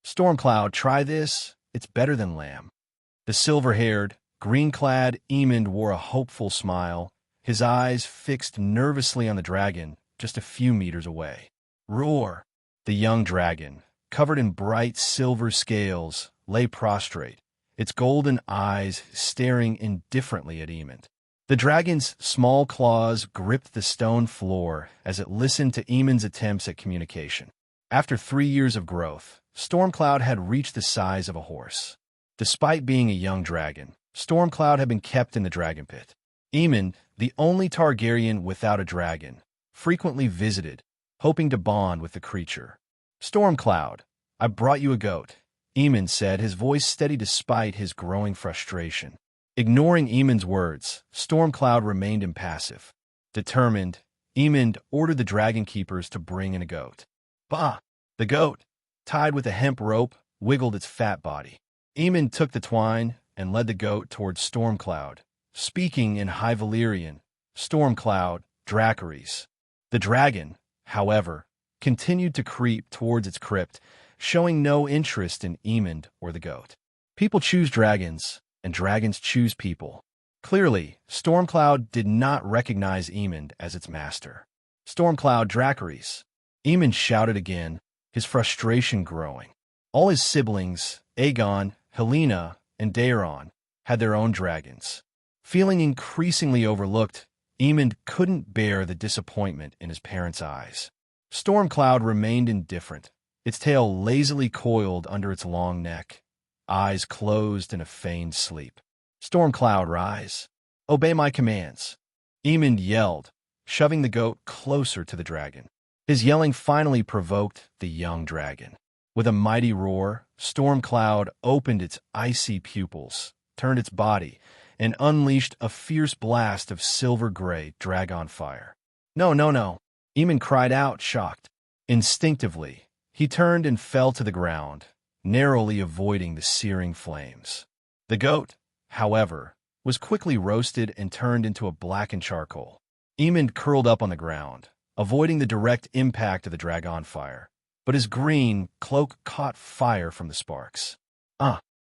"Stormcloud, try this. It's better than lamb." The silver-haired, green-clad Aemond wore a hopeful smile, his eyes fixed nervously on the dragon just a few meters away. "Roar!" The young dragon, covered in bright silver scales, lay prostrate, its golden eyes staring indifferently at Aemond. The dragon's small claws gripped the stone floor as it listened to Aemond's attempts at communication. After 3 years of growth, Stormcloud had reached the size of a horse. Despite being a young dragon, Stormcloud had been kept in the dragon pit. Aemond, the only Targaryen without a dragon, frequently visited, hoping to bond with the creature. "Stormcloud, I brought you a goat," Aemond said, his voice steady despite his growing frustration. Ignoring Aemond's words, Stormcloud remained impassive. Determined, Aemond ordered the dragon keepers to bring in a goat. Bah! The goat, tied with a hemp rope, wiggled its fat body. Aemond took the twine and led the goat towards Stormcloud, speaking in High Balerion, "Stormcloud, Dracarys." The dragon, however, continued to creep towards its crypt, showing no interest in Aemond or the goat. People choose dragons, and dragons choose people. Clearly, Stormcloud did not recognize Aemond as its master. "Stormcloud, Dracarys," Aemond shouted again, his frustration growing. All his siblings, Aegon, Helena, and Daeron, had their own dragons. Feeling increasingly overlooked, Aemond couldn't bear the disappointment in his parents' eyes. Stormcloud remained indifferent, its tail lazily coiled under its long neck, eyes closed in a feigned sleep. "Stormcloud, rise. Obey my commands," Aemond yelled, shoving the goat closer to the dragon. His yelling finally provoked the young dragon. With a mighty roar, Stormcloud opened its icy pupils, turned its body, and unleashed a fierce blast of silver-gray dragon fire. "No, no, no!" Aemond cried out, shocked. Instinctively, he turned and fell to the ground, narrowly avoiding the searing flames. The goat, however, was quickly roasted and turned into a blackened charcoal. Aemond curled up on the ground, avoiding the direct impact of the dragon fire, but his green cloak caught fire from the sparks.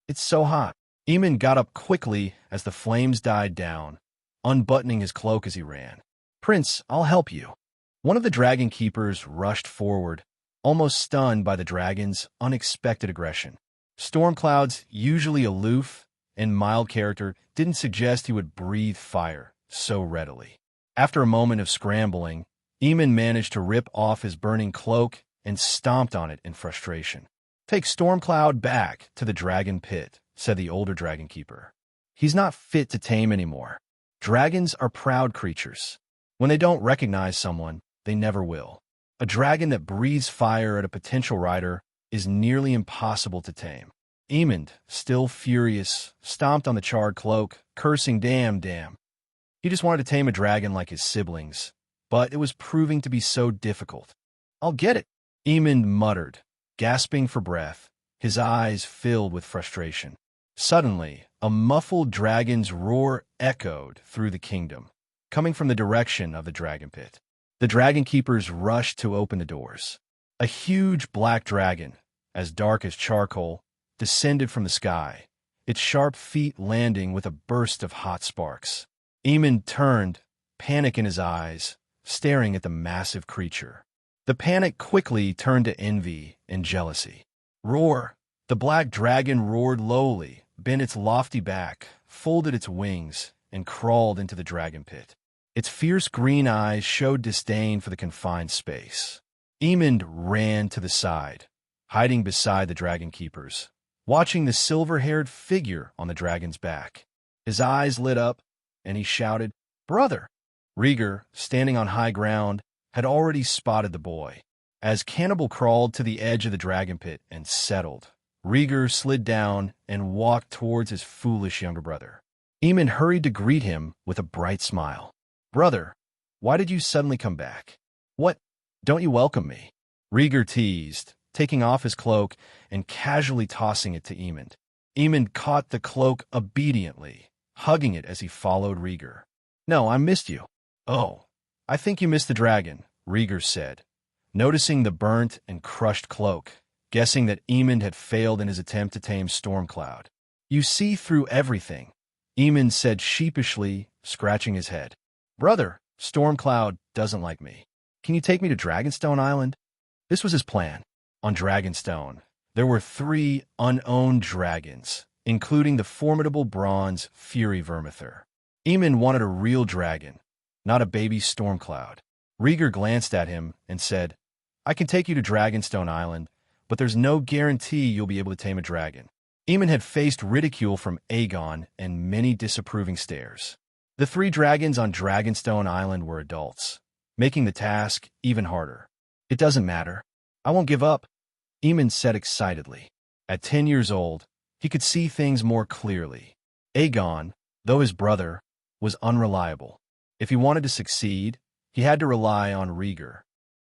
It's so hot." Aemond got up quickly as the flames died down, unbuttoning his cloak as he ran. "Prince, I'll help you." One of the dragon keepers rushed forward, almost stunned by the dragon's unexpected aggression. Stormcloud's usually aloof and mild character didn't suggest he would breathe fire so readily. After a moment of scrambling, Aemond managed to rip off his burning cloak and stomped on it in frustration. "Take Stormcloud back to the dragon pit," said the older dragon keeper. "He's not fit to tame anymore. Dragons are proud creatures. When they don't recognize someone, they never will. A dragon that breathes fire at a potential rider is nearly impossible to tame." Aemond, still furious, stomped on the charred cloak, cursing, damn. He just wanted to tame a dragon like his siblings, but it was proving to be so difficult. I'll get it, Eamon muttered, gasping for breath, his eyes filled with frustration. Suddenly, a muffled dragon's roar echoed through the kingdom, coming from the direction of the dragon pit. The dragon keepers rushed to open the doors. A huge black dragon, as dark as charcoal, descended from the sky, its sharp feet landing with a burst of hot sparks. Eamon turned, panic in his eyes, staring at the massive creature. The panic quickly turned to envy and jealousy. Roar! The black dragon roared lowly, bent its lofty back, folded its wings, and crawled into the dragon pit. Its fierce green eyes showed disdain for the confined space. Eamon ran to the side, hiding beside the dragon keepers, watching the silver-haired figure on the dragon's back. His eyes lit up, and he shouted, "Brother!" Rhaegar, standing on high ground, had already spotted the boy. As Cannibal crawled to the edge of the dragon pit and settled, Rhaegar slid down and walked towards his foolish younger brother. Eamon hurried to greet him with a bright smile. "Brother, why did you suddenly come back? What? Don't you welcome me?" Rhaegar teased, taking off his cloak and casually tossing it to Eamon. Eamon caught the cloak obediently, hugging it as he followed Rhaegar. "No, I missed you." "Oh, I think you missed the dragon," Rhaegar said, noticing the burnt and crushed cloak, guessing that Eamon had failed in his attempt to tame Stormcloud. "You see through everything," Eamon said sheepishly, scratching his head. "Brother, Stormcloud doesn't like me. Can you take me to Dragonstone Island?" This was his plan. On Dragonstone, there were 3 unowned dragons, including the formidable bronze Fury Vermithor. Eamon wanted a real dragon, not a baby Stormcloud. Rhaegar glanced at him and said, "I can take you to Dragonstone Island, but there's no guarantee you'll be able to tame a dragon." Eamon had faced ridicule from Aegon and many disapproving stares. The 3 dragons on Dragonstone Island were adults, making the task even harder. "It doesn't matter. I won't give up," Eamon said excitedly. At 10 years old, he could see things more clearly. Aegon, though his brother, was unreliable. If he wanted to succeed, he had to rely on Rhaegar.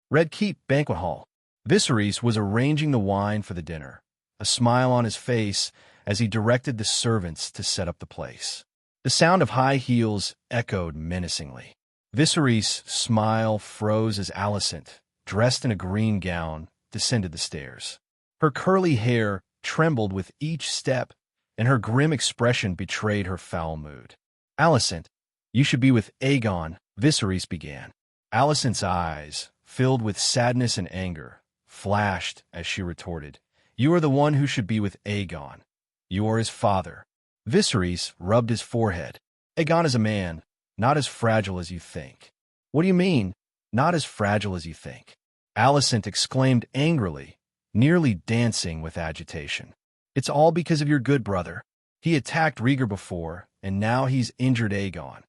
Red Keep Banquet Hall. Viserys was arranging the wine for the dinner, a smile on his face as he directed the servants to set up the place. The sound of high heels echoed menacingly. Viserys' smile froze as Alicent, dressed in a green gown, descended the stairs. Her curly hair trembled with each step, and her grim expression betrayed her foul mood. "Alicent, you should be with Aegon," Viserys began. Alicent's eyes, filled with sadness and anger, flashed as she retorted, "You are the one who should be with Aegon. You are his father." Viserys rubbed his forehead. "Aegon is a man, not as fragile as you think." "What do you mean, not as fragile as you think?" Alicent exclaimed angrily, nearly dancing with agitation. "It's all because of your good brother. He attacked Rhaegar before, and now he's injured Aegon.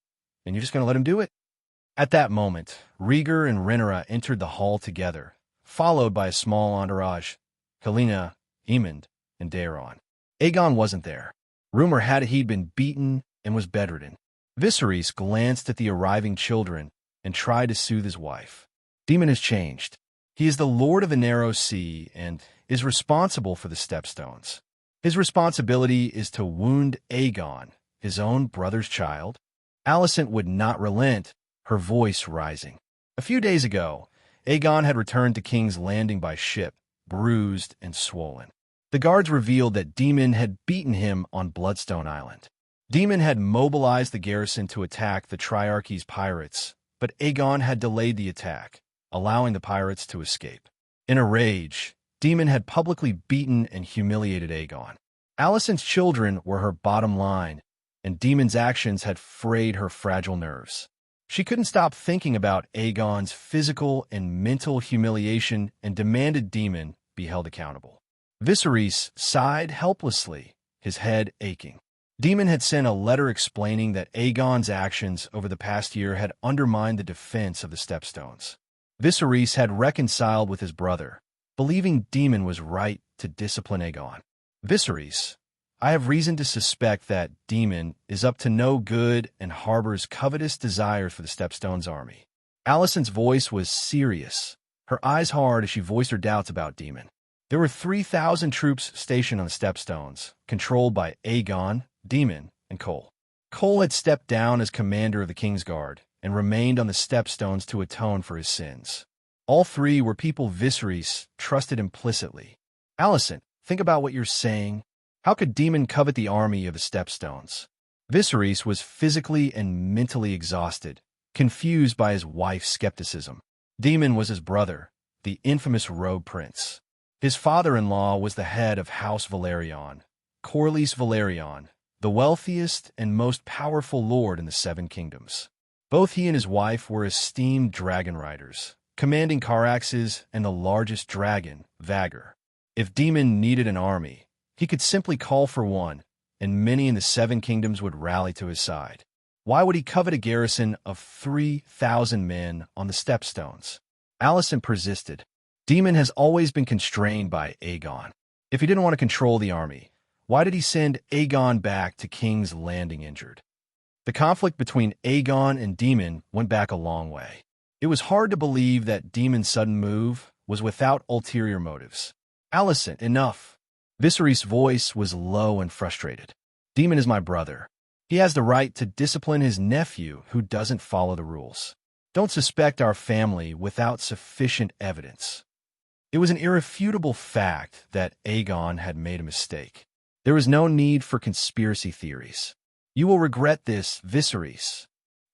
And you're just going to let him do it?" At that moment, Rhaegar and Rhaenyra entered the hall together, followed by a small entourage, Helaena, Aemond, and Daeron. Aegon wasn't there. Rumor had it he'd been beaten and was bedridden. Viserys glanced at the arriving children and tried to soothe his wife. "Daemon has changed. He is the Lord of the Narrow Sea and is responsible for the Stepstones. His responsibility is to wound Aegon, his own brother's child." Alicent would not relent, her voice rising. A few days ago, Aegon had returned to King's Landing by ship, bruised and swollen. The guards revealed that Daemon had beaten him on Bloodstone Island. Daemon had mobilized the garrison to attack the Triarchy's pirates, but Aegon had delayed the attack, allowing the pirates to escape. In a rage, Daemon had publicly beaten and humiliated Aegon. Alicent's children were her bottom line, and Daemon's actions had frayed her fragile nerves. She couldn't stop thinking about Aegon's physical and mental humiliation and demanded Daemon be held accountable. Viserys sighed helplessly, his head aching. Daemon had sent a letter explaining that Aegon's actions over the past year had undermined the defense of the Stepstones. Viserys had reconciled with his brother, believing Daemon was right to discipline Aegon. "Viserys, I have reason to suspect that Daemon is up to no good and harbors covetous desires for the Stepstones' army." Alicent's voice was serious, her eyes hard as she voiced her doubts about Demon. There were 3,000 troops stationed on the Stepstones, controlled by Aegon, Demon, and Cole. Cole had stepped down as commander of the Kingsguard and remained on the Stepstones to atone for his sins. All three were people Viserys trusted implicitly. Alicent, think about what you're saying. How could Demon covet the army of the Stepstones? Viserys was physically and mentally exhausted, confused by his wife's skepticism. Demon was his brother, the infamous Rogue Prince. His father-in-law was the head of House Balerion, Corlys Balerion, the wealthiest and most powerful lord in the Seven Kingdoms. Both he and his wife were esteemed dragon riders, commanding Caraxes and the largest dragon, Rhaegar. If Demon needed an army, he could simply call for one, and many in the Seven Kingdoms would rally to his side. Why would he covet a garrison of 3,000 men on the Stepstones? Alicent persisted. Demon has always been constrained by Aegon. If he didn't want to control the army, why did he send Aegon back to King's Landing injured? The conflict between Aegon and Demon went back a long way. It was hard to believe that Demon's sudden move was without ulterior motives. Alicent, enough. Viserys' voice was low and frustrated. Demon is my brother. He has the right to discipline his nephew who doesn't follow the rules. Don't suspect our family without sufficient evidence. It was an irrefutable fact that Aegon had made a mistake. There was no need for conspiracy theories. You will regret this, Viserys.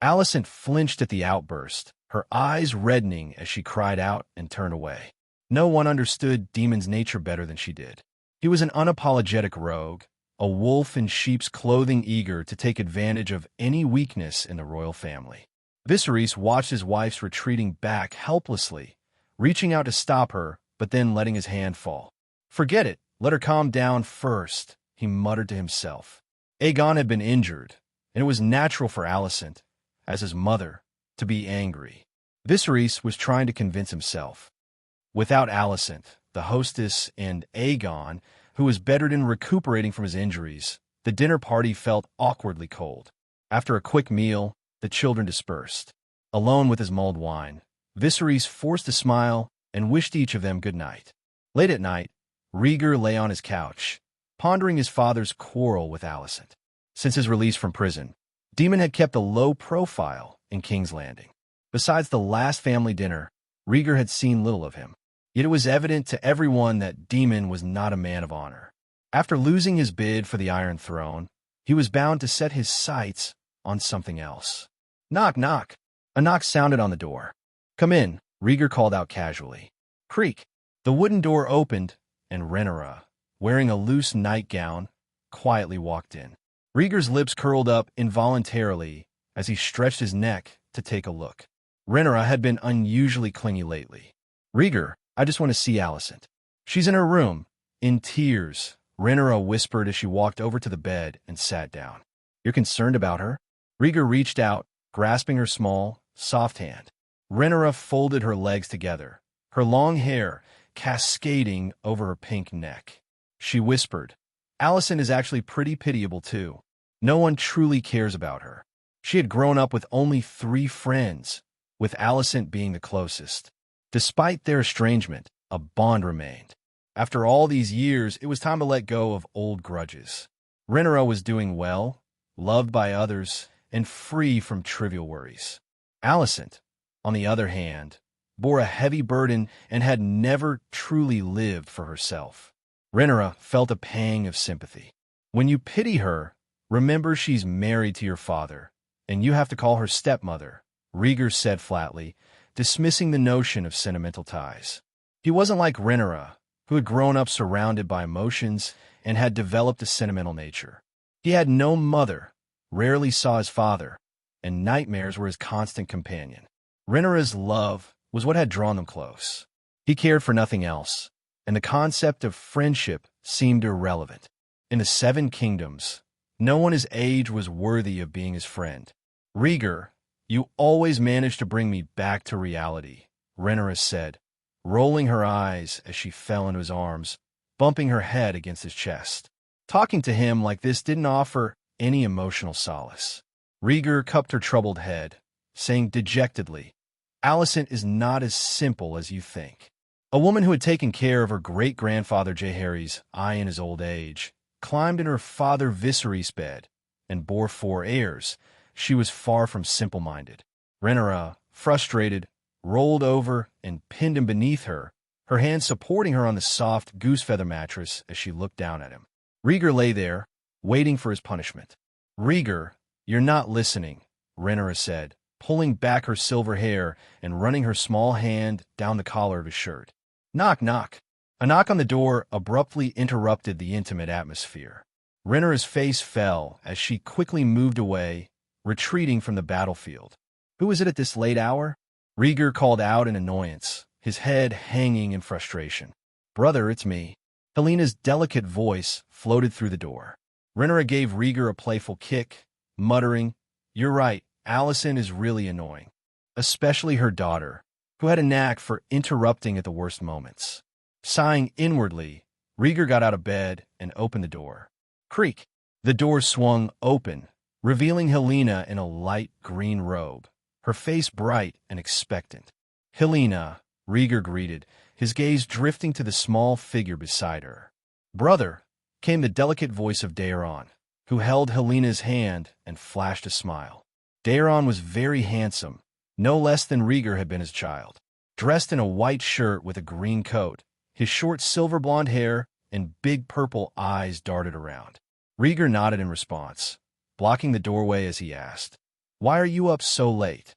Alicent flinched at the outburst, her eyes reddening as she cried out and turned away. No one understood Demon's nature better than she did. He was an unapologetic rogue, a wolf in sheep's clothing eager to take advantage of any weakness in the royal family. Viserys watched his wife's retreating back helplessly, reaching out to stop her, but then letting his hand fall. Forget it, let her calm down first, he muttered to himself. Aegon had been injured, and it was natural for Alicent, as his mother, to be angry. Viserys was trying to convince himself. Without Alicent, the hostess, and Aegon, who was bettered in recuperating from his injuries, the dinner party felt awkwardly cold. After a quick meal, the children dispersed. Alone with his mulled wine, Viserys forced a smile and wished each of them good night. Late at night, Rhaegar lay on his couch, pondering his father's quarrel with Alicent. Since his release from prison, Demon had kept a low profile in King's Landing. Besides the last family dinner, Rhaegar had seen little of him. Yet it was evident to everyone that Demon was not a man of honor. After losing his bid for the Iron Throne, he was bound to set his sights on something else. Knock, knock. A knock sounded on the door. Come in, Rhaegar called out casually. Creak. The wooden door opened, and Rhaenyra, wearing a loose nightgown, quietly walked in. Rhaegar's lips curled up involuntarily as he stretched his neck to take a look. Rhaenyra had been unusually clingy lately. Rhaegar, I just want to see Alicent. She's in her room, in tears, Rhaenyra whispered as she walked over to the bed and sat down. You're concerned about her? Rhaegar reached out, grasping her small, soft hand. Rhaenyra folded her legs together, her long hair cascading over her pink neck. She whispered, Alicent is actually pretty pitiable too. No one truly cares about her. She had grown up with only 3 friends, with Alicent being the closest. Despite their estrangement, a bond remained. After all these years, it was time to let go of old grudges. Rhaenyra was doing well, loved by others, and free from trivial worries. Alicent, on the other hand, bore a heavy burden and had never truly lived for herself. Rhaenyra felt a pang of sympathy. When you pity her, remember she's married to your father, and you have to call her stepmother, Rhaegar said flatly, dismissing the notion of sentimental ties. He wasn't like Rhaenyra, who had grown up surrounded by emotions and had developed a sentimental nature. He had no mother, rarely saw his father, and nightmares were his constant companion. Rhaenyra's love was what had drawn them close. He cared for nothing else, and the concept of friendship seemed irrelevant. In the 7 Kingdoms, no one his age was worthy of being his friend. Rhaegar, you always managed to bring me back to reality, Rhaenyra said, rolling her eyes as she fell into his arms, bumping her head against his chest. Talking to him like this didn't offer any emotional solace. Rhaegar cupped her troubled head, saying dejectedly, Alicent is not as simple as you think. A woman who had taken care of her great-grandfather Jaehaerys I in his old age, climbed in her father Viserys' bed, and bore 4 heirs. She was far from simple-minded. Rhaenyra, frustrated, rolled over and pinned him beneath her, her hands supporting her on the soft goose-feather mattress as she looked down at him. Rhaegar lay there, waiting for his punishment. "Rhaegar, you're not listening," Rhaenyra said, pulling back her silver hair and running her small hand down the collar of his shirt. "Knock, knock." A knock on the door abruptly interrupted the intimate atmosphere. Rhaenyra's face fell as she quickly moved away, retreating from the battlefield. "Who is it at this late hour?" Rhaegar called out in annoyance, his head hanging in frustration. "Brother, it's me." Helena's delicate voice floated through the door. Rhaenyra gave Rhaegar a playful kick, muttering, "You're right, Alicent is really annoying. Especially her daughter, who had a knack for interrupting at the worst moments." Sighing inwardly, Rhaegar got out of bed and opened the door. Creak! The door swung open, revealing Helena in a light green robe, her face bright and expectant. "Helena," Rhaegar greeted, his gaze drifting to the small figure beside her. "Brother," came the delicate voice of Daeron, who held Helena's hand and flashed a smile. Daeron was very handsome, no less than Rhaegar had been as a child. Dressed in a white shirt with a green coat, his short silver blonde hair and big purple eyes darted around. Rhaegar nodded in response, blocking the doorway as he asked, "Why are you up so late?"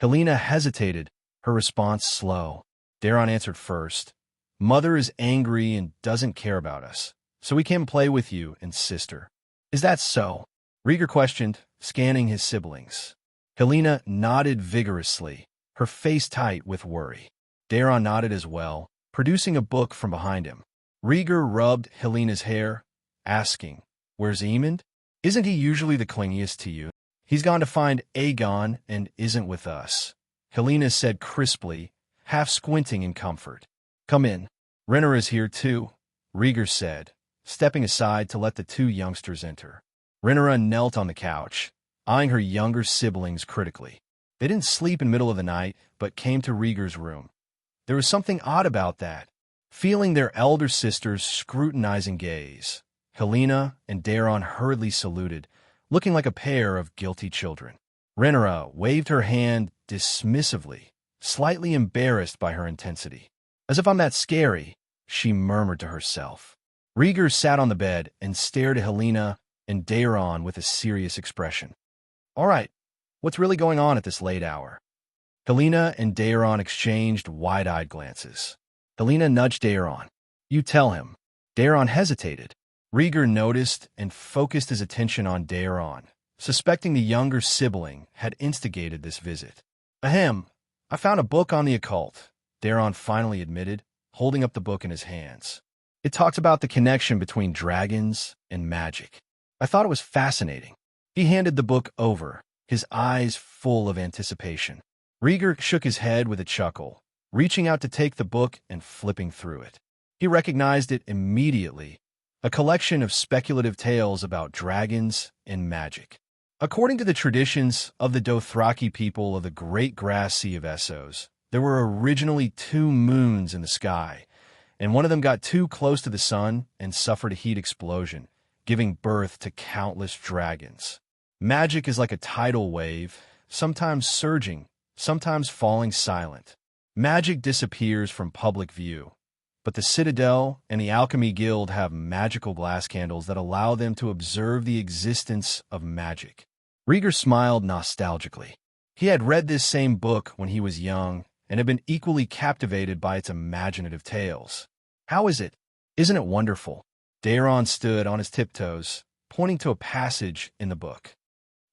Helena hesitated, her response slow. Daeron answered first. "Mother is angry and doesn't care about us, so we came play with you and sister." "Is that so?" Rhaegar questioned, scanning his siblings. Helena nodded vigorously, her face tight with worry. Daeron nodded as well, producing a book from behind him. Rhaegar rubbed Helena's hair, asking, "Where's Aemond? Isn't he usually the clingiest to you?" "He's gone to find Aegon and isn't with us," Helena said crisply, half squinting in comfort. "Come in. Rhaenyra's here too," Rhaegar said, stepping aside to let the 2 youngsters enter. Rhaenyra knelt on the couch, eyeing her younger siblings critically. They didn't sleep in the middle of the night, but came to Rhaegar's room. There was something odd about that. Feeling their elder sister's scrutinizing gaze, Helena and Daeron hurriedly saluted, looking like a pair of guilty children. Rhaenyra waved her hand dismissively, slightly embarrassed by her intensity. "As if I'm that scary," she murmured to herself. Rhaegar sat on the bed and stared at Helena and Daeron with a serious expression. "All right, what's really going on at this late hour?" Helena and Daeron exchanged wide-eyed glances. Helena nudged Daeron. "You tell him." Daeron hesitated. Rhaegar noticed and focused his attention on Daeron, suspecting the younger sibling had instigated this visit. "Ahem, I found a book on the occult," Daeron finally admitted, holding up the book in his hands. "It talks about the connection between dragons and magic. I thought it was fascinating." He handed the book over, his eyes full of anticipation. Rhaegar shook his head with a chuckle, reaching out to take the book and flipping through it. He recognized it immediately, a collection of speculative tales about dragons and magic. According to the traditions of the Dothraki people of the Great Grass Sea of Essos, there were originally 2 moons in the sky, and one of them got too close to the sun and suffered a heat explosion, giving birth to countless dragons. Magic is like a tidal wave, sometimes surging, sometimes falling silent. Magic disappears from public view, but the Citadel and the Alchemy Guild have magical glass candles that allow them to observe the existence of magic. Rhaegar smiled nostalgically. He had read this same book when he was young and had been equally captivated by its imaginative tales. "How is it? Isn't it wonderful?" Daeron stood on his tiptoes, pointing to a passage in the book.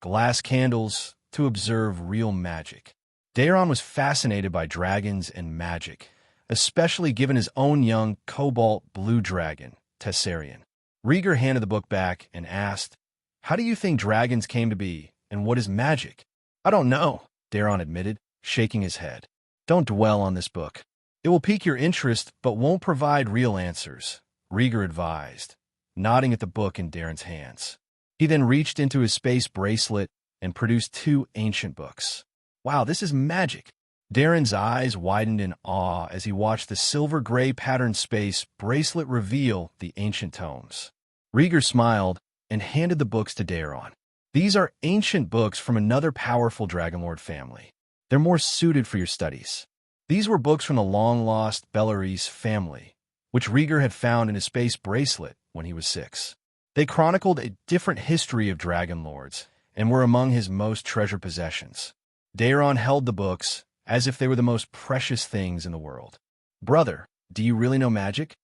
"Glass candles to observe real magic." Daeron was fascinated by dragons and magic, especially given his own young cobalt blue dragon, Tessarion. Rhaegar handed the book back and asked, "How do you think dragons came to be, and what is magic?" "I don't know," Daeron admitted, shaking his head. "Don't dwell on this book. It will pique your interest but won't provide real answers," Rhaegar advised, nodding at the book in Daeron's hands. He then reached into his space bracelet and produced 2 ancient books. Wow, this is magic. Darren's eyes widened in awe as he watched the silver-gray patterned space bracelet reveal the ancient tomes. Rhaegar smiled and handed the books to Daeron. These are ancient books from another powerful Dragonlord family. They're more suited for your studies. These were books from the long-lost Balerion family, which Rhaegar had found in his space bracelet when he was 6. They chronicled a different history of Dragonlords and were among his most treasured possessions. Daeron held the books as if they were the most precious things in the world. Brother, do you really know magic?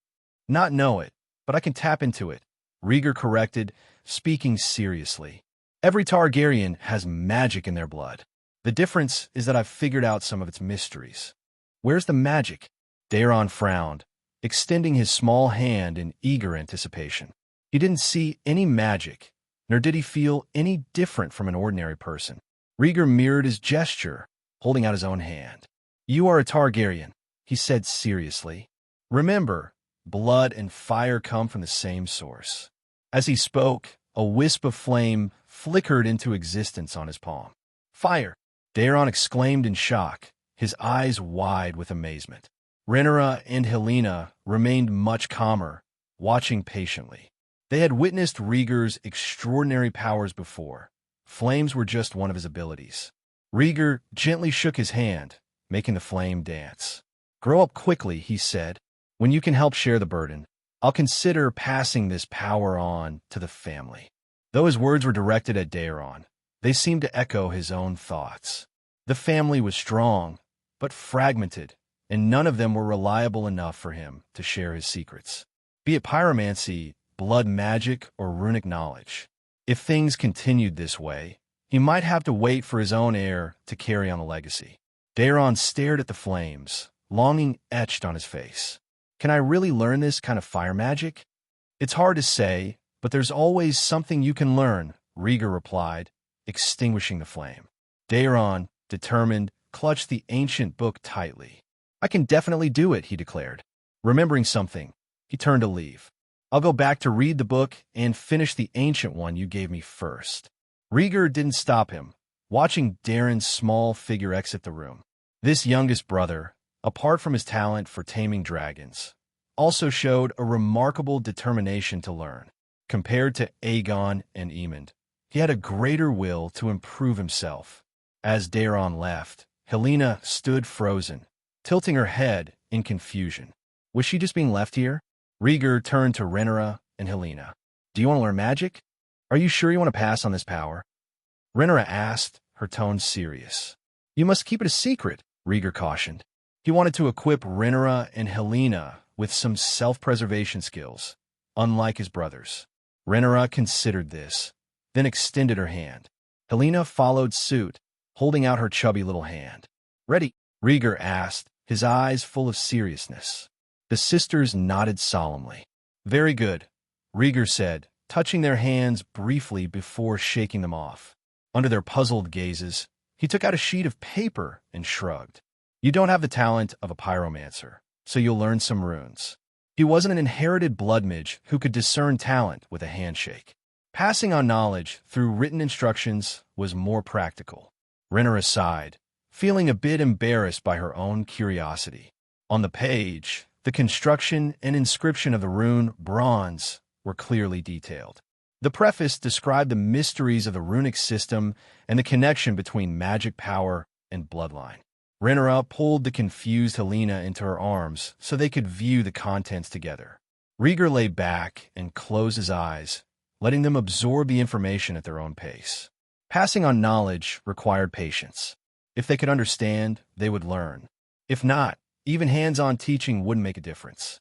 Not know it, but I can tap into it, Rhaegar corrected, speaking seriously. Every Targaryen has magic in their blood. The difference is that I've figured out some of its mysteries. Where's the magic? Daeron frowned, extending his small hand in eager anticipation. He didn't see any magic, nor did he feel any different from an ordinary person. Rhaegar mirrored his gesture, holding out his own hand. You are a Targaryen, he said seriously. Remember, blood and fire come from the same source. As he spoke, a wisp of flame flickered into existence on his palm. Fire! Daeron exclaimed in shock, his eyes wide with amazement. Rhaenyra and Helaena remained much calmer, watching patiently. They had witnessed Rhaegar's extraordinary powers before. Flames were just one of his abilities. Rhaegar gently shook his hand, making the flame dance. Grow up quickly, he said. When you can help share the burden, I'll consider passing this power on to the family. Though his words were directed at Daeron, they seemed to echo his own thoughts. The family was strong, but fragmented, and none of them were reliable enough for him to share his secrets. Be it pyromancy, blood magic, or runic knowledge. If things continued this way, he might have to wait for his own heir to carry on the legacy. Daeron stared at the flames, longing etched on his face. Can I really learn this kind of fire magic? It's hard to say, but there's always something you can learn, Rhaegar replied, extinguishing the flame. Daeron, determined, clutched the ancient book tightly. I can definitely do it, he declared. Remembering something, he turned to leave. I'll go back to read the book and finish the ancient one you gave me first. Rhaegar didn't stop him, watching Darren's small figure exit the room. This youngest brother, apart from his talent for taming dragons, also showed a remarkable determination to learn. Compared to Aegon and Aemond, he had a greater will to improve himself. As Daeron left, Helaena stood frozen, tilting her head in confusion. Was she just being left here? Rhaegar turned to Rhaenyra and Helaena. Do you want to learn magic? Are you sure you want to pass on this power? Rhaenyra asked, her tone serious. You must keep it a secret, Rhaegar cautioned. He wanted to equip Rhaenyra and Helaena with some self-preservation skills, unlike his brothers. Rhaenyra considered this, then extended her hand. Helaena followed suit, holding out her chubby little hand. Ready? Rhaegar asked, his eyes full of seriousness. The sisters nodded solemnly. Very good, Rhaegar said, touching their hands briefly before shaking them off. Under their puzzled gazes, he took out a sheet of paper and shrugged. You don't have the talent of a pyromancer, so you'll learn some runes. He wasn't an inherited blood mage who could discern talent with a handshake. Passing on knowledge through written instructions was more practical. Rhaenyra sighed, feeling a bit embarrassed by her own curiosity. On the page, the construction and inscription of the rune bronze were clearly detailed. The preface described the mysteries of the runic system and the connection between magic power and bloodline. Rhaenyra pulled the confused Helaena into her arms so they could view the contents together. Rhaegar lay back and closed his eyes, letting them absorb the information at their own pace. Passing on knowledge required patience. If they could understand, they would learn. If not, even hands-on teaching wouldn't make a difference.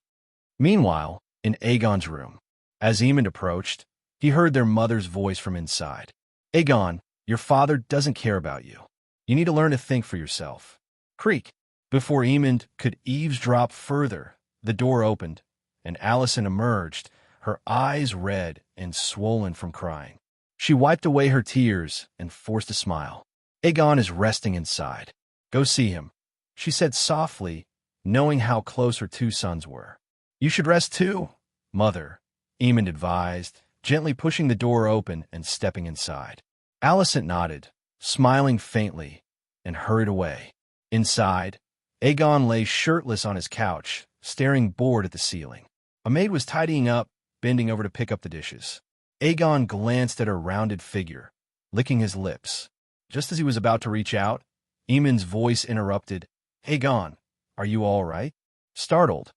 Meanwhile, in Aegon's room, as Aemond approached, he heard their mother's voice from inside. Aegon, your father doesn't care about you. You need to learn to think for yourself. Creak. Before Aemond could eavesdrop further, the door opened, and Alicent emerged, her eyes red and swollen from crying. She wiped away her tears and forced a smile. Aegon is resting inside. Go see him, she said softly, knowing how close her two sons were. You should rest too, mother, Aemond advised, gently pushing the door open and stepping inside. Alicent nodded, smiling faintly, and hurried away. Inside, Aegon lay shirtless on his couch, staring bored at the ceiling. A maid was tidying up, bending over to pick up the dishes. Aegon glanced at her rounded figure, licking his lips. Just as he was about to reach out, Aemon's voice interrupted. "Aegon, are you all right?" Startled,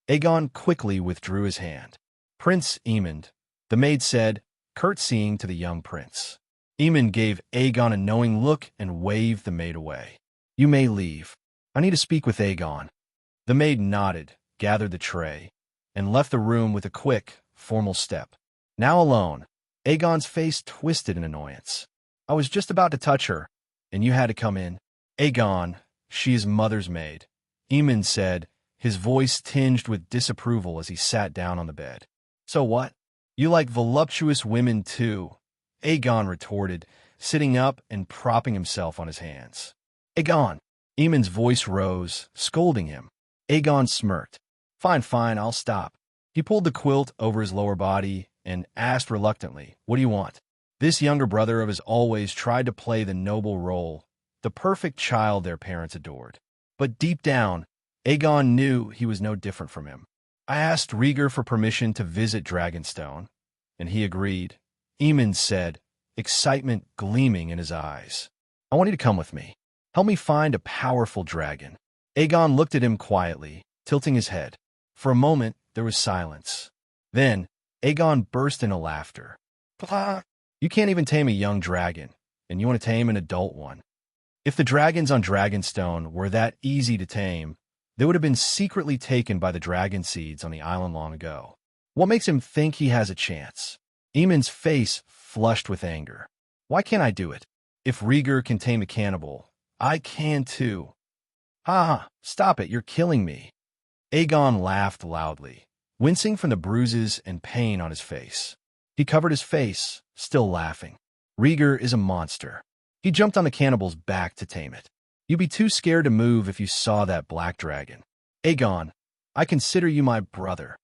Aegon quickly withdrew his hand. "Prince Aemond," the maid said, curtsying to the young prince. Aemond gave Aegon a knowing look and waved the maid away. "You may leave. I need to speak with Aegon." The maid nodded, gathered the tray, and left the room with a quick, formal step. Now alone, Aegon's face twisted in annoyance. "I was just about to touch her, and you had to come in." "Aegon, she is mother's maid," Aemond said, his voice tinged with disapproval as he sat down on the bed. "So what? You like voluptuous women too?" Aegon retorted, sitting up and propping himself on his hands. "Aegon!" Aemond's voice rose, scolding him. Aegon smirked. Fine, I'll stop." He pulled the quilt over his lower body and asked reluctantly, "What do you want?" This younger brother of his always tried to play the noble role, the perfect child their parents adored. But deep down, Aegon knew he was no different from him. "I asked Rhaegar for permission to visit Dragonstone, and he agreed," Aemond said, excitement gleaming in his eyes. "I want you to come with me. Help me find a powerful dragon." Aegon looked at him quietly, tilting his head. For a moment, there was silence. Then, Aegon burst into laughter. "Blah! You can't even tame a young dragon, and you want to tame an adult one. If the dragons on Dragonstone were that easy to tame, they would have been secretly taken by the dragon seeds on the island long ago. What makes him think he has a chance?" Aemond's face flushed with anger. "Why can't I do it? If Rhaegar can tame a cannibal, I can too." "Ha! Stop it, you're killing me." Aegon laughed loudly, wincing from the bruises and pain on his face. He covered his face, still laughing. "Rhaegar is a monster. He jumped on the cannibal's back to tame it. You'd be too scared to move if you saw that black dragon. Aegon, I consider you my brother."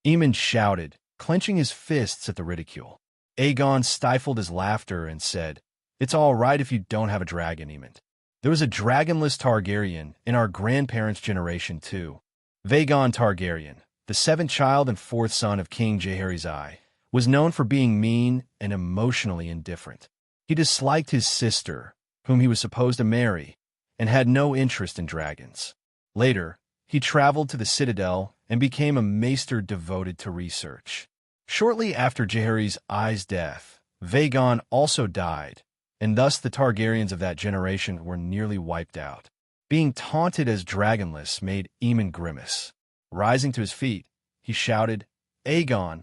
Aemond shouted, clenching his fists at the ridicule. Aegon stifled his laughter and said, "It's all right if you don't have a dragon, Aemond. There was a dragonless Targaryen in our grandparents' generation too. Vaegon Targaryen, the seventh child and fourth son of King Jaehaerys I, was known for being mean and emotionally indifferent. He disliked his sister, whom he was supposed to marry, and had no interest in dragons. Later, he traveled to the Citadel and became a maester devoted to research. Shortly after Jaehaerys I's death, Vaegon also died, and thus the Targaryens of that generation were nearly wiped out. Being taunted as dragonless made Aemond grimace. Rising to his feet, he shouted, "Aegon,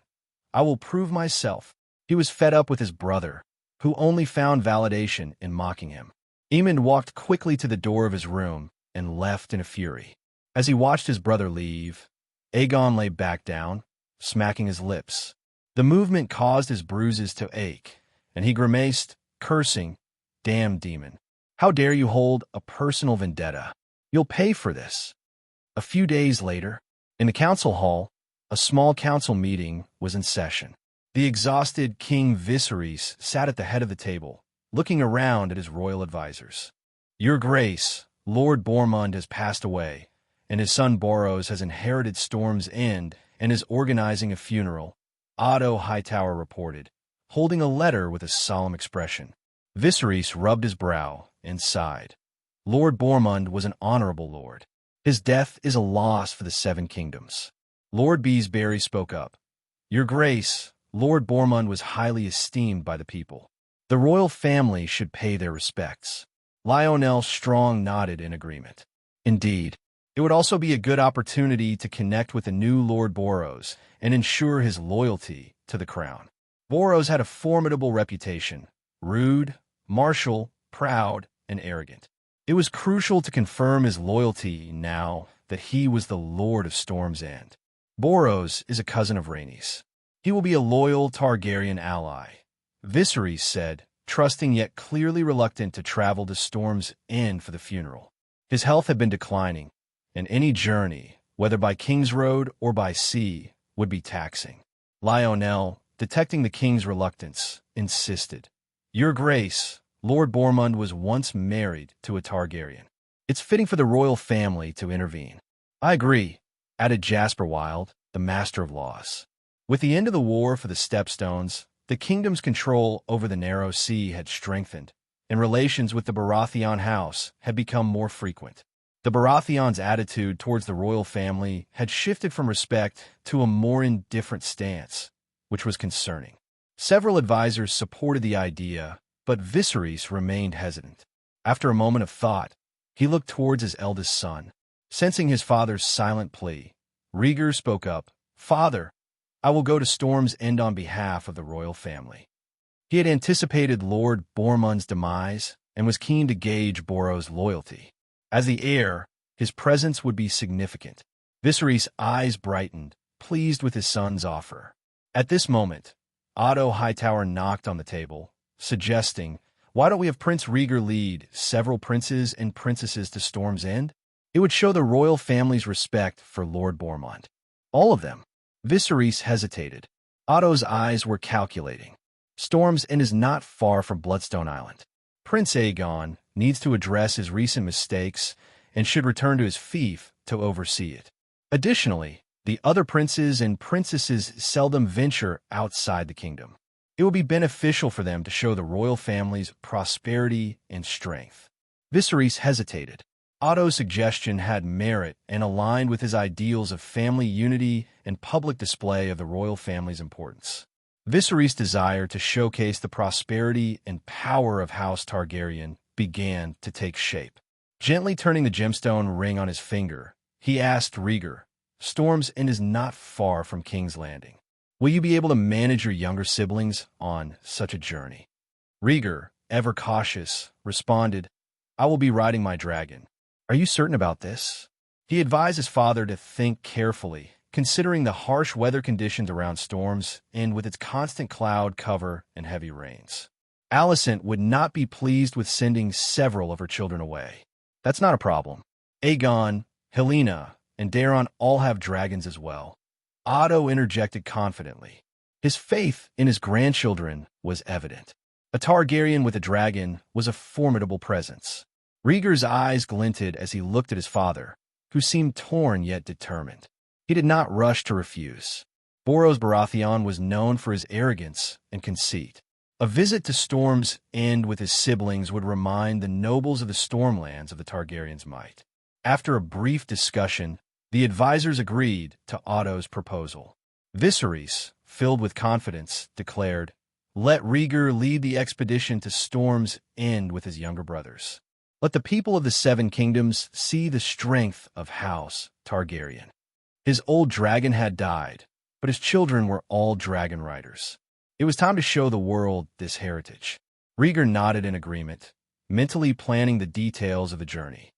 I will prove myself." He was fed up with his brother, who only found validation in mocking him. Aemond walked quickly to the door of his room and left in a fury. As he watched his brother leave, Aegon lay back down, smacking his lips. The movement caused his bruises to ache, and he grimaced, cursing, "Damn demon. How dare you hold a personal vendetta? You'll pay for this." A few days later, in the council hall, a small council meeting was in session. The exhausted King Viserys sat at the head of the table, looking around at his royal advisors. "Your Grace, Lord Bormund has passed away, and his son Boros has inherited Storm's End and is organizing a funeral," Otto Hightower reported, holding a letter with a solemn expression. Viserys rubbed his brow and sighed. Lord Bormund was an honorable lord. His death is a loss for the Seven Kingdoms. Lord Beesbury spoke up. "Your Grace, Lord Bormund was highly esteemed by the people. The royal family should pay their respects." Lionel Strong nodded in agreement. "Indeed, it would also be a good opportunity to connect with the new Lord Boros and ensure his loyalty to the crown." Boros had a formidable reputation, rude, martial, proud, and arrogant. It was crucial to confirm his loyalty now that he was the Lord of Storm's End. "Boros is a cousin of Rhaenys. He will be a loyal Targaryen ally," Viserys said, trusting yet clearly reluctant to travel to Storm's End for the funeral. His health had been declining, and any journey, whether by King's Road or by sea, would be taxing. Lionel, detecting the king's reluctance, insisted. "Your Grace, Lord Bormund was once married to a Targaryen. It's fitting for the royal family to intervene. I agree, added Jasper Wilde, the Master of Laws. With the end of the war for the Stepstones, the kingdom's control over the Narrow Sea had strengthened, and relations with the Baratheon house had become more frequent. The Baratheons' attitude towards the royal family had shifted from respect to a more indifferent stance, which was concerning. Several advisors supported the idea, but Viserys remained hesitant. After a moment of thought, he looked towards his eldest son. Sensing his father's silent plea, Rhaegar spoke up, "Father, I will go to Storm's End on behalf of the royal family." He had anticipated Lord Bormund's demise and was keen to gauge Borro's loyalty. As the heir, his presence would be significant. Viserys' eyes brightened, pleased with his son's offer. At this moment, Otto Hightower knocked on the table, suggesting, "Why don't we have Prince Rhaegar lead several princes and princesses to Storm's End? It would show the royal family's respect for Lord Bormund." All of them. Viserys hesitated. Otto's eyes were calculating. Storm's End is not far from Bloodstone Island. Prince Aegon needs to address his recent mistakes and should return to his fief to oversee it. Additionally, the other princes and princesses seldom venture outside the kingdom. It would be beneficial for them to show the royal family's prosperity and strength. Viserys hesitated. Otto's suggestion had merit and aligned with his ideals of family unity and public display of the royal family's importance. Viserys' desire to showcase the prosperity and power of House Targaryen began to take shape. Gently turning the gemstone ring on his finger, he asked Rhaegar, "Storm's End is not far from King's Landing. Will you be able to manage your younger siblings on such a journey?" Rhaegar, ever cautious, responded, "I will be riding my dragon." "Are you certain about this?" He advised his father to think carefully, considering the harsh weather conditions around Storm's End with its constant cloud cover and heavy rains. Alicent would not be pleased with sending several of her children away. "That's not a problem. Aegon, Helena, and Daeron all have dragons as well." Otto interjected confidently. His faith in his grandchildren was evident. A Targaryen with a dragon was a formidable presence. Rhaegar's eyes glinted as he looked at his father, who seemed torn yet determined. He did not rush to refuse. Borros Baratheon was known for his arrogance and conceit. A visit to Storm's End with his siblings would remind the nobles of the Stormlands of the Targaryens' might. After a brief discussion, the advisors agreed to Otto's proposal. Viserys, filled with confidence, declared, "Let Rhaegar lead the expedition to Storm's End with his younger brothers. Let the people of the Seven Kingdoms see the strength of House Targaryen." His old dragon had died, but his children were all dragon riders. It was time to show the world this heritage. Rhaegar nodded in agreement, mentally planning the details of the journey.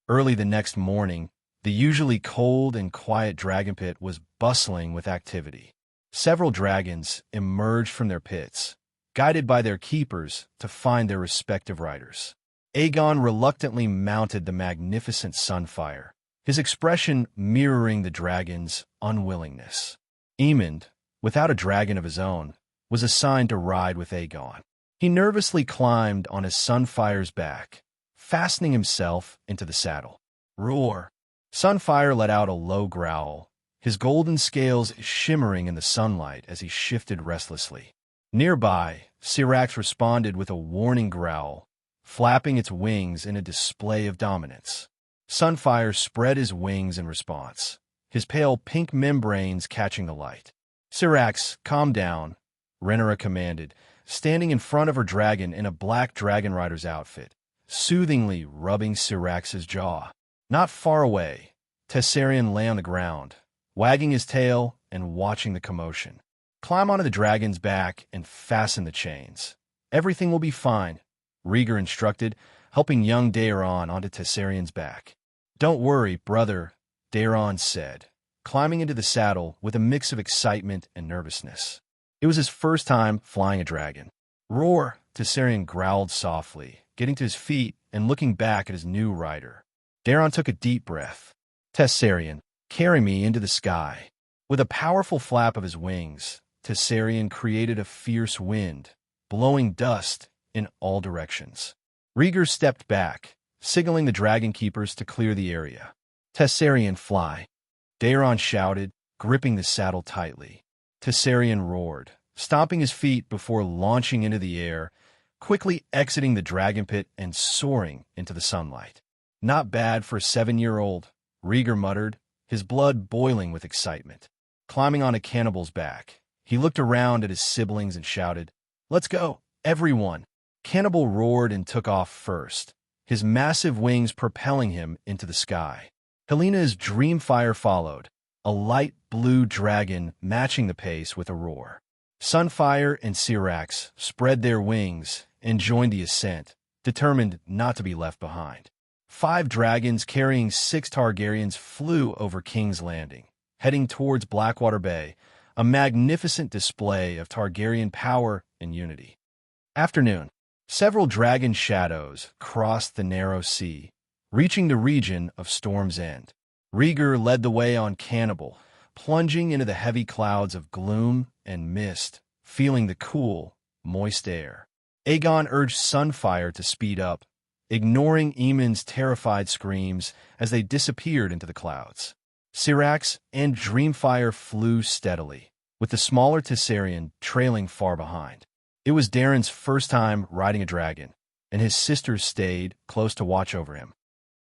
Early the next morning, the usually cold and quiet dragon pit was bustling with activity. Several dragons emerged from their pits, guided by their keepers to find their respective riders. Aegon reluctantly mounted the magnificent Sunfire, his expression mirroring the dragon's unwillingness. Aemond, without a dragon of his own, was assigned to ride with Aegon. He nervously climbed on his Sunfire's back, fastening himself into the saddle. "Roar!" Sunfire let out a low growl, his golden scales shimmering in the sunlight as he shifted restlessly. Nearby, Syrax responded with a warning growl, flapping its wings in a display of dominance. Sunfire spread his wings in response, his pale pink membranes catching the light. "Syrax, calm down," Rhaenyra commanded, standing in front of her dragon in a black dragon rider's outfit, soothingly rubbing Syrax's jaw. Not far away, Tessarion lay on the ground, wagging his tail and watching the commotion. "Climb onto the dragon's back and fasten the chains. Everything will be fine," Rhaegar instructed, helping young Daeron onto Tessarion's back. "Don't worry, brother," Daeron said, climbing into the saddle with a mix of excitement and nervousness. It was his first time flying a dragon. "Roar!" Tessarion growled softly, getting to his feet and looking back at his new rider. Daeron took a deep breath. "Tessarion, carry me into the sky." With a powerful flap of his wings, Tessarion created a fierce wind, blowing dust in all directions. Rhaegar stepped back, signaling the dragon keepers to clear the area. Tessarion fly. Daeron shouted, gripping the saddle tightly. Tessarion roared, stomping his feet before launching into the air, quickly exiting the dragon pit and soaring into the sunlight. Not bad for a 7-year-old, Rhaegar muttered, his blood boiling with excitement. Climbing on a cannibal's back, he looked around at his siblings and shouted, "Let's go, everyone!" Cannibal roared and took off first, his massive wings propelling him into the sky. Helena's Dreamfire followed, a light blue dragon matching the pace with a roar. Sunfire and Syrax spread their wings and joined the ascent, determined not to be left behind. 5 dragons carrying 6 Targaryens flew over King's Landing, heading towards Blackwater Bay, a magnificent display of Targaryen power and unity. Afternoon. Several dragon shadows crossed the narrow sea, reaching the region of Storm's End. Rhaegar led the way on Cannibal, plunging into the heavy clouds of gloom and mist, feeling the cool, moist air. Aegon urged Sunfire to speed up, ignoring Aemon's terrified screams as they disappeared into the clouds. Syrax and Dreamfire flew steadily, with the smaller Tessarion trailing far behind. It was Darren's first time riding a dragon, and his sisters stayed close to watch over him.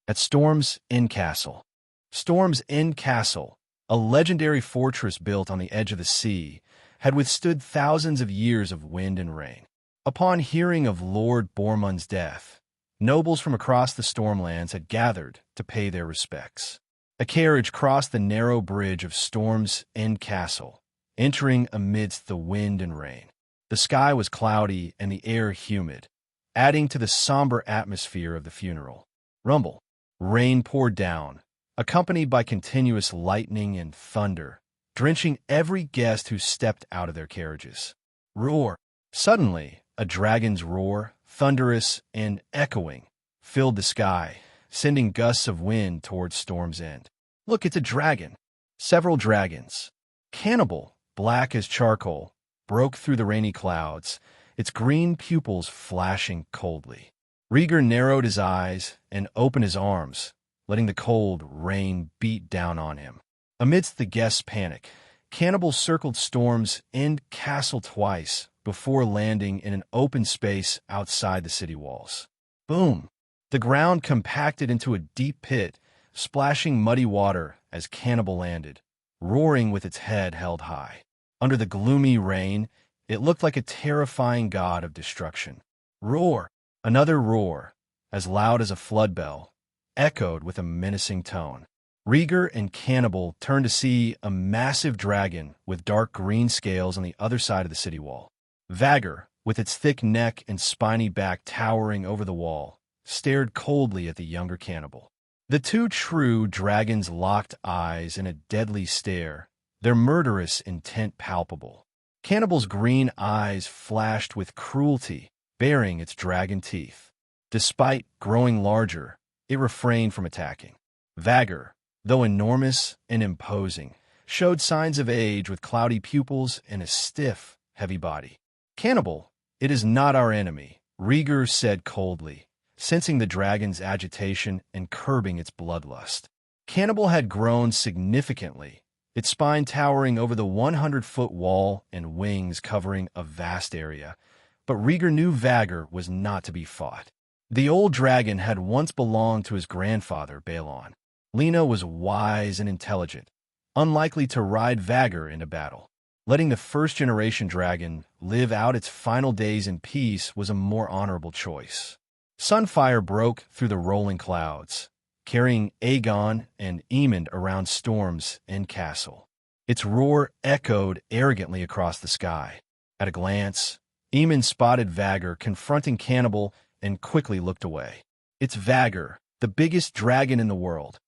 At Storm's End Castle. Storm's End Castle, a legendary fortress built on the edge of the sea, had withstood thousands of years of wind and rain. Upon hearing of Lord Bormund's death, nobles from across the Stormlands had gathered to pay their respects. A carriage crossed the narrow bridge of Storm's End Castle, entering amidst the wind and rain. The sky was cloudy and the air humid, adding to the somber atmosphere of the funeral. Rumble. Rain poured down, accompanied by continuous lightning and thunder, drenching every guest who stepped out of their carriages. Roar. Suddenly, a dragon's roar, thunderous and echoing, filled the sky, sending gusts of wind towards Storm's End. Look, it's a dragon. Several dragons. Cannibal, black as charcoal, broke through the rainy clouds, its green pupils flashing coldly. Rhaegar narrowed his eyes and opened his arms, letting the cold rain beat down on him. Amidst the guests' panic, Cannibal circled Storm's End Castle twice before landing in an open space outside the city walls. Boom! The ground compacted into a deep pit, splashing muddy water as Cannibal landed, roaring with its head held high. Under the gloomy rain, it looked like a terrifying god of destruction. Roar! Another roar, as loud as a flood bell, echoed with a menacing tone. Rhaegar and Cannibal turned to see a massive dragon with dark green scales on the other side of the city wall. Vhagar, with its thick neck and spiny back towering over the wall, stared coldly at the younger Cannibal. The two true dragons locked eyes in a deadly stare, their murderous intent palpable. Cannibal's green eyes flashed with cruelty, baring its dragon teeth. Despite growing larger, it refrained from attacking. Vhagar, though enormous and imposing, showed signs of age with cloudy pupils and a stiff, heavy body. Cannibal, it is not our enemy, Rhaegar said coldly, sensing the dragon's agitation and curbing its bloodlust. Cannibal had grown significantly, its spine towering over the 100-foot wall and wings covering a vast area, but Rhaegar knew Vhagar was not to be fought. The old dragon had once belonged to his grandfather, Balerion. Lena was wise and intelligent, unlikely to ride Vhagar into battle. Letting the first-generation dragon live out its final days in peace was a more honorable choice. Sunfire broke through the rolling clouds, carrying Aegon and Aemond around Storm's End Castle. Its roar echoed arrogantly across the sky. At a glance, Aemond spotted Vhagar confronting Cannibal and quickly looked away. It's Vhagar, the biggest dragon in the world.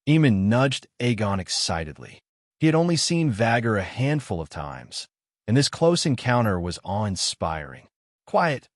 Aemond nudged Aegon excitedly. He had only seen Vhagar a handful of times, and this close encounter was awe-inspiring. Quiet,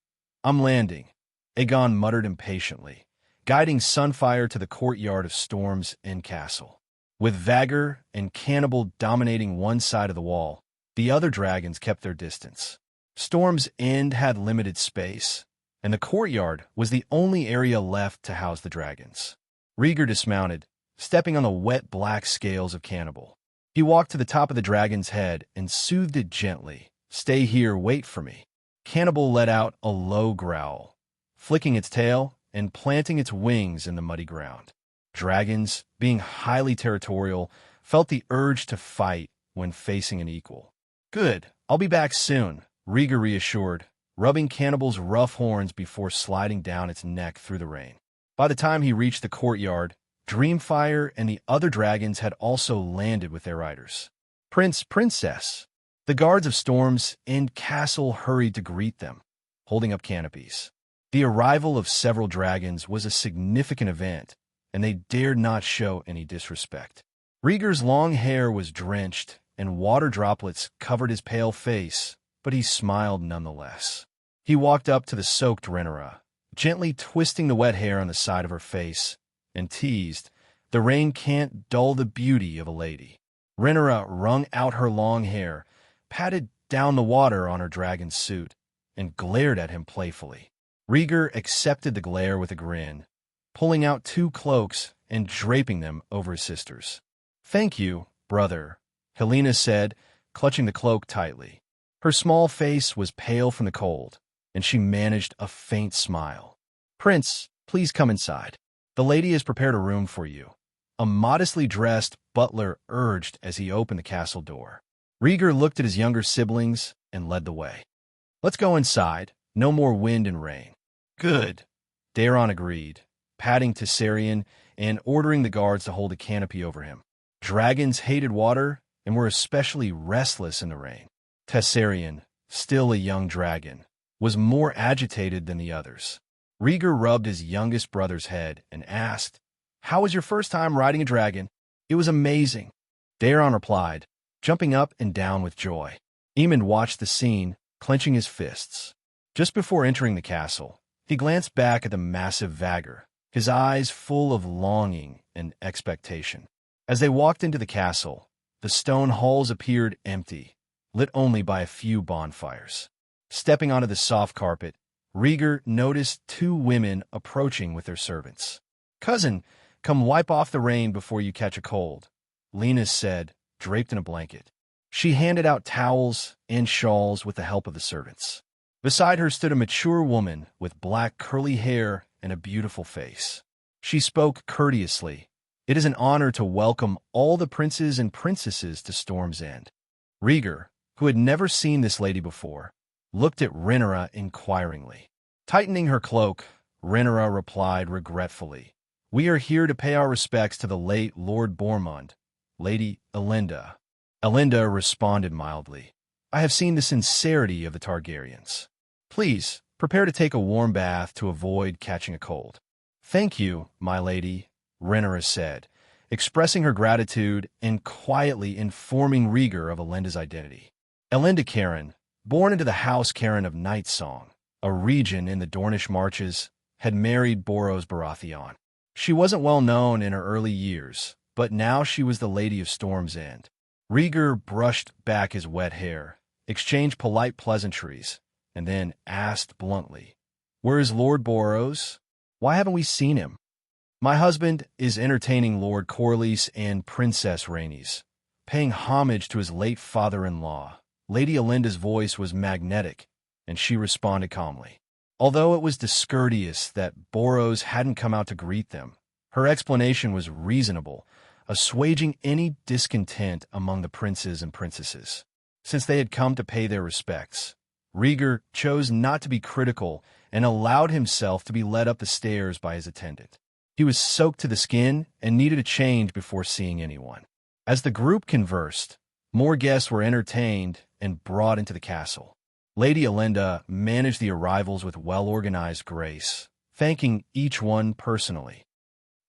I'm landing, Aegon muttered impatiently, guiding Sunfire to the courtyard of Storm's End Castle. With Vhagar and Cannibal dominating one side of the wall, the other dragons kept their distance. Storm's End had limited space, and the courtyard was the only area left to house the dragons. Rhaegar dismounted, stepping on the wet black scales of Cannibal. He walked to the top of the dragon's head and soothed it gently. "Stay here, wait for me." Cannibal let out a low growl, flicking its tail and planting its wings in the muddy ground. Dragons, being highly territorial, felt the urge to fight when facing an equal. "Good, I'll be back soon," Rhaegar reassured, rubbing Cannibal's rough horns before sliding down its neck through the rain. By the time he reached the courtyard, Dreamfire and the other dragons had also landed with their riders. Princess. The guards of Storm's End Castle hurried to greet them, holding up canopies. The arrival of several dragons was a significant event, and they dared not show any disrespect. Rhaegar's long hair was drenched, and water droplets covered his pale face, but he smiled nonetheless. He walked up to the soaked Rhaenyra, gently twisting the wet hair on the side of her face, and teased, "The rain can't dull the beauty of a lady." Rhaenyra wrung out her long hair, patted down the water on her dragon's suit, and glared at him playfully. Rhaegar accepted the glare with a grin, pulling out 2 cloaks and draping them over his sisters. "Thank you, brother," Helena said, clutching the cloak tightly. Her small face was pale from the cold, and she managed a faint smile. "Prince, please come inside. The lady has prepared a room for you," a modestly dressed butler urged as he opened the castle door. Rhaegar looked at his younger siblings and led the way. "Let's go inside. No more wind and rain." "Good," Daeron agreed, patting Tessarion and ordering the guards to hold a canopy over him. Dragons hated water and were especially restless in the rain. Tessarion, still a young dragon, was more agitated than the others. Rhaegar rubbed his youngest brother's head and asked, "How was your first time riding a dragon?" "It was amazing," Daeron replied, jumping up and down with joy. Aemond watched the scene, clenching his fists. Just before entering the castle, he glanced back at the massive Vhagar, his eyes full of longing and expectation. As they walked into the castle, the stone halls appeared empty, lit only by a few bonfires. Stepping onto the soft carpet, Rhaegar noticed 2 women approaching with their servants. "Cousin, come wipe off the rain before you catch a cold," Lena said, draped in a blanket. She handed out towels and shawls with the help of the servants. Beside her stood a mature woman with black curly hair and a beautiful face. She spoke courteously. "It is an honor to welcome all the princes and princesses to Storm's End." Rhaegar, who had never seen this lady before, looked at Rhaenyra inquiringly. Tightening her cloak, Rhaenyra replied regretfully, "We are here to pay our respects to the late Lord Bormund, Lady Elenda." Elenda responded mildly, "I have seen the sincerity of the Targaryens. Please, prepare to take a warm bath to avoid catching a cold." "Thank you, my lady," Rhaenyra said, expressing her gratitude and quietly informing Rhaegar of Elenda's identity. Elenda Cairn, born into the House Cairn of Nightsong, a region in the Dornish Marches, had married Boros Baratheon. She wasn't well known in her early years, but now she was the Lady of Storm's End. Rhaegar brushed back his wet hair, exchanged polite pleasantries, and then asked bluntly, "Where is Lord Boros? Why haven't we seen him?" "My husband is entertaining Lord Corlys and Princess Rhaenys, paying homage to his late father-in-law." Lady Elenda's voice was magnetic, and she responded calmly. Although it was discourteous that Boros hadn't come out to greet them, her explanation was reasonable, assuaging any discontent among the princes and princesses. Since they had come to pay their respects, Rhaegar chose not to be critical and allowed himself to be led up the stairs by his attendant. He was soaked to the skin and needed a change before seeing anyone. As the group conversed, more guests were entertained and brought into the castle. Lady Elenda managed the arrivals with well-organized grace, thanking each one personally.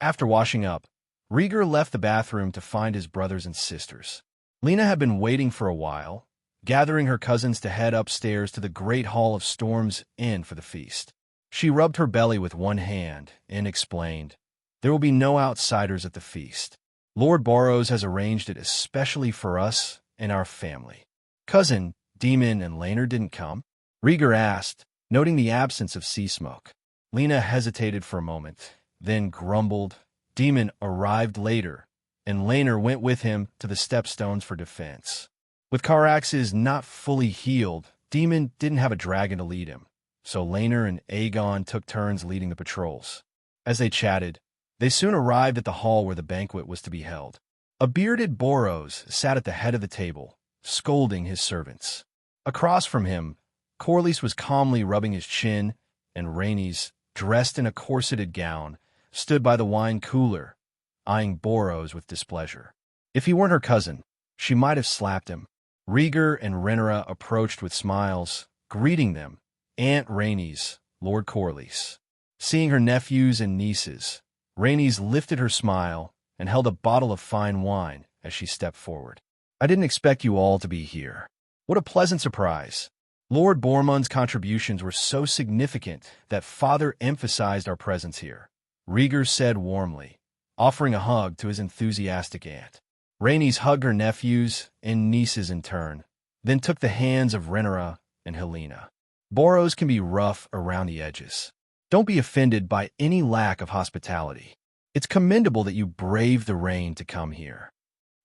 After washing up, Rhaegar left the bathroom to find his brothers and sisters. Lena had been waiting for a while, gathering her cousins to head upstairs to the Great Hall of Storm's End for the feast. She rubbed her belly with one hand and explained, "There will be no outsiders at the feast. Lord Boros has arranged it especially for us and our family." "Cousin, Demon, and Laenor didn't come?" Rhaegar asked, noting the absence of sea smoke. Lena hesitated for a moment, then grumbled. Demon arrived later, and Laenor went with him to the stepstones for defense. With Caraxes not fully healed, Demon didn't have a dragon to lead him, so Laenor and Aegon took turns leading the patrols. As they chatted, they soon arrived at the hall where the banquet was to be held. A bearded Boros sat at the head of the table, scolding his servants. Across from him, Corlys was calmly rubbing his chin, and Rhaenys, dressed in a corseted gown, stood by the wine cooler, eyeing Boros with displeasure. If he weren't her cousin, she might have slapped him. Rhaegar and Rhaenyra approached with smiles, greeting them. Aunt Rhaenys, Lord Corlys. Seeing her nephews and nieces, Rhaenys lifted her smile and held a bottle of fine wine as she stepped forward. I didn't expect you all to be here. What a pleasant surprise. Lord Bormund's contributions were so significant that Father emphasized our presence here, Rhaegar said warmly, offering a hug to his enthusiastic aunt. Rhaenys hugged her nephews and nieces in turn, then took the hands of Rhaenyra and Helena. Boros can be rough around the edges. Don't be offended by any lack of hospitality. It's commendable that you braved the rain to come here.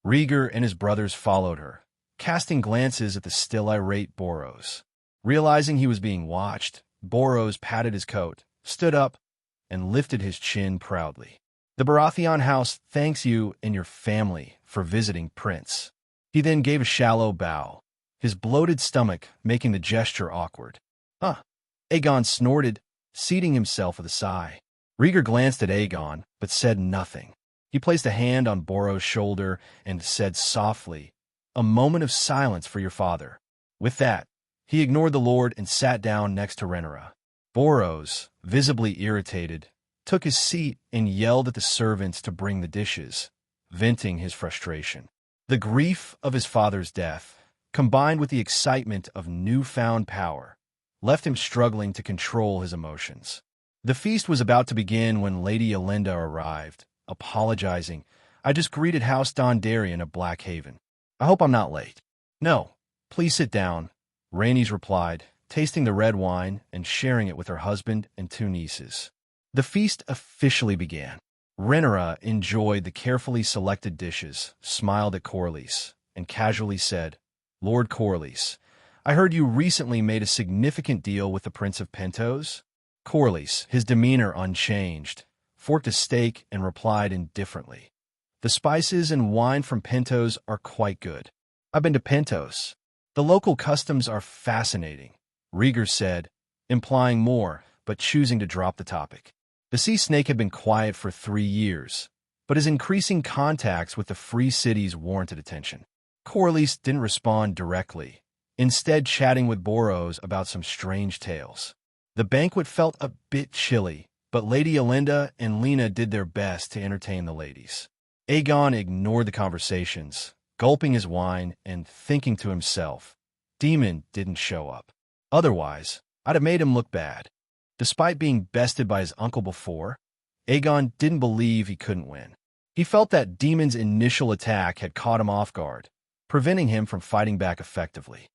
Rhaegar and his brothers followed her, casting glances at the still irate Boros. Realizing he was being watched, Boros patted his coat, stood up, and lifted his chin proudly. The Baratheon house thanks you and your family for visiting Prince. He then gave a shallow bow, his bloated stomach making the gesture awkward. Aegon snorted, seating himself with a sigh. Rhaegar glanced at Aegon, but said nothing. He placed a hand on Boros' shoulder and said softly, "A moment of silence for your father." With that, he ignored the lord and sat down next to Rhaenyra. Boros, visibly irritated, took his seat and yelled at the servants to bring the dishes, venting his frustration. The grief of his father's death, combined with the excitement of newfound power, left him struggling to control his emotions. The feast was about to begin when Lady Olinda arrived, apologizing. "I just greeted House Dondarrion of Blackhaven. I hope I'm not late." "No, please sit down," Rhaenys replied, tasting the red wine and sharing it with her husband and two nieces. The feast officially began. Rhaenyra enjoyed the carefully selected dishes, smiled at Corlys, and casually said, "Lord Corlys, I heard you recently made a significant deal with the Prince of Pentos." Corlys, his demeanor unchanged, forked a steak and replied indifferently, "The spices and wine from Pentos are quite good. I've been to Pentos. The local customs are fascinating," Rhaegar said, implying more, but choosing to drop the topic. The sea snake had been quiet for 3 years, but his increasing contacts with the free cities warranted attention. Corlys didn't respond directly, instead chatting with Boros about some strange tales. The banquet felt a bit chilly, but Lady Olinda and Lena did their best to entertain the ladies. Aegon ignored the conversations, gulping his wine and thinking to himself, "Demon didn't show up. Otherwise, I'd have made him look bad." Despite being bested by his uncle before, Aegon didn't believe he couldn't win. He felt that Demon's initial attack had caught him off guard, preventing him from fighting back effectively.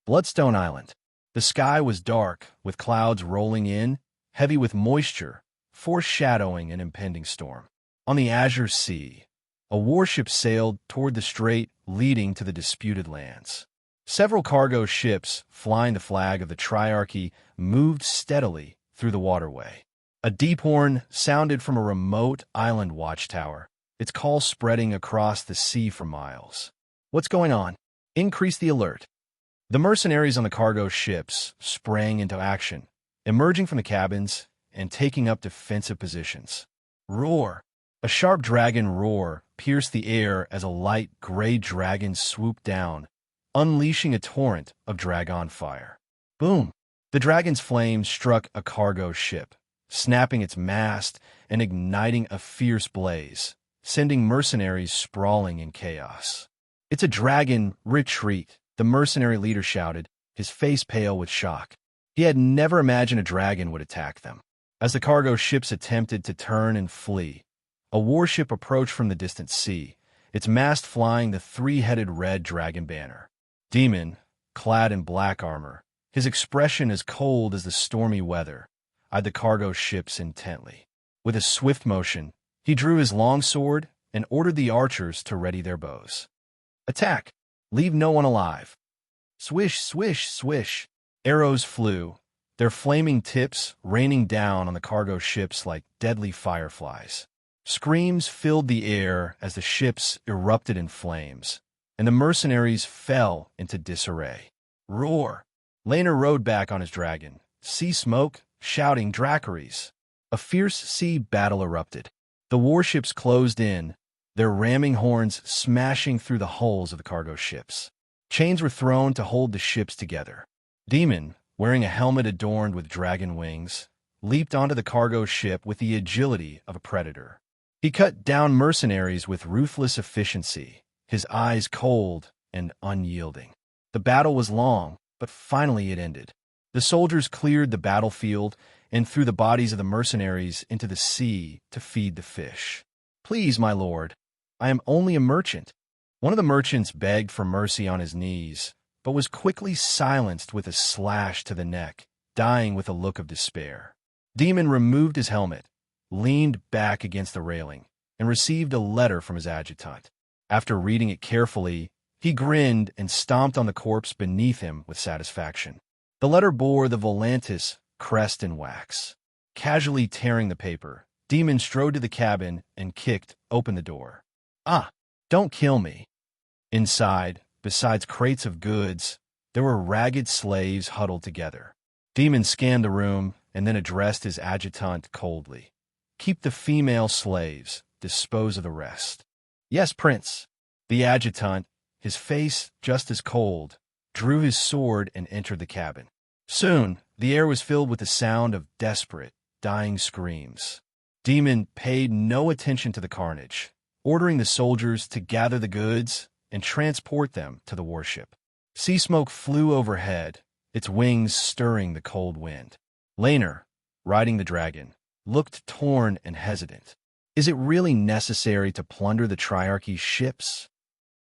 Bloodstone Island. The sky was dark, with clouds rolling in, heavy with moisture, foreshadowing an impending storm. On the azure sea, a warship sailed toward the strait leading to the disputed lands. Several cargo ships, flying the flag of the Triarchy, moved steadily through the waterway. A deep horn sounded from a remote island watchtower, its call spreading across the sea for miles. "What's going on? Increase the alert." The mercenaries on the cargo ships sprang into action, emerging from the cabins and taking up defensive positions. Roar! A sharp dragon roar pierced the air as a light gray dragon swooped down, unleashing a torrent of dragon fire. Boom! The dragon's flames struck a cargo ship, snapping its mast and igniting a fierce blaze, sending mercenaries sprawling in chaos. "It's a dragon! Retreat!" the mercenary leader shouted, his face pale with shock. He had never imagined a dragon would attack them. As the cargo ships attempted to turn and flee, a warship approached from the distant sea, its mast flying the 3-headed red dragon banner. Demon, clad in black armor, his expression as cold as the stormy weather, eyed the cargo ships intently. With a swift motion, he drew his long sword and ordered the archers to ready their bows. "Attack! Leave no one alive!" Swish, swish, swish. Arrows flew, their flaming tips raining down on the cargo ships like deadly fireflies. Screams filled the air as the ships erupted in flames, and the mercenaries fell into disarray. Roar! Laenor rode back on his dragon, sea smoke, shouting Dracarys. A fierce sea battle erupted. The warships closed in, their ramming horns smashing through the hulls of the cargo ships. Chains were thrown to hold the ships together. Daemon, wearing a helmet adorned with dragon wings, leaped onto the cargo ship with the agility of a predator. He cut down mercenaries with ruthless efficiency, his eyes cold and unyielding. The battle was long, but finally it ended. The soldiers cleared the battlefield and threw the bodies of the mercenaries into the sea to feed the fish. "Please, my lord, I am only a merchant." One of the merchants begged for mercy on his knees, but was quickly silenced with a slash to the neck, dying with a look of despair. Daemon removed his helmet, leaned back against the railing, and received a letter from his adjutant. After reading it carefully, he grinned and stomped on the corpse beneath him with satisfaction. The letter bore the Volantis crest in wax. Casually tearing the paper, Daemon strode to the cabin and kicked open the door. "Ah, don't kill me." Inside, besides crates of goods, there were ragged slaves huddled together. Daemon scanned the room and then addressed his adjutant coldly. "Keep the female slaves, dispose of the rest." "Yes, Prince." The adjutant, his face just as cold, drew his sword and entered the cabin. Soon, the air was filled with the sound of desperate, dying screams. Daemon paid no attention to the carnage, ordering the soldiers to gather the goods and transport them to the warship. Sea smoke flew overhead, its wings stirring the cold wind. Laenor, riding the dragon, looked torn and hesitant. Is it really necessary to plunder the Triarchy's ships?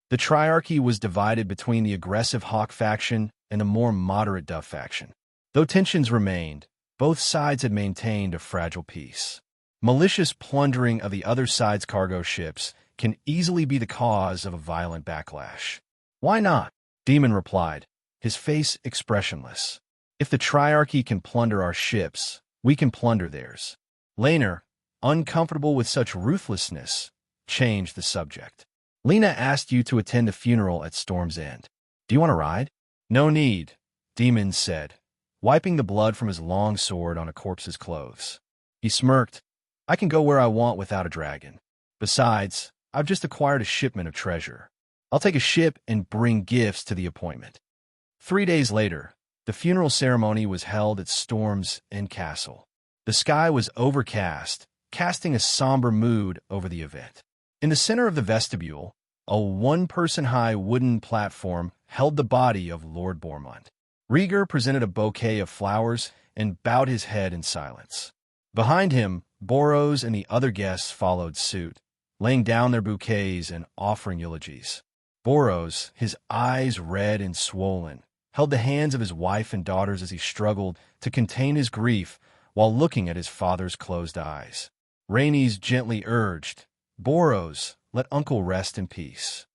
The Triarchy was divided between the aggressive Hawk faction and the more moderate Dove faction. Though tensions remained, both sides had maintained a fragile peace. Malicious plundering of the other side's cargo ships can easily be the cause of a violent backlash. "Why not?" Daemon replied, his face expressionless. "If the Triarchy can plunder our ships, we can plunder theirs." Laenor, uncomfortable with such ruthlessness, changed the subject. "Lena asked you to attend the funeral at Storm's End. Do you want to ride?" "No need," Daemon said, wiping the blood from his long sword on a corpse's clothes. He smirked. "I can go where I want without a dragon. Besides, I've just acquired a shipment of treasure. I'll take a ship and bring gifts to the appointment." 3 days later, the funeral ceremony was held at Storm's End Castle. The sky was overcast, casting a somber mood over the event. In the center of the vestibule, a one-person-high wooden platform held the body of Lord Bormund. Rhaegar presented a bouquet of flowers and bowed his head in silence. Behind him, Boros and the other guests followed suit, laying down their bouquets and offering eulogies. Boros, his eyes red and swollen, held the hands of his wife and daughters as he struggled to contain his grief while looking at his father's closed eyes. Rhaenys gently urged, "Boros, let Uncle rest in peace."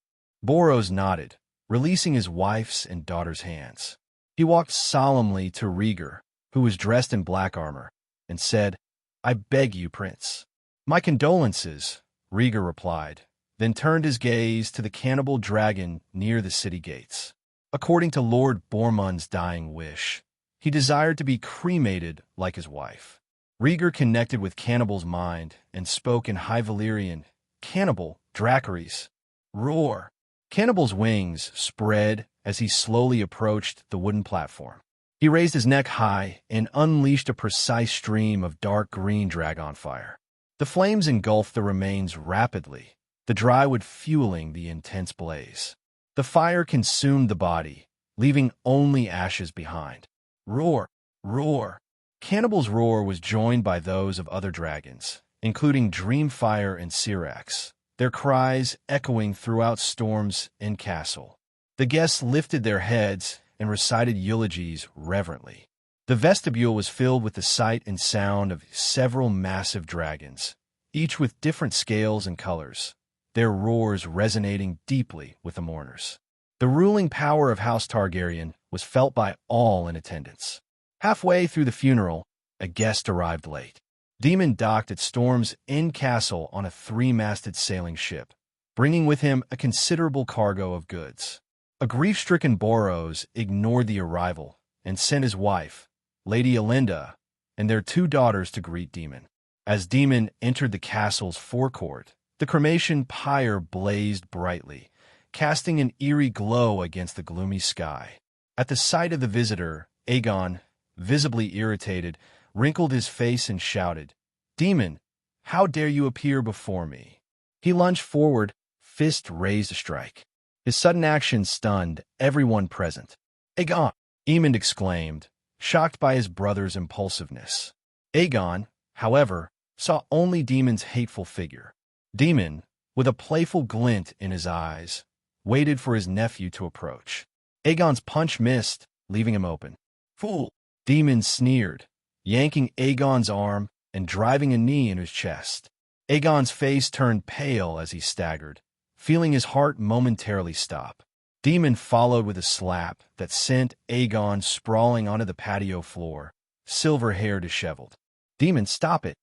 Boros nodded, releasing his wife's and daughter's hands. He walked solemnly to Rhaegar, who was dressed in black armor, and said, "I beg you, Prince." "My condolences," Rhaegar replied, then turned his gaze to the cannibal dragon near the city gates. According to Lord Bormund's dying wish, he desired to be cremated like his wife. Rhaegar connected with Cannibal's mind and spoke in High Valyrian. "Cannibal, Dracarys." Roar! Cannibal's wings spread as he slowly approached the wooden platform. He raised his neck high and unleashed a precise stream of dark green dragon fire. The flames engulfed the remains rapidly, the dry wood fueling the intense blaze. The fire consumed the body, leaving only ashes behind. Roar! Roar! Cannibal's roar was joined by those of other dragons, including Dreamfire and Syrax, their cries echoing throughout Storm's End Castle. The guests lifted their heads and recited eulogies reverently. The vestibule was filled with the sight and sound of several massive dragons, each with different scales and colors, their roars resonating deeply with the mourners. The ruling power of House Targaryen was felt by all in attendance. Halfway through the funeral, a guest arrived late. Daemon docked at Storm's End Castle on a three-masted sailing ship, bringing with him a considerable cargo of goods. A grief-stricken Boros ignored the arrival and sent his wife, Lady Alinda, and their two daughters to greet Daemon. As Daemon entered the castle's forecourt, the cremation pyre blazed brightly, casting an eerie glow against the gloomy sky. At the sight of the visitor, Aegon, visibly irritated, wrinkled his face and shouted, "Daemon, how dare you appear before me?" He lunged forward, fist raised to strike. His sudden action stunned everyone present. "Aegon!" Aemond exclaimed, shocked by his brother's impulsiveness. Aegon, however, saw only Daemon's hateful figure. Daemon, with a playful glint in his eyes, waited for his nephew to approach. Aegon's punch missed, leaving him open. "Fool!" Daemon sneered, yanking Aegon's arm and driving a knee in his chest. Aegon's face turned pale as he staggered, feeling his heart momentarily stop. Daemon followed with a slap that sent Aegon sprawling onto the patio floor, silver hair disheveled. "Daemon, stop it!"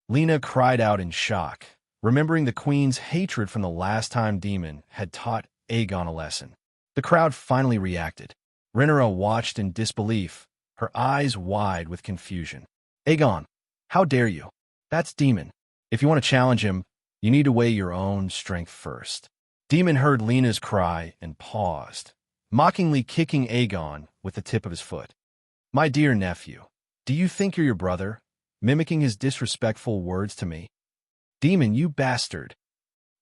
Lena cried out in shock, remembering the queen's hatred from the last time Daemon had taught Aegon a lesson. The crowd finally reacted. Rhaenyra watched in disbelief, her eyes wide with confusion. "Aegon, how dare you? That's Daemon. If you want to challenge him, you need to weigh your own strength first." Daemon heard Lena's cry and paused, mockingly kicking Aegon with the tip of his foot. "My dear nephew, do you think you're your brother, mimicking his disrespectful words to me? Daemon, you bastard!"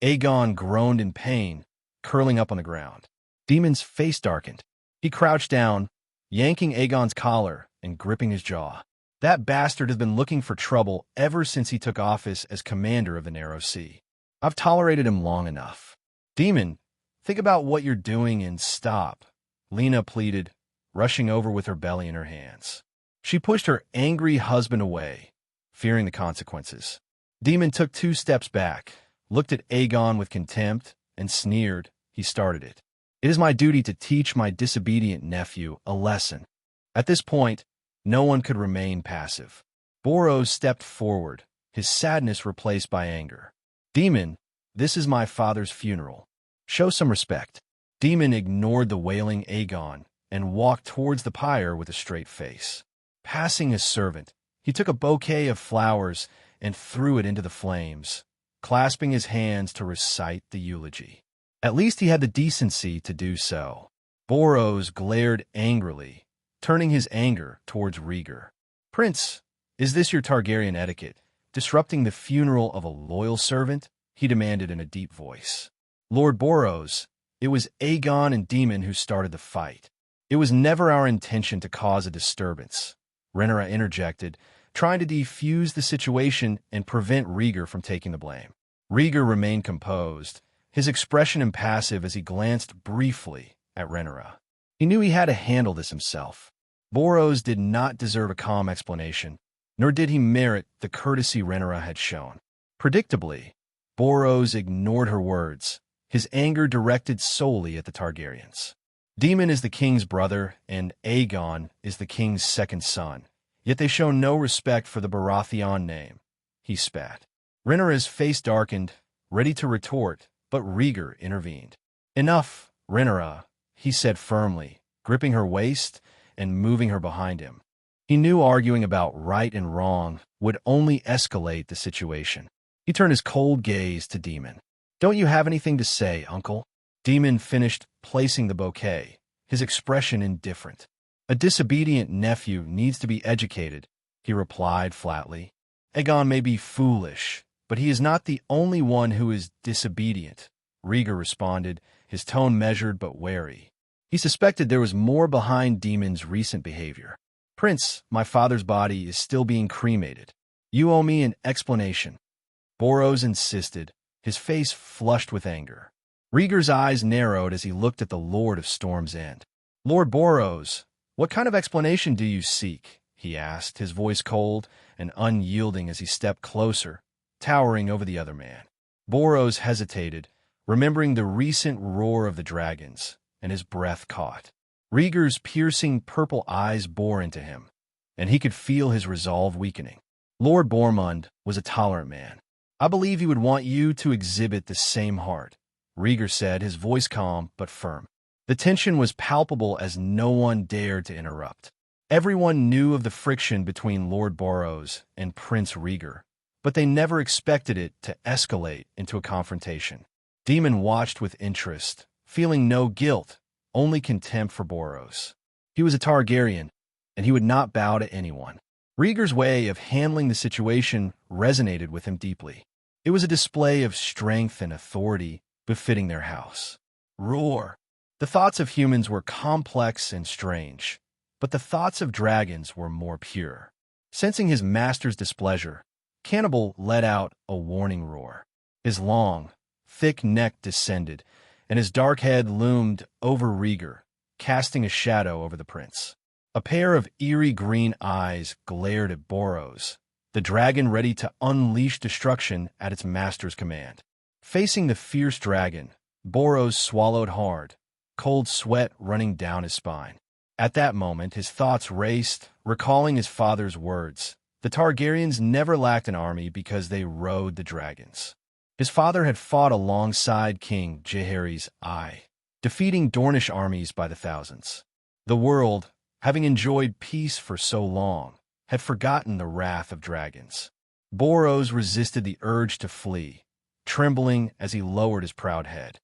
Aegon groaned in pain, curling up on the ground. Daemon's face darkened. He crouched down, yanking Aegon's collar and gripping his jaw. "That bastard has been looking for trouble ever since he took office as commander of the Narrow Sea. I've tolerated him long enough. Daemon, think about what you're doing and stop," Lena pleaded, rushing over with her belly in her hands. She pushed her angry husband away, fearing the consequences. Daemon took 2 steps back, looked at Aegon with contempt, and sneered. He started it. "It is my duty to teach my disobedient nephew a lesson." At this point, no one could remain passive. Boros stepped forward, his sadness replaced by anger. "Daemon, this is my father's funeral. Show some respect." Daemon ignored the wailing Aegon and walked towards the pyre with a straight face. Passing his servant, he took a bouquet of flowers and threw it into the flames, clasping his hands to recite the eulogy. At least he had the decency to do so. Boros glared angrily, turning his anger towards Rhaegar. "Prince, is this your Targaryen etiquette, disrupting the funeral of a loyal servant?" he demanded in a deep voice. "Lord Boros, it was Aegon and Daemon who started the fight. It was never our intention to cause a disturbance," Rhaenyra interjected, trying to defuse the situation and prevent Rhaegar from taking the blame. Rhaegar remained composed, his expression impassive as he glanced briefly at Rhaenyra. He knew he had to handle this himself. Boros did not deserve a calm explanation, nor did he merit the courtesy Rhaenyra had shown. Predictably, Boros ignored her words, his anger directed solely at the Targaryens. Daemon is the king's brother, and Aegon is the king's second son, yet they show no respect for the Baratheon name, he spat. Rhaenyra's face darkened, ready to retort, but Rhaegar intervened. "Enough, Rhaenyra," he said firmly, gripping her waist and moving her behind him. He knew arguing about right and wrong would only escalate the situation. He turned his cold gaze to Daemon. "Don't you have anything to say, uncle?" Daemon finished placing the bouquet, his expression indifferent. "A disobedient nephew needs to be educated," he replied flatly. "Aegon may be foolish, but he is not the only one who is disobedient," Rhaegar responded, his tone measured but wary. He suspected there was more behind Daemon's recent behavior. "Prince, my father's body is still being cremated. You owe me an explanation," Boros insisted, his face flushed with anger. Rhaegar's eyes narrowed as he looked at the Lord of Storm's End. Lord Boros, what kind of explanation do you seek? He asked, his voice cold and unyielding as he stepped closer, towering over the other man. Boros hesitated, remembering the recent roar of the dragons, and his breath caught. Rhaegar's piercing purple eyes bore into him, and he could feel his resolve weakening. Lord Bormund was a tolerant man. I believe he would want you to exhibit the same heart, Rhaegar said, his voice calm but firm. The tension was palpable as no one dared to interrupt. Everyone knew of the friction between Lord Boros and Prince Rhaegar, but they never expected it to escalate into a confrontation. Daemon watched with interest, feeling no guilt, only contempt for Boros. He was a Targaryen, and he would not bow to anyone. Rhaegar's way of handling the situation resonated with him deeply. It was a display of strength and authority befitting their house. Roar! The thoughts of humans were complex and strange, but the thoughts of dragons were more pure. Sensing his master's displeasure, Cannibal let out a warning roar. His long, thick neck descended, and his dark head loomed over Rhaegar, casting a shadow over the prince. A pair of eerie green eyes glared at Boros, the dragon ready to unleash destruction at its master's command. Facing the fierce dragon, Boros swallowed hard, cold sweat running down his spine. At that moment, his thoughts raced, recalling his father's words. The Targaryens never lacked an army because they rode the dragons. His father had fought alongside King Jaehaerys I, defeating Dornish armies by the thousands. The world, having enjoyed peace for so long, had forgotten the wrath of dragons. Boros resisted the urge to flee, trembling as he lowered his proud head.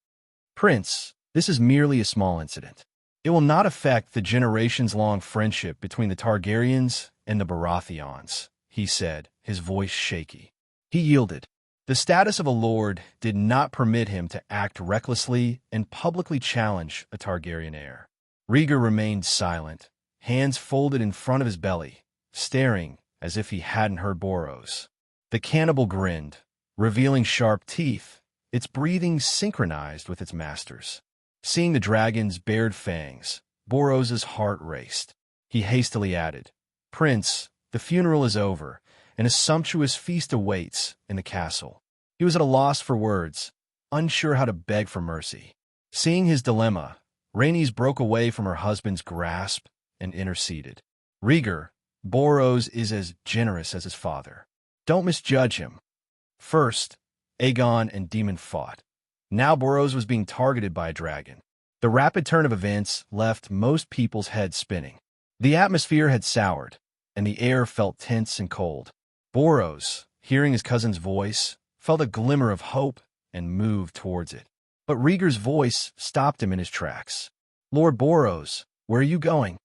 Prince, this is merely a small incident. It will not affect the generations-long friendship between the Targaryens and the Baratheons, he said, his voice shaky. He yielded. The status of a lord did not permit him to act recklessly and publicly challenge a Targaryen heir. Rhaegar remained silent, hands folded in front of his belly, staring as if he hadn't heard Boros. The cannibal grinned, revealing sharp teeth, its breathing synchronized with its master's. Seeing the dragon's bared fangs, Boros's heart raced. He hastily added, Prince, the funeral is over, and a sumptuous feast awaits in the castle. He was at a loss for words, unsure how to beg for mercy. Seeing his dilemma, Rhaenys broke away from her husband's grasp and interceded. Rhaegar, Boros is as generous as his father. Don't misjudge him. First, Aegon and Daemon fought. Now Boros was being targeted by a dragon. The rapid turn of events left most people's heads spinning. The atmosphere had soured, and the air felt tense and cold. Boros, hearing his cousin's voice, felt a glimmer of hope and moved towards it. But Rhaegar's voice stopped him in his tracks. Lord Boros, where are you going?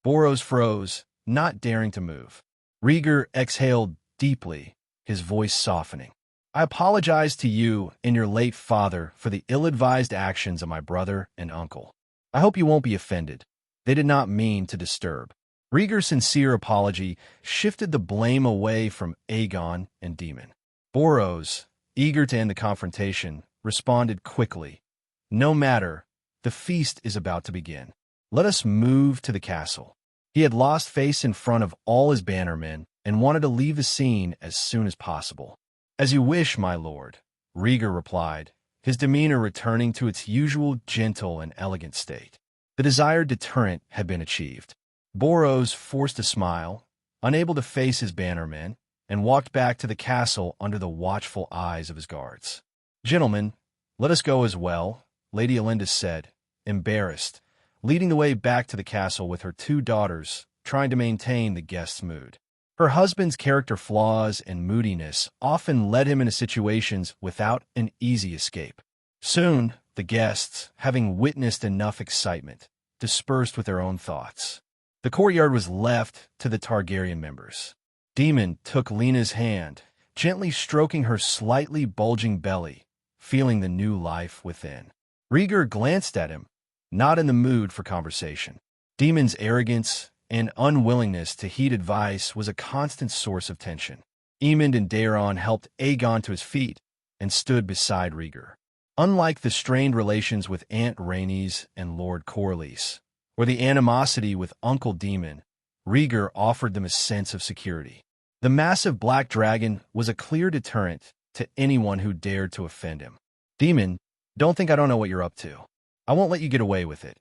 Boros froze, not daring to move. Rhaegar exhaled deeply, his voice softening. I apologize to you and your late father for the ill-advised actions of my brother and uncle. I hope you won't be offended. They did not mean to disturb. Rhaegar's sincere apology shifted the blame away from Aegon and Daemon. Boros, eager to end the confrontation, responded quickly. No matter, the feast is about to begin. Let us move to the castle. He had lost face in front of all his bannermen and wanted to leave the scene as soon as possible. As you wish, my lord, Rhaegar replied, his demeanor returning to its usual gentle and elegant state. The desired deterrent had been achieved. Boros forced a smile, unable to face his bannermen, and walked back to the castle under the watchful eyes of his guards. Gentlemen, let us go as well, Lady Olinda said, embarrassed, leading the way back to the castle with her two daughters, trying to maintain the guests' mood. Her husband's character flaws and moodiness often led him into situations without an easy escape. Soon, the guests, having witnessed enough excitement, dispersed with their own thoughts. The courtyard was left to the Targaryen members. Daemon took Lena's hand, gently stroking her slightly bulging belly, feeling the new life within. Rhaegar glanced at him, not in the mood for conversation. Daemon's arrogance and unwillingness to heed advice was a constant source of tension. Aemond and Daeron helped Aegon to his feet and stood beside Rhaegar. Unlike the strained relations with Aunt Rhaenys and Lord Corlys, or the animosity with Uncle Demon, Rhaegar offered them a sense of security. The massive black dragon was a clear deterrent to anyone who dared to offend him. Demon, don't think I don't know what you're up to. I won't let you get away with it.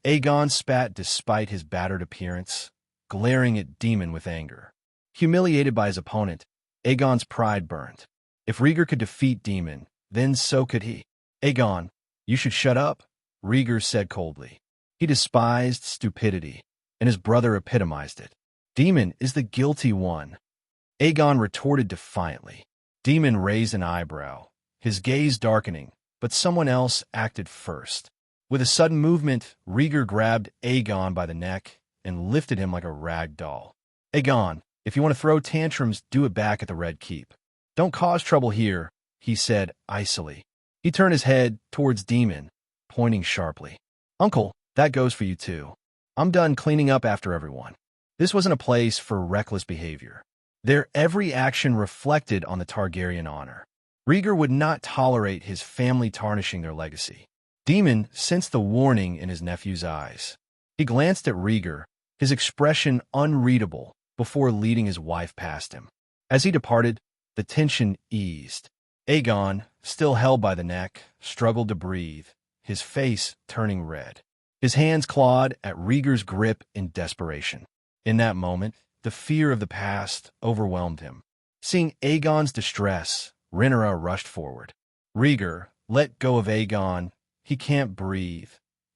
Aegon spat despite his battered appearance, glaring at Demon with anger. Humiliated by his opponent, Aegon's pride burned. If Rhaegar could defeat Demon, then so could he. Aegon, you should shut up, Rhaegar said coldly. He despised stupidity, and his brother epitomized it. Demon is the guilty one. Aegon retorted defiantly. Demon raised an eyebrow, his gaze darkening, but someone else acted first. With a sudden movement, Rhaegar grabbed Aegon by the neck and lifted him like a rag doll. Aegon, if you want to throw tantrums, do it back at the Red Keep. Don't cause trouble here, he said icily. He turned his head towards Demon, pointing sharply. Uncle, that goes for you too. I'm done cleaning up after everyone. This wasn't a place for reckless behavior. Their every action reflected on the Targaryen honor. Rhaegar would not tolerate his family tarnishing their legacy. Demon sensed the warning in his nephew's eyes. He glanced at Rhaegar, his expression unreadable, before leading his wife past him. As he departed, the tension eased. Aegon, still held by the neck, struggled to breathe, his face turning red. His hands clawed at Rhaegar's grip in desperation. In that moment, the fear of the past overwhelmed him. Seeing Aegon's distress, Rhaenyra rushed forward. Rhaegar, let go of Aegon. He can't breathe,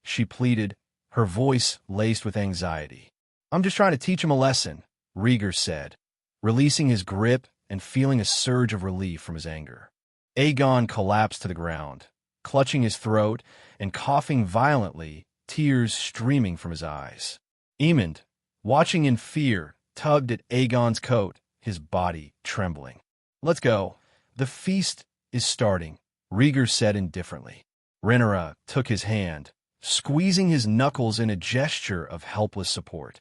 she pleaded, her voice laced with anxiety. I'm just trying to teach him a lesson, Rhaegar said, releasing his grip and feeling a surge of relief from his anger. Aegon collapsed to the ground, clutching his throat and coughing violently, tears streaming from his eyes. Aemond, watching in fear, tugged at Aegon's coat, his body trembling. Let's go. The feast is starting, Rhaegar said indifferently. Rhaenyra took his hand, squeezing his knuckles in a gesture of helpless support.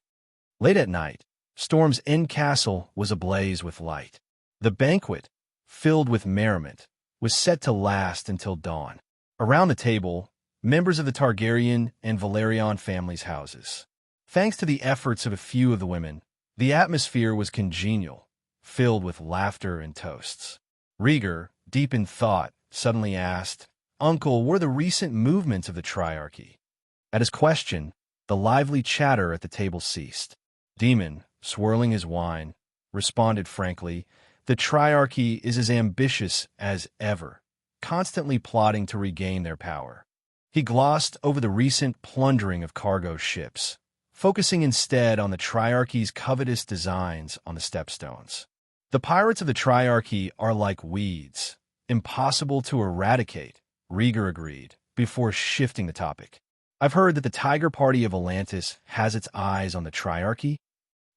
Late at night, Storm's End Castle was ablaze with light. The banquet, filled with merriment, was set to last until dawn. Around the table, members of the Targaryen and Balerion families' houses. Thanks to the efforts of a few of the women, the atmosphere was congenial, filled with laughter and toasts. Rhaegar, deep in thought, suddenly asked, Uncle, what are the recent movements of the Triarchy? At his question, the lively chatter at the table ceased. Demon, swirling his wine, responded frankly, the Triarchy is as ambitious as ever, constantly plotting to regain their power. He glossed over the recent plundering of cargo ships, focusing instead on the Triarchy's covetous designs on the stepstones. The pirates of the Triarchy are like weeds, impossible to eradicate, Rhaegar agreed, before shifting the topic. I've heard that the Tiger Party of Atlantis has its eyes on the Triarchy.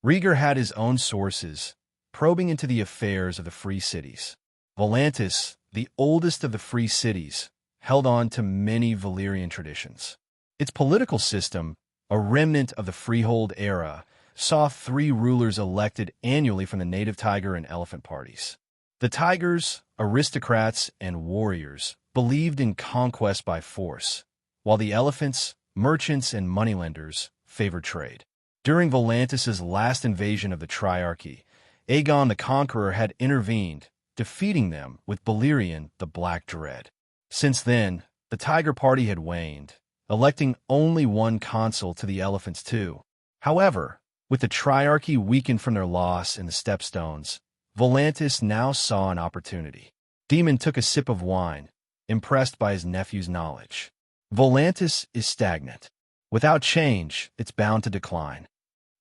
Rhaegar had his own sources, probing into the affairs of the free cities. Volantis, the oldest of the free cities, held on to many Valyrian traditions. Its political system, a remnant of the freehold era, saw 3 rulers elected annually from the native tiger and elephant parties. The tigers, aristocrats, and warriors believed in conquest by force, while the elephants, merchants, and moneylenders favored trade. During Volantis's last invasion of the Triarchy, Aegon the Conqueror had intervened, defeating them with Balerion the Black Dread. Since then, the Tiger Party had waned, electing only one consul to the elephants too. However, with the Triarchy weakened from their loss in the Stepstones, Volantis now saw an opportunity. Demon took a sip of wine, impressed by his nephew's knowledge. Volantis is stagnant. Without change, it's bound to decline.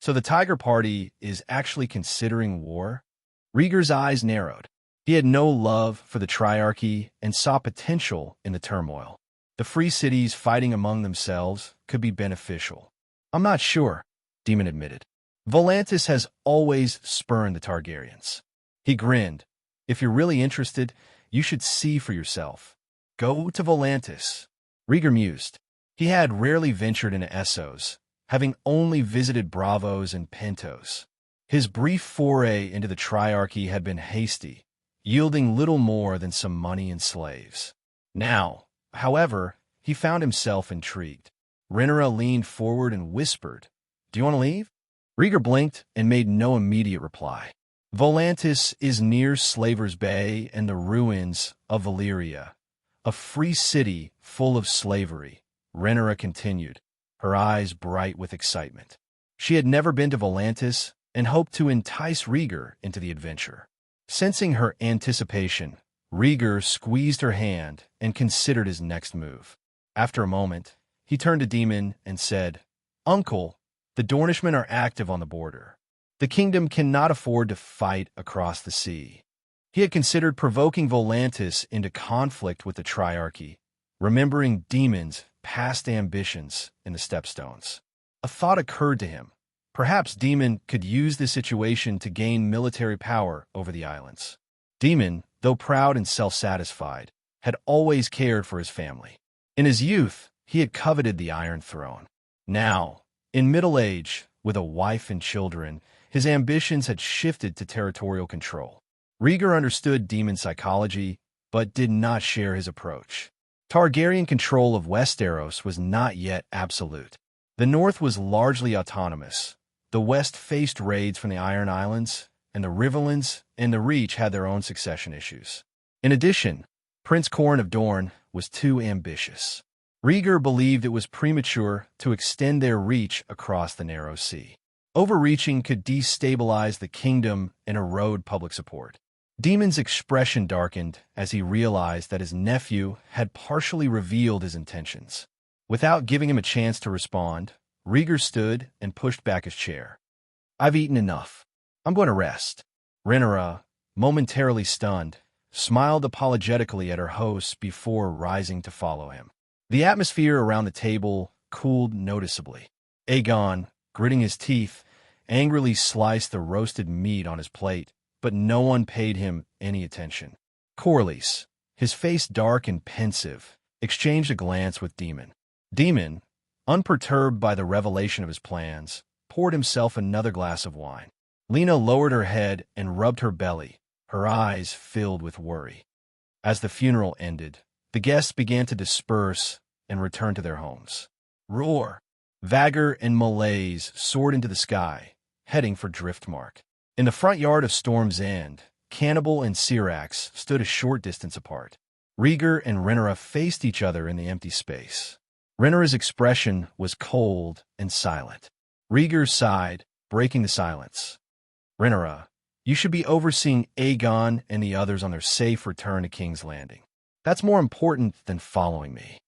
So the Tiger Party is actually considering war? Rhaegar's eyes narrowed. He had no love for the Triarchy and saw potential in the turmoil. The free cities fighting among themselves could be beneficial. I'm not sure, Demon admitted. Volantis has always spurned the Targaryens. He grinned. If you're really interested, you should see for yourself. Go to Volantis. Rhaegar mused. He had rarely ventured into Essos, having only visited Bravos and Pintos. His brief foray into the Triarchy had been hasty, yielding little more than some money and slaves. Now, however, he found himself intrigued. Rhaenyra leaned forward and whispered, "Do you want to leave?" Rhaegar blinked and made no immediate reply. Volantis is near Slaver's Bay and the ruins of Valyria, a free city full of slavery, Rhaenyra continued, her eyes bright with excitement. She had never been to Volantis and hoped to entice Rhaegar into the adventure. Sensing her anticipation, Rhaegar squeezed her hand and considered his next move. After a moment, he turned to Daemon and said, "Uncle, the Dornishmen are active on the border. The kingdom cannot afford to fight across the sea." He had considered provoking Volantis into conflict with the Triarchy, remembering Daemon's past ambitions in the Stepstones. A thought occurred to him. Perhaps Daemon could use this situation to gain military power over the islands. Daemon, though proud and self-satisfied, had always cared for his family. In his youth, he had coveted the Iron Throne. Now, in middle age, with a wife and children, his ambitions had shifted to territorial control. Rhaegar understood Daemon's psychology, but did not share his approach. Targaryen control of Westeros was not yet absolute. The North was largely autonomous. The West faced raids from the Iron Islands, and the Riverlands and the Reach had their own succession issues. In addition, Prince Corrin of Dorne was too ambitious. Rhaegar believed it was premature to extend their reach across the narrow sea. Overreaching could destabilize the kingdom and erode public support. Daemon's expression darkened as he realized that his nephew had partially revealed his intentions. Without giving him a chance to respond, Rhaegar stood and pushed back his chair. "I've eaten enough. I'm going to rest." Rhaenyra, momentarily stunned, smiled apologetically at her host before rising to follow him. The atmosphere around the table cooled noticeably. Aegon, gritting his teeth, angrily sliced the roasted meat on his plate, but no one paid him any attention. Corlys, his face dark and pensive, exchanged a glance with Daemon. Daemon, unperturbed by the revelation of his plans, poured himself another glass of wine. Lena lowered her head and rubbed her belly, her eyes filled with worry. As the funeral ended, the guests began to disperse and return to their homes. Roar, Vhagar and Malaise soared into the sky, heading for Driftmark. In the front yard of Storm's End, Cannibal and Syrax stood a short distance apart. Rhaegar and Rhaenyra faced each other in the empty space. Rhaenyra's expression was cold and silent. Rhaegar sighed, breaking the silence. "Rhaenyra, you should be overseeing Aegon and the others on their safe return to King's Landing. That's more important than following me."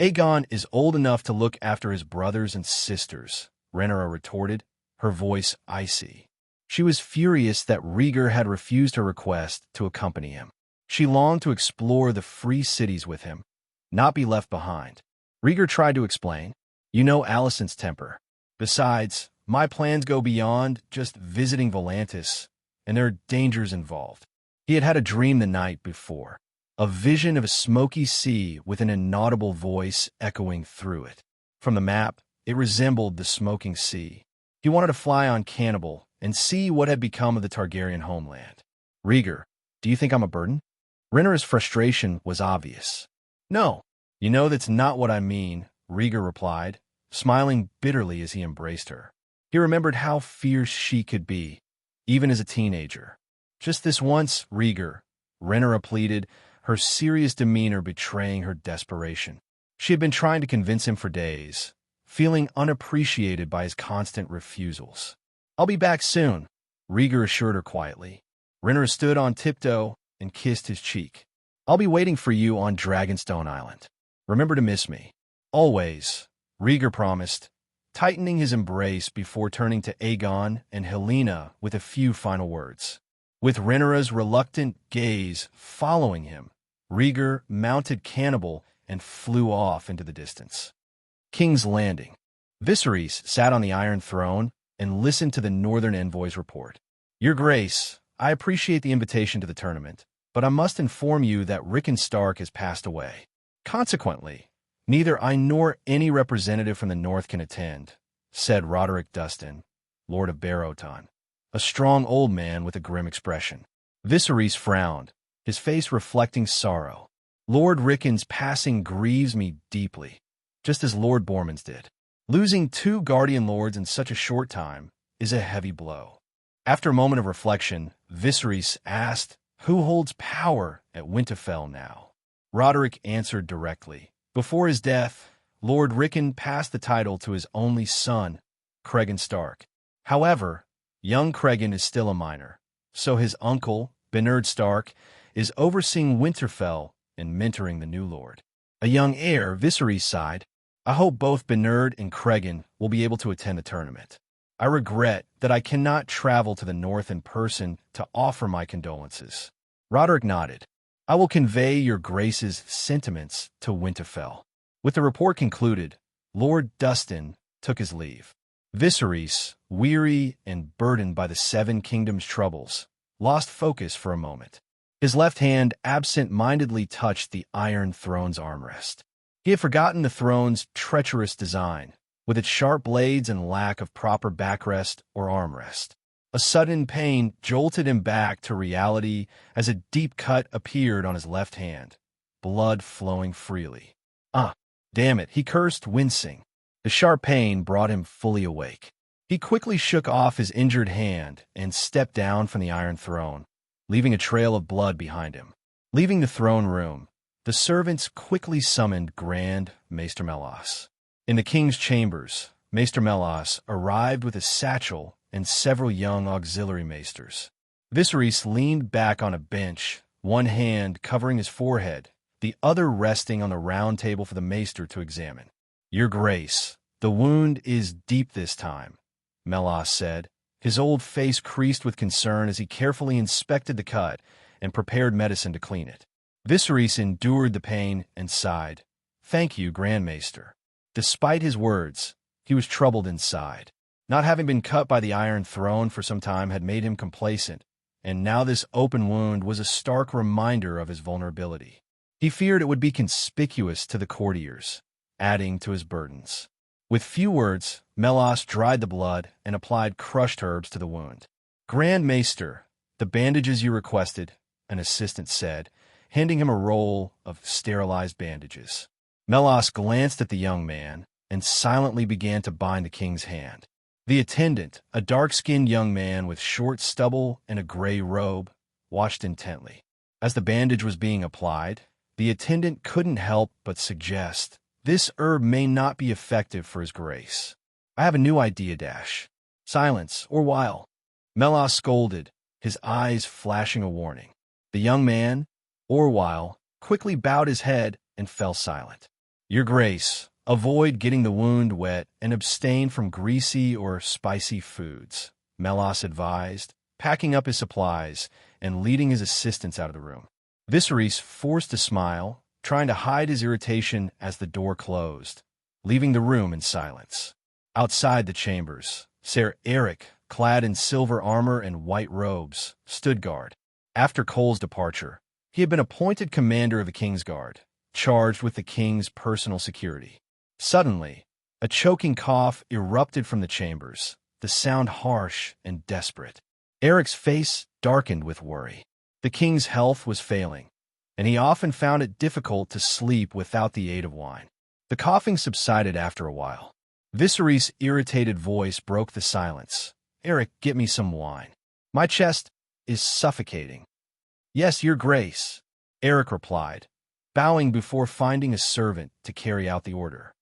"Aegon is old enough to look after his brothers and sisters," Rhaenyra retorted, her voice icy. She was furious that Rhaegar had refused her request to accompany him. She longed to explore the free cities with him, not be left behind. Rhaegar tried to explain, "You know Alicent's temper. Besides, my plans go beyond just visiting Volantis, and there are dangers involved." He had had a dream the night before, a vision of a smoky sea with an inaudible voice echoing through it. From the map, it resembled the smoking sea. He wanted to fly on Cannibal and see what had become of the Targaryen homeland. "Rhaegar, do you think I'm a burden?" Rhaenyra's frustration was obvious. "No, you know that's not what I mean," Rhaegar replied, smiling bitterly as he embraced her. He remembered how fierce she could be, even as a teenager. "Just this once, Rhaegar," Rhaenyra pleaded, her serious demeanor betraying her desperation. She had been trying to convince him for days, feeling unappreciated by his constant refusals. "I'll be back soon," Rhaegar assured her quietly. Rhaenyra stood on tiptoe and kissed his cheek. "I'll be waiting for you on Dragonstone Island. Remember to miss me." "Always," Rhaegar promised, tightening his embrace before turning to Aegon and Helena with a few final words. With Rhaenyra's reluctant gaze following him, Rhaegar mounted Cannibal and flew off into the distance. King's Landing. Viserys sat on the Iron Throne and listened to the Northern Envoy's report. "Your Grace, I appreciate the invitation to the tournament, but I must inform you that Rickon Stark has passed away. Consequently, neither I nor any representative from the North can attend," said Roderick Dustin, Lord of Barrowton, a strong old man with a grim expression. Viserys frowned, his face reflecting sorrow. "Lord Rickon's passing grieves me deeply. just as Lord Borman's did. Losing 2 guardian lords in such a short time is a heavy blow. After a moment of reflection, Viserys asked, "Who holds power at Winterfell now?" Roderick answered directly. Before his death, Lord Rickon passed the title to his only son, Cregan Stark. However, young Cregan is still a minor, so his uncle, Bernard Stark, is overseeing Winterfell and mentoring the new lord. A young heir, Viserys sighed. "I hope both Bernard and Cregan will be able to attend the tournament. I regret that I cannot travel to the north in person to offer my condolences." Roderick nodded. "I will convey your grace's sentiments to Winterfell." With the report concluded, Lord Dustin took his leave. Viserys, weary and burdened by the Seven Kingdoms' troubles, lost focus for a moment. His left hand absent-mindedly touched the Iron Throne's armrest. He had forgotten the throne's treacherous design, with its sharp blades and lack of proper backrest or armrest. A sudden pain jolted him back to reality as a deep cut appeared on his left hand, blood flowing freely. "Ah, damn it," he cursed, wincing. The sharp pain brought him fully awake. He quickly shook off his injured hand and stepped down from the Iron Throne, leaving a trail of blood behind him. Leaving the throne room, the servants quickly summoned Grand Maester Mellos. In the king's chambers, Maester Mellos arrived with a satchel and several young auxiliary maesters. Viserys leaned back on a bench, one hand covering his forehead, the other resting on the round table for the maester to examine. "Your Grace, the wound is deep this time," Mellos said, his old face creased with concern as he carefully inspected the cut and prepared medicine to clean it. Viserys endured the pain and sighed. "Thank you, Grand Maester." Despite his words, he was troubled inside. Not having been cut by the Iron Throne for some time had made him complacent, and now this open wound was a stark reminder of his vulnerability. He feared it would be conspicuous to the courtiers, adding to his burdens. With few words, Mellos dried the blood and applied crushed herbs to the wound. "Grand Maester, the bandages you requested," an assistant said, handing him a roll of sterilized bandages. Mellos glanced at the young man and silently began to bind the king's hand. The attendant, a dark-skinned young man with short stubble and a gray robe, watched intently. As the bandage was being applied, the attendant couldn't help but suggest, "This herb may not be effective for his grace. I have a new idea, Dash." "Silence, or while," Mellos scolded, his eyes flashing a warning. The young man, Orwyle, quickly bowed his head and fell silent. "Your Grace, avoid getting the wound wet and abstain from greasy or spicy foods," Mellos advised, packing up his supplies and leading his assistants out of the room. Viserys forced a smile, trying to hide his irritation as the door closed, leaving the room in silence. Outside the chambers, Ser Eric, clad in silver armor and white robes, stood guard. After Cole's departure, he had been appointed commander of the Kingsguard, charged with the king's personal security. Suddenly, a choking cough erupted from the chambers, the sound harsh and desperate. Eric's face darkened with worry. The king's health was failing, and he often found it difficult to sleep without the aid of wine. The coughing subsided after a while. Viserys' irritated voice broke the silence. "Eric, get me some wine. My chest is suffocating." "Yes, Your Grace," Eric replied, bowing before finding a servant to carry out the order.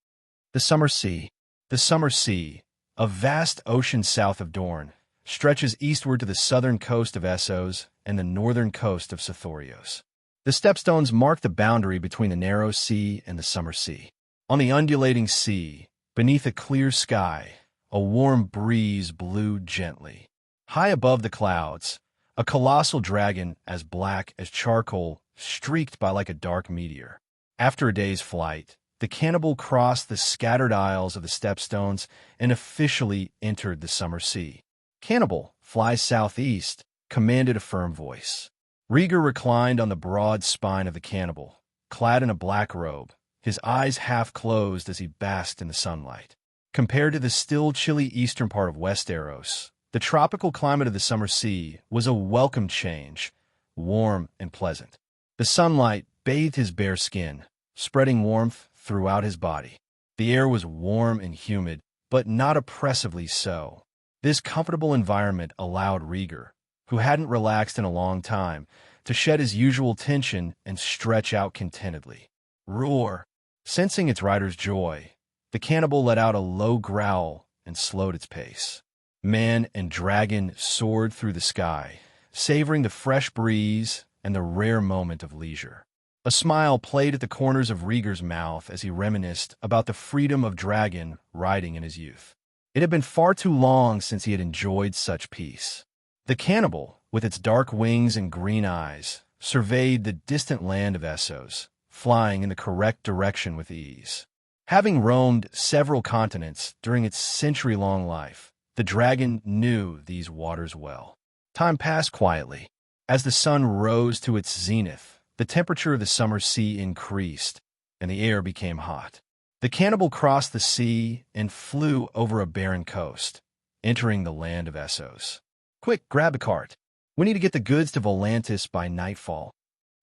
The Summer Sea. The Summer Sea, a vast ocean south of Dorne, stretches eastward to the southern coast of Essos and the northern coast of Sithorios. The stepstones mark the boundary between the narrow sea and the Summer Sea. On the undulating sea, beneath a clear sky, a warm breeze blew gently. High above the clouds, a colossal dragon as black as charcoal streaked by like a dark meteor. After a day's flight, the cannibal crossed the scattered isles of the stepstones and officially entered the Summer Sea. "Cannibal, fly southeast," commanded a firm voice. Rhaegar reclined on the broad spine of the cannibal, clad in a black robe, his eyes half closed as he basked in the sunlight. Compared to the still chilly eastern part of Westeros, the tropical climate of the Summer Sea was a welcome change, warm and pleasant. The sunlight bathed his bare skin, spreading warmth throughout his body. The air was warm and humid, but not oppressively so. This comfortable environment allowed Rhaegar, who hadn't relaxed in a long time, to shed his usual tension and stretch out contentedly. Roar! Sensing its rider's joy, the cannibal let out a low growl and slowed its pace. Man and dragon soared through the sky, savoring the fresh breeze and the rare moment of leisure. A smile played at the corners of Rhaegar's mouth as he reminisced about the freedom of dragon riding in his youth. It had been far too long since he had enjoyed such peace. The cannibal, with its dark wings and green eyes, surveyed the distant land of Essos, flying in the correct direction with ease. Having roamed several continents during its century-long life, the dragon knew these waters well. Time passed quietly. As the sun rose to its zenith, the temperature of the summer sea increased, and the air became hot. The cannibal crossed the sea and flew over a barren coast, entering the land of Essos. "Quick, grab a cart. We need to get the goods to Volantis by nightfall.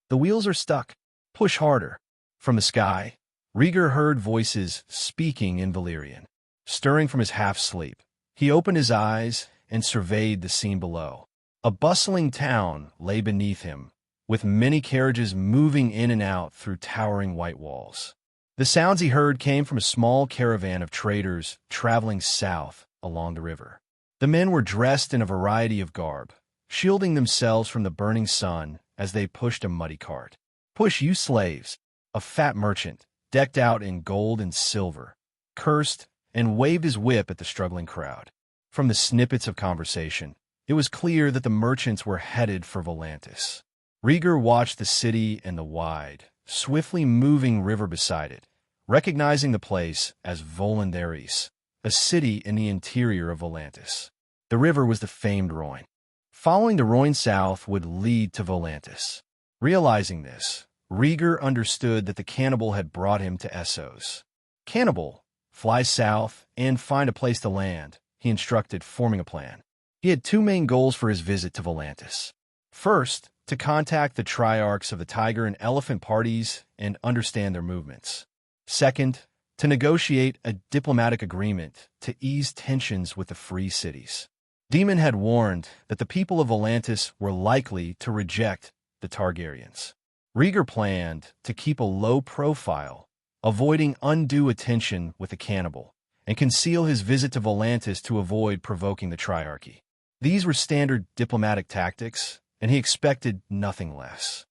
The wheels are stuck. Push harder." From the sky, Rhaegar heard voices speaking in Balerion. Stirring from his half-sleep, he opened his eyes and surveyed the scene below. A bustling town lay beneath him, with many carriages moving in and out through towering white walls. The sounds he heard came from a small caravan of traders traveling south along the river. The men were dressed in a variety of garb, shielding themselves from the burning sun as they pushed a muddy cart. "Push, you slaves!" A fat merchant, decked out in gold and silver, cursed and waved his whip at the struggling crowd. From the snippets of conversation, it was clear that the merchants were headed for Volantis. Rhaegar watched the city and the wide, swiftly moving river beside it, recognizing the place as Volandaris, a city in the interior of Volantis. The river was the famed Rhoyne. Following the Rhoyne south would lead to Volantis. Realizing this, Rhaegar understood that the cannibal had brought him to Essos. "Cannibal, fly south and find a place to land," he instructed, forming a plan. He had two main goals for his visit to Volantis. First, to contact the triarchs of the tiger and elephant parties and understand their movements. Second, to negotiate a diplomatic agreement to ease tensions with the free cities. Daemon had warned that the people of Volantis were likely to reject the Targaryens. Rhaegar planned to keep a low profile, avoiding undue attention with the cannibal, and conceal his visit to Volantis to avoid provoking the Triarchy. These were standard diplomatic tactics, and he expected nothing less.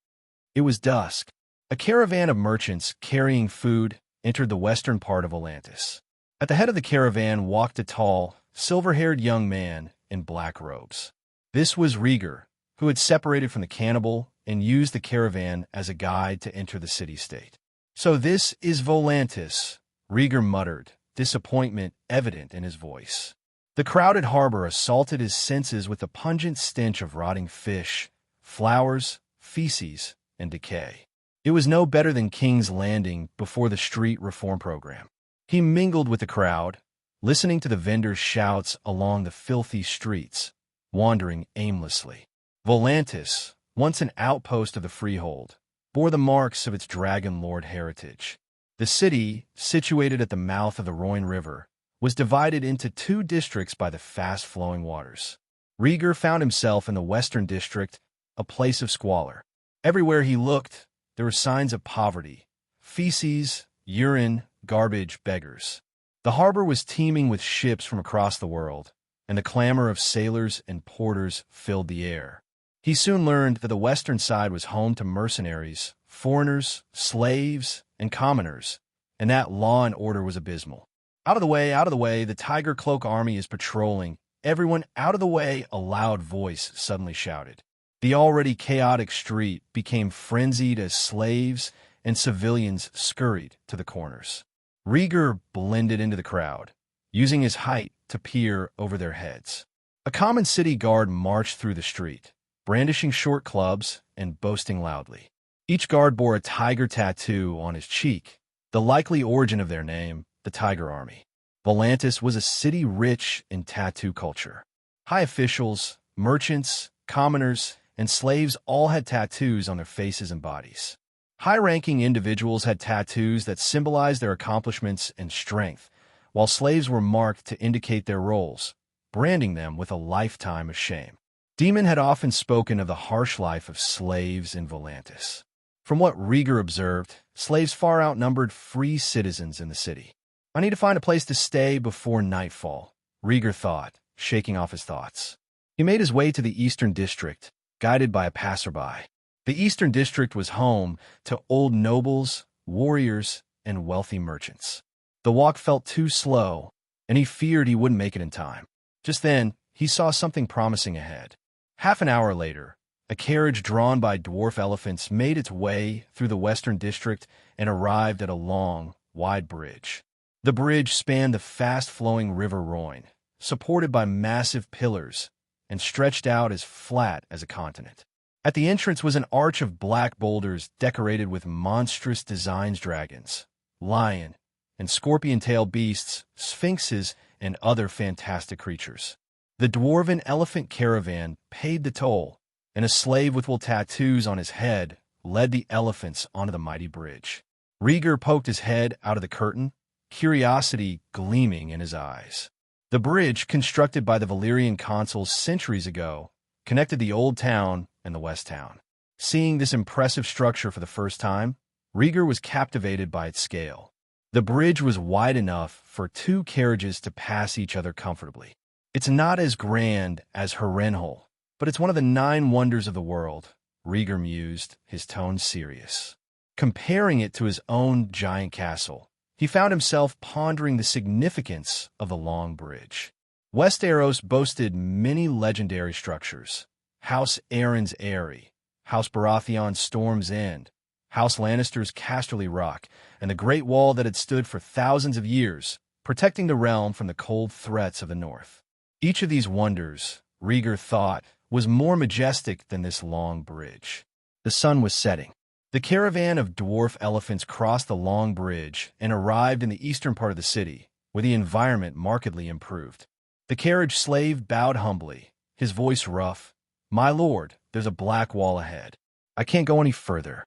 It was dusk. A caravan of merchants carrying food entered the western part of Volantis. At the head of the caravan walked a tall, silver-haired young man in black robes. This was Rhaegar, who had separated from the cannibal and used the caravan as a guide to enter the city-state. "So this is Volantis," Rhaegar muttered, disappointment evident in his voice. The crowded harbor assaulted his senses with the pungent stench of rotting fish, flowers, feces, and decay. It was no better than King's Landing before the street reform program. He mingled with the crowd, listening to the vendors' shouts along the filthy streets, wandering aimlessly. Volantis, once an outpost of the Freehold, bore the marks of its dragon lord heritage. The city, situated at the mouth of the Rhoyne River, was divided into two districts by the fast-flowing waters. Rhaegar found himself in the western district, a place of squalor. Everywhere he looked, there were signs of poverty: feces, urine, garbage, beggars. The harbor was teeming with ships from across the world, and the clamor of sailors and porters filled the air. He soon learned that the western side was home to mercenaries, foreigners, slaves, and commoners, and that law and order was abysmal. "Out of the way, out of the way, the Tiger Cloak army is patrolling. Everyone out of the way," a loud voice suddenly shouted. The already chaotic street became frenzied as slaves and civilians scurried to the corners. Rhaegar blended into the crowd, using his height to peer over their heads. A common city guard marched through the street, brandishing short clubs and boasting loudly. Each guard bore a tiger tattoo on his cheek, the likely origin of their name, the Tiger Army. Volantis was a city rich in tattoo culture. High officials, merchants, commoners, and slaves all had tattoos on their faces and bodies. High-ranking individuals had tattoos that symbolized their accomplishments and strength, while slaves were marked to indicate their roles, branding them with a lifetime of shame. Demon had often spoken of the harsh life of slaves in Volantis. From what Rhaegar observed, slaves far outnumbered free citizens in the city. I need to find a place to stay before nightfall, Rhaegar thought, shaking off his thoughts. He made his way to the Eastern District, guided by a passerby. The Eastern District was home to old nobles, warriors, and wealthy merchants. The walk felt too slow, and he feared he wouldn't make it in time. Just then, he saw something promising ahead. Half an hour later, a carriage drawn by dwarf elephants made its way through the Western District and arrived at a long, wide bridge. The bridge spanned the fast-flowing River Rhoyne, supported by massive pillars, and stretched out as flat as a continent. At the entrance was an arch of black boulders decorated with monstrous designs: dragons, lion, and scorpion-tailed beasts, sphinxes, and other fantastic creatures. The dwarven elephant caravan paid the toll, and a slave with tattoos on his head led the elephants onto the mighty bridge. Rhaegar poked his head out of the curtain, curiosity gleaming in his eyes. The bridge, constructed by the Balerion consuls centuries ago, connected the Old Town and the West Town. Seeing this impressive structure for the first time, Rhaegar was captivated by its scale. The bridge was wide enough for 2 carriages to pass each other comfortably. It's not as grand as Harrenhal, but it's one of the 9 wonders of the world, Rhaegar mused, his tone serious. Comparing it to his own giant castle, he found himself pondering the significance of the long bridge. Westeros boasted many legendary structures: House Aaron's Eyrie, House Baratheon's Storm's End, House Lannister's Casterly Rock, and the Great Wall that had stood for thousands of years, protecting the realm from the cold threats of the north. Each of these wonders, Rhaegar thought, was more majestic than this long bridge. The sun was setting. The caravan of dwarf elephants crossed the long bridge and arrived in the eastern part of the city, where the environment markedly improved. The carriage slave bowed humbly, his voice rough. "My lord, there's a black wall ahead. I can't go any further."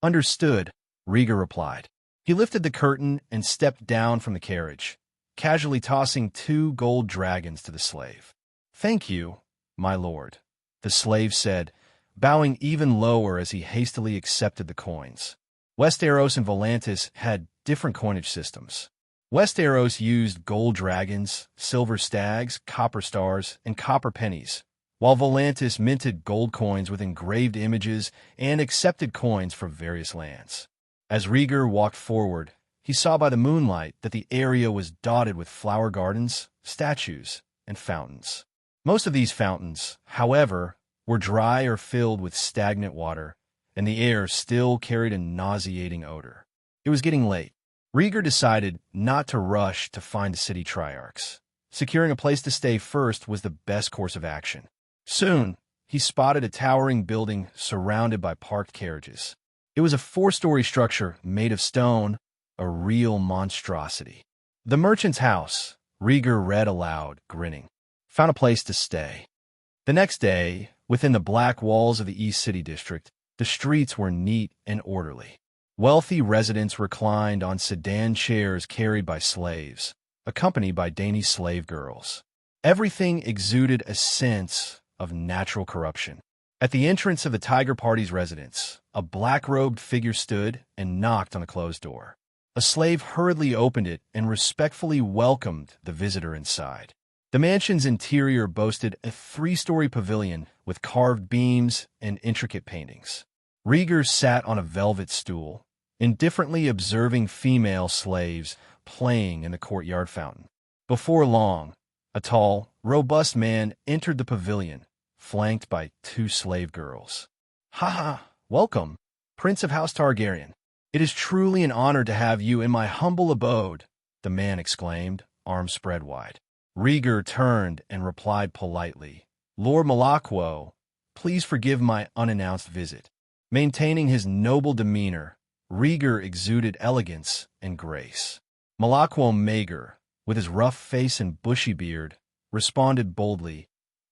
"Understood," Rhaegar replied. He lifted the curtain and stepped down from the carriage, casually tossing 2 gold dragons to the slave. "Thank you, my lord," the slave said, bowing even lower as he hastily accepted the coins. Westeros and Volantis had different coinage systems. Westeros used gold dragons, silver stags, copper stars, and copper pennies, while Volantis minted gold coins with engraved images and accepted coins from various lands. As Rhaegar walked forward, he saw by the moonlight that the area was dotted with flower gardens, statues, and fountains. Most of these fountains, however, were dry or filled with stagnant water, and the air still carried a nauseating odor. It was getting late. Rhaegar decided not to rush to find the city triarchs. Securing a place to stay first was the best course of action. Soon, he spotted a towering building surrounded by parked carriages. It was a 4-story structure made of stone, a real monstrosity. "The merchant's house," Rhaegar read aloud, grinning. "Found a place to stay." The next day, within the black walls of the East City District, the streets were neat and orderly. Wealthy residents reclined on sedan chairs carried by slaves, accompanied by dainty slave girls. Everything exuded a sense of natural corruption. At the entrance of the Tiger Party's residence, a black-robed figure stood and knocked on the closed door. A slave hurriedly opened it and respectfully welcomed the visitor inside. The mansion's interior boasted a 3-story pavilion with carved beams and intricate paintings. Rhaegar sat on a velvet stool, indifferently observing female slaves playing in the courtyard fountain. Before long, a tall, robust man entered the pavilion, flanked by 2 slave girls. "Ha ha! Welcome, Prince of House Targaryen. It is truly an honor to have you in my humble abode," the man exclaimed, arms spread wide. Rhaegar turned and replied politely, "Lord Malakwo, please forgive my unannounced visit." Maintaining his noble demeanor, Rhaegar exuded elegance and grace. Malakwo Maegor, with his rough face and bushy beard, responded boldly,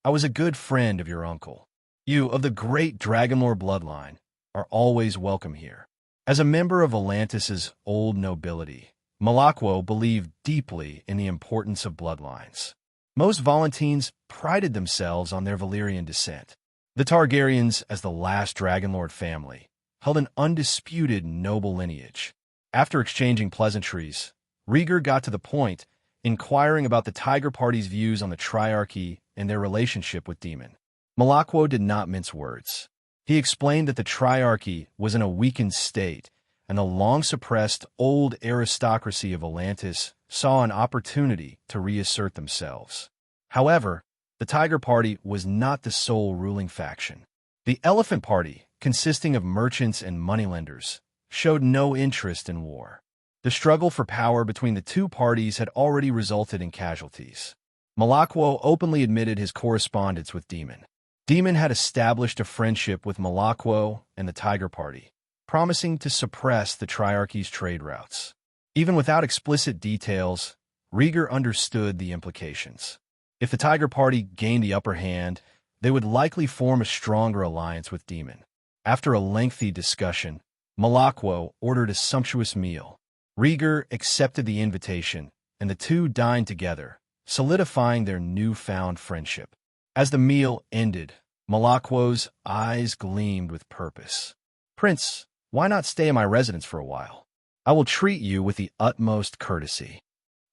"I was a good friend of your uncle. You, of the great Dragonlord bloodline, are always welcome here." As a member of Volantis's old nobility, Malakwo believed deeply in the importance of bloodlines. Most Volantines prided themselves on their Balerion descent. The Targaryens, as the last Dragonlord family, held an undisputed noble lineage. After exchanging pleasantries, Rhaegar got to the point, inquiring about the Tiger Party's views on the Triarchy and their relationship with Daemon. Malakwo did not mince words. He explained that the Triarchy was in a weakened state, and the long-suppressed old aristocracy of Volantis saw an opportunity to reassert themselves. However, the Tiger Party was not the sole ruling faction. The Elephant Party, consisting of merchants and moneylenders, showed no interest in war. The struggle for power between the two parties had already resulted in casualties. Malakwo openly admitted his correspondence with Daemon. Daemon had established a friendship with Malakwo and the Tiger Party, promising to suppress the Triarchy's trade routes. Even without explicit details, Rhaegar understood the implications. If the Tiger Party gained the upper hand, they would likely form a stronger alliance with Daemon. After a lengthy discussion, Malakwo ordered a sumptuous meal. Rhaegar accepted the invitation, and the two dined together, solidifying their newfound friendship. As the meal ended, Malakwo's eyes gleamed with purpose. "Prince, why not stay in my residence for a while? I will treat you with the utmost courtesy."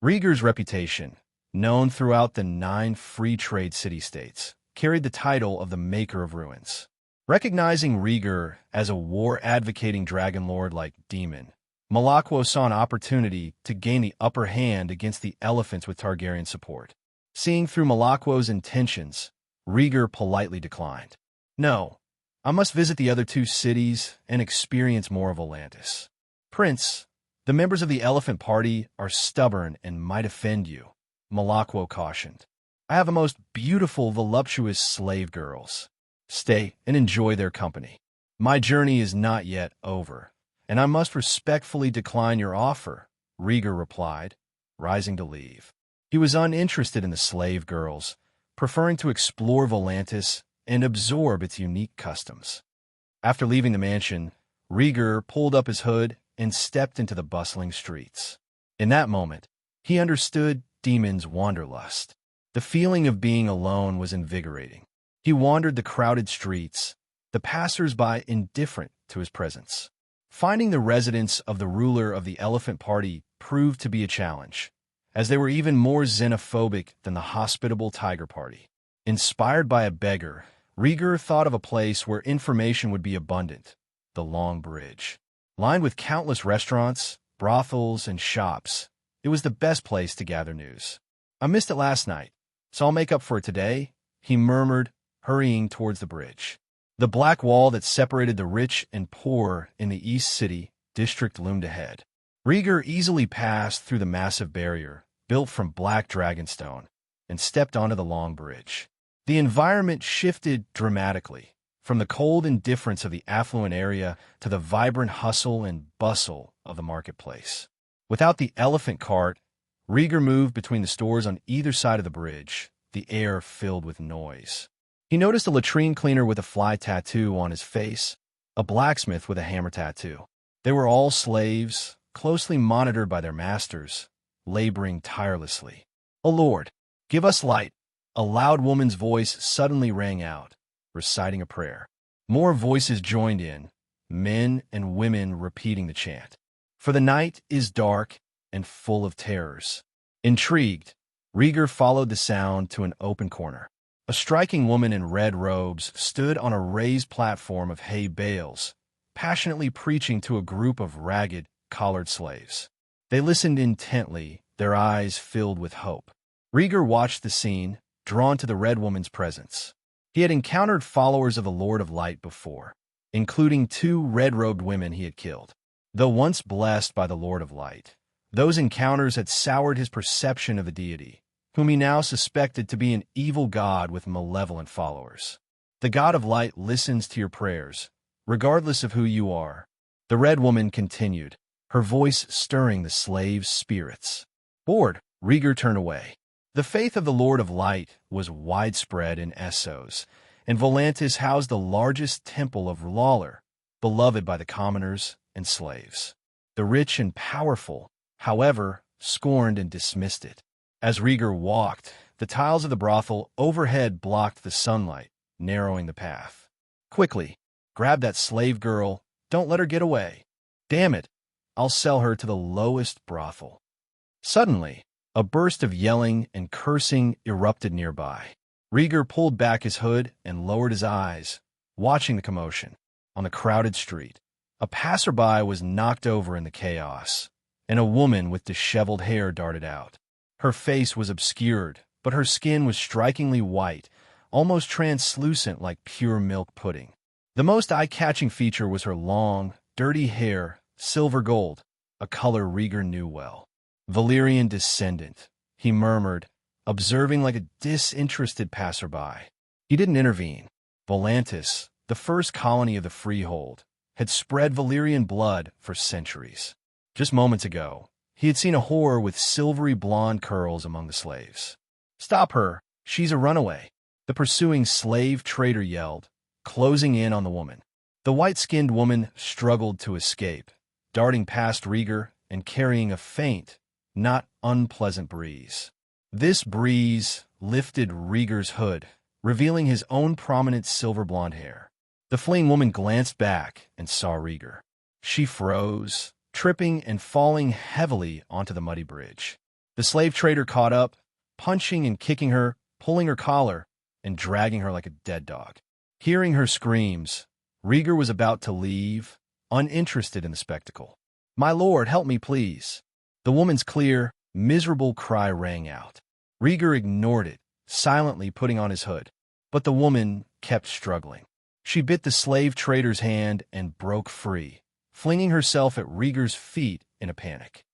Rhaegar's reputation, known throughout the 9 free trade city-states, carried the title of the Maker of Ruins. Recognizing Rhaegar as a war-advocating dragonlord like Daemon, Malakwo saw an opportunity to gain the upper hand against the elephants with Targaryen support. Seeing through Malakwo's intentions, Rhaegar politely declined. "No, I must visit the other 2 cities and experience more of Volantis." "Prince, the members of the Elephant Party are stubborn and might offend you," Malakwo cautioned. "I have a most beautiful, voluptuous slave girls. Stay and enjoy their company. My journey is not yet over, and I must respectfully decline your offer," Rhaegar replied, rising to leave. He was uninterested in the slave girls, preferring to explore Volantis and absorb its unique customs. After leaving the mansion, Rhaegar pulled up his hood and stepped into the bustling streets. In that moment, he understood Daemon's wanderlust. The feeling of being alone was invigorating. He wandered the crowded streets, the passers-by indifferent to his presence. Finding the residence of the ruler of the Elephant Party proved to be a challenge, as they were even more xenophobic than the hospitable Tiger Party. Inspired by a beggar, Rhaegar thought of a place where information would be abundant: the Long Bridge. Lined with countless restaurants, brothels, and shops, it was the best place to gather news. "I missed it last night, so I'll make up for it today," he murmured, hurrying towards the bridge. The black wall that separated the rich and poor in the East City district loomed ahead. Rhaegar easily passed through the massive barrier, built from black dragonstone, and stepped onto the Long Bridge. The environment shifted dramatically, from the cold indifference of the affluent area to the vibrant hustle and bustle of the marketplace. Without the elephant cart, Rhaegar moved between the stores on either side of the bridge, the air filled with noise. He noticed a latrine cleaner with a fly tattoo on his face, a blacksmith with a hammer tattoo. They were all slaves, closely monitored by their masters, laboring tirelessly. "O Lord, give us light!" A loud woman's voice suddenly rang out, reciting a prayer. More voices joined in, men and women repeating the chant. "For the night is dark and full of terrors." Intrigued, Rhaegar followed the sound to an open corner. A striking woman in red robes stood on a raised platform of hay bales, passionately preaching to a group of ragged, collared slaves. They listened intently, their eyes filled with hope. Rhaegar watched the scene, drawn to the Red Woman's presence. He had encountered followers of the Lord of Light before, including 2 red-robed women he had killed. Though once blessed by the Lord of Light, those encounters had soured his perception of the deity, whom he now suspected to be an evil god with malevolent followers. "The God of Light listens to your prayers, regardless of who you are," the Red Woman continued, her voice stirring the slaves' spirits. Bored, Rhaegar turned away. The faith of the Lord of Light was widespread in Essos, and Volantis housed the largest temple of Lawler, beloved by the commoners and slaves. The rich and powerful, however, scorned and dismissed it. As Rhaegar walked, the tiles of the brothel overhead blocked the sunlight, narrowing the path. Quickly, grab that slave girl. Don't let her get away. Damn it, I'll sell her to the lowest brothel. Suddenly, a burst of yelling and cursing erupted nearby. Rhaegar pulled back his hood and lowered his eyes, watching the commotion. On the crowded street, a passerby was knocked over in the chaos, and a woman with disheveled hair darted out. Her face was obscured, but her skin was strikingly white, almost translucent like pure milk pudding. The most eye-catching feature was her long, dirty hair, silver gold, a color Rhaegar knew well. Balerion descendant, he murmured, observing like a disinterested passerby. He didn't intervene. Volantis, the first colony of the Freehold, had spread Valyrian blood for centuries. Just moments ago, he had seen a whore with silvery blonde curls among the slaves. "Stop her! She's a runaway!" the pursuing slave trader yelled, closing in on the woman. The white-skinned woman struggled to escape, darting past Rhaegar and carrying a faint, not unpleasant breeze. This breeze lifted Rhaegar's hood, revealing his own prominent silver blonde hair. The fleeing woman glanced back and saw Rhaegar. She froze, tripping and falling heavily onto the muddy bridge. The slave trader caught up, punching and kicking her, pulling her collar, and dragging her like a dead dog. Hearing her screams, Rhaegar was about to leave, uninterested in the spectacle. "My lord, help me, please." The woman's clear, miserable cry rang out. Rhaegar ignored it, silently putting on his hood. But the woman kept struggling. She bit the slave trader's hand and broke free, flinging herself at Rhaegar's feet in a panic.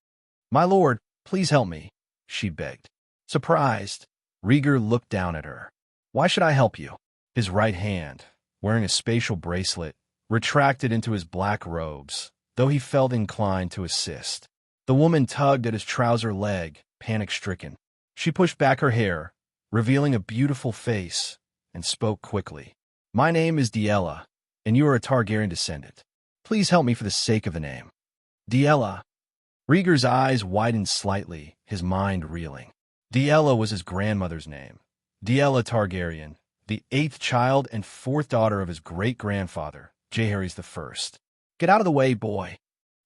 "My lord, please help me," she begged. Surprised, Rhaegar looked down at her. "Why should I help you?" His right hand, wearing a spatial bracelet, retracted into his black robes, though he felt inclined to assist. The woman tugged at his trouser leg, panic-stricken. She pushed back her hair, revealing a beautiful face, and spoke quickly. "My name is Diella, and you are a Targaryen descendant. Please help me for the sake of the name." Diella. Rhaegar's eyes widened slightly, his mind reeling. Diella was his grandmother's name. Diella Targaryen, the 8th child and 4th daughter of his great-grandfather, Jaehaerys I. "Get out of the way, boy."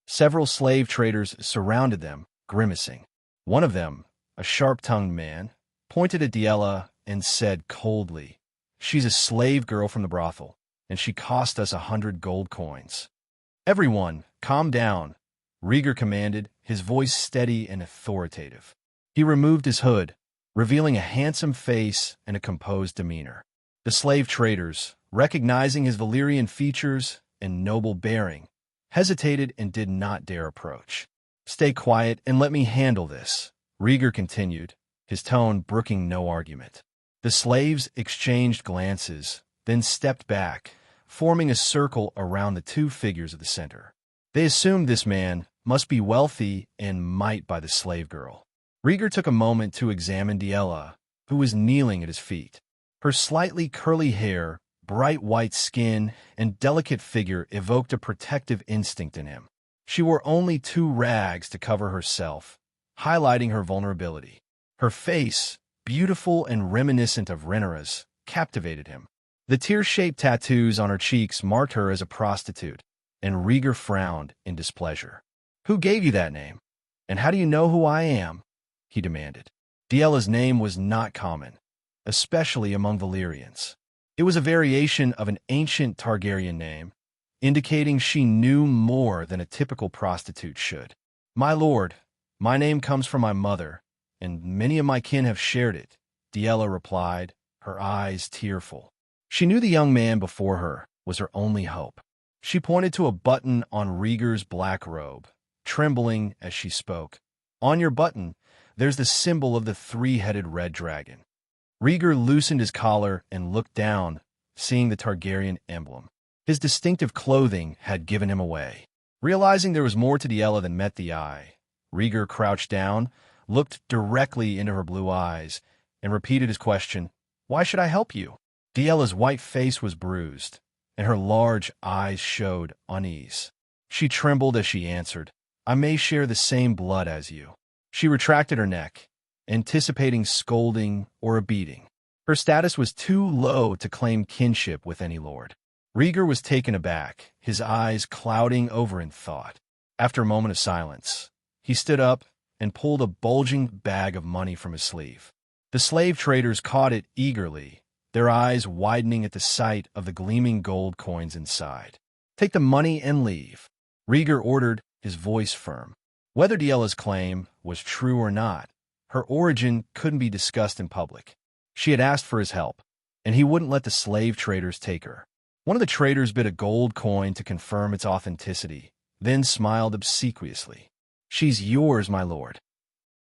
Several slave traders surrounded them, grimacing. One of them, a sharp-tongued man, pointed at Diella and said coldly, "She's a slave girl from the brothel, and she cost us 100 gold coins." "Everyone, calm down," Rhaegar commanded, his voice steady and authoritative. He removed his hood, revealing a handsome face and a composed demeanor. The slave traders, recognizing his Valyrian features and noble bearing, hesitated and did not dare approach. "Stay quiet and let me handle this," Rhaegar continued, his tone brooking no argument. The slaves exchanged glances, then stepped back, forming a circle around the two figures of the center. They assumed this man must be wealthy and might by the slave girl. Rhaegar took a moment to examine Diella, who was kneeling at his feet. Her slightly curly hair, bright white skin, and delicate figure evoked a protective instinct in him. She wore only 2 rags to cover herself, highlighting her vulnerability. Her face, beautiful and reminiscent of Rhaenyra's, captivated him. The tear-shaped tattoos on her cheeks marked her as a prostitute, and Rhaegar frowned in displeasure. "Who gave you that name? And how do you know who I am?" he demanded. Diella's name was not common, especially among Valyrians. It was a variation of an ancient Targaryen name, indicating she knew more than a typical prostitute should. "My lord, my name comes from my mother, and many of my kin have shared it," Diella replied, her eyes tearful. She knew the young man before her was her only hope. She pointed to a button on Rhaegar's black robe, trembling as she spoke. "On your button, there's the symbol of the 3-headed red dragon." Rhaegar loosened his collar and looked down, seeing the Targaryen emblem. His distinctive clothing had given him away. Realizing there was more to Diella than met the eye, Rhaegar crouched down, looked directly into her blue eyes, and repeated his question, "Why should I help you?" Diella's white face was bruised, and her large eyes showed unease. She trembled as she answered, I may share the same blood as you. She retracted her neck, anticipating scolding or a beating. Her status was too low to claim kinship with any lord. Rhaegar was taken aback, his eyes clouding over in thought. After a moment of silence, he stood up and pulled a bulging bag of money from his sleeve. The slave traders caught it eagerly, their eyes widening at the sight of the gleaming gold coins inside. Take the money and leave, Rhaegar ordered, his voice firm. Whether Diella's claim was true or not, her origin couldn't be discussed in public. She had asked for his help, and he wouldn't let the slave traders take her. One of the traders bid a gold coin to confirm its authenticity, then smiled obsequiously. She's yours, my lord.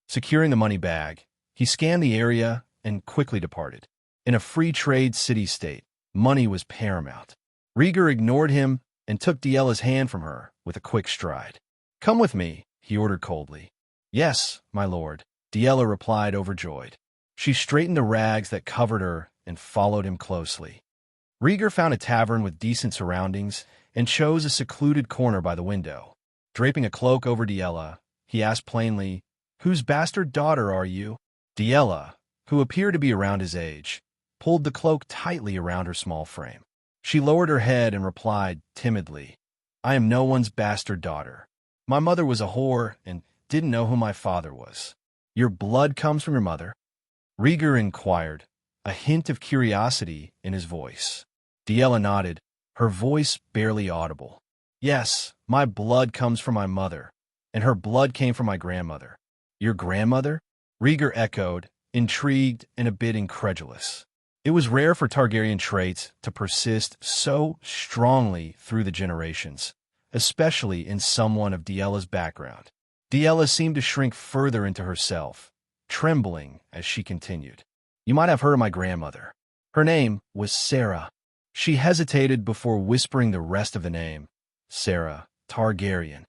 Securing the money bag, he scanned the area and quickly departed. In a free trade city-state, money was paramount. Rhaegar ignored him and took Diella's hand from her with a quick stride. Come with me, he ordered coldly. Yes, my lord, Diella replied overjoyed. She straightened the rags that covered her and followed him closely. Rhaegar found a tavern with decent surroundings and chose a secluded corner by the window. Draping a cloak over Diella, he asked plainly, Whose bastard daughter are you? Diella, who appeared to be around his age, pulled the cloak tightly around her small frame. She lowered her head and replied timidly, I am no one's bastard daughter. My mother was a whore and didn't know who my father was. Your blood comes from your mother? Rhaegar inquired, a hint of curiosity in his voice. Diella nodded, her voice barely audible. Yes, my blood comes from my mother, and her blood came from my grandmother. Your grandmother? Rhaegar echoed, intrigued and a bit incredulous. It was rare for Targaryen traits to persist so strongly through the generations, especially in someone of Diella's background. Diella seemed to shrink further into herself, trembling as she continued. You might have heard of my grandmother. Her name was Sarah. She hesitated before whispering the rest of the name, Sarah Targaryen.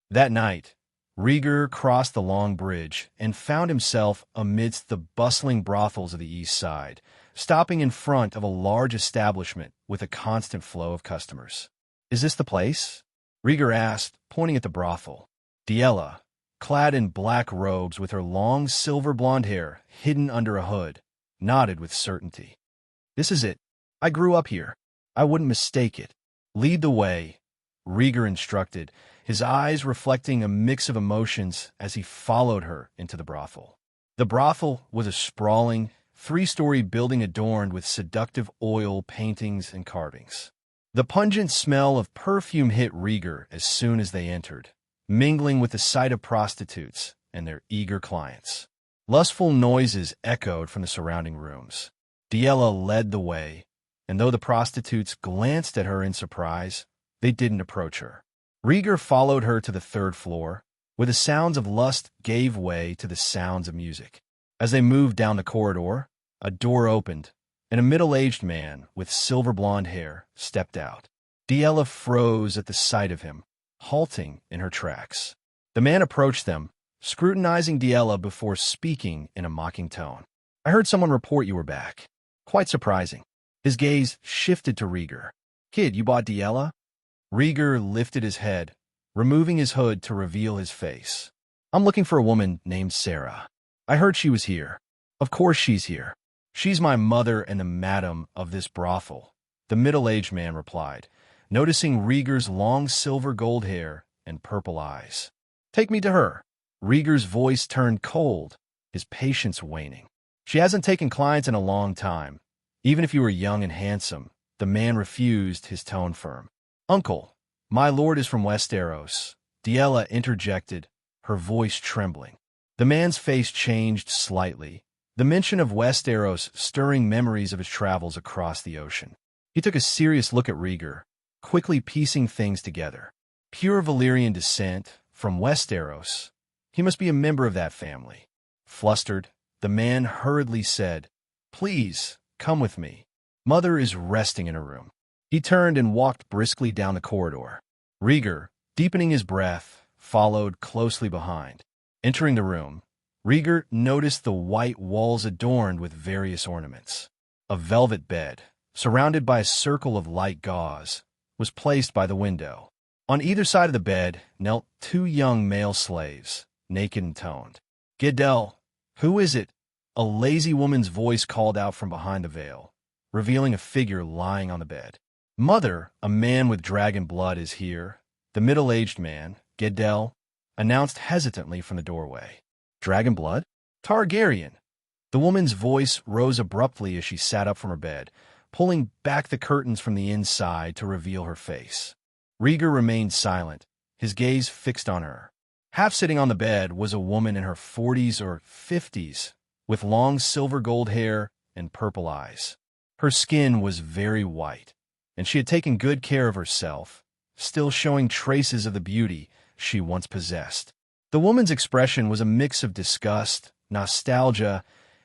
That night, Rhaegar crossed the long bridge and found himself amidst the bustling brothels of the east side, stopping in front of a large establishment with a constant flow of customers. Is this the place? Rhaegar asked, pointing at the brothel. Diella, clad in black robes with her long silver blonde hair hidden under a hood, nodded with certainty. This is it. I grew up here. I wouldn't mistake it. Lead the way, Rhaegar instructed, his eyes reflecting a mix of emotions as he followed her into the brothel. The brothel was a sprawling, three-story building adorned with seductive oil paintings and carvings. The pungent smell of perfume hit Rhaegar as soon as they entered, mingling with the sight of prostitutes and their eager clients. Lustful noises echoed from the surrounding rooms. Diella led the way, and though the prostitutes glanced at her in surprise, they didn't approach her. Rhaegar followed her to the third floor, where the sounds of lust gave way to the sounds of music. As they moved down the corridor, a door opened, and a middle-aged man with silver blonde hair stepped out. Diella froze at the sight of him, halting in her tracks. The man approached them, scrutinizing Diella before speaking in a mocking tone. I heard someone report you were back. Quite surprising. His gaze shifted to Rhaegar. Kid, you bought Diella? Rhaegar lifted his head, removing his hood to reveal his face. I'm looking for a woman named Sarah. I heard she was here. Of course she's here. She's my mother and the madam of this brothel, the middle-aged man replied, noticing Rhaegar's long silver gold hair and purple eyes. Take me to her. Rhaegar's voice turned cold, his patience waning. She hasn't taken clients in a long time. Even if you were young and handsome, the man refused, his tone firm. Uncle, my lord is from Westeros, Diella interjected, her voice trembling. The man's face changed slightly, the mention of Westeros stirring memories of his travels across the ocean. He took a serious look at Rhaegar, quickly piecing things together. Pure Valyrian descent, from Westeros. He must be a member of that family. Flustered, the man hurriedly said, Please, come with me. Mother is resting in her room. He turned and walked briskly down the corridor. Rhaegar, deepening his breath, followed closely behind. Entering the room, Rhaegar noticed the white walls adorned with various ornaments. A velvet bed, surrounded by a circle of light gauze, was placed by the window. On either side of the bed knelt two young male slaves, naked and toned. "Giddel, who is it?" A lazy woman's voice called out from behind the veil, revealing a figure lying on the bed. "Mother, a man with dragon blood is here," the middle-aged man, Giddel, announced hesitantly from the doorway. "Dragon blood? Targaryen." The woman's voice rose abruptly as she sat up from her bed, pulling back the curtains from the inside to reveal her face. Rhaegar remained silent, his gaze fixed on her. Half sitting on the bed was a woman in her 40s or 50s, with long silver gold hair and purple eyes. Her skin was very white, and she had taken good care of herself, still showing traces of the beauty she once possessed. The woman's expression was a mix of disgust, nostalgia,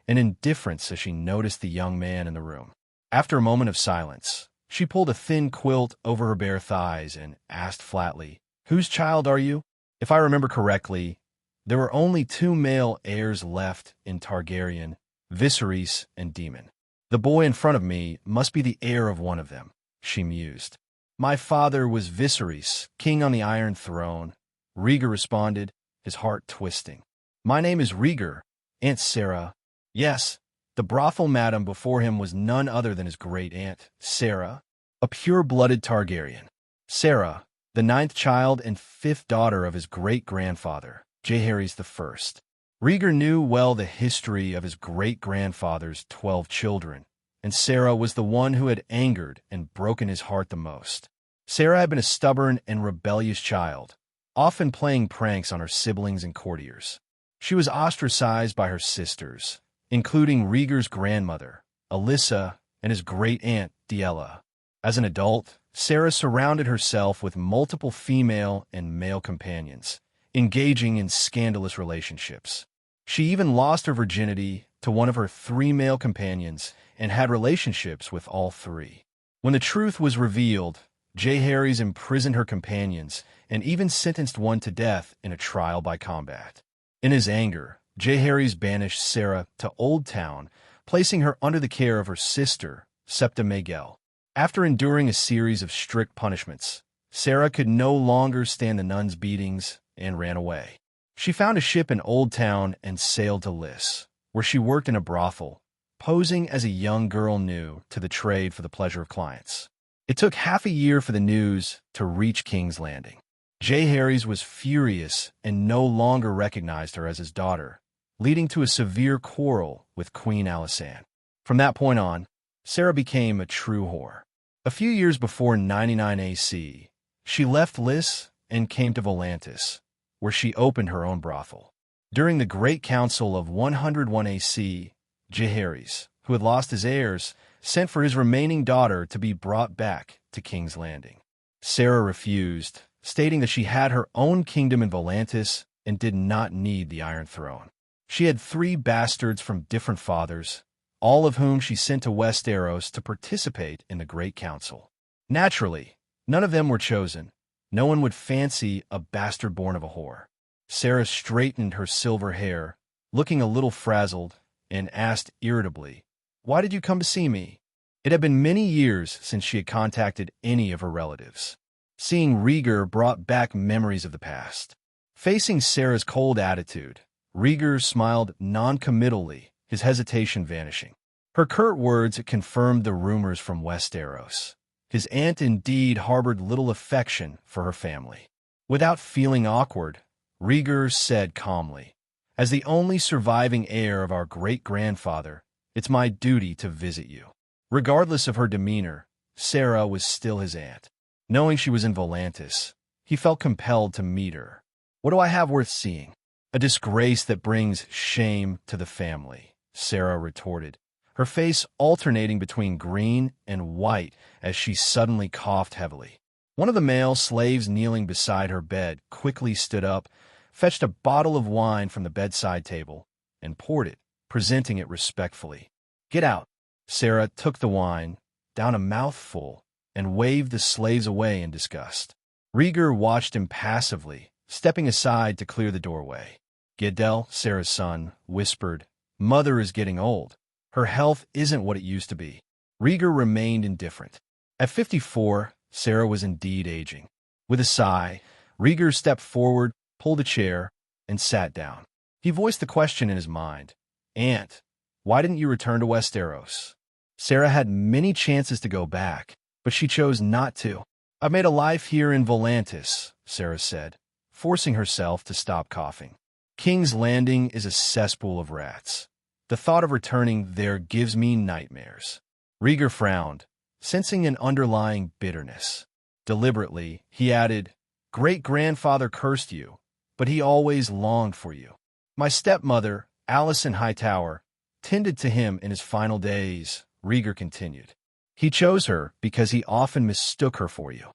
and indifference as she noticed the young man in the room. After a moment of silence, she pulled a thin quilt over her bare thighs and asked flatly, "Whose child are you?" If I remember correctly, there were only two male heirs left in Targaryen, Viserys and Daemon. "The boy in front of me must be the heir of one of them," she mused. "My father was Viserys, king on the Iron Throne," Rhaegar responded, his heart twisting. "My name is Rhaegar, Aunt Sarah." Yes, the brothel madam before him was none other than his great-aunt, Sarah, a pure-blooded Targaryen. Sarah, the ninth child and fifth daughter of his great-grandfather, Jaehaerys I. Rhaegar knew well the history of his great-grandfather's 12 children, and Sarah was the one who had angered and broken his heart the most. Sarah had been a stubborn and rebellious child, often playing pranks on her siblings and courtiers. She was ostracized by her sisters, including Rhaegar's grandmother, Alyssa, and his great-aunt, Diella. As an adult, Sarah surrounded herself with multiple female and male companions, engaging in scandalous relationships. She even lost her virginity to one of her 3 male companions and had relationships with all 3. When the truth was revealed, Jaehaerys imprisoned her companions and even sentenced one to death in a trial by combat. In his anger, Jaehaerys banished Sarah to Old Town, placing her under the care of her sister, Septa Maegelle. After enduring a series of strict punishments, Sarah could no longer stand the nuns' beatings and ran away. She found a ship in Old Town and sailed to Lys, where she worked in a brothel, posing as a young girl new to the trade for the pleasure of clients. It took half a year for the news to reach King's Landing. Jaehaerys was furious and no longer recognized her as his daughter, leading to a severe quarrel with Queen Alysanne. From that point on, Sarah became a true whore. A few years before 99 AC, she left Lys and came to Volantis, where she opened her own brothel. During the Great Council of 101 AC, Jaehaerys, who had lost his heirs, sent for his remaining daughter to be brought back to King's Landing. Sarah refused, stating that she had her own kingdom in Volantis and did not need the Iron Throne. She had 3 bastards from different fathers, all of whom she sent to Westeros to participate in the Great Council. Naturally, none of them were chosen. No one would fancy a bastard born of a whore. Sarah straightened her silver hair, looking a little frazzled, and asked irritably, "Why did you come to see me?" It had been many years since she had contacted any of her relatives. Seeing Rhaegar brought back memories of the past. Facing Sarah's cold attitude, Rhaegar smiled non-committally, his hesitation vanishing. Her curt words confirmed the rumors from Westeros. His aunt indeed harbored little affection for her family. Without feeling awkward, Rhaegar said calmly, "As the only surviving heir of our great-grandfather, it's my duty to visit you." Regardless of her demeanor, Sarah was still his aunt. Knowing she was in Volantis, he felt compelled to meet her. "What do I have worth seeing?" "A disgrace that brings shame to the family," Sarah retorted, her face alternating between green and white as she suddenly coughed heavily. One of the male slaves kneeling beside her bed quickly stood up, fetched a bottle of wine from the bedside table, and poured it, presenting it respectfully. "Get out." Sarah took the wine, down a mouthful, and waved the slaves away in disgust. Rhaegar watched impassively, stepping aside to clear the doorway. Giddel, Sarah's son, whispered, "Mother is getting old. Her health isn't what it used to be." Rhaegar remained indifferent. At 54, Sarah was indeed aging. With a sigh, Rhaegar stepped forward, pulled a chair, and sat down. He voiced the question in his mind. Aunt, why didn't you return to Westeros? Sarah had many chances to go back, but she chose not to. I've made a life here in Volantis, Sarah said, forcing herself to stop coughing. King's Landing is a cesspool of rats. The thought of returning there gives me nightmares. Rhaegar frowned, sensing an underlying bitterness. Deliberately, he added, Great-grandfather cursed you, but he always longed for you. My stepmother, Alicent Hightower, tended to him in his final days, Rhaegar continued. He chose her because he often mistook her for you.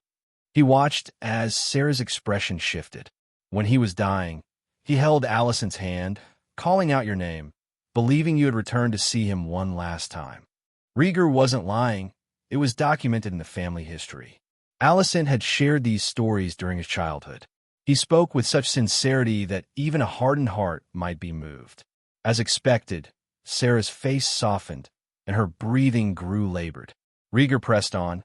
He watched as Sarah's expression shifted. When he was dying, he held Alicent's hand, calling out your name, believing you had returned to see him one last time. Rhaegar wasn't lying. It was documented in the family history. Alicent had shared these stories during his childhood. He spoke with such sincerity that even a hardened heart might be moved. As expected, Sarah's face softened, and her breathing grew labored. Rhaegar pressed on.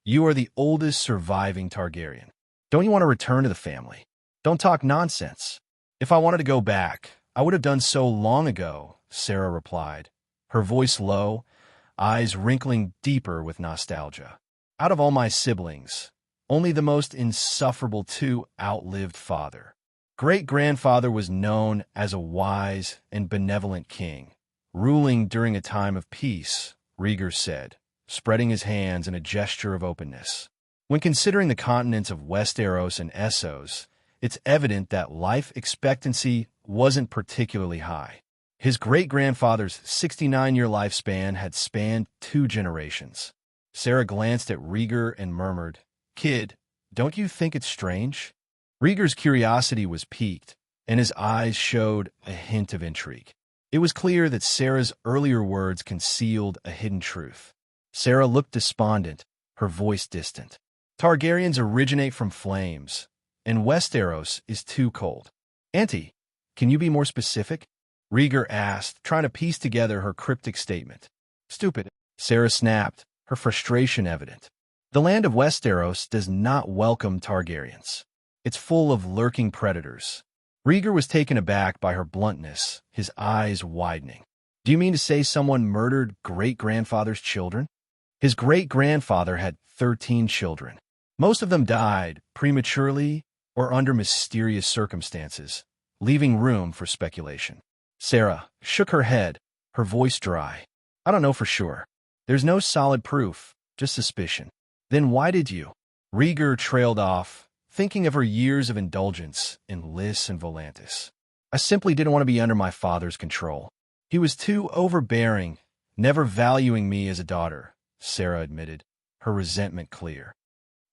You are the oldest surviving Targaryen. Don't you want to return to the family? Don't talk nonsense. If I wanted to go back, I would have done so long ago, Sarah replied, her voice low, eyes wrinkling deeper with nostalgia. Out of all my siblings, only the most insufferable two outlived father. Great-grandfather was known as a wise and benevolent king, ruling during a time of peace, Rhaegar said, spreading his hands in a gesture of openness. When considering the continents of Westeros and Essos, it's evident that life expectancy wasn't particularly high. His great-grandfather's 69-year lifespan had spanned 2 generations. Sarah glanced at Rhaegar and murmured, Kid, don't you think it's strange? Rhaegar's curiosity was piqued, and his eyes showed a hint of intrigue. It was clear that Sarah's earlier words concealed a hidden truth. Sarah looked despondent, her voice distant. Targaryens originate from flames, and Westeros is too cold. Auntie, can you be more specific? Rhaegar asked, trying to piece together her cryptic statement. Stupid, Sarah snapped, her frustration evident. The land of Westeros does not welcome Targaryens. It's full of lurking predators. Rhaegar was taken aback by her bluntness, his eyes widening. Do you mean to say someone murdered great-grandfather's children? His great-grandfather had 13 children. Most of them died prematurely or under mysterious circumstances, leaving room for speculation. Sarah shook her head, her voice dry. I don't know for sure. There's no solid proof, just suspicion. Then why did you? Rhaegar trailed off, thinking of her years of indulgence in Lys and Volantis. I simply didn't want to be under my father's control. He was too overbearing, never valuing me as a daughter, Sarah admitted, her resentment clear.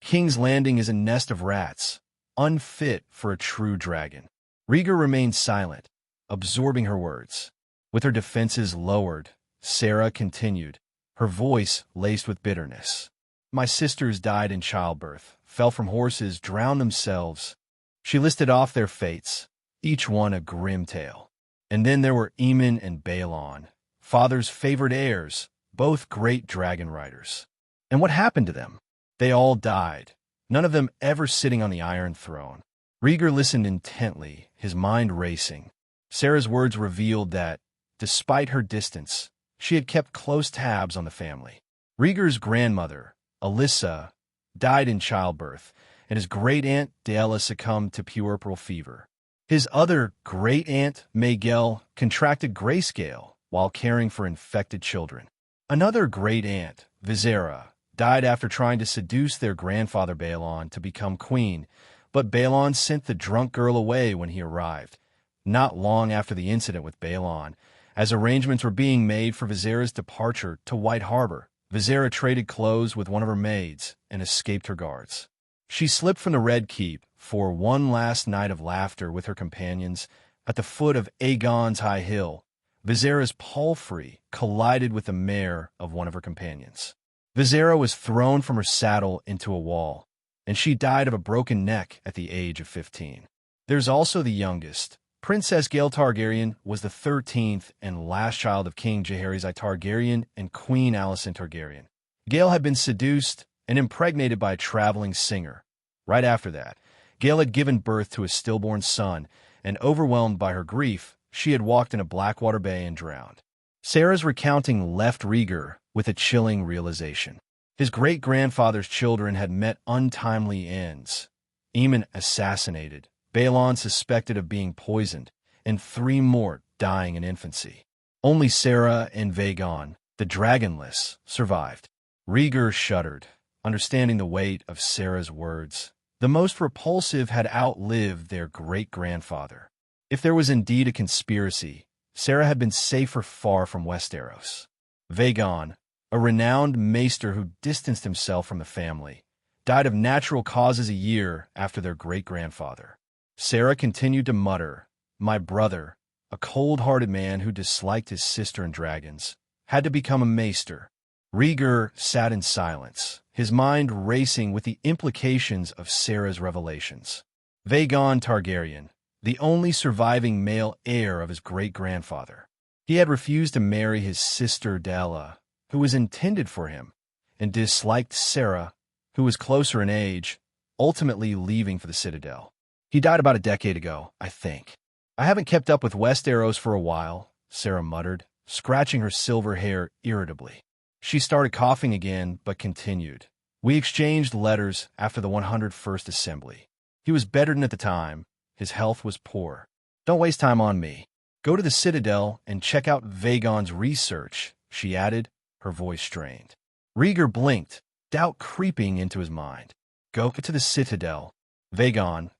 King's Landing is a nest of rats, unfit for a true dragon. Rhaegar remained silent, absorbing her words. With her defenses lowered, Sarah continued, her voice laced with bitterness. My sisters died in childbirth, fell from horses, drowned themselves. She listed off their fates, each one a grim tale. And then there were Aemon and Balon, father's favored heirs, both great dragon riders. And what happened to them? They all died, none of them ever sitting on the Iron Throne. Rhaegar listened intently, his mind racing. Sarah's words revealed that, despite her distance, she had kept close tabs on the family. Rhaegar's grandmother, Alyssa, died in childbirth, and his great-aunt Daella succumbed to puerperal fever. His other great-aunt, Maegelle, contracted grayscale while caring for infected children. Another great-aunt, Visera, died after trying to seduce their grandfather Balon to become queen, but Balon sent the drunk girl away when he arrived. Not long after the incident with Balon, as arrangements were being made for Visera's departure to White Harbor, Visera traded clothes with one of her maids and escaped her guards. She slipped from the Red Keep for one last night of laughter with her companions at the foot of Aegon's High Hill. Visera's palfrey collided with the mare of one of her companions. Visera was thrown from her saddle into a wall, and she died of a broken neck at the age of 15. There's also the youngest. Princess Gael Targaryen was the 13th and last child of King Jaehaerys I Targaryen and Queen Alicent Targaryen. Gael had been seduced and impregnated by a traveling singer, Right after that, Gale had given birth to a stillborn son, and overwhelmed by her grief, she had walked into Blackwater Bay and drowned. Sarah's recounting left Rhaegar with a chilling realization. His great-grandfather's children had met untimely ends. Aemon assassinated, Balon suspected of being poisoned, and 3 more dying in infancy. Only Sarah and Vagon, the dragonless, survived. Rhaegar shuddered, understanding the weight of Sarah's words. The most repulsive had outlived their great-grandfather. If there was indeed a conspiracy, Sarah had been safer far from Westeros. Vagon, a renowned maester who distanced himself from the family, died of natural causes a year after their great-grandfather. Sarah continued to mutter, "My brother, a cold-hearted man who disliked his sister and dragons, had to become a maester." Rhaegar sat in silence, his mind racing with the implications of Sarah's revelations. Vagon Targaryen, the only surviving male heir of his great-grandfather. He had refused to marry his sister Della, who was intended for him, and disliked Sarah, who was closer in age, ultimately leaving for the Citadel. He died about a decade ago, I think. I haven't kept up with Westeros for a while, Sarah muttered, scratching her silver hair irritably. She started coughing again, but continued. We exchanged letters after the 101st Assembly. He was bedridden at the time. His health was poor. Don't waste time on me. Go to the Citadel and check out Vagon's research, she added, her voice strained. Rhaegar blinked, doubt creeping into his mind. Go to the Citadel. Vagon,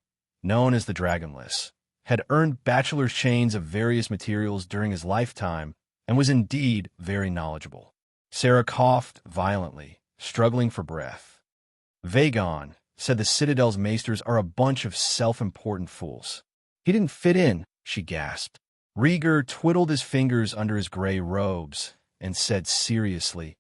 known as the Dragonless, had earned bachelor's chains of various materials during his lifetime and was indeed very knowledgeable. Sarah coughed violently, struggling for breath. Vagon said the Citadel's maesters are a bunch of self-important fools. He didn't fit in, she gasped. Rhaegar twiddled his fingers under his gray robes and said seriously,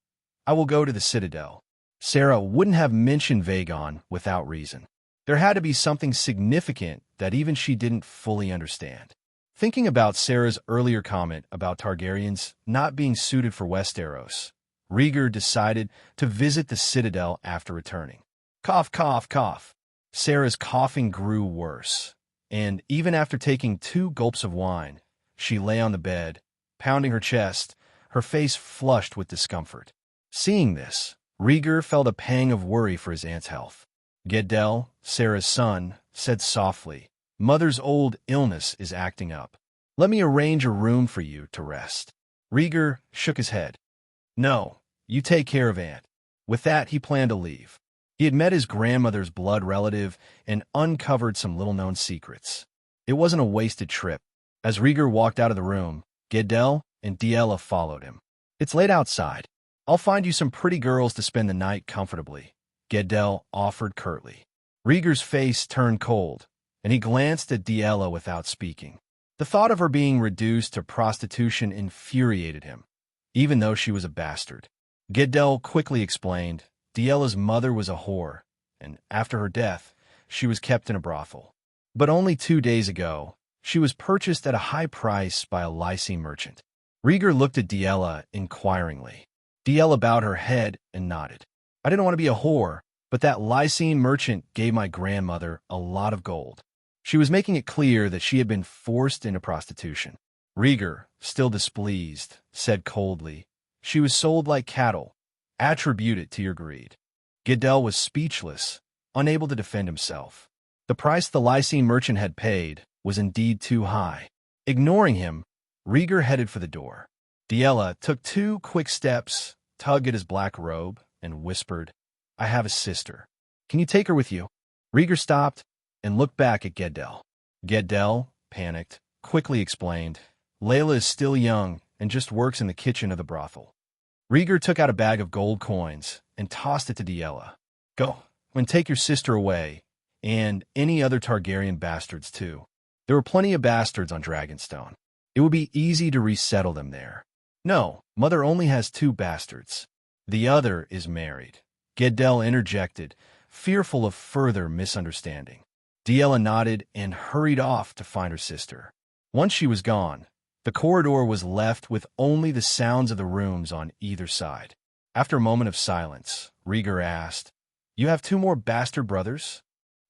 I will go to the Citadel. Sarah wouldn't have mentioned Vagon without reason. There had to be something significant that even she didn't fully understand. Thinking about Sarah's earlier comment about Targaryens not being suited for Westeros, Rhaegar decided to visit the Citadel after returning. Cough, cough, cough. Sarah's coughing grew worse, and even after taking 2 gulps of wine, she lay on the bed, pounding her chest, her face flushed with discomfort. Seeing this, Rhaegar felt a pang of worry for his aunt's health. Gedel, Sarah's son, said softly, Mother's old illness is acting up. Let me arrange a room for you to rest. Rhaegar shook his head. No, you take care of Aunt. With that, he planned to leave. He had met his grandmother's blood relative and uncovered some little-known secrets. It wasn't a wasted trip. As Rhaegar walked out of the room, Gedel and Diella followed him. It's late outside. I'll find you some pretty girls to spend the night comfortably, Gedel offered curtly. Rhaegar's face turned cold, and he glanced at Diella without speaking. The thought of her being reduced to prostitution infuriated him, even though she was a bastard. Gedel quickly explained, Diella's mother was a whore, and after her death, she was kept in a brothel. But only 2 days ago, she was purchased at a high price by a Lycene merchant. Rhaegar looked at Diella inquiringly. Diella bowed her head and nodded. I didn't want to be a whore, but that Lycene merchant gave my grandmother a lot of gold. She was making it clear that she had been forced into prostitution. Rhaegar, still displeased, said coldly, She was sold like cattle. Attribute it to your greed. Gedel was speechless, unable to defend himself. The price the Lycene merchant had paid was indeed too high. Ignoring him, Rhaegar headed for the door. Diella took 2 quick steps, tugged at his black robe, and whispered, I have a sister. Can you take her with you? Rhaegar stopped and looked back at Gedel. Gedel, panicked, quickly explained, Layla is still young and just works in the kitchen of the brothel. Rhaegar took out a bag of gold coins and tossed it to Diella. Go and take your sister away, and any other Targaryen bastards too. There were plenty of bastards on Dragonstone. It would be easy to resettle them there. No, Mother only has 2 bastards. The other is married. Gedel interjected, fearful of further misunderstanding. Diella nodded and hurried off to find her sister. Once she was gone, the corridor was left with only the sounds of the rooms on either side. After a moment of silence, Rhaegar asked, You have 2 more bastard brothers?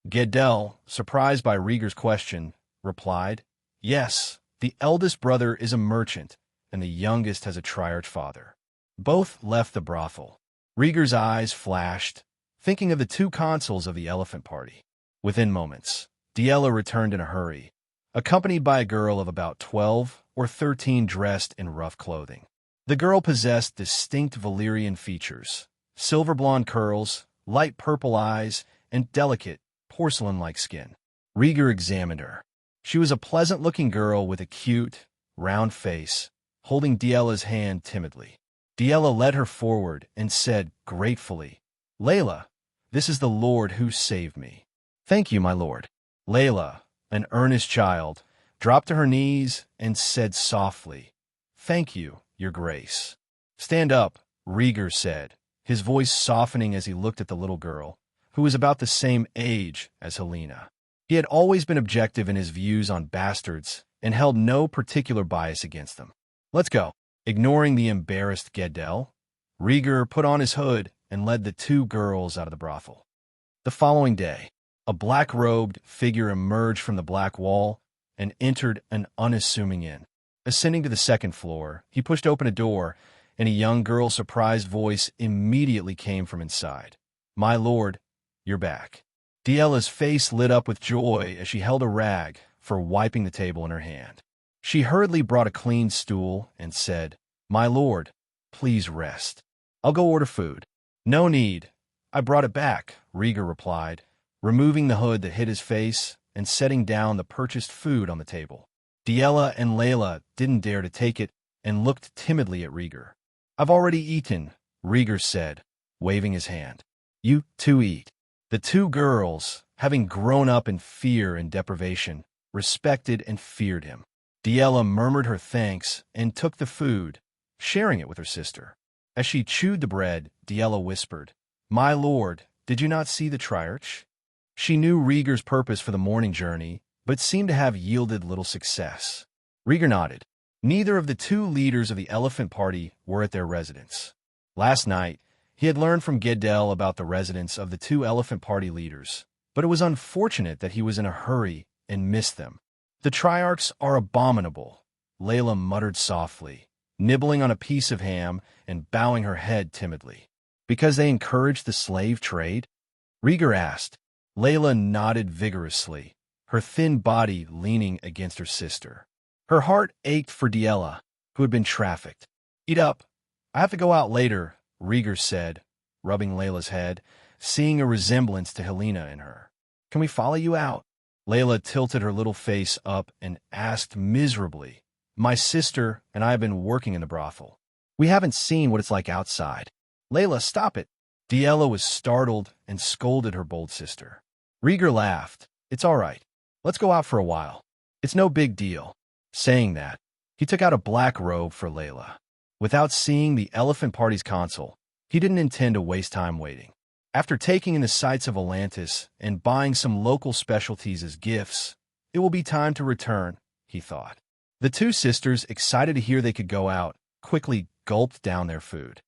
Gedel, surprised by Rhaegar's question, replied, "Yes, the eldest brother is a merchant, and the youngest has a triarch father." Both left the brothel. Rhaegar's eyes flashed, thinking of the two consuls of the elephant party. Within moments, Diella returned in a hurry, accompanied by a girl of about 12 or 13 dressed in rough clothing. The girl possessed distinct Balerion features, silver blonde curls, light purple eyes, and delicate, porcelain-like skin. Rhaegar examined her. She was a pleasant-looking girl with a cute, round face, holding Diella's hand timidly. Diella led her forward and said gratefully, "Layla, this is the Lord who saved me." "Thank you, my lord." Layla, an earnest child, dropped to her knees and said softly, "Thank you, your grace." "Stand up," Rhaegar said, his voice softening as he looked at the little girl, who was about the same age as Helena. He had always been objective in his views on bastards and held no particular bias against them. "Let's go." Ignoring the embarrassed Gedel, Rhaegar put on his hood and led the two girls out of the brothel. The following day, a black-robed figure emerged from the black wall and entered an unassuming inn. Ascending to the second floor, he pushed open a door, and a young girl's surprised voice immediately came from inside. "My lord, you're back." Diella's face lit up with joy as she held a rag for wiping the table in her hand. She hurriedly brought a clean stool and said, "My lord, please rest. I'll go order food." "No need. I brought it back," Rhaegar replied, removing the hood that hid his face and setting down the purchased food on the table. Diella and Layla didn't dare to take it and looked timidly at Rhaegar. "I've already eaten," Rhaegar said, waving his hand. "You two eat." The two girls, having grown up in fear and deprivation, respected and feared him. Diella murmured her thanks and took the food, sharing it with her sister. As she chewed the bread, Diella whispered, "My lord, did you not see the triarch?" She knew Rhaegar's purpose for the morning journey, but seemed to have yielded little success. Rhaegar nodded. Neither of the two leaders of the elephant party were at their residence. Last night, he had learned from Gedel about the residence of the two elephant party leaders, but it was unfortunate that he was in a hurry and missed them. "The triarchs are abominable," Layla muttered softly, nibbling on a piece of ham and bowing her head timidly. "Because they encourage the slave trade?" Rhaegar asked. Layla nodded vigorously, her thin body leaning against her sister. Her heart ached for Diella, who had been trafficked. "Eat up. I have to go out later," Rhaegar said, rubbing Layla's head, seeing a resemblance to Helena in her. "Can we follow you out?" Layla tilted her little face up and asked miserably, "My sister and I have been working in the brothel. We haven't seen what it's like outside." "Layla, stop it." Diella was startled and scolded her bold sister. Rhaegar laughed. "It's all right. Let's go out for a while. It's no big deal." Saying that, he took out a black robe for Layla. Without seeing the elephant party's consul, he didn't intend to waste time waiting. After taking in the sights of Atlantis and buying some local specialties as gifts, it will be time to return, he thought. The two sisters, excited to hear they could go out, quickly gulped down their food.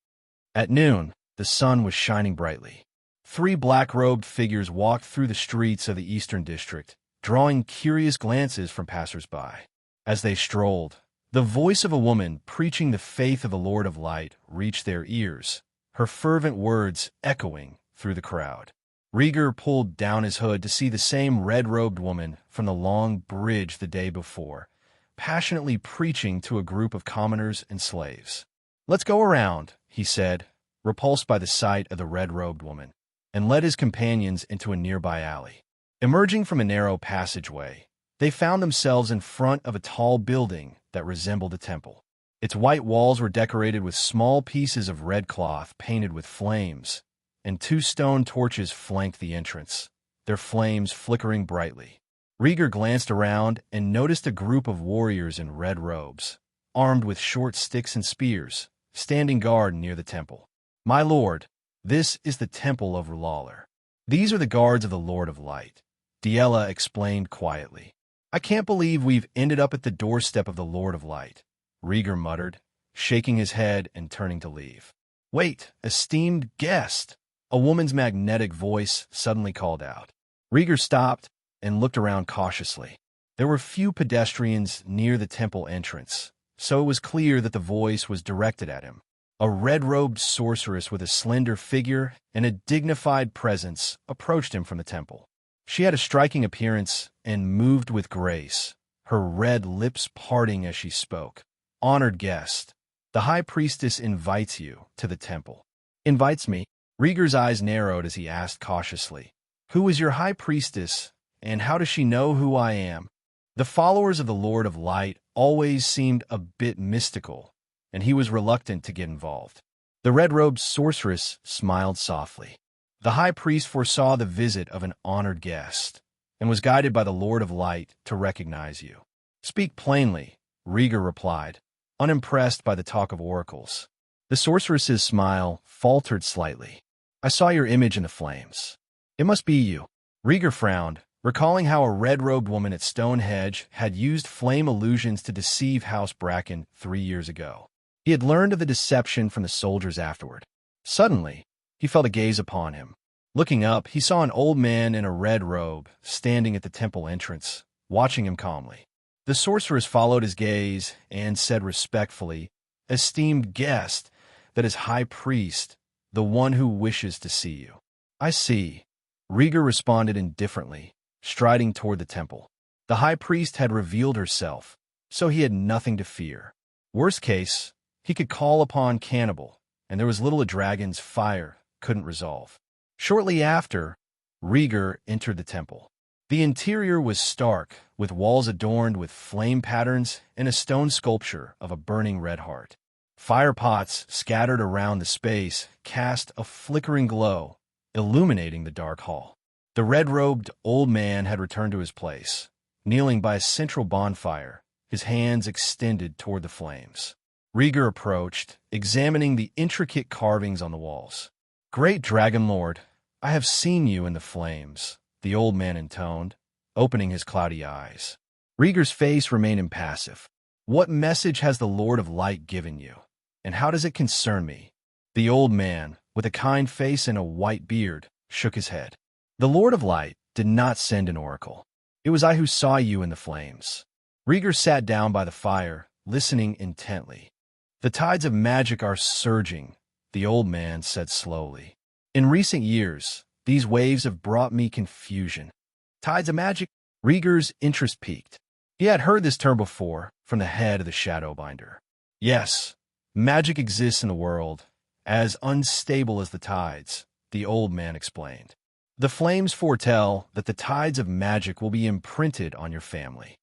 At noon, the sun was shining brightly. 3 black-robed figures walked through the streets of the Eastern District, drawing curious glances from passers-by. As they strolled, the voice of a woman preaching the faith of the Lord of Light reached their ears, her fervent words echoing through the crowd. Rhaegar pulled down his hood to see the same red-robed woman from the long bridge the day before, passionately preaching to a group of commoners and slaves. "Let's go around," he said, repulsed by the sight of the red-robed woman, and led his companions into a nearby alley. Emerging from a narrow passageway, they found themselves in front of a tall building that resembled a temple. Its white walls were decorated with small pieces of red cloth painted with flames, and 2 stone torches flanked the entrance, their flames flickering brightly. Rhaegar glanced around and noticed a group of warriors in red robes, armed with short sticks and spears, standing guard near the temple. "My lord, this is the temple of R'hllor. These are the guards of the Lord of Light," Diella explained quietly. "I can't believe we've ended up at the doorstep of the Lord of Light," Rhaegar muttered, shaking his head and turning to leave. "Wait, esteemed guest," a woman's magnetic voice suddenly called out. Rhaegar stopped and looked around cautiously. There were few pedestrians near the temple entrance, so it was clear that the voice was directed at him. A red-robed sorceress with a slender figure and a dignified presence approached him from the temple. She had a striking appearance and moved with grace, her red lips parting as she spoke. "Honored guest, the High Priestess invites you to the temple." "Invites me?" Rhaegar's eyes narrowed as he asked cautiously. "Who is your High Priestess, and how does she know who I am?" The followers of the Lord of Light always seemed a bit mystical, and he was reluctant to get involved. The red-robed sorceress smiled softly. The high priest foresaw the visit of an honored guest, and was guided by the Lord of Light to recognize you. "Speak plainly," Rhaegar replied, unimpressed by the talk of oracles. The sorceress's smile faltered slightly. "I saw your image in the flames. It must be you." Rhaegar frowned, recalling how a red-robed woman at Stonehenge had used flame illusions to deceive House Bracken 3 years ago. He had learned of the deception from the soldiers afterward. Suddenly, he felt a gaze upon him. Looking up, he saw an old man in a red robe standing at the temple entrance, watching him calmly. The sorceress followed his gaze and said respectfully, "Esteemed guest, that is High Priest, the one who wishes to see you." "I see," Rhaegar responded indifferently, striding toward the temple. The High Priest had revealed herself, so he had nothing to fear. Worst case, he could call upon Cannibal, and there was little a dragon's fire couldn't resolve. Shortly after, Rhaegar entered the temple. The interior was stark, with walls adorned with flame patterns and a stone sculpture of a burning red heart. Fire pots scattered around the space cast a flickering glow, illuminating the dark hall. The red-robed old man had returned to his place, kneeling by a central bonfire, his hands extended toward the flames. Rhaegar approached, examining the intricate carvings on the walls. "Great Dragon Lord, I have seen you in the flames," the old man intoned, opening his cloudy eyes. Rhaegar's face remained impassive. "What message has the Lord of Light given you, and how does it concern me?" The old man, with a kind face and a white beard, shook his head. "The Lord of Light did not send an oracle. It was I who saw you in the flames." Rhaegar sat down by the fire, listening intently. "The tides of magic are surging," the old man said slowly. "In recent years, these waves have brought me confusion." "Tides of magic?" Rhaegar's interest piqued. He had heard this term before from the head of the Shadowbinder. "Yes, magic exists in the world, as unstable as the tides," the old man explained. "The flames foretell that the tides of magic will be imprinted on your family.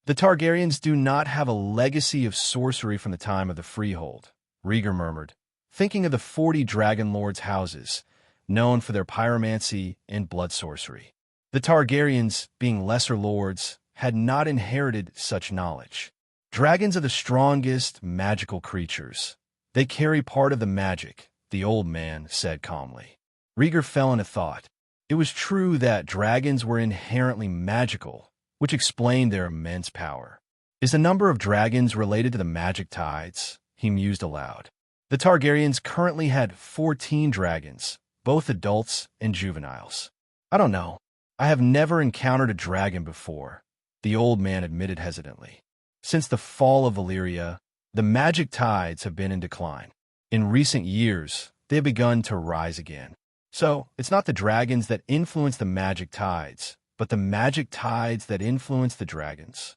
The Targaryens do not have a legacy of sorcery from the time of the Freehold," Rhaegar murmured, thinking of the 40 Dragon Lords' houses, known for their pyromancy and blood sorcery. The Targaryens, being lesser lords, had not inherited such knowledge. Dragons are the strongest magical creatures. They carry part of the magic, the old man said calmly. Rhaegar fell into thought. It was true that dragons were inherently magical, which explained their immense power. "Is the number of dragons related to the magic tides?" he mused aloud. The Targaryens currently had 14 dragons, both adults and juveniles. "I don't know. I have never encountered a dragon before," the old man admitted hesitantly. "Since the fall of Valyria, the magic tides have been in decline. In recent years, they have begun to rise again. So, it's not the dragons that influence the magic tides, but the magic tides that influence the dragons."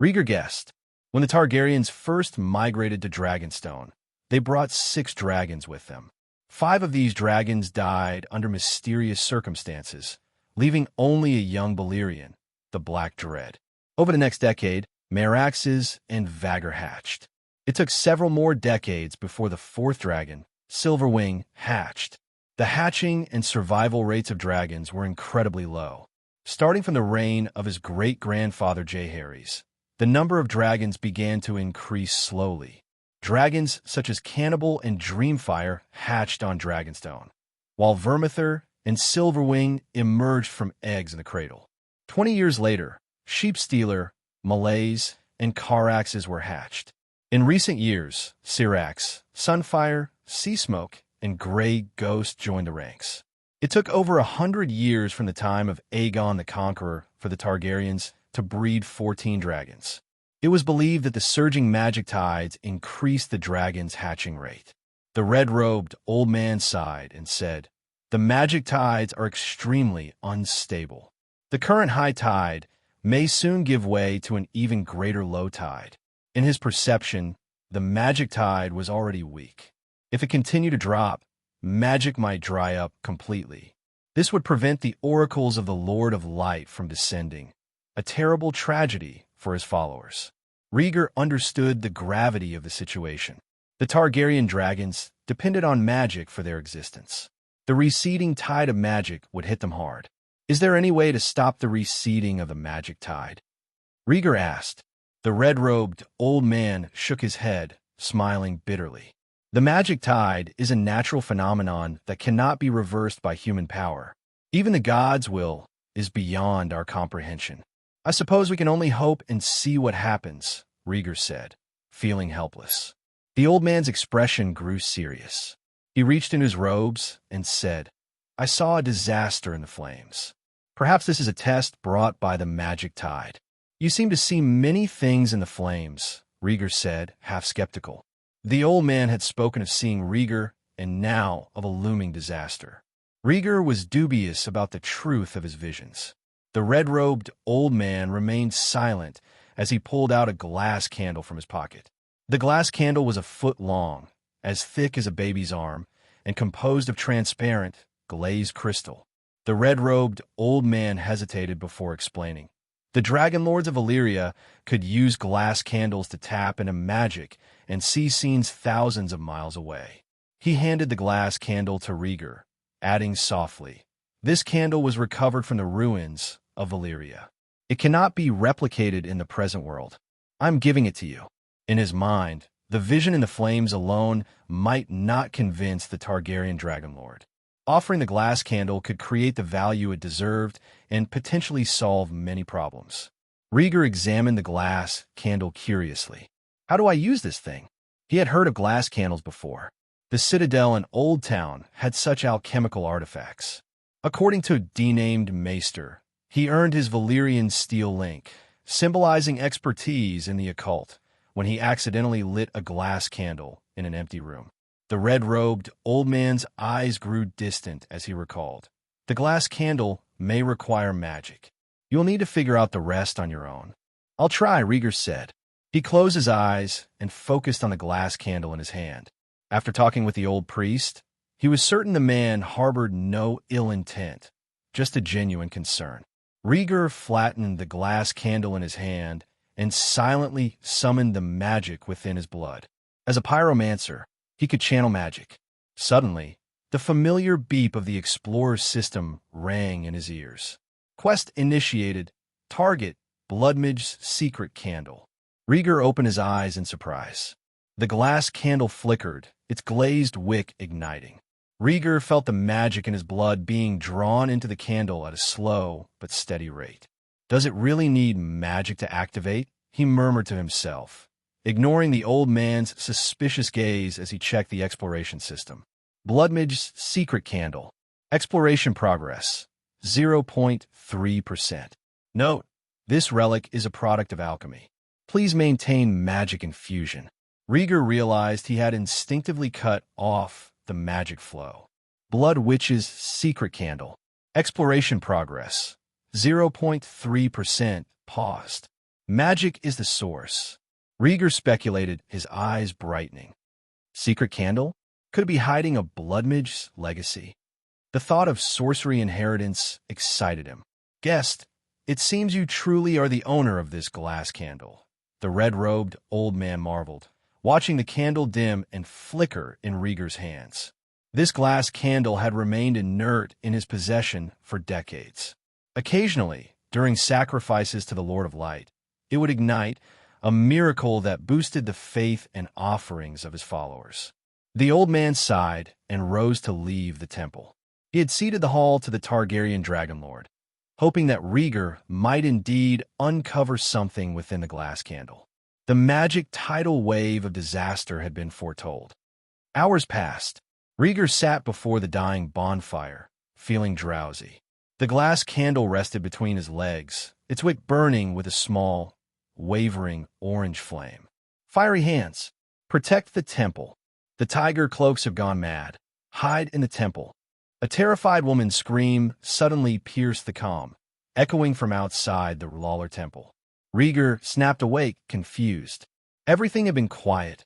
Rhaegar guessed. When the Targaryens first migrated to Dragonstone, they brought 6 dragons with them. 5 of these dragons died under mysterious circumstances, leaving only a young Balerion, the Black Dread. Over the next decade, Meraxes and Vhagar hatched. It took several more decades before the 4th dragon, Silverwing, hatched. The hatching and survival rates of dragons were incredibly low. Starting from the reign of his great-grandfather Jaehaerys, the number of dragons began to increase slowly. Dragons such as Cannibal and Dreamfire hatched on Dragonstone, while Vermithor and Silverwing emerged from eggs in the cradle. 20 years later, Sheepstealer, Malaise, and Caraxes were hatched. In recent years, Syrax, Sunfire, Seasmoke, and Grey Ghost joined the ranks. It took over 100 years from the time of Aegon the Conqueror for the Targaryens to breed 14 dragons. It was believed that the surging magic tides increased the dragon's hatching rate. The red-robed old man sighed and said, "The magic tides are extremely unstable. The current high tide may soon give way to an even greater low tide." In his perception, the magic tide was already weak. If it continued to drop, magic might dry up completely. This would prevent the oracles of the Lord of Light from descending, a terrible tragedy for his followers. Rhaegar understood the gravity of the situation. The Targaryen dragons depended on magic for their existence. The receding tide of magic would hit them hard. Is there any way to stop the receding of the magic tide? Rhaegar asked. The red-robed old man shook his head, smiling bitterly. The magic tide is a natural phenomenon that cannot be reversed by human power. Even the gods' will is beyond our comprehension. I suppose we can only hope and see what happens, Rhaegar said, feeling helpless. The old man's expression grew serious. He reached into his robes and said, "I saw a disaster in the flames. Perhaps this is a test brought by the magic tide." "You seem to see many things in the flames," Rhaegar said, half skeptical. The old man had spoken of seeing Rhaegar and now of a looming disaster. Rhaegar was dubious about the truth of his visions. The red-robed old man remained silent as he pulled out a glass candle from his pocket. The glass candle was a foot long, as thick as a baby's arm, and composed of transparent, glazed crystal. The red-robed old man hesitated before explaining. The dragon lords of Valyria could use glass candles to tap into magic and see scenes thousands of miles away. He handed the glass candle to Rhaegar, adding softly, "This candle was recovered from the ruins of Valyria. It cannot be replicated in the present world. I'm giving it to you." In his mind, the vision in the flames alone might not convince the Targaryen dragon lord. Offering the glass candle could create the value it deserved and potentially solve many problems. Rhaegar examined the glass candle curiously. "How do I use this thing?" He had heard of glass candles before. The Citadel in Old Town had such alchemical artifacts. According to a denamed maester, he earned his Valyrian steel link, symbolizing expertise in the occult, when he accidentally lit a glass candle in an empty room. The red-robed old man's eyes grew distant as he recalled. "The glass candle may require magic. You'll need to figure out the rest on your own." "I'll try," Rhaegar said. He closed his eyes and focused on the glass candle in his hand. After talking with the old priest, he was certain the man harbored no ill intent, just a genuine concern. Rhaegar flattened the glass candle in his hand and silently summoned the magic within his blood. As a pyromancer, he could channel magic. Suddenly, the familiar beep of the Explorer's system rang in his ears. Quest initiated. Target, Bloodmage's secret candle. Rhaegar opened his eyes in surprise. The glass candle flickered, its glazed wick igniting. Rhaegar felt the magic in his blood being drawn into the candle at a slow but steady rate. "Does it really need magic to activate?" he murmured to himself, ignoring the old man's suspicious gaze as he checked the exploration system. Bloodmage's secret candle. Exploration progress, 0.3%. Note, this relic is a product of alchemy. Please maintain magic infusion. Rhaegar realized he had instinctively cut off the magic flow. Blood Witch's secret candle. Exploration progress, 0.3%, paused. Magic is the source. Rhaegar speculated, his eyes brightening. Secret candle? Could it be hiding a Bloodmage's legacy? The thought of sorcery inheritance excited him. "Guest, it seems you truly are the owner of this glass candle," the red-robed old man marveled, watching the candle dim and flicker in Rhaegar's hands. This glass candle had remained inert in his possession for decades. Occasionally, during sacrifices to the Lord of Light, it would ignite, a miracle that boosted the faith and offerings of his followers. The old man sighed and rose to leave the temple. He had ceded the hall to the Targaryen dragon lord, hoping that Rhaegar might indeed uncover something within the glass candle. The magic tidal wave of disaster had been foretold. Hours passed. Rhaegar sat before the dying bonfire, feeling drowsy. The glass candle rested between his legs, its wick burning with a small, wavering orange flame. Fiery hands. Protect the temple. The tiger cloaks have gone mad. Hide in the temple. A terrified woman's scream suddenly pierced the calm, echoing from outside the Lawler temple. Rhaegar snapped awake, confused. Everything had been quiet.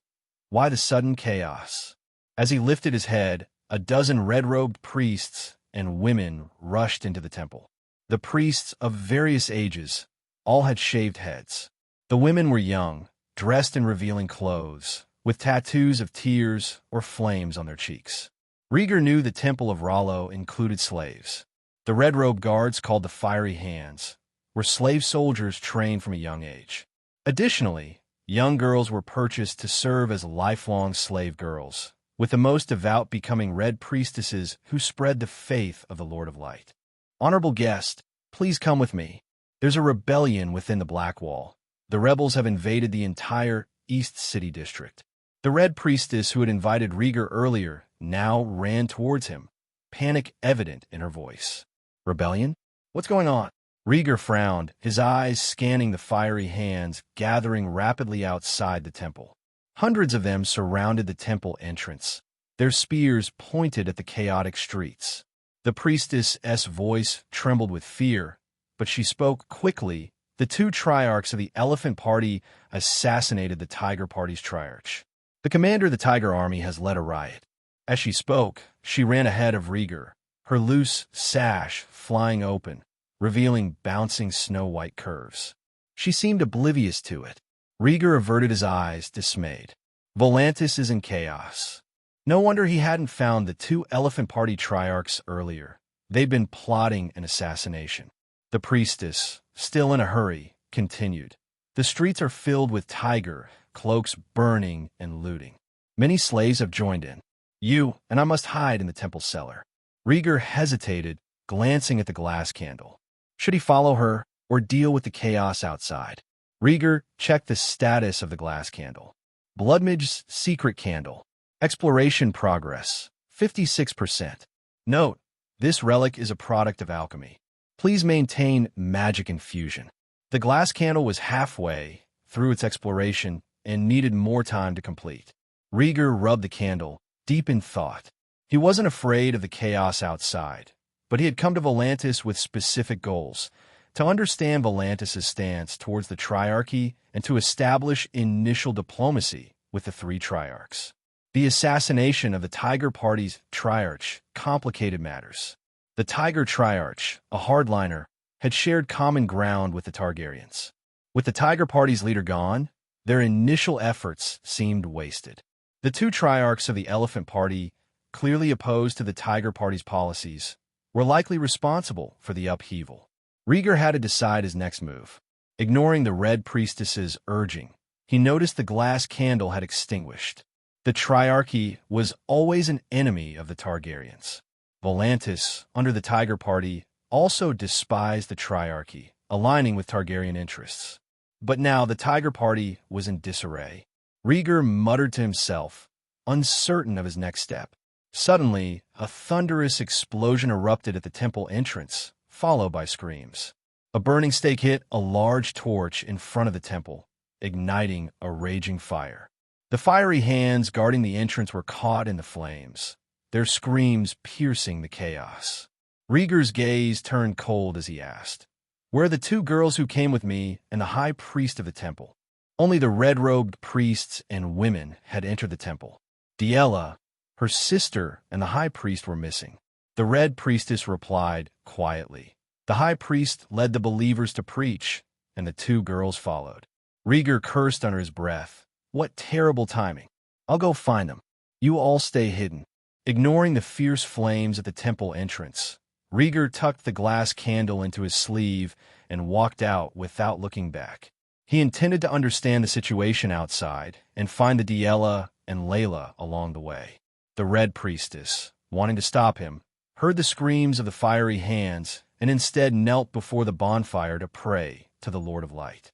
Why the sudden chaos? As he lifted his head, a dozen red-robed priests and women rushed into the temple. The priests of various ages, all had shaved heads. The women were young, dressed in revealing clothes, with tattoos of tears or flames on their cheeks. Rhaegar knew the temple of Rollo included slaves. The red-robed guards, called the Fiery Hands, were slave soldiers trained from a young age. Additionally, young girls were purchased to serve as lifelong slave girls, with the most devout becoming red priestesses who spread the faith of the Lord of Light. Honorable guest, please come with me. There's a rebellion within the Black Wall. The rebels have invaded the entire East City District. The red priestess who had invited Rhaegar earlier now ran towards him, panic evident in her voice. Rebellion? What's going on? Rhaegar frowned, his eyes scanning the Fiery Hands gathering rapidly outside the temple. Hundreds of them surrounded the temple entrance, their spears pointed at the chaotic streets. The priestess's voice trembled with fear, but she spoke quickly. The two triarchs of the Elephant Party assassinated the Tiger Party's triarch. The commander of the Tiger Army has led a riot. As she spoke, she ran ahead of Rhaegar, her loose sash flying open, revealing bouncing snow-white curves. She seemed oblivious to it. Rhaegar averted his eyes, dismayed. Volantis is in chaos. No wonder he hadn't found the two Elephant Party triarchs earlier. They'd been plotting an assassination. The priestess, still in a hurry, continued. The streets are filled with tiger, cloaks burning and looting. Many slaves have joined in. You and I must hide in the temple cellar. Rhaegar hesitated, glancing at the glass candle. Should he follow her or deal with the chaos outside? Rhaegar checked the status of the glass candle. Bloodmage's secret candle. Exploration progress, 56%. Note, this relic is a product of alchemy. Please maintain magic infusion. The glass candle was halfway through its exploration and needed more time to complete. Rhaegar rubbed the candle, deep in thought. He wasn't afraid of the chaos outside, but he had come to Volantis with specific goals, to understand Volantis' stance towards the Triarchy and to establish initial diplomacy with the three Triarchs. The assassination of the Tiger Party's Triarch complicated matters. The Tiger Triarch, a hardliner, had shared common ground with the Targaryens. With the Tiger Party's leader gone, their initial efforts seemed wasted. The two Triarchs of the Elephant Party, clearly opposed to the Tiger Party's policies, were likely responsible for the upheaval. Rhaegar had to decide his next move. Ignoring the Red Priestess's urging, he noticed the glass candle had extinguished. The Triarchy was always an enemy of the Targaryens. Volantis, under the Tiger Party, also despised the Triarchy, aligning with Targaryen interests. But now the Tiger Party was in disarray. Rhaegar muttered to himself, uncertain of his next step. Suddenly, a thunderous explosion erupted at the temple entrance, followed by screams. A burning stake hit a large torch in front of the temple, igniting a raging fire. The Fiery Hands guarding the entrance were caught in the flames, their screams piercing the chaos. Rhaegar's gaze turned cold as he asked, "Where are the two girls who came with me and the high priest of the temple?" Only the red-robed priests and women had entered the temple. Diella, her sister, and the high priest were missing. The red priestess replied quietly. The high priest led the believers to preach, and the two girls followed. Rhaegar cursed under his breath. What terrible timing. I'll go find them. You all stay hidden. Ignoring the fierce flames at the temple entrance, Rhaegar tucked the glass candle into his sleeve and walked out without looking back. He intended to understand the situation outside and find the Diella and Layla along the way. The Red Priestess, wanting to stop him, heard the screams of the Fiery Hands and instead knelt before the bonfire to pray to the Lord of Light.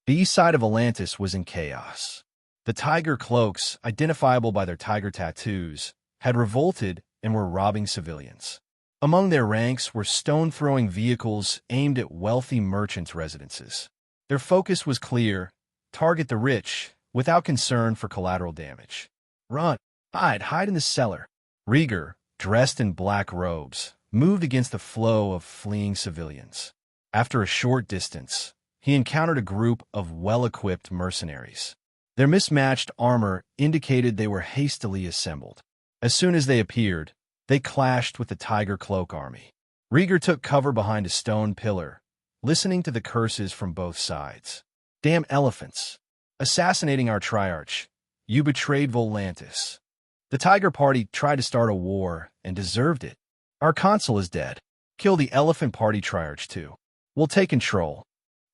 The east side of Volantis was in chaos. The tiger cloaks, identifiable by their tiger tattoos, had revolted and were robbing civilians. Among their ranks were stone-throwing vehicles aimed at wealthy merchants' residences. Their focus was clear: target the rich, without concern for collateral damage. Run! Hide in the cellar. Rhaegar, dressed in black robes, moved against the flow of fleeing civilians. After a short distance, he encountered a group of well-equipped mercenaries. Their mismatched armor indicated they were hastily assembled. As soon as they appeared, they clashed with the Tiger Cloak army. Rhaegar took cover behind a stone pillar, listening to the curses from both sides. Damn elephants! Assassinating our triarch. You betrayed Volantis. The Tiger Party tried to start a war and deserved it. Our consul is dead. Kill the Elephant Party triarch too. We'll take control.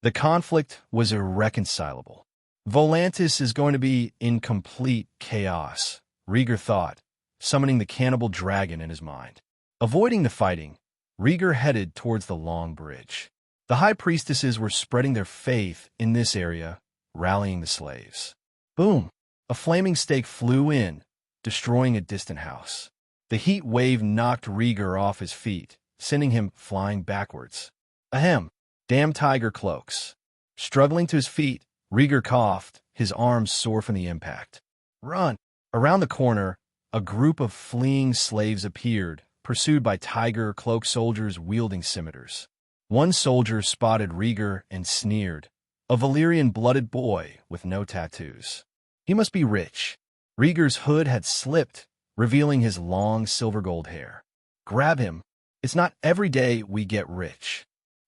The conflict was irreconcilable. Volantis is going to be in complete chaos, Rhaegar thought, summoning the cannibal dragon in his mind. Avoiding the fighting, Rhaegar headed towards the long bridge. The high priestesses were spreading their faith in this area, rallying the slaves. Boom! A flaming stake flew in, destroying a distant house. The heat wave knocked Rhaegar off his feet, sending him flying backwards. Ahem! Damn tiger cloaks. Struggling to his feet, Rhaegar coughed, his arms sore from the impact. Run! Around the corner, a group of fleeing slaves appeared, pursued by tiger cloak soldiers wielding scimitars. One soldier spotted Rhaegar and sneered, a Balerion-blooded boy with no tattoos. He must be rich. Rhaegar's hood had slipped, revealing his long silver-gold hair. Grab him. It's not every day we get rich.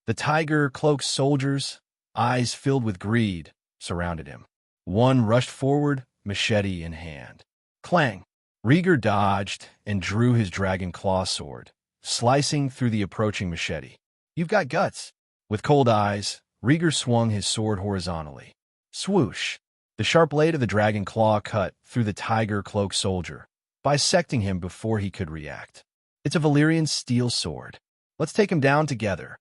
The tiger cloak soldiers, eyes filled with greed, surrounded him. One rushed forward, machete in hand. Clang! Rhaegar dodged and drew his dragon claw sword, slicing through the approaching machete. You've got guts. With cold eyes, Rhaegar swung his sword horizontally. Swoosh! The sharp blade of the dragon claw cut through the tiger cloak soldier, bisecting him before he could react. It's a Valyrian steel sword. Let's take him down together.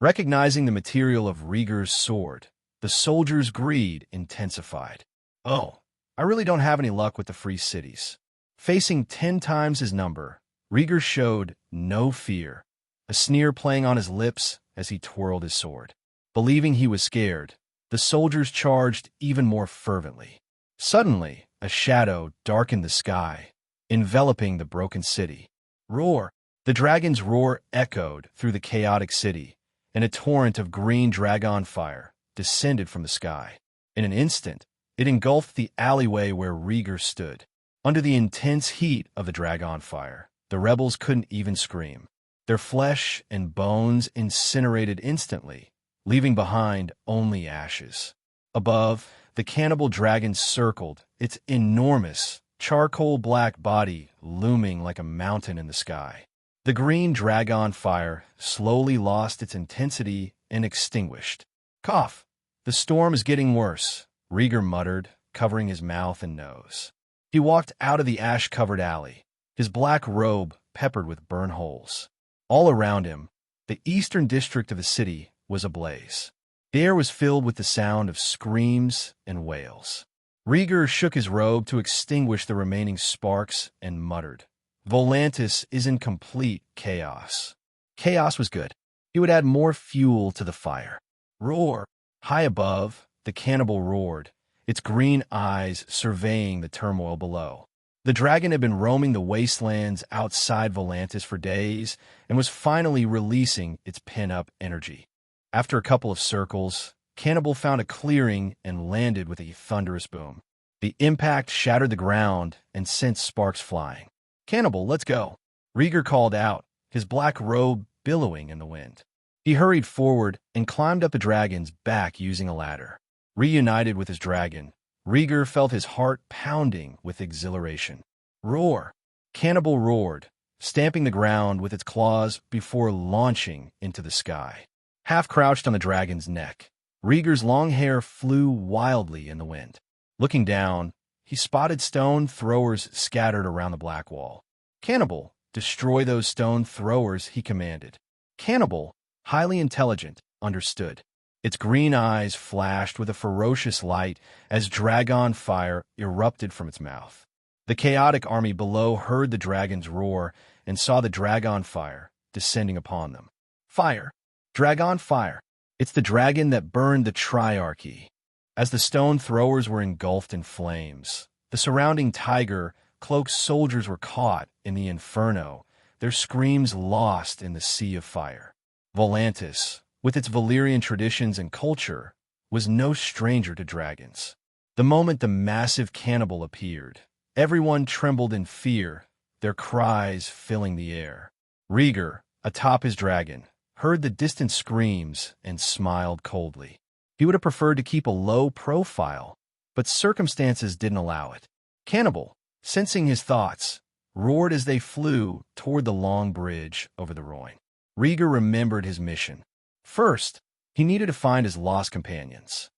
Recognizing the material of Rhaegar's sword, the soldier's greed intensified. Oh, I really don't have any luck with the free cities. Facing 10 times his number, Rhaegar showed no fear, a sneer playing on his lips as he twirled his sword. Believing he was scared, the soldiers charged even more fervently. Suddenly, a shadow darkened the sky, enveloping the broken city. Roar! The dragon's roar echoed through the chaotic city, and a torrent of green dragon fire descended from the sky. In an instant, it engulfed the alleyway where Rhaegar stood. Under the intense heat of the dragon fire, the rebels couldn't even scream. Their flesh and bones incinerated instantly, leaving behind only ashes. Above, the cannibal dragon circled, its enormous, charcoal-black body looming like a mountain in the sky. The green dragon fire slowly lost its intensity and extinguished. Cough! The storm is getting worse, Rhaegar muttered, covering his mouth and nose. He walked out of the ash-covered alley, his black robe peppered with burn holes. All around him, the eastern district of the city was ablaze. The air was filled with the sound of screams and wails. Rhaegar shook his robe to extinguish the remaining sparks and muttered, Volantis is in complete chaos. Chaos was good. He would add more fuel to the fire. Roar! High above, the cannibal roared, its green eyes surveying the turmoil below. The dragon had been roaming the wastelands outside Volantis for days and was finally releasing its pent-up energy. After a couple of circles, Cannibal found a clearing and landed with a thunderous boom. The impact shattered the ground and sent sparks flying. Cannibal, let's go. Rhaegar called out, his black robe billowing in the wind. He hurried forward and climbed up the dragon's back using a ladder. Reunited with his dragon, Rhaegar felt his heart pounding with exhilaration. Roar! Cannibal roared, stamping the ground with its claws before launching into the sky. Half crouched on the dragon's neck, Rhaegar's long hair flew wildly in the wind. Looking down, he spotted stone throwers scattered around the black wall. Cannibal, destroy those stone throwers, he commanded. Cannibal, highly intelligent, understood. Its green eyes flashed with a ferocious light as dragon fire erupted from its mouth. The chaotic army below heard the dragon's roar and saw the dragon fire, descending upon them. Fire! Dragon fire! It's the dragon that burned the Triarchy. As the stone throwers were engulfed in flames, the surrounding tiger-cloaked soldiers were caught in the inferno, their screams lost in the sea of fire. Volantis, with its Valyrian traditions and culture, was no stranger to dragons. The moment the massive cannibal appeared, everyone trembled in fear, their cries filling the air. Rhaegar, atop his dragon, heard the distant screams and smiled coldly. He would have preferred to keep a low profile, but circumstances didn't allow it. Cannibal, sensing his thoughts, roared as they flew toward the long bridge over the Rhoyne. Rhaegar remembered his mission. First, he needed to find his lost companions.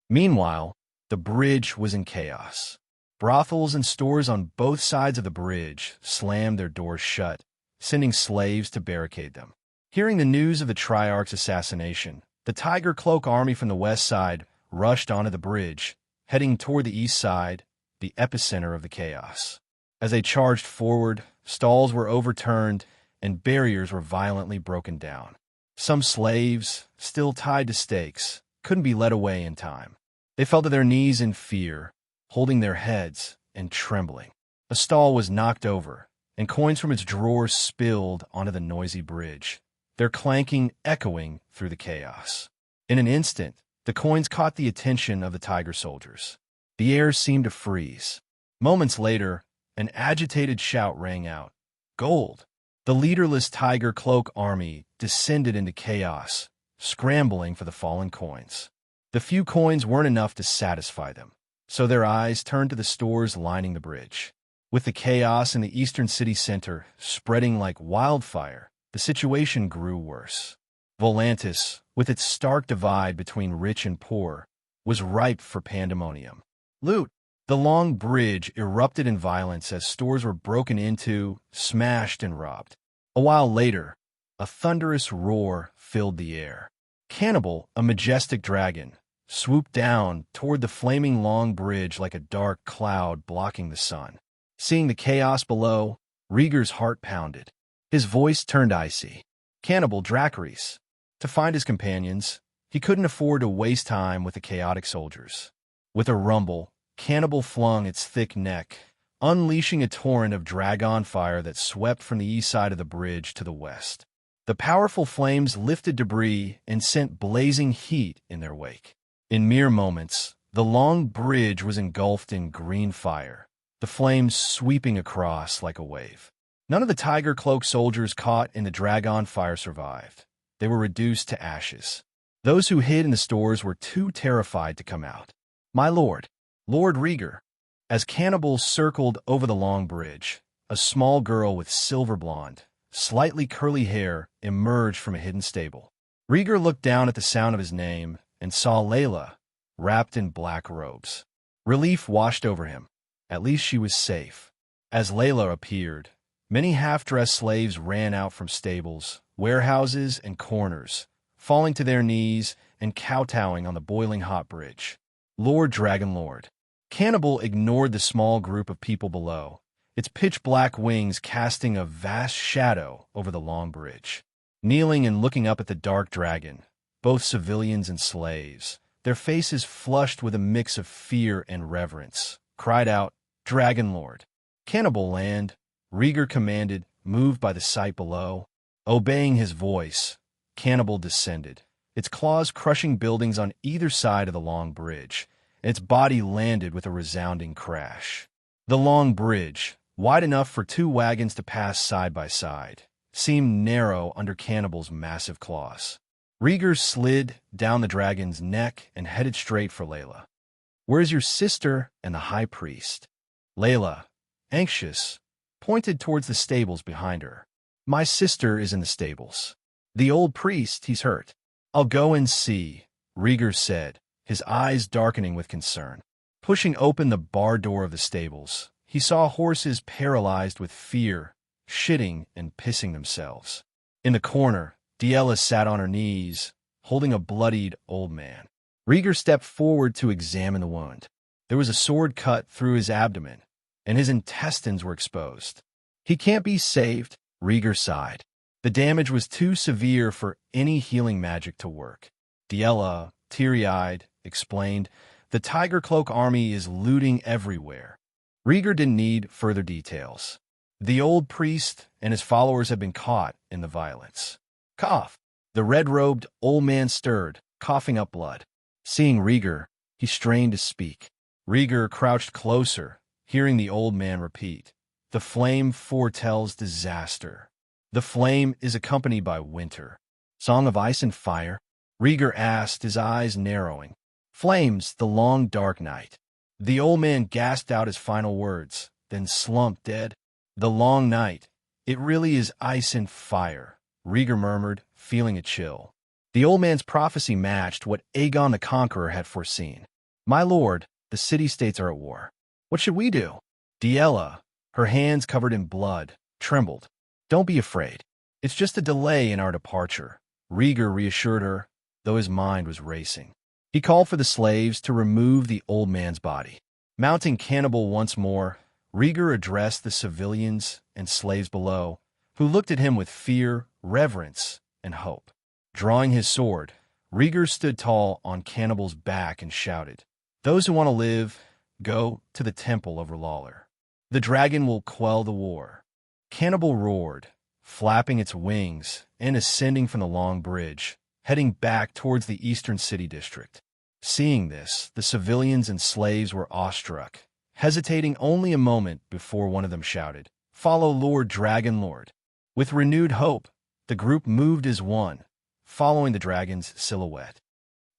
Meanwhile, the bridge was in chaos. Brothels and stores on both sides of the bridge slammed their doors shut, sending slaves to barricade them. Hearing the news of the Triarch's assassination, the Tiger Cloak army from the west side rushed onto the bridge, heading toward the east side, the epicenter of the chaos. As they charged forward, stalls were overturned and barriers were violently broken down. Some slaves, still tied to stakes, couldn't be led away in time. They fell to their knees in fear, holding their heads and trembling. A stall was knocked over, and coins from its drawers spilled onto the noisy bridge, their clanking echoing through the chaos. In an instant, the coins caught the attention of the tiger soldiers. The air seemed to freeze. Moments later, an agitated shout rang out. Gold! The leaderless Tiger Cloak army descended into chaos, scrambling for the fallen coins. The few coins weren't enough to satisfy them, so their eyes turned to the stores lining the bridge. With the chaos in the eastern city center spreading like wildfire, the situation grew worse. Volantis, with its stark divide between rich and poor, was ripe for pandemonium. Loot! The long bridge erupted in violence as stores were broken into, smashed, and robbed. A while later, a thunderous roar filled the air. Cannibal, a majestic dragon, swooped down toward the flaming long bridge like a dark cloud blocking the sun. Seeing the chaos below, Rhaegar's heart pounded. His voice turned icy. Cannibal Dracarys. To find his companions, he couldn't afford to waste time with the chaotic soldiers. With a rumble, Cannibal flung its thick neck, unleashing a torrent of dragon fire that swept from the east side of the bridge to the west. The powerful flames lifted debris and sent blazing heat in their wake. In mere moments, the long bridge was engulfed in green fire, the flames sweeping across like a wave. None of the Tiger Cloak soldiers caught in the dragon fire survived. They were reduced to ashes. Those who hid in the stores were too terrified to come out. My lord, Lord Rhaegar. As cannibals circled over the long bridge, a small girl with silver blonde, slightly curly hair emerged from a hidden stable. Rhaegar looked down at the sound of his name and saw Layla, wrapped in black robes. Relief washed over him. At least she was safe. As Layla appeared, many half-dressed slaves ran out from stables, warehouses, and corners, falling to their knees and kowtowing on the boiling hot bridge. Lord Dragonlord. Cannibal ignored the small group of people below, its pitch-black wings casting a vast shadow over the long bridge. Kneeling and looking up at the dark dragon, both civilians and slaves, their faces flushed with a mix of fear and reverence, cried out, Dragonlord. Cannibal land, Rhaegar commanded, moved by the sight below. Obeying his voice, Cannibal descended, its claws crushing buildings on either side of the long bridge, and its body landed with a resounding crash. The long bridge, wide enough for 2 wagons to pass side by side, seemed narrow under Cannibal's massive claws. Rhaegar slid down the dragon's neck and headed straight for Layla. Where's your sister and the high priest? Layla, anxious, pointed towards the stables behind her. My sister is in the stables. The old priest, he's hurt. I'll go and see, Rhaegar said, his eyes darkening with concern. Pushing open the bar door of the stables, he saw horses paralyzed with fear, shitting and pissing themselves. In the corner, Diella sat on her knees, holding a bloodied old man. Rhaegar stepped forward to examine the wound. There was a sword cut through his abdomen, and his intestines were exposed. He can't be saved, Rhaegar sighed. The damage was too severe for any healing magic to work. Diella, teary-eyed, explained, "The Tiger Cloak army is looting everywhere." Rhaegar didn't need further details. The old priest and his followers had been caught in the violence. Cough! The red-robed old man stirred, coughing up blood. Seeing Rhaegar, he strained to speak. Rhaegar crouched closer, hearing the old man repeat, "The flame foretells disaster. The flame is accompanied by winter." "Song of ice and fire?" Rhaegar asked, his eyes narrowing. "Flames, the long dark night." The old man gasped out his final words, then slumped dead. "The long night. It really is ice and fire," Rhaegar murmured, feeling a chill. The old man's prophecy matched what Aegon the Conqueror had foreseen. "My lord, the city-states are at war. What should we do?" Diella, her hands covered in blood, trembled. "Don't be afraid. It's just a delay in our departure," Rhaegar reassured her, though his mind was racing. He called for the slaves to remove the old man's body. Mounting Cannibal once more, Rhaegar addressed the civilians and slaves below, who looked at him with fear, reverence, and hope. Drawing his sword, Rhaegar stood tall on Cannibal's back and shouted, "Those who want to live, go to the temple of R'hllor. The dragon will quell the war." Cannibal roared, flapping its wings and ascending from the long bridge, heading back towards the eastern city district. Seeing this, the civilians and slaves were awestruck, hesitating only a moment before one of them shouted, "Follow Lord Dragonlord." With renewed hope, the group moved as one, following the dragon's silhouette.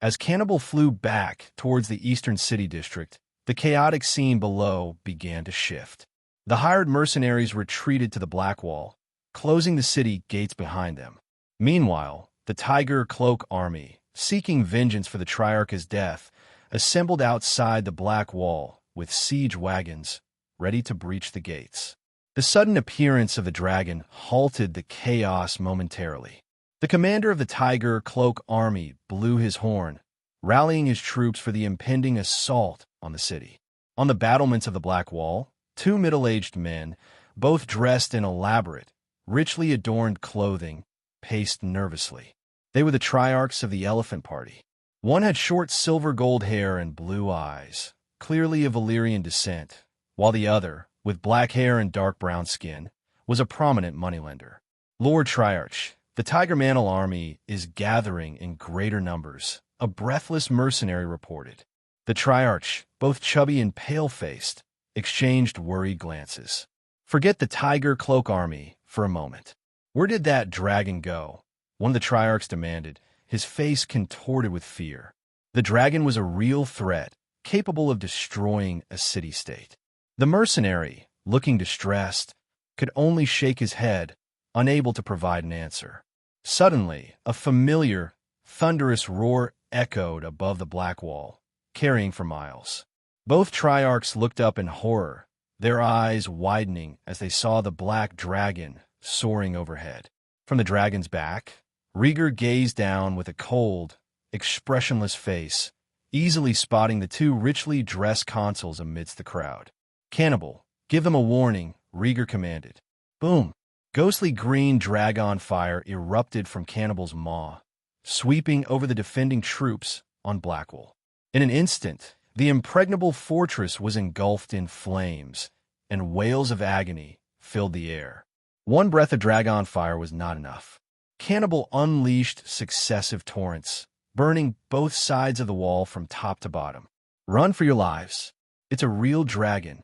As Cannibal flew back towards the eastern city district, the chaotic scene below began to shift. The hired mercenaries retreated to the Black Wall, closing the city gates behind them. Meanwhile, the Tiger Cloak army, seeking vengeance for the Triarch's death, assembled outside the Black Wall with siege wagons, ready to breach the gates. The sudden appearance of the dragon halted the chaos momentarily. The commander of the Tiger Cloak army blew his horn, rallying his troops for the impending assault on the city. On the battlements of the Black Wall, two middle-aged men, both dressed in elaborate, richly adorned clothing, paced nervously. They were the Triarchs of the Elephant Party. One had short silver-gold hair and blue eyes, clearly of Balerion descent, while the other, with black hair and dark brown skin, was a prominent moneylender. "Lord Triarch, the Tiger Mantle army is gathering in greater numbers," a breathless mercenary reported. The Triarch, both chubby and pale-faced, exchanged worried glances. "Forget the Tiger Cloak army for a moment. Where did that dragon go?" one of the Triarchs demanded, his face contorted with fear. The dragon was a real threat, capable of destroying a city-state. The mercenary, looking distressed, could only shake his head, unable to provide an answer. Suddenly, a familiar, thunderous roar echoed above the Black Wall, carrying for miles. Both Triarchs looked up in horror, their eyes widening as they saw the black dragon soaring overhead. From the dragon's back, Rhaegar gazed down with a cold, expressionless face, easily spotting the two richly dressed consuls amidst the crowd. "Cannibal, give them a warning," Rhaegar commanded. Boom! Ghostly green dragon fire erupted from Cannibal's maw, sweeping over the defending troops on Blackwall. In an instant, the impregnable fortress was engulfed in flames, and wails of agony filled the air. One breath of dragon fire was not enough. Cannibal unleashed successive torrents, burning both sides of the wall from top to bottom. "Run for your lives. It's a real dragon.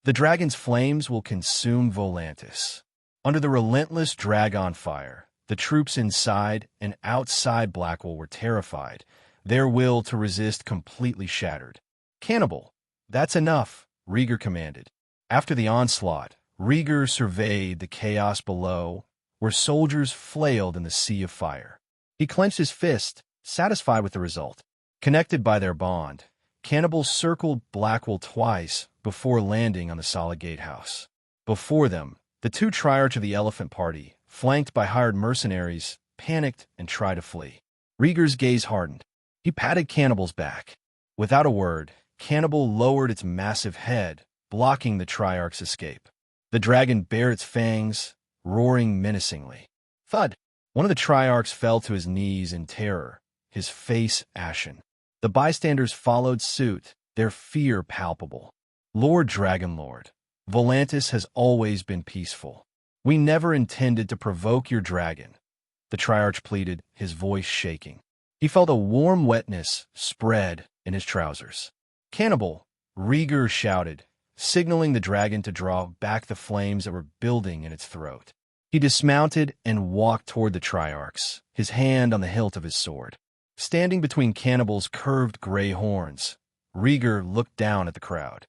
The dragon's flames will consume Volantis." Under the relentless dragon fire, the troops inside and outside Blackwall were terrified, their will to resist completely shattered. "Cannibal, that's enough," Rhaegar commanded. After the onslaught, Rhaegar surveyed the chaos below, where soldiers flailed in the sea of fire. He clenched his fist, satisfied with the result. Connected by their bond, Cannibal circled Blackwall twice before landing on the solid gatehouse. Before them, the two Triarchs of the Elephant Party, flanked by hired mercenaries, panicked and tried to flee. Rhaegar's gaze hardened. He patted Cannibal's back. Without a word, Cannibal lowered its massive head, blocking the Triarch's escape. The dragon bared its fangs, roaring menacingly. Thud! One of the Triarchs fell to his knees in terror, his face ashen. The bystanders followed suit, their fear palpable. Lord Dragonlord, Volantis has always been peaceful. We never intended to provoke your dragon, the Triarch pleaded, his voice shaking. He felt a warm wetness spread in his trousers. Cannibal, Rhaegar shouted, signaling the dragon to draw back the flames that were building in its throat. He dismounted and walked toward the Triarchs, his hand on the hilt of his sword. Standing between Cannibal's curved gray horns, Rhaegar looked down at the crowd.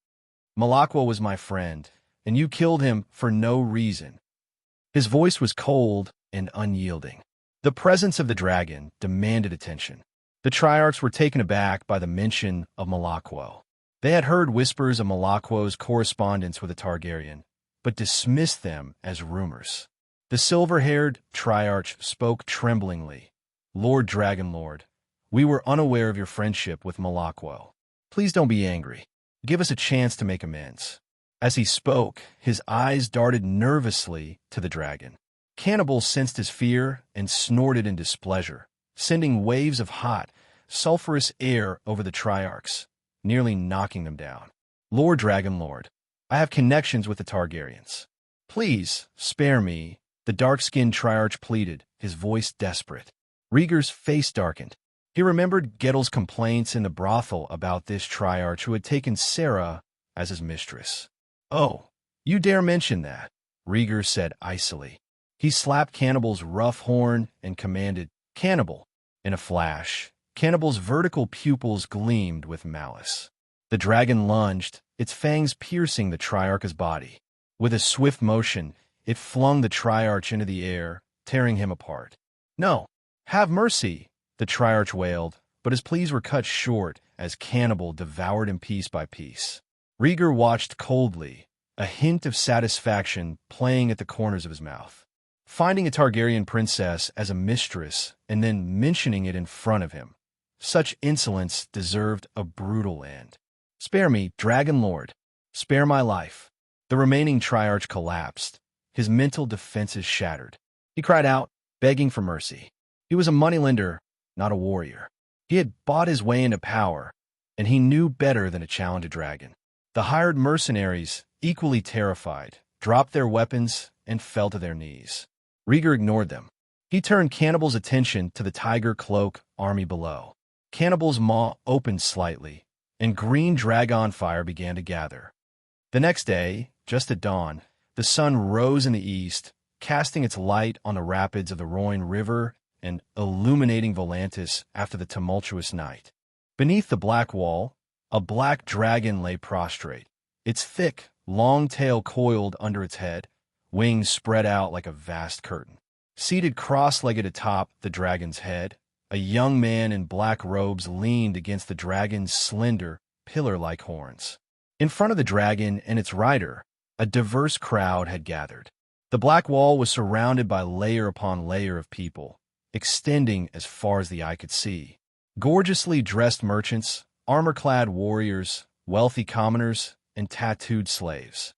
Malakwa was my friend, and you killed him for no reason. His voice was cold and unyielding. The presence of the dragon demanded attention. The Triarchs were taken aback by the mention of Malakwa. They had heard whispers of Malakwa's correspondence with a Targaryen, but dismissed them as rumors. The silver-haired Triarch spoke tremblingly. Lord Dragonlord, we were unaware of your friendship with Malakwa. Please don't be angry. Give us a chance to make amends. As he spoke, his eyes darted nervously to the dragon. Cannibal sensed his fear and snorted in displeasure, sending waves of hot, sulphurous air over the Triarchs, nearly knocking them down. Lord Dragonlord, I have connections with the Targaryens. Please, spare me, the dark-skinned Triarch pleaded, his voice desperate. Rhaegar's face darkened. He remembered Gettel's complaints in the brothel about this Triarch who had taken Sarah as his mistress. Oh, you dare mention that, Rhaegar said icily. He slapped Cannibal's rough horn and commanded, Cannibal. In a flash, Cannibal's vertical pupils gleamed with malice. The dragon lunged, its fangs piercing the Triarch's body. With a swift motion, it flung the Triarch into the air, tearing him apart. No, have mercy, the Triarch wailed, but his pleas were cut short as Cannibal devoured him piece by piece. Rhaegar watched coldly, a hint of satisfaction playing at the corners of his mouth. Finding a Targaryen princess as a mistress and then mentioning it in front of him. Such insolence deserved a brutal end. Spare me, Dragonlord. Spare my life. The remaining Triarch collapsed, his mental defenses shattered. He cried out, begging for mercy. He was a moneylender, not a warrior. He had bought his way into power, and he knew better than to challenge a dragon. The hired mercenaries, equally terrified, dropped their weapons and fell to their knees. Rhaegar ignored them. He turned Cannibal's attention to the tiger cloak army below. Cannibal's maw opened slightly, and green dragon fire began to gather. The next day, just at dawn, the sun rose in the east, casting its light on the rapids of the Roine River and illuminating Volantis after the tumultuous night. Beneath the black wall, a black dragon lay prostrate, its thick, long tail coiled under its head, wings spread out like a vast curtain. Seated cross-legged atop the dragon's head, a young man in black robes leaned against the dragon's slender, pillar-like horns. In front of the dragon and its rider, a diverse crowd had gathered. The black wall was surrounded by layer upon layer of people, extending as far as the eye could see. Gorgeously dressed merchants, armor-clad warriors, wealthy commoners, and tattooed slaves.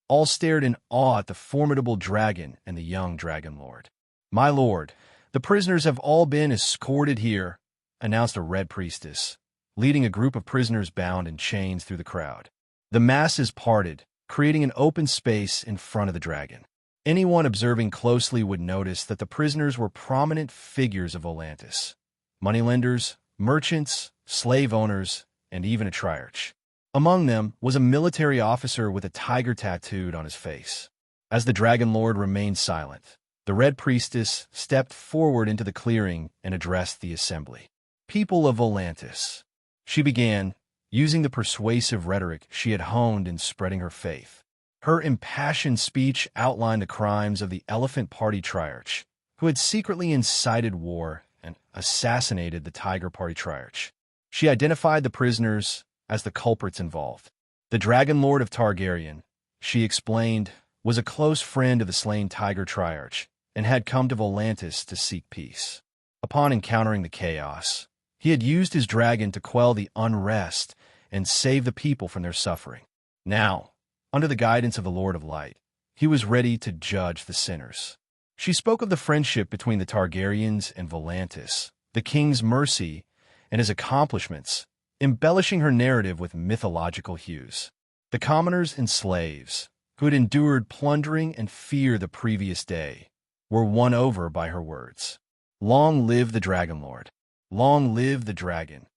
All stared in awe at the formidable dragon and the young Dragonlord. My lord, the prisoners have all been escorted here, announced a red priestess, leading a group of prisoners bound in chains through the crowd. The masses parted, creating an open space in front of the dragon. Anyone observing closely would notice that the prisoners were prominent figures of Volantis. Moneylenders, merchants, slave owners, and even a Triarch. Among them was a military officer with a tiger tattooed on his face. As the Dragonlord remained silent, the Red Priestess stepped forward into the clearing and addressed the assembly. People of Volantis, she began, using the persuasive rhetoric she had honed in spreading her faith. Her impassioned speech outlined the crimes of the Elephant Party Triarch, who had secretly incited war and assassinated the Tiger Party Triarch. She identified the prisoners as the culprits involved. The Dragonlord of Targaryen, she explained, was a close friend of the slain Tiger Triarch and had come to Volantis to seek peace. Upon encountering the chaos, he had used his dragon to quell the unrest and save the people from their suffering. Now, under the guidance of the Lord of Light, he was ready to judge the sinners. She spoke of the friendship between the Targaryens and Volantis, the king's mercy, and his accomplishments, embellishing her narrative with mythological hues. The commoners and slaves, who had endured plundering and fear the previous day, were won over by her words. Long live the Dragon Lord! Long live the dragon!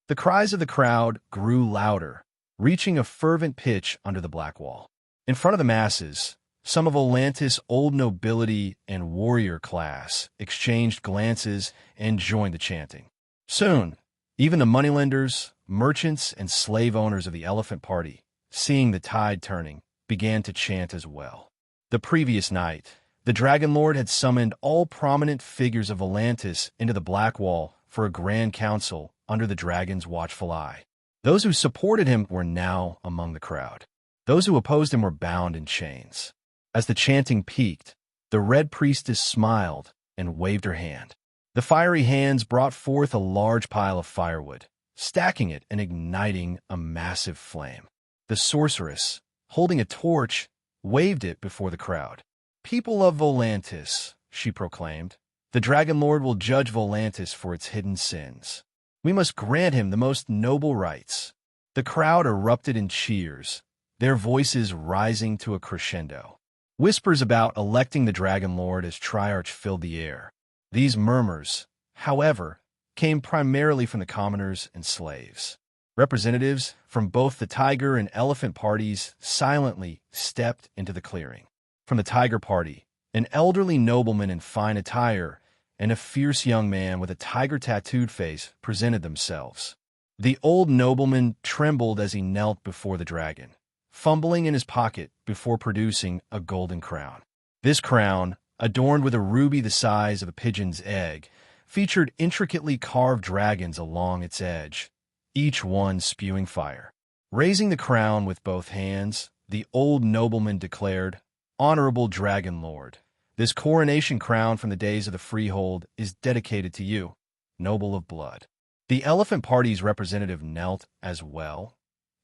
The cries of the crowd grew louder, reaching a fervent pitch under the black wall. In front of the masses, some of Volantis' old nobility and warrior class exchanged glances and joined the chanting. Soon, even the moneylenders, merchants, and slave owners of the Elephant Party, seeing the tide turning, began to chant as well. The previous night, the Dragon Lord had summoned all prominent figures of Volantis into the Black Wall for a grand council under the dragon's watchful eye. Those who supported him were now among the crowd. Those who opposed him were bound in chains. As the chanting peaked, the Red Priestess smiled and waved her hand. The fiery hands brought forth a large pile of firewood, stacking it and igniting a massive flame. The sorceress, holding a torch, waved it before the crowd. "People of Volantis," she proclaimed, "the Dragon Lord will judge Volantis for its hidden sins. We must grant him the most noble rights." The crowd erupted in cheers, their voices rising to a crescendo. Whispers about electing the Dragon Lord as Triarch filled the air. These murmurs, however, came primarily from the commoners and slaves. Representatives from both the Tiger and Elephant parties silently stepped into the clearing. From the Tiger Party, an elderly nobleman in fine attire and a fierce young man with a tiger-tattooed face presented themselves. The old nobleman trembled as he knelt before the dragon, fumbling in his pocket before producing a golden crown. This crown, adorned with a ruby the size of a pigeon's egg, featured intricately carved dragons along its edge, each one spewing fire. Raising the crown with both hands, the old nobleman declared, "Honorable Dragon Lord, this coronation crown from the days of the Freehold is dedicated to you, noble of blood." The Elephant Party's representative knelt as well,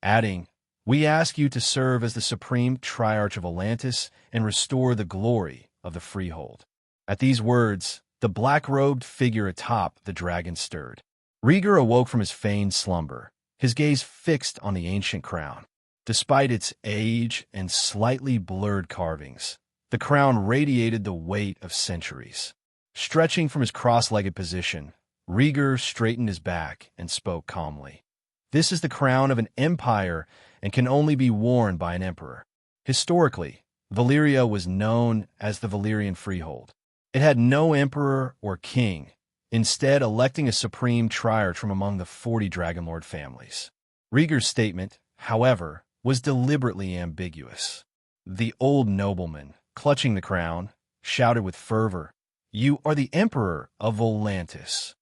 adding, "We ask you to serve as the supreme Triarch of Volantis and restore the glory of the Freehold." At these words, the black-robed figure atop the dragon stirred. Rhaegar awoke from his feigned slumber, his gaze fixed on the ancient crown. Despite its age and slightly blurred carvings, the crown radiated the weight of centuries. Stretching from his cross-legged position, Rhaegar straightened his back and spoke calmly. "This is the crown of an empire and can only be worn by an emperor." Historically, Valyria was known as the Valyrian Freehold. It had no emperor or king, instead electing a supreme triarch from among the 40 Dragonlord families. Rhaegar's statement, however, was deliberately ambiguous. The old nobleman, clutching the crown, shouted with fervor, "You are the Emperor of Volantis."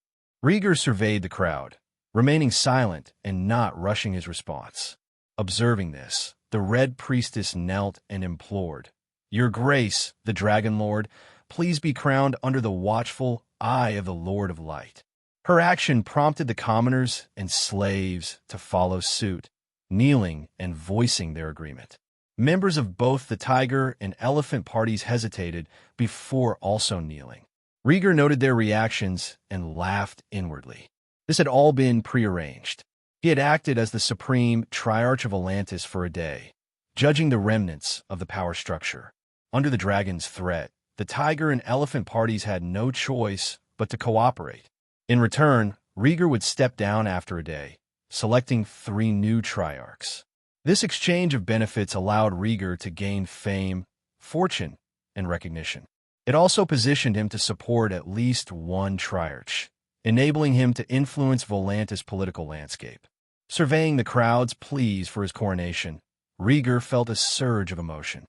Rhaegar surveyed the crowd, remaining silent and not rushing his response. Observing this, the Red Priestess knelt and implored, "Your Grace, the Dragon Lord, please be crowned under the watchful eye of the Lord of Light." Her action prompted the commoners and slaves to follow suit, kneeling and voicing their agreement. Members of both the Tiger and Elephant parties hesitated before also kneeling. Rhaegar noted their reactions and laughed inwardly. This had all been prearranged. He had acted as the supreme Triarch of Volantis for a day, judging the remnants of the power structure. Under the dragon's threat, the Tiger and Elephant parties had no choice but to cooperate. In return, Rhaegar would step down after a day, selecting 3 new Triarchs. This exchange of benefits allowed Rhaegar to gain fame, fortune, and recognition. It also positioned him to support at least one Triarch, enabling him to influence Volantis' political landscape. Surveying the crowd's pleas for his coronation, Rhaegar felt a surge of emotion.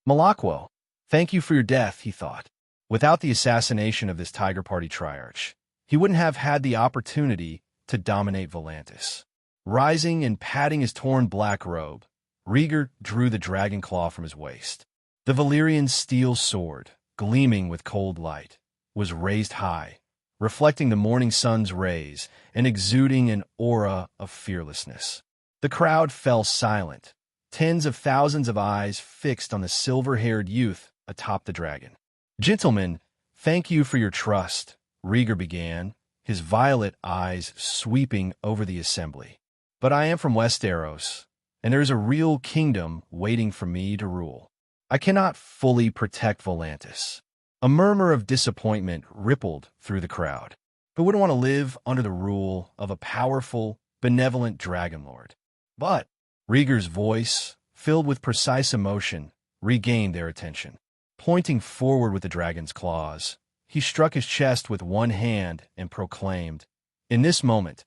"Malakwo, thank you for your death," he thought. Without the assassination of this Tiger Party Triarch, he wouldn't have had the opportunity to dominate Volantis. Rising and patting his torn black robe, Rhaegar drew the dragon claw from his waist. The Valyrian steel sword, gleaming with cold light, was raised high, reflecting the morning sun's rays and exuding an aura of fearlessness. The crowd fell silent, tens of thousands of eyes fixed on the silver-haired youth atop the dragon. Gentlemen, thank you for your trust, Rhaegar began, his violet eyes sweeping over the assembly. But I am from Westeros, and there is a real kingdom waiting for me to rule. I cannot fully protect Volantis. A murmur of disappointment rippled through the crowd. Who wouldn't want to live under the rule of a powerful, benevolent dragon lord? But Rhaegar's voice, filled with precise emotion, regained their attention. Pointing forward with the dragon's claws, he struck his chest with one hand and proclaimed, "In this moment,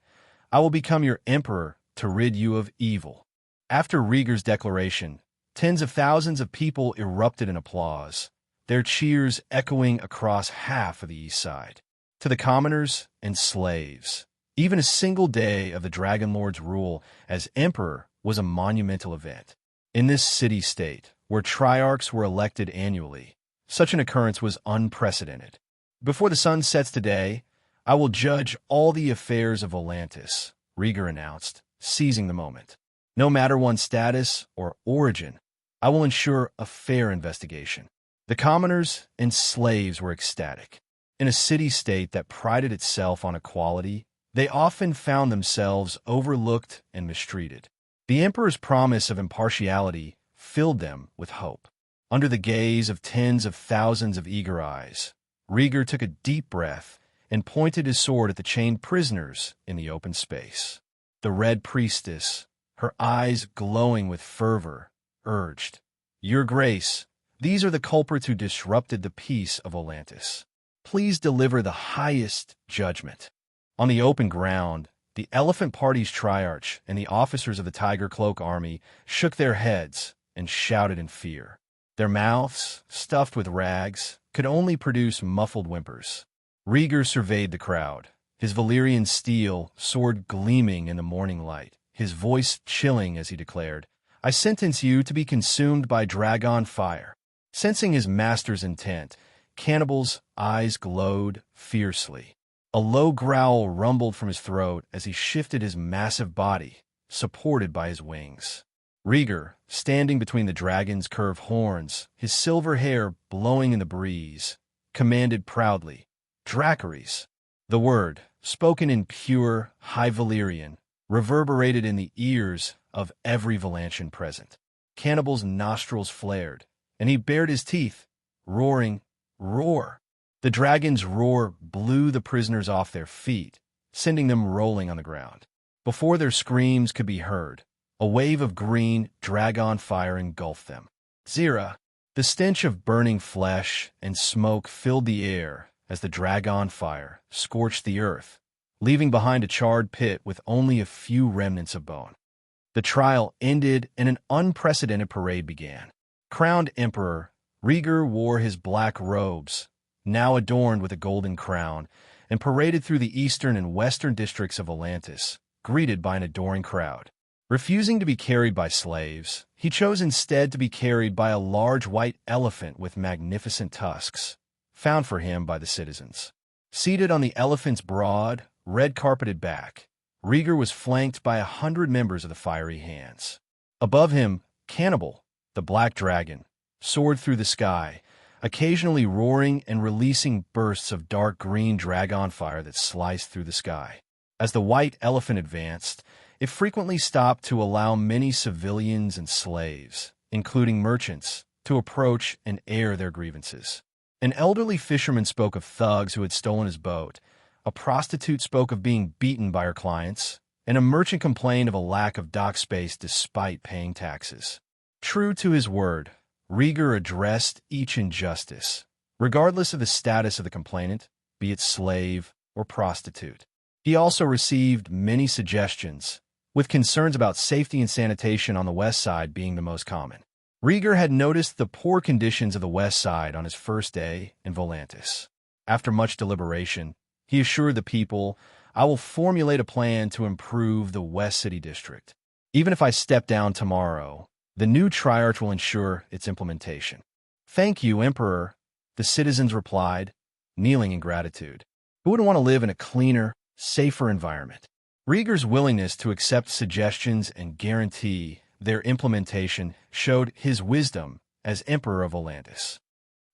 I will become your emperor to rid you of evil." After Rhaegar's declaration, tens of thousands of people erupted in applause, their cheers echoing across half of the east side. To the commoners and slaves, even a single day of the Dragon Lord's rule as emperor was a monumental event. In this city-state, where triarchs were elected annually, such an occurrence was unprecedented. "Before the sun sets today, I will judge all the affairs of Volantis," Rhaegar announced, seizing the moment. "No matter one's status or origin, I will ensure a fair investigation." The commoners and slaves were ecstatic. In a city-state that prided itself on equality, they often found themselves overlooked and mistreated. The emperor's promise of impartiality filled them with hope. Under the gaze of tens of thousands of eager eyes, Rhaegar took a deep breath and pointed his sword at the chained prisoners in the open space. The Red Priestess, her eyes glowing with fervor, urged, "Your Grace, these are the culprits who disrupted the peace of Volantis. Please deliver the highest judgment." On the open ground, the Elephant Party's triarch and the officers of the Tiger Cloak army shook their heads and shouted in fear. Their mouths, stuffed with rags, could only produce muffled whimpers. Rhaegar surveyed the crowd, his Valyrian steel sword gleaming in the morning light, his voice chilling as he declared, "I sentence you to be consumed by dragon fire." Sensing his master's intent, Cannibal's eyes glowed fiercely. A low growl rumbled from his throat as he shifted his massive body, supported by his wings. Rhaegar, standing between the dragon's curved horns, his silver hair blowing in the breeze, commanded proudly, "Dracarys." The word, spoken in pure, high Valyrian, reverberated in the ears of every Valantian present. Cannibal's nostrils flared, and he bared his teeth, roaring, "Roar!" The dragon's roar blew the prisoners off their feet, sending them rolling on the ground. Before their screams could be heard, a wave of green dragon fire engulfed them. Zira, the stench of burning flesh and smoke filled the air as the dragon fire scorched the earth, leaving behind a charred pit with only a few remnants of bone. The trial ended and an unprecedented parade began. Crowned emperor, Rhaegar wore his black robes, now adorned with a golden crown, and paraded through the eastern and western districts of Volantis, greeted by an adoring crowd. Refusing to be carried by slaves, he chose instead to be carried by a large white elephant with magnificent tusks, found for him by the citizens. Seated on the elephant's broad, red-carpeted back, Rhaegar was flanked by 100 members of the Fiery Hands. Above him, Cannibal, the black dragon, soared through the sky, occasionally roaring and releasing bursts of dark green dragon fire that sliced through the sky. As the white elephant advanced, it frequently stopped to allow many civilians and slaves, including merchants, to approach and air their grievances. An elderly fisherman spoke of thugs who had stolen his boat, a prostitute spoke of being beaten by her clients, and a merchant complained of a lack of dock space despite paying taxes. True to his word, Rhaegar addressed each injustice, regardless of the status of the complainant, be it slave or prostitute. He also received many suggestions, with concerns about safety and sanitation on the west side being the most common. Rhaegar had noticed the poor conditions of the west side on his first day in Volantis. After much deliberation, he assured the people, "I will formulate a plan to improve the West City District. Even if I step down tomorrow, the new Triarch will ensure its implementation." "Thank you, Emperor," the citizens replied, kneeling in gratitude. Who wouldn't want to live in a cleaner, safer environment? Rhaegar's willingness to accept suggestions and guarantee their implementation showed his wisdom as Emperor of Volantis.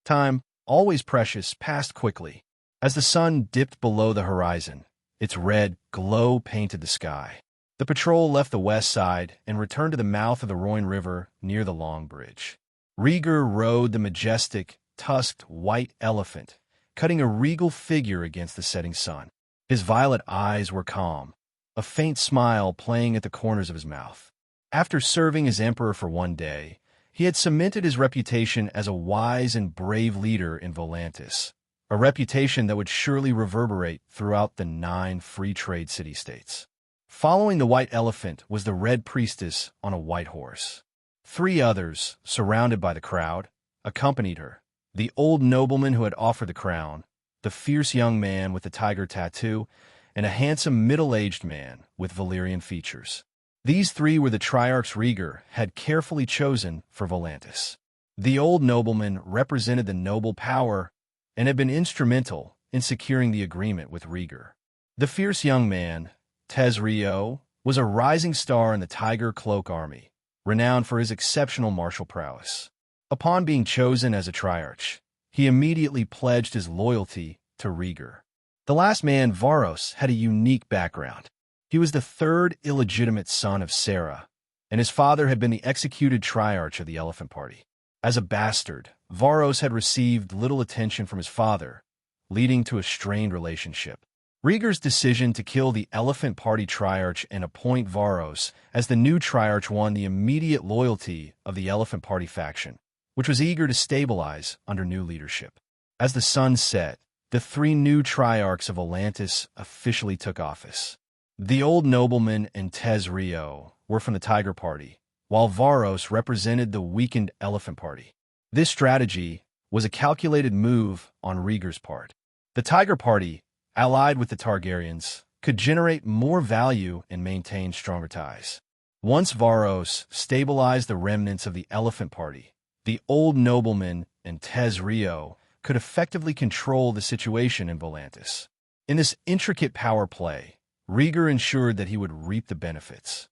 Time always precious, passed quickly. As the sun dipped below the horizon, its red glow painted the sky. The patrol left the west side and returned to the mouth of the Rhoyne River near the Long Bridge. Rhaegar rode the majestic, tusked white elephant, cutting a regal figure against the setting sun. His violet eyes were calm, a faint smile playing at the corners of his mouth. After serving as emperor for one day, he had cemented his reputation as a wise and brave leader in Volantis, a reputation that would surely reverberate throughout the 9 free trade city-states. Following the white elephant was the red priestess on a white horse. 3 others, surrounded by the crowd, accompanied her: the old nobleman who had offered the crown, the fierce young man with the tiger tattoo, and a handsome middle-aged man with Balerion features. These 3 were the Triarchs Rhaegar had carefully chosen for Volantis. The old nobleman represented the noble power and had been instrumental in securing the agreement with Rhaegar. The fierce young man, Tezrio, was a rising star in the Tiger Cloak Army, renowned for his exceptional martial prowess. Upon being chosen as a Triarch, he immediately pledged his loyalty to Rhaegar. The last man, Varos, had a unique background. He was the 3rd illegitimate son of Sarah, and his father had been the executed Triarch of the Elephant Party. As a bastard, Varos had received little attention from his father, leading to a strained relationship. Rhaegar's decision to kill the Elephant Party Triarch and appoint Varos as the new Triarch won the immediate loyalty of the Elephant Party faction, which was eager to stabilize under new leadership. As the sun set, the 3 new Triarchs of Volantis officially took office. The old nobleman and Tezrio were from the Tiger Party, while Varos represented the weakened Elephant Party. This strategy was a calculated move on Rhaegar's part. The Tiger Party, allied with the Targaryens, could generate more value and maintain stronger ties. Once Varos stabilized the remnants of the Elephant Party, the old nobleman and Tezrio could effectively control the situation in Volantis. In this intricate power play, Rhaegar ensured that he would reap the benefits.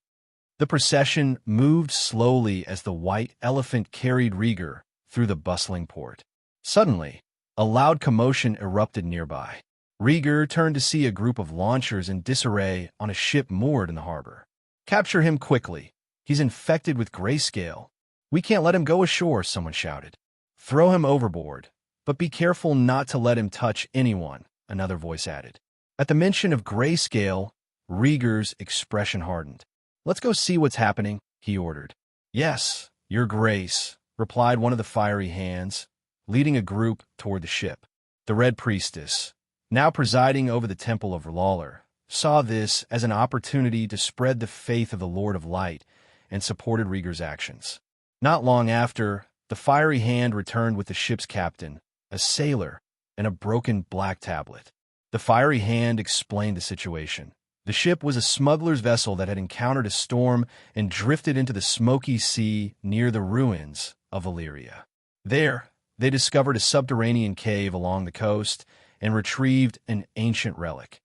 The procession moved slowly as the white elephant carried Rhaegar through the bustling port. Suddenly, a loud commotion erupted nearby. Rhaegar turned to see a group of launchers in disarray on a ship moored in the harbor. "Capture him quickly. He's infected with grayscale. We can't let him go ashore," someone shouted. "Throw him overboard, but be careful not to let him touch anyone," another voice added. At the mention of grayscale, Rhaegar's expression hardened. "Let's go see what's happening," he ordered. "Yes, Your Grace," replied one of the fiery hands, leading a group toward the ship. The Red Priestess, now presiding over the Temple of R'hllor, saw this as an opportunity to spread the faith of the Lord of Light and supported Rhaegar's actions. Not long after, the fiery hand returned with the ship's captain, a sailor, and a broken black tablet. The fiery hand explained the situation. The ship was a smuggler's vessel that had encountered a storm and drifted into the smoky sea near the ruins of Valyria. There, they discovered a subterranean cave along the coast and retrieved an ancient relic,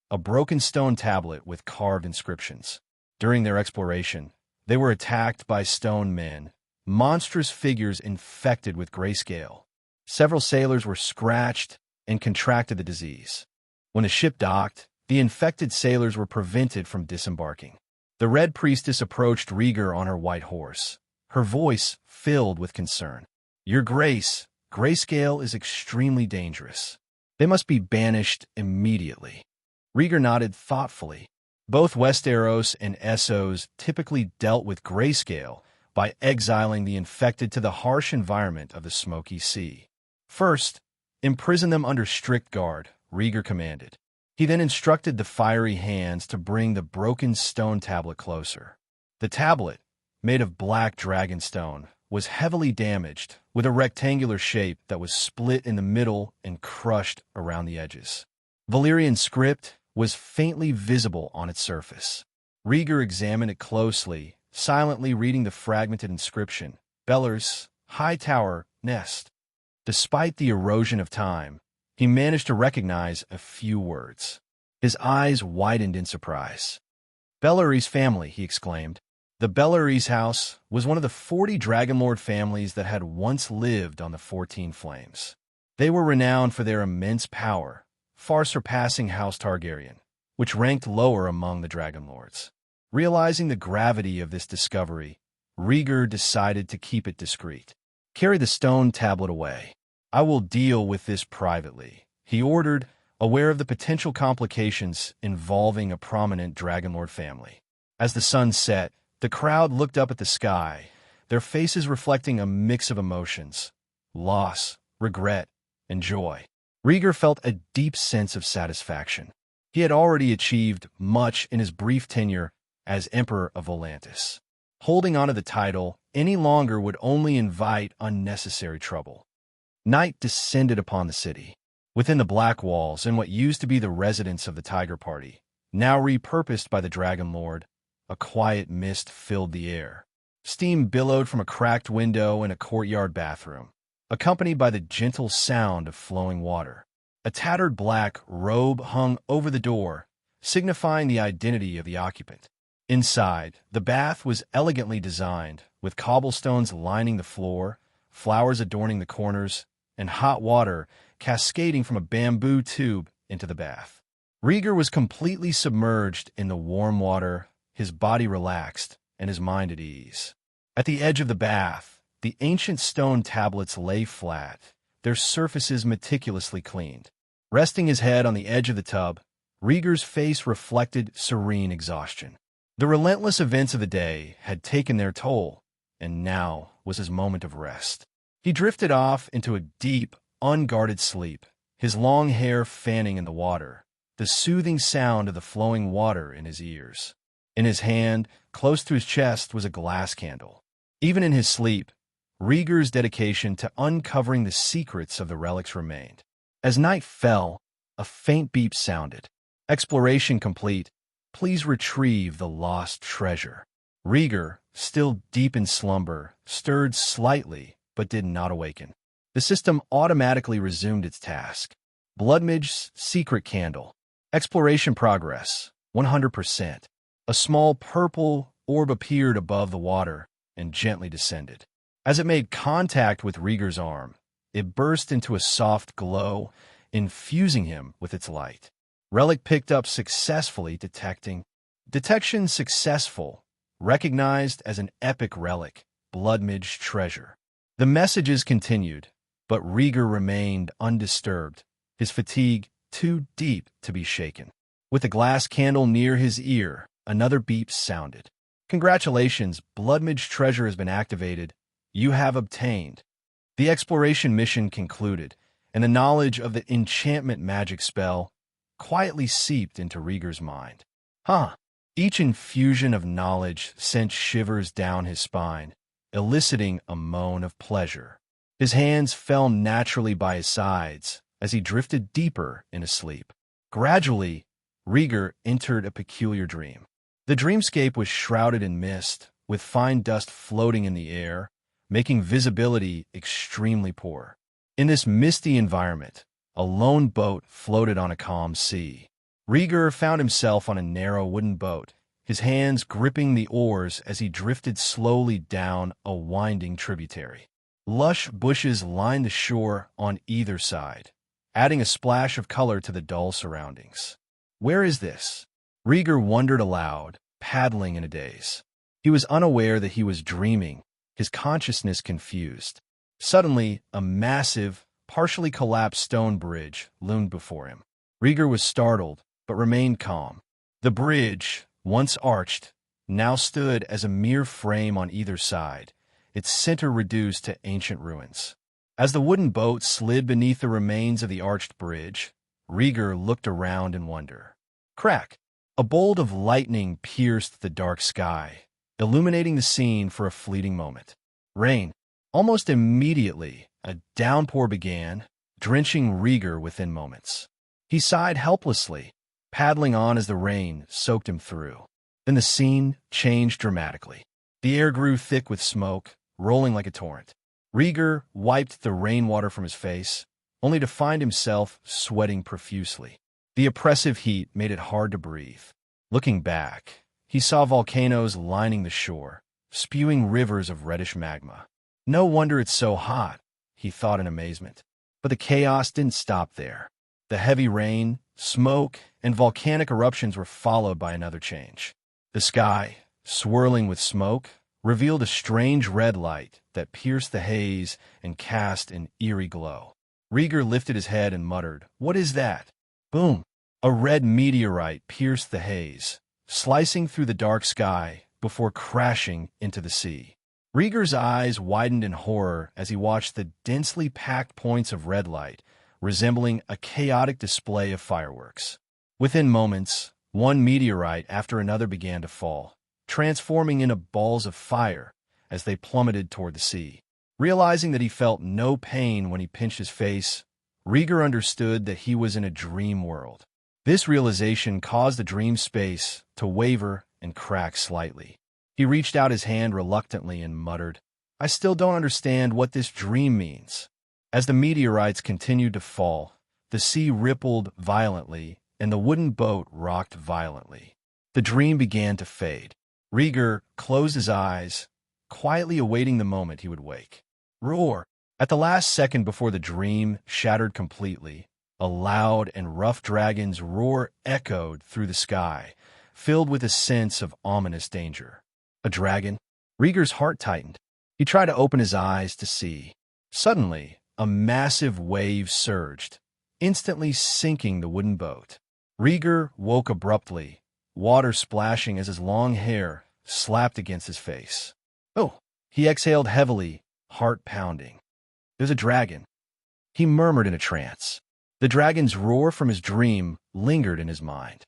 a broken stone tablet with carved inscriptions. During their exploration, they were attacked by stone men, monstrous figures infected with grayscale. Several sailors were scratched and contracted the disease. When the ship docked, the infected sailors were prevented from disembarking. The Red Priestess approached Rhaegar on her white horse, her voice filled with concern. "Your Grace, grayscale is extremely dangerous. They must be banished immediately." Rhaegar nodded thoughtfully. Both Westeros and Essos typically dealt with grayscale by exiling the infected to the harsh environment of the smoky sea. "First, imprison them under strict guard," Rhaegar commanded. He then instructed the fiery hands to bring the broken stone tablet closer. The tablet, made of black dragonstone, was heavily damaged, with a rectangular shape that was split in the middle and crushed around the edges. Valyrian script was faintly visible on its surface. Rhaegar examined it closely, silently reading the fragmented inscription, "Beller's High Tower Nest." Despite the erosion of time, he managed to recognize a few words. His eyes widened in surprise. "Beller's family," he exclaimed. The Beller's house was one of the 40 Dragonlord families that had once lived on the 14 Flames. They were renowned for their immense power, far surpassing House Targaryen, which ranked lower among the Dragon Lords. Realizing the gravity of this discovery, Rhaegar decided to keep it discreet. "Carry the stone tablet away. I will deal with this privately," he ordered, aware of the potential complications involving a prominent Dragonlord family. As the sun set, the crowd looked up at the sky, their faces reflecting a mix of emotions: loss, regret, and joy. Rhaegar felt a deep sense of satisfaction. He had already achieved much in his brief tenure as Emperor of Volantis. Holding onto the title any longer would only invite unnecessary trouble. Night descended upon the city. Within the Black Walls and what used to be the residence of the Tiger Party, now repurposed by the Dragon Lord, a quiet mist filled the air. Steam billowed from a cracked window in a courtyard bathroom, accompanied by the gentle sound of flowing water. A tattered black robe hung over the door, signifying the identity of the occupant. Inside, the bath was elegantly designed, with cobblestones lining the floor, flowers adorning the corners, and hot water cascading from a bamboo tube into the bath. Rhaegar was completely submerged in the warm water, his body relaxed and his mind at ease. At the edge of the bath, the ancient stone tablets lay flat, their surfaces meticulously cleaned. Resting his head on the edge of the tub, Rhaegar's face reflected serene exhaustion. The relentless events of the day had taken their toll, and now was his moment of rest. He drifted off into a deep, unguarded sleep, his long hair fanning in the water, the soothing sound of the flowing water in his ears. In his hand, close to his chest, was a glass candle. Even in his sleep, Rhaegar's dedication to uncovering the secrets of the relics remained. As night fell, a faint beep sounded. "Exploration complete. Please retrieve the lost treasure." Rhaegar, still deep in slumber, stirred slightly but did not awaken. The system automatically resumed its task. Bloodmage's secret candle. Exploration progress, 100%. A small purple orb appeared above the water and gently descended. As it made contact with Rhaegar's arm, it burst into a soft glow, infusing him with its light. Relic picked up successfully detecting. Detection successful. Recognized as an epic relic, Bloodmage treasure. The messages continued, but Rhaegar remained undisturbed, his fatigue too deep to be shaken. With the glass candle near his ear, another beep sounded. "Congratulations, Bloodmage treasure has been activated. You have obtained." The exploration mission concluded, and the knowledge of the enchantment magic spell quietly seeped into Rhaegar's mind. Each infusion of knowledge sent shivers down his spine, eliciting a moan of pleasure. His hands fell naturally by his sides as he drifted deeper into sleep. Gradually, Rhaegar entered a peculiar dream. The dreamscape was shrouded in mist, with fine dust floating in the air, making visibility extremely poor. In this misty environment, a lone boat floated on a calm sea. Rhaegar found himself on a narrow wooden boat, his hands gripping the oars as he drifted slowly down a winding tributary. Lush bushes lined the shore on either side, adding a splash of color to the dull surroundings. "Where is this?" Rhaegar wondered aloud, paddling in a daze. He was unaware that he was dreaming, his consciousness confused. Suddenly, a massive, partially collapsed stone bridge loomed before him. Rhaegar was startled, but remained calm. The bridge, once arched, now stood as a mere frame on either side, its center reduced to ancient ruins. As the wooden boat slid beneath the remains of the arched bridge, Rhaegar looked around in wonder. Crack! A bolt of lightning pierced the dark sky, illuminating the scene for a fleeting moment. Rain. Almost immediately, a downpour began, drenching Rhaegar within moments. He sighed helplessly, paddling on as the rain soaked him through. Then the scene changed dramatically. The air grew thick with smoke, rolling like a torrent. Rhaegar wiped the rainwater from his face, only to find himself sweating profusely. The oppressive heat made it hard to breathe. Looking back, he saw volcanoes lining the shore, spewing rivers of reddish magma. "No wonder it's so hot," he thought in amazement. But the chaos didn't stop there. The heavy rain, smoke, and volcanic eruptions were followed by another change. The sky, swirling with smoke, revealed a strange red light that pierced the haze and cast an eerie glow. Rhaegar lifted his head and muttered, "What is that?" Boom! A red meteorite pierced the haze, slicing through the dark sky before crashing into the sea. Rhaegar's eyes widened in horror as he watched the densely packed points of red light, resembling a chaotic display of fireworks. Within moments, one meteorite after another began to fall, transforming into balls of fire as they plummeted toward the sea. Realizing that he felt no pain when he pinched his face, Rhaegar understood that he was in a dream world. This realization caused the dream space to waver and crack slightly. He reached out his hand reluctantly and muttered, "I still don't understand what this dream means." As the meteorites continued to fall, the sea rippled violently and the wooden boat rocked violently. The dream began to fade. Rhaegar closed his eyes, quietly awaiting the moment he would wake. Roar! At the last second before the dream shattered completely, a loud and rough dragon's roar echoed through the sky, filled with a sense of ominous danger. A dragon? Rhaegar's heart tightened. He tried to open his eyes to see. Suddenly, a massive wave surged, instantly sinking the wooden boat. Rhaegar woke abruptly, water splashing as his long hair slapped against his face. Oh! He exhaled heavily, heart pounding. "There's a dragon," he murmured in a trance. The dragon's roar from his dream lingered in his mind.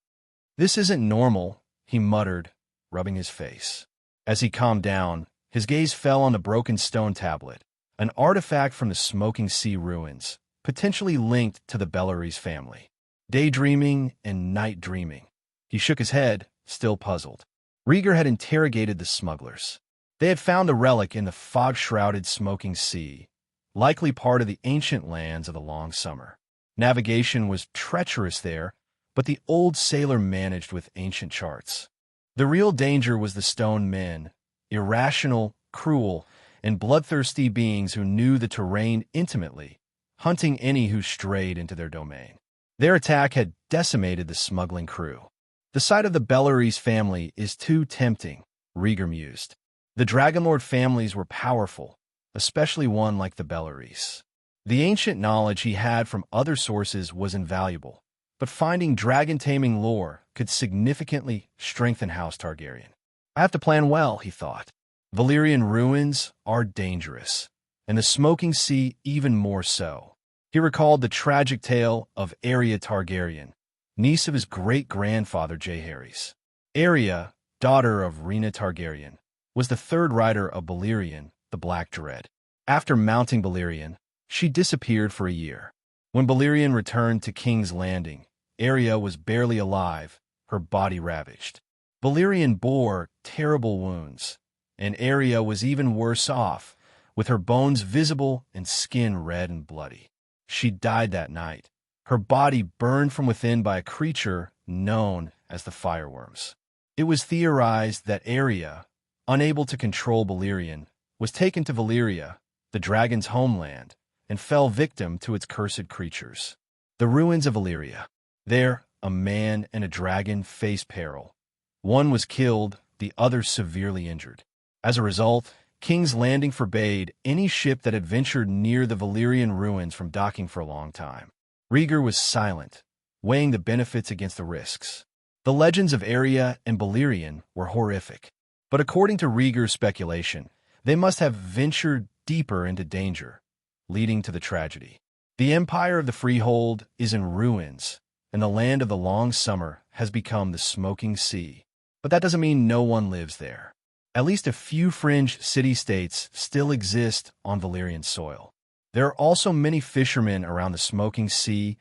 "This isn't normal," he muttered, rubbing his face. As he calmed down, his gaze fell on the broken stone tablet, an artifact from the smoking sea ruins, potentially linked to the Balerion family. Daydreaming and night dreaming. He shook his head, still puzzled. Rhaegar had interrogated the smugglers. They had found the relic in the fog-shrouded smoking sea, likely part of the ancient lands of the long summer. Navigation was treacherous there, but the old sailor managed with ancient charts. The real danger was the stone men, irrational, cruel, and bloodthirsty beings who knew the terrain intimately, hunting any who strayed into their domain. Their attack had decimated the smuggling crew. The sight of the Balerion family is too tempting, Rhaegar mused. The Dragonlord families were powerful, especially one like the Balerion. The ancient knowledge he had from other sources was invaluable, but finding dragon-taming lore could significantly strengthen House Targaryen. "I have to plan well," he thought. Balerion ruins are dangerous, and the smoking sea even more so. He recalled the tragic tale of Arya Targaryen, niece of his great-grandfather Jaehaerys. Arya, daughter of Rhaena Targaryen, was the third rider of Balerion, the Black Dread. After mounting Balerion, she disappeared for a year. When Balerion returned to King's Landing, Arya was barely alive, her body ravaged. Balerion bore terrible wounds, and Arya was even worse off, with her bones visible and skin red and bloody. She died that night, her body burned from within by a creature known as the Fireworms. It was theorized that Arya, unable to control Balerion, was taken to Valyria, the dragon's homeland, and fell victim to its cursed creatures. The ruins of Valyria. There, a man and a dragon faced peril. One was killed, the other severely injured. As a result, King's Landing forbade any ship that had ventured near the Valyrian ruins from docking for a long time. Rhaegar was silent, weighing the benefits against the risks. The legends of Arya and Balerion were horrific, but according to Rhaegar's speculation, they must have ventured deeper into danger, leading to the tragedy. The Empire of the Freehold is in ruins, and the land of the long summer has become the smoking sea. But that doesn't mean no one lives there. At least a few fringe city-states still exist on Valyrian soil. There are also many fishermen around the smoking sea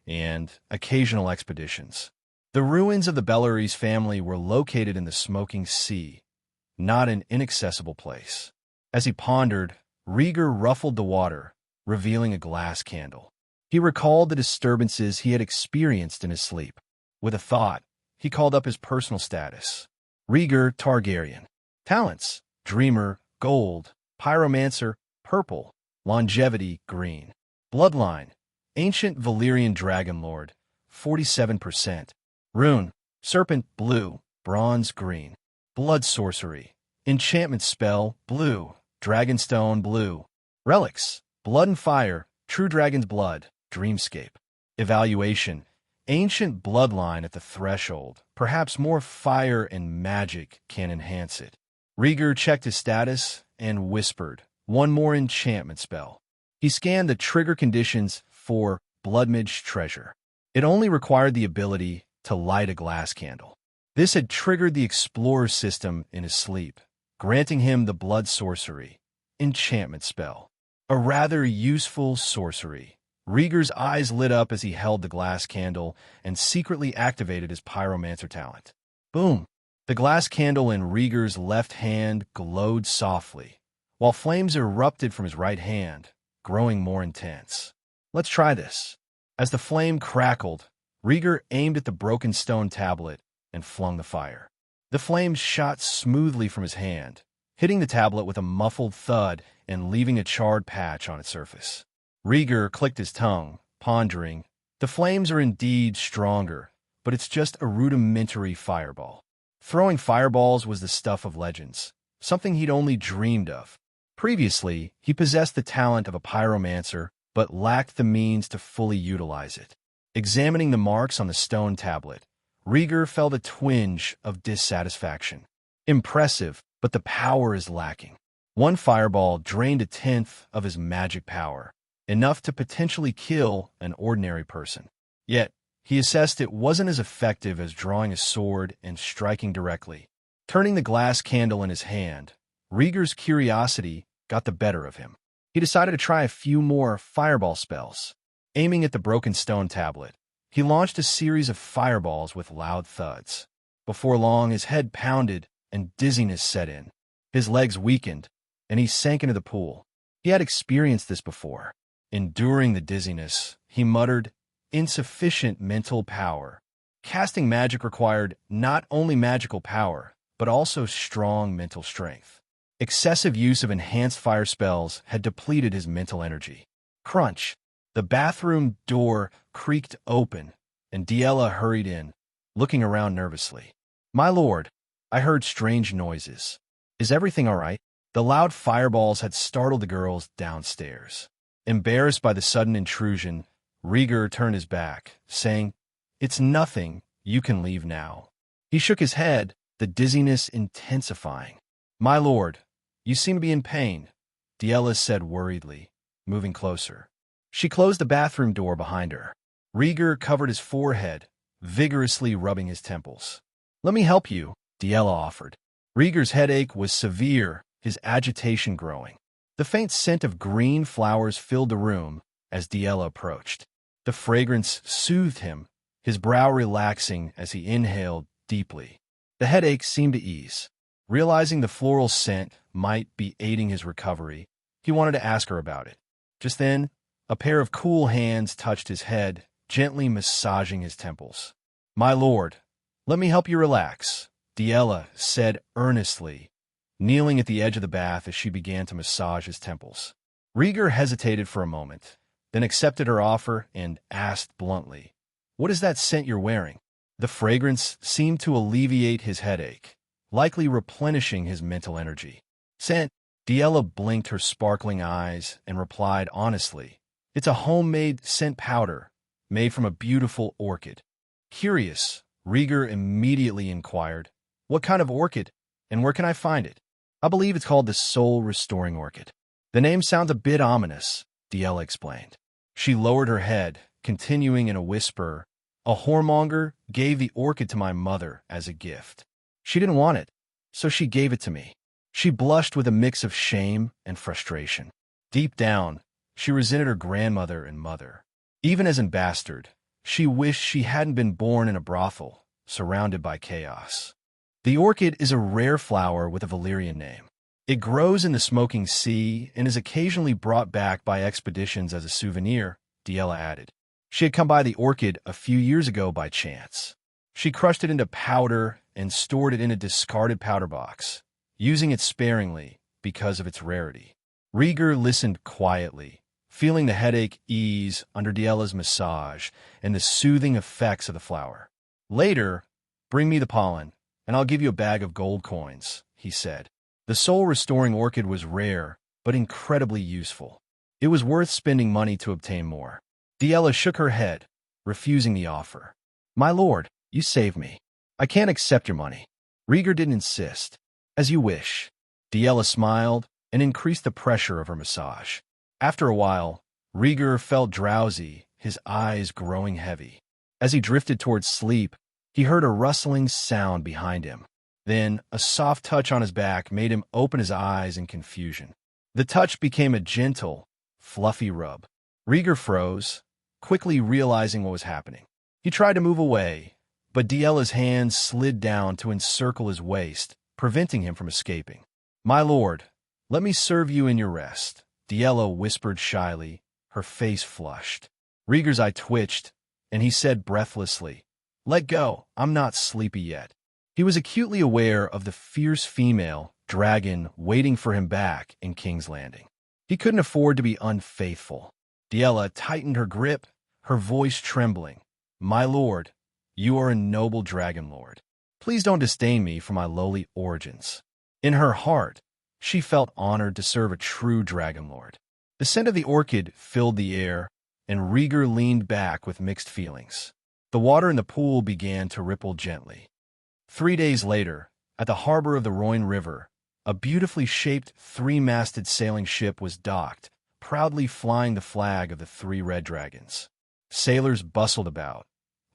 and occasional expeditions. The ruins of the Balerion family were located in the smoking sea, not an inaccessible place. As he pondered, Rhaegar ruffled the water, revealing a glass candle. He recalled the disturbances he had experienced in his sleep. With a thought, he called up his personal status. Rhaegar Targaryen. Talents: Dreamer, Gold; Pyromancer, Purple; Longevity, Green. Bloodline, Ancient Valyrian Dragon Lord, 47%. Rune, Serpent, blue, Bronze, green. Blood Sorcery, Enchantment Spell, blue, Dragonstone, blue. Relics, Blood and Fire, True Dragon's Blood, Dreamscape. Evaluation, Ancient Bloodline at the threshold. Perhaps more fire and magic can enhance it. Rhaegar checked his status and whispered, one more enchantment spell. He scanned the trigger conditions for Bloodmage Treasure. It only required the ability to light a glass candle. This had triggered the Explorer system in his sleep, granting him the Blood Sorcery enchantment spell. A rather useful sorcery. Rhaegar's eyes lit up as he held the glass candle and secretly activated his pyromancer talent. Boom! The glass candle in Rhaegar's left hand glowed softly, while flames erupted from his right hand, growing more intense. Let's try this. As the flame crackled, Rhaegar aimed at the broken stone tablet and flung the fire. The flames shot smoothly from his hand, hitting the tablet with a muffled thud and leaving a charred patch on its surface. Rhaegar clicked his tongue, pondering, the flames are indeed stronger, but it's just a rudimentary fireball. Throwing fireballs was the stuff of legends, something he'd only dreamed of. Previously, he possessed the talent of a pyromancer, but lacked the means to fully utilize it. Examining the marks on the stone tablet, Rhaegar felt a twinge of dissatisfaction. Impressive, but the power is lacking. One fireball drained 1/10 of his magic power, enough to potentially kill an ordinary person. Yet, he assessed it wasn't as effective as drawing a sword and striking directly. Turning the glass candle in his hand, Rhaegar's curiosity got the better of him. He decided to try a few more fireball spells. Aiming at the broken stone tablet, he launched a series of fireballs with loud thuds. Before long, his head pounded and dizziness set in. His legs weakened, and he sank into the pool. He had experienced this before. Enduring the dizziness, he muttered, insufficient mental power. Casting magic required not only magical power, but also strong mental strength. Excessive use of enhanced fire spells had depleted his mental energy. Crunch! The bathroom door creaked open, and Diella hurried in, looking around nervously. My lord, I heard strange noises. Is everything all right? The loud fireballs had startled the girls downstairs. Embarrassed by the sudden intrusion, Rhaegar turned his back, saying, It's nothing, you can leave now. He shook his head, the dizziness intensifying. My lord, you seem to be in pain, Diella said worriedly, moving closer. She closed the bathroom door behind her. Rhaegar covered his forehead, vigorously rubbing his temples. Let me help you, Diella offered. Rhaegar's headache was severe, his agitation growing. The faint scent of green flowers filled the room as Diella approached. The fragrance soothed him, his brow relaxing as he inhaled deeply. The headache seemed to ease. Realizing the floral scent might be aiding his recovery, he wanted to ask her about it. Just then, a pair of cool hands touched his head, gently massaging his temples. My lord, let me help you relax, Diella said earnestly, kneeling at the edge of the bath as she began to massage his temples. Rhaegar hesitated for a moment, then accepted her offer and asked bluntly, What is that scent you're wearing? The fragrance seemed to alleviate his headache, likely replenishing his mental energy. Scent? Diella blinked her sparkling eyes and replied honestly, It's a homemade scent powder, made from a beautiful orchid. Curious, Rhaegar immediately inquired, What kind of orchid, and where can I find it? I believe it's called the Soul Restoring Orchid. The name sounds a bit ominous, Diella explained. She lowered her head, continuing in a whisper, A whoremonger gave the orchid to my mother as a gift. She didn't want it, so she gave it to me. She blushed with a mix of shame and frustration. Deep down, she resented her grandmother and mother. Even as a bastard, she wished she hadn't been born in a brothel, surrounded by chaos. The orchid is a rare flower with a Valyrian name. It grows in the smoking sea and is occasionally brought back by expeditions as a souvenir, Diella added. She had come by the orchid a few years ago by chance. She crushed it into powder and stored it in a discarded powder box, using it sparingly because of its rarity. Rhaegar listened quietly, feeling the headache ease under Diela's massage and the soothing effects of the flower. "Later, bring me the pollen, and I'll give you a bag of gold coins," he said. The soul-restoring orchid was rare, but incredibly useful. It was worth spending money to obtain more. Diela shook her head, refusing the offer. "My lord, you saved me. I can't accept your money." Rhaegar didn't insist. "As you wish." Diela smiled and increased the pressure of her massage. After a while, Rhaegar felt drowsy, his eyes growing heavy. As he drifted towards sleep, he heard a rustling sound behind him. Then, a soft touch on his back made him open his eyes in confusion. The touch became a gentle, fluffy rub. Rhaegar froze, quickly realizing what was happening. He tried to move away, but Diela's hand slid down to encircle his waist, preventing him from escaping. "My lord, let me serve you in your rest," Diela whispered shyly, her face flushed. Rhaegar's eye twitched, and he said breathlessly, "Let go, I'm not sleepy yet." He was acutely aware of the fierce female dragon waiting for him back in King's Landing. He couldn't afford to be unfaithful. Diela tightened her grip, her voice trembling. "My lord, you are a noble dragon lord. Please don't disdain me for my lowly origins." In her heart, she felt honored to serve a true dragon lord. The scent of the orchid filled the air, and Rhaegar leaned back with mixed feelings. The water in the pool began to ripple gently. 3 days later, at the harbor of the Rhoyne River, a beautifully shaped three-masted sailing ship was docked, proudly flying the flag of the 3 red dragons. Sailors bustled about,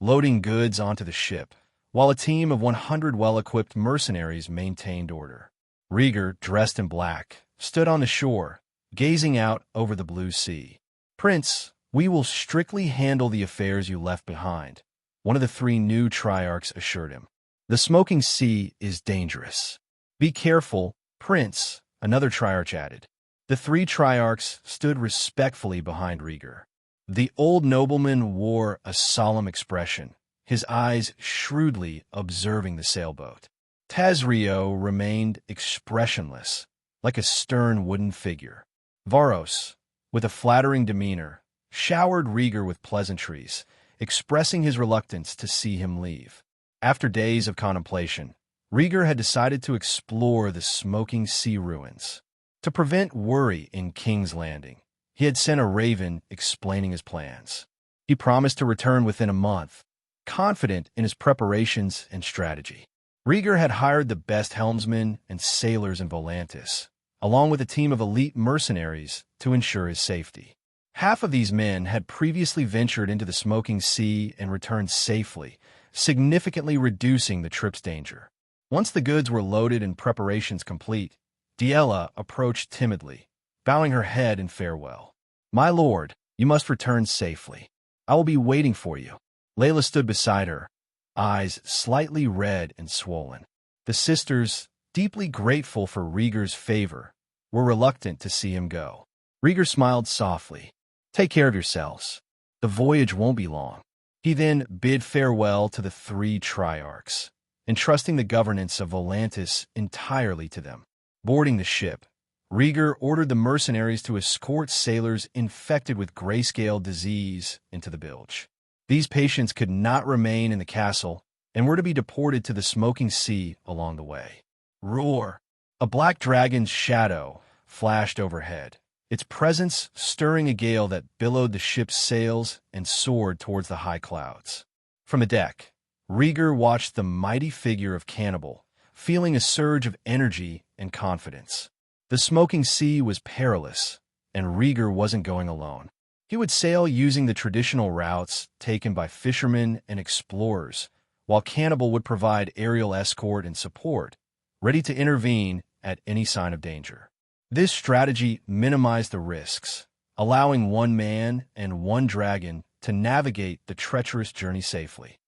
loading goods onto the ship, while a team of 100 well-equipped mercenaries maintained order. Rhaegar, dressed in black, stood on the shore, gazing out over the blue sea. "Prince, we will strictly handle the affairs you left behind," one of the 3 new Triarchs assured him. "The smoking sea is dangerous." "Be careful, Prince," another Triarch added. The 3 Triarchs stood respectfully behind Rhaegar. The old nobleman wore a solemn expression, his eyes shrewdly observing the sailboat. Tazrio remained expressionless, like a stern wooden figure. Varos, with a flattering demeanor, showered Rhaegar with pleasantries, expressing his reluctance to see him leave. After days of contemplation, Rhaegar had decided to explore the smoking sea ruins. To prevent worry in King's Landing, he had sent a raven explaining his plans. He promised to return within a month, confident in his preparations and strategy. Rhaegar had hired the best helmsmen and sailors in Volantis, along with a team of elite mercenaries to ensure his safety. Half of these men had previously ventured into the smoking sea and returned safely, significantly reducing the trip's danger. Once the goods were loaded and preparations complete, Diela approached timidly, bowing her head in farewell. "My lord, you must return safely. I will be waiting for you." Layla stood beside her, eyes slightly red and swollen. The sisters, deeply grateful for Rhaegar's favor, were reluctant to see him go. Rhaegar smiled softly. "Take care of yourselves. The voyage won't be long." He then bid farewell to the 3 Triarchs, entrusting the governance of Volantis entirely to them. Boarding the ship, Rhaegar ordered the mercenaries to escort sailors infected with grayscale disease into the bilge. These patients could not remain in the castle and were to be deported to the smoking sea along the way. Roar! A black dragon's shadow flashed overhead, its presence stirring a gale that billowed the ship's sails and soared towards the high clouds. From the deck, Rhaegar watched the mighty figure of Cannibal, feeling a surge of energy and confidence. The smoking sea was perilous, and Rhaegar wasn't going alone. He would sail using the traditional routes taken by fishermen and explorers, while Cannibal would provide aerial escort and support, ready to intervene at any sign of danger. This strategy minimized the risks, allowing 1 man and 1 dragon to navigate the treacherous journey safely.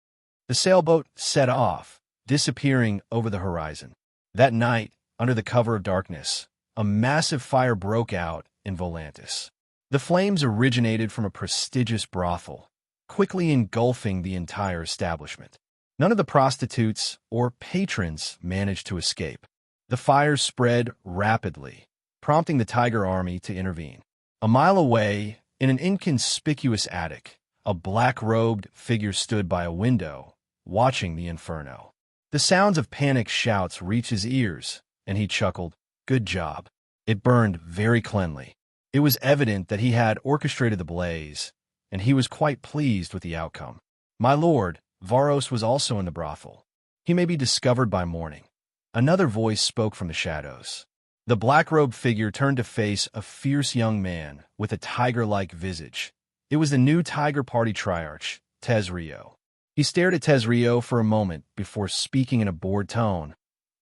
The sailboat set off, disappearing over the horizon. That night, under the cover of darkness, a massive fire broke out in Volantis. The flames originated from a prestigious brothel, quickly engulfing the entire establishment. None of the prostitutes or patrons managed to escape. The fire spread rapidly, prompting the Tiger Army to intervene. A mile away, in an inconspicuous attic, a black-robed figure stood by a window, watching the inferno. The sounds of panicked shouts reached his ears, and he chuckled, "Good job." It burned very cleanly. It was evident that he had orchestrated the blaze, and he was quite pleased with the outcome. "My lord, Varos was also in the brothel. He may be discovered by morning." Another voice spoke from the shadows. The black-robed figure turned to face a fierce young man with a tiger-like visage. It was the new Tiger Party Triarch, Tezrio. He stared at Tezrio for a moment before speaking in a bored tone.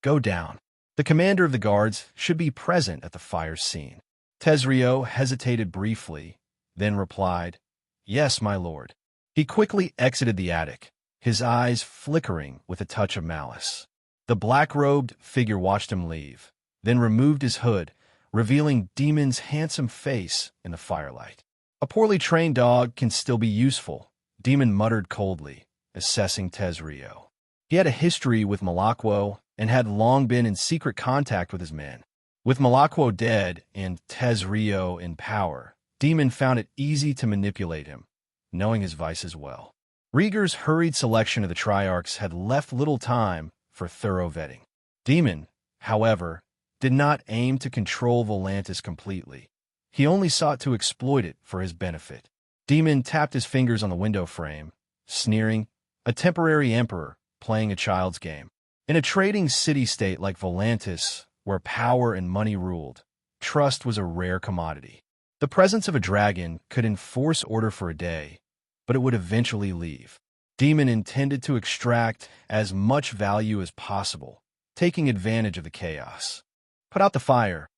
"Go down. The commander of the guards should be present at the fire scene." Tezrio hesitated briefly, then replied, "Yes, my lord." He quickly exited the attic, his eyes flickering with a touch of malice. The black-robed figure watched him leave, then removed his hood, revealing Demon's handsome face in the firelight. "A poorly trained dog can still be useful," Demon muttered coldly, assessing Tezrio. He had a history with Malakwo and had long been in secret contact with his men. With Malakwo dead and Tezrio in power, Demon found it easy to manipulate him, knowing his vices well. Rhaegar's hurried selection of the Triarchs had left little time for thorough vetting. Demon, however, did not aim to control Volantis completely. He only sought to exploit it for his benefit. Demon tapped his fingers on the window frame, sneering, a temporary emperor playing a child's game. In a trading city-state like Volantis, where power and money ruled, trust was a rare commodity. The presence of a dragon could enforce order for a day, but it would eventually leave. Demon intended to extract as much value as possible, taking advantage of the chaos. "Put out the fire!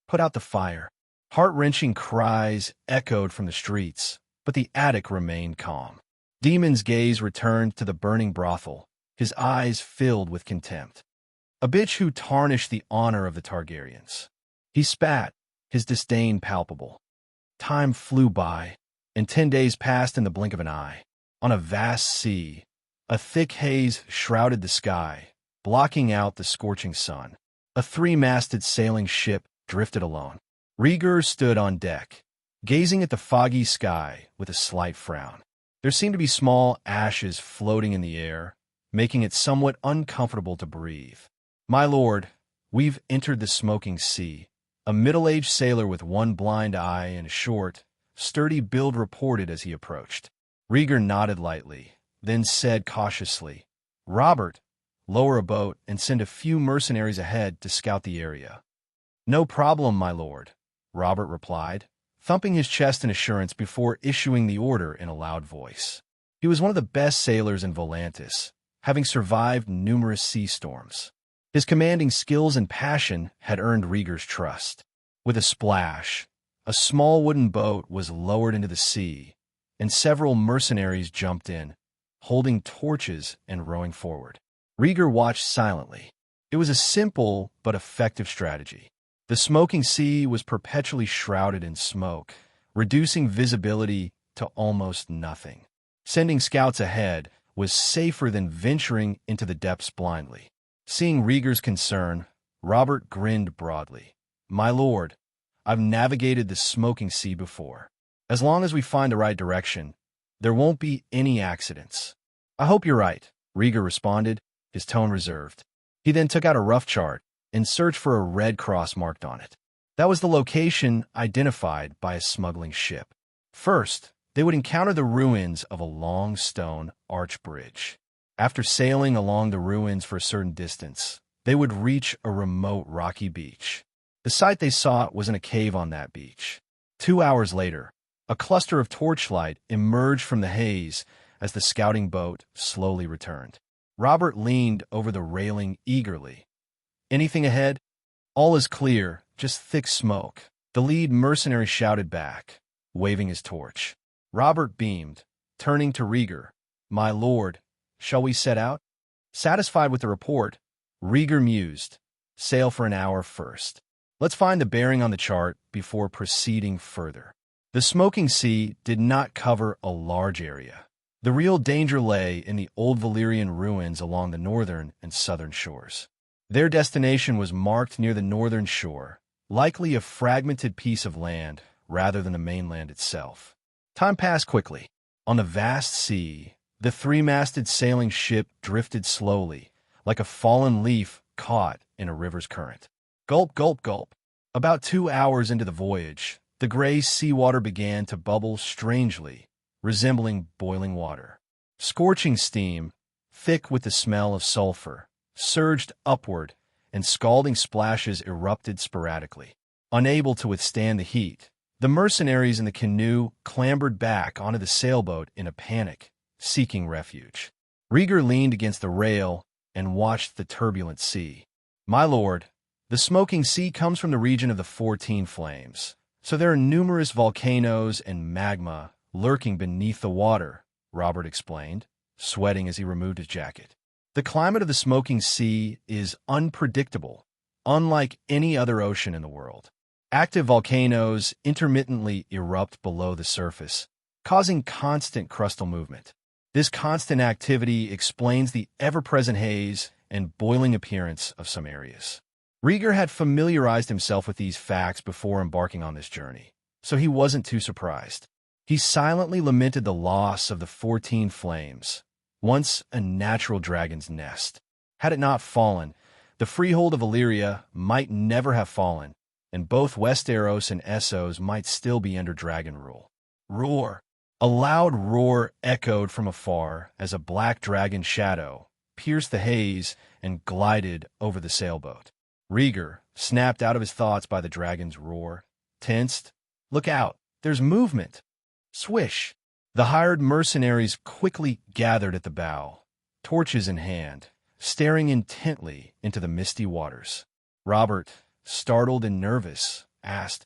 Put out the fire!" Heart-wrenching cries echoed from the streets, but the attic remained calm. Demon's gaze returned to the burning brothel, his eyes filled with contempt. A bitch who tarnished the honor of the Targaryens. He spat, his disdain palpable. Time flew by, and 10 days passed in the blink of an eye. On a vast sea, a thick haze shrouded the sky, blocking out the scorching sun. A 3-masted sailing ship drifted alone. Rhaegar stood on deck, gazing at the foggy sky with a slight frown. There seemed to be small ashes floating in the air, making it somewhat uncomfortable to breathe. "My lord, we've entered the smoking sea," a middle-aged sailor with one blind eye and a short, sturdy build reported as he approached. Rhaegar nodded lightly, then said cautiously, "Robert, lower a boat and send a few mercenaries ahead to scout the area." "No problem, my lord," Robert replied, thumping his chest in assurance before issuing the order in a loud voice. He was one of the best sailors in Volantis, having survived numerous sea storms. His commanding skills and passion had earned Rhaegar's trust. With a splash, a small wooden boat was lowered into the sea, and several mercenaries jumped in, holding torches and rowing forward. Rhaegar watched silently. It was a simple but effective strategy. The smoking sea was perpetually shrouded in smoke, reducing visibility to almost nothing. Sending scouts ahead was safer than venturing into the depths blindly. Seeing Rhaegar's concern, Robert grinned broadly. "My lord, I've navigated the smoking sea before. As long as we find the right direction, there won't be any accidents." "I hope you're right," Rhaegar responded, his tone reserved. He then took out a rough chart and searched for a red cross marked on it. That was the location identified by a smuggling ship. First, they would encounter the ruins of a long stone arch bridge. After sailing along the ruins for a certain distance, they would reach a remote rocky beach. The site they sought was in a cave on that beach. 2 hours later, a cluster of torchlight emerged from the haze as the scouting boat slowly returned. Robert leaned over the railing eagerly. "Anything ahead?" "All is clear, just thick smoke," the lead mercenary shouted back, waving his torch. Robert beamed, turning to Rhaegar. "My lord, shall we set out?" Satisfied with the report, Rhaegar mused, "Sail for an hour first. Let's find the bearing on the chart before proceeding further." The smoking sea did not cover a large area. The real danger lay in the old Balerion ruins along the northern and southern shores. Their destination was marked near the northern shore, likely a fragmented piece of land rather than the mainland itself. Time passed quickly. On the vast sea, the three-masted sailing ship drifted slowly, like a fallen leaf caught in a river's current. Gulp, gulp, gulp. About 2 hours into the voyage, the gray seawater began to bubble strangely, resembling boiling water. Scorching steam, thick with the smell of sulfur, surged upward, and scalding splashes erupted sporadically. Unable to withstand the heat, the mercenaries in the canoe clambered back onto the sailboat in a panic, seeking refuge. Rhaegar leaned against the rail and watched the turbulent sea. "My lord, the smoking sea comes from the region of the 14 Flames, so there are numerous volcanoes and magma lurking beneath the water," Robert explained, sweating as he removed his jacket. "The climate of the smoking sea is unpredictable, unlike any other ocean in the world. Active volcanoes intermittently erupt below the surface, causing constant crustal movement. This constant activity explains the ever-present haze and boiling appearance of some areas." Rhaegar had familiarized himself with these facts before embarking on this journey, so he wasn't too surprised. He silently lamented the loss of the 14 Flames, once a natural dragon's nest. Had it not fallen, the freehold of Valyria might never have fallen, and both Westeros and Essos might still be under dragon rule. Roar! A loud roar echoed from afar as a black dragon shadow pierced the haze and glided over the sailboat. Rhaegar, snapped out of his thoughts by the dragon's roar, tensed. "Look out! There's movement!" Swish! The hired mercenaries quickly gathered at the bow, torches in hand, staring intently into the misty waters. Robert, startled and nervous, asked,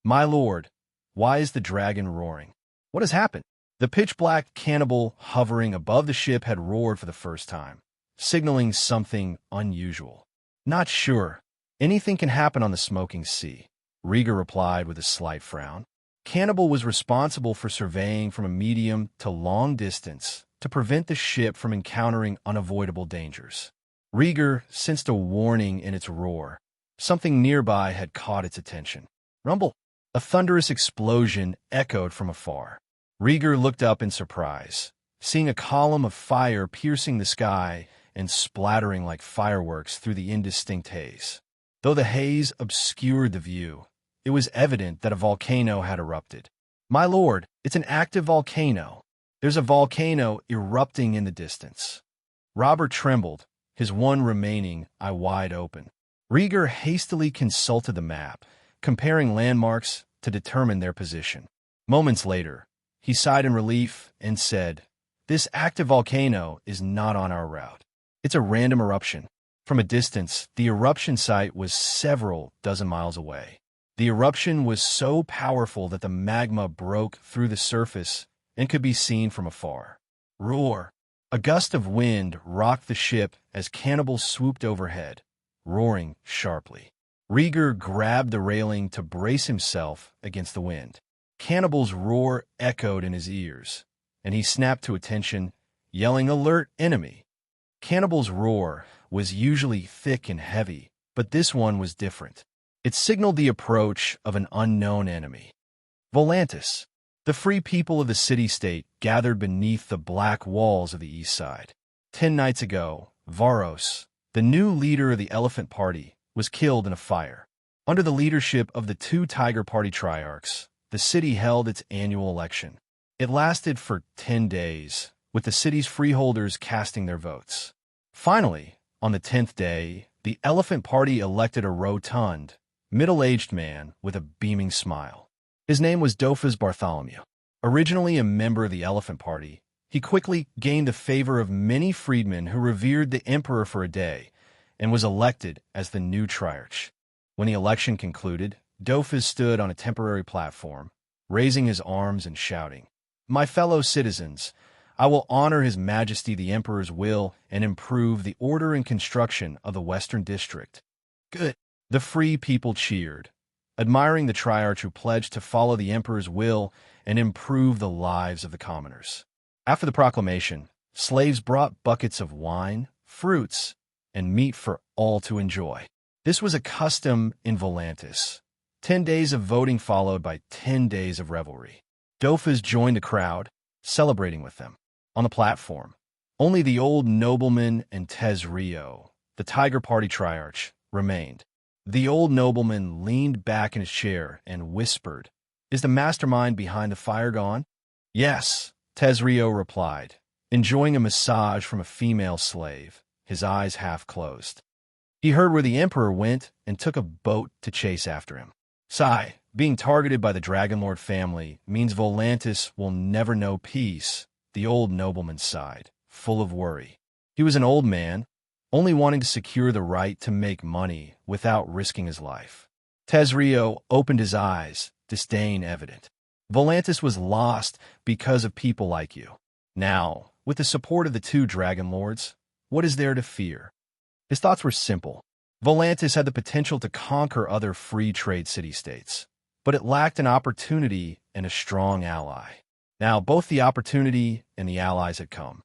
"My lord, why is the dragon roaring? What has happened?" The pitch-black cannibal hovering above the ship had roared for the first time, signaling something unusual. "Not sure. Anything can happen on the smoking sea," Rhaegar replied with a slight frown. Cannibal was responsible for surveying from a medium to long distance to prevent the ship from encountering unavoidable dangers. Rhaegar sensed a warning in its roar. Something nearby had caught its attention. Rumble! A thunderous explosion echoed from afar. Rhaegar looked up in surprise, seeing a column of fire piercing the sky and splattering like fireworks through the indistinct haze. Though the haze obscured the view, it was evident that a volcano had erupted. "My lord, it's an active volcano. There's a volcano erupting in the distance." Robert trembled, his one remaining eye wide open. Rhaegar hastily consulted the map, comparing landmarks to determine their position. Moments later, he sighed in relief and said, "This active volcano is not on our route. It's a random eruption." From a distance, the eruption site was several dozen miles away. The eruption was so powerful that the magma broke through the surface and could be seen from afar. Roar! A gust of wind rocked the ship as cannibals swooped overhead, roaring sharply. Rhaegar grabbed the railing to brace himself against the wind. Cannibal's roar echoed in his ears, and he snapped to attention, yelling, "Alert, enemy!" Cannibal's roar was usually thick and heavy, but this one was different. It signaled the approach of an unknown enemy. Volantis. The free people of the city-state gathered beneath the black walls of the east side. 10 nights ago, Varos, the new leader of the Elephant Party, was killed in a fire. Under the leadership of the 2 Tiger Party triarchs, the city held its annual election. It lasted for 10 days, with the city's freeholders casting their votes. Finally, on the 10th day, the Elephant Party elected a rotund, middle-aged man with a beaming smile. His name was Dofus Bartholomew. Originally a member of the Elephant Party, he quickly gained the favor of many freedmen who revered the emperor for a day and was elected as the new triarch. When the election concluded, Dofus stood on a temporary platform, raising his arms and shouting, "My fellow citizens, I will honor His Majesty the Emperor's will and improve the order and construction of the Western District." Good. The free people cheered, admiring the triarch who pledged to follow the Emperor's will and improve the lives of the commoners. After the proclamation, slaves brought buckets of wine, fruits, and meat for all to enjoy. This was a custom in Volantis. 10 days of voting followed by 10 days of revelry. Dofas joined the crowd, celebrating with them. On the platform, only the old nobleman and Tezrio, the Tiger Party triarch, remained. The old nobleman leaned back in his chair and whispered, "Is the mastermind behind the fire gone?" "Yes," Tezrio replied, enjoying a massage from a female slave, his eyes half closed. He heard where the emperor went and took a boat to chase after him. Sigh, being targeted by the Dragonlord family means Volantis will never know peace, the old nobleman sighed, full of worry. He was an old man, only wanting to secure the right to make money without risking his life. Tezrio opened his eyes, disdain evident. Volantis was lost because of people like you. Now, with the support of the two Dragonlords, what is there to fear? His thoughts were simple. Volantis had the potential to conquer other free trade city-states, but it lacked an opportunity and a strong ally. Now, both the opportunity and the allies had come.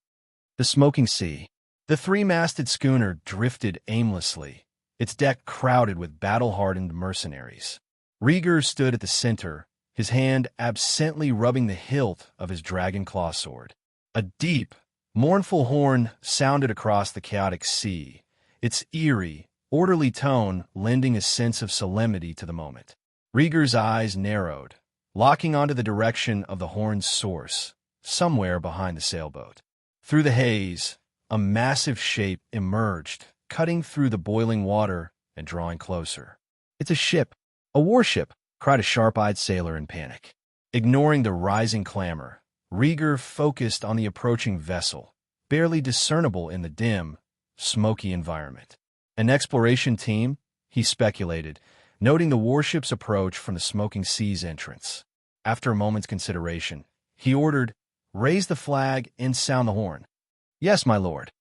The smoking sea. The three-masted schooner drifted aimlessly, its deck crowded with battle-hardened mercenaries. Rhaegar stood at the center, his hand absently rubbing the hilt of his dragon-claw sword. A deep, mournful horn sounded across the chaotic sea, its eerie, orderly tone lending a sense of solemnity to the moment. Rhaegar's eyes narrowed, locking onto the direction of the horn's source, somewhere behind the sailboat. Through the haze, a massive shape emerged, cutting through the boiling water and drawing closer. "It's a ship, a warship," cried a sharp-eyed sailor in panic. Ignoring the rising clamor, Rhaegar focused on the approaching vessel, barely discernible in the dim, smoky environment. An exploration team, he speculated, noting the warship's approach from the smoking sea's entrance. After a moment's consideration, he ordered, "Raise the flag and sound the horn." "Yes, my lord."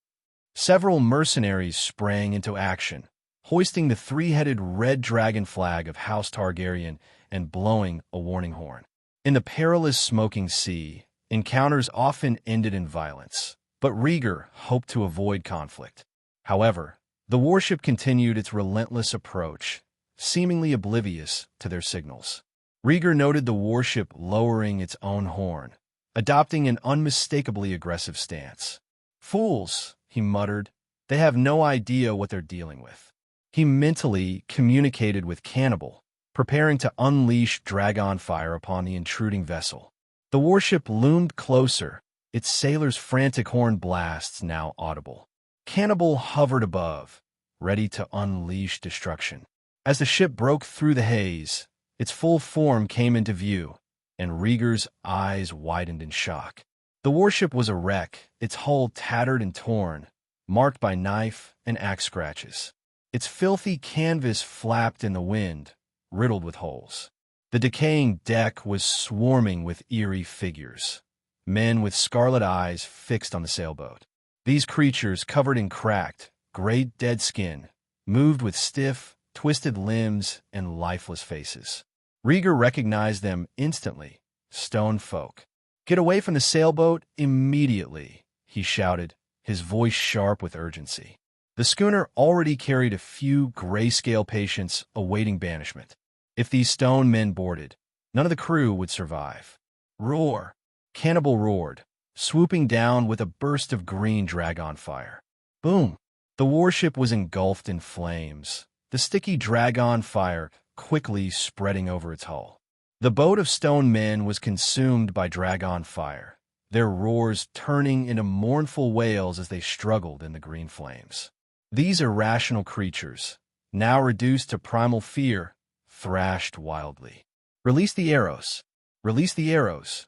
Several mercenaries sprang into action, hoisting the three-headed red dragon flag of House Targaryen and blowing a warning horn. In the perilous smoking sea, encounters often ended in violence, but Rhaegar hoped to avoid conflict. However, the warship continued its relentless approach, seemingly oblivious to their signals. Rhaegar noted the warship lowering its own horn, adopting an unmistakably aggressive stance. "Fools," he muttered, "they have no idea what they're dealing with." He mentally communicated with Cannibal, preparing to unleash dragon fire upon the intruding vessel. The warship loomed closer, its sailors' frantic horn blasts now audible. Cannibal hovered above, ready to unleash destruction. As the ship broke through the haze, its full form came into view, and Rhaegar's eyes widened in shock. The warship was a wreck, its hull tattered and torn, marked by knife and axe scratches. Its filthy canvas flapped in the wind, riddled with holes. The decaying deck was swarming with eerie figures, men with scarlet eyes fixed on the sailboat. These creatures, covered in cracked, gray dead skin, moved with stiff, twisted limbs and lifeless faces. Rhaegar recognized them instantly, stone folk. "Get away from the sailboat immediately," he shouted, his voice sharp with urgency. The schooner already carried a few grayscale patients awaiting banishment. If these stone men boarded, none of the crew would survive. "Roar!" Cannibal roared, swooping down with a burst of green dragon fire. Boom! The warship was engulfed in flames, the sticky dragon fire quickly spreading over its hull. The boat of stone men was consumed by dragon fire, their roars turning into mournful wails as they struggled in the green flames. These irrational creatures, now reduced to primal fear, thrashed wildly. "Release the arrows! Release the arrows!"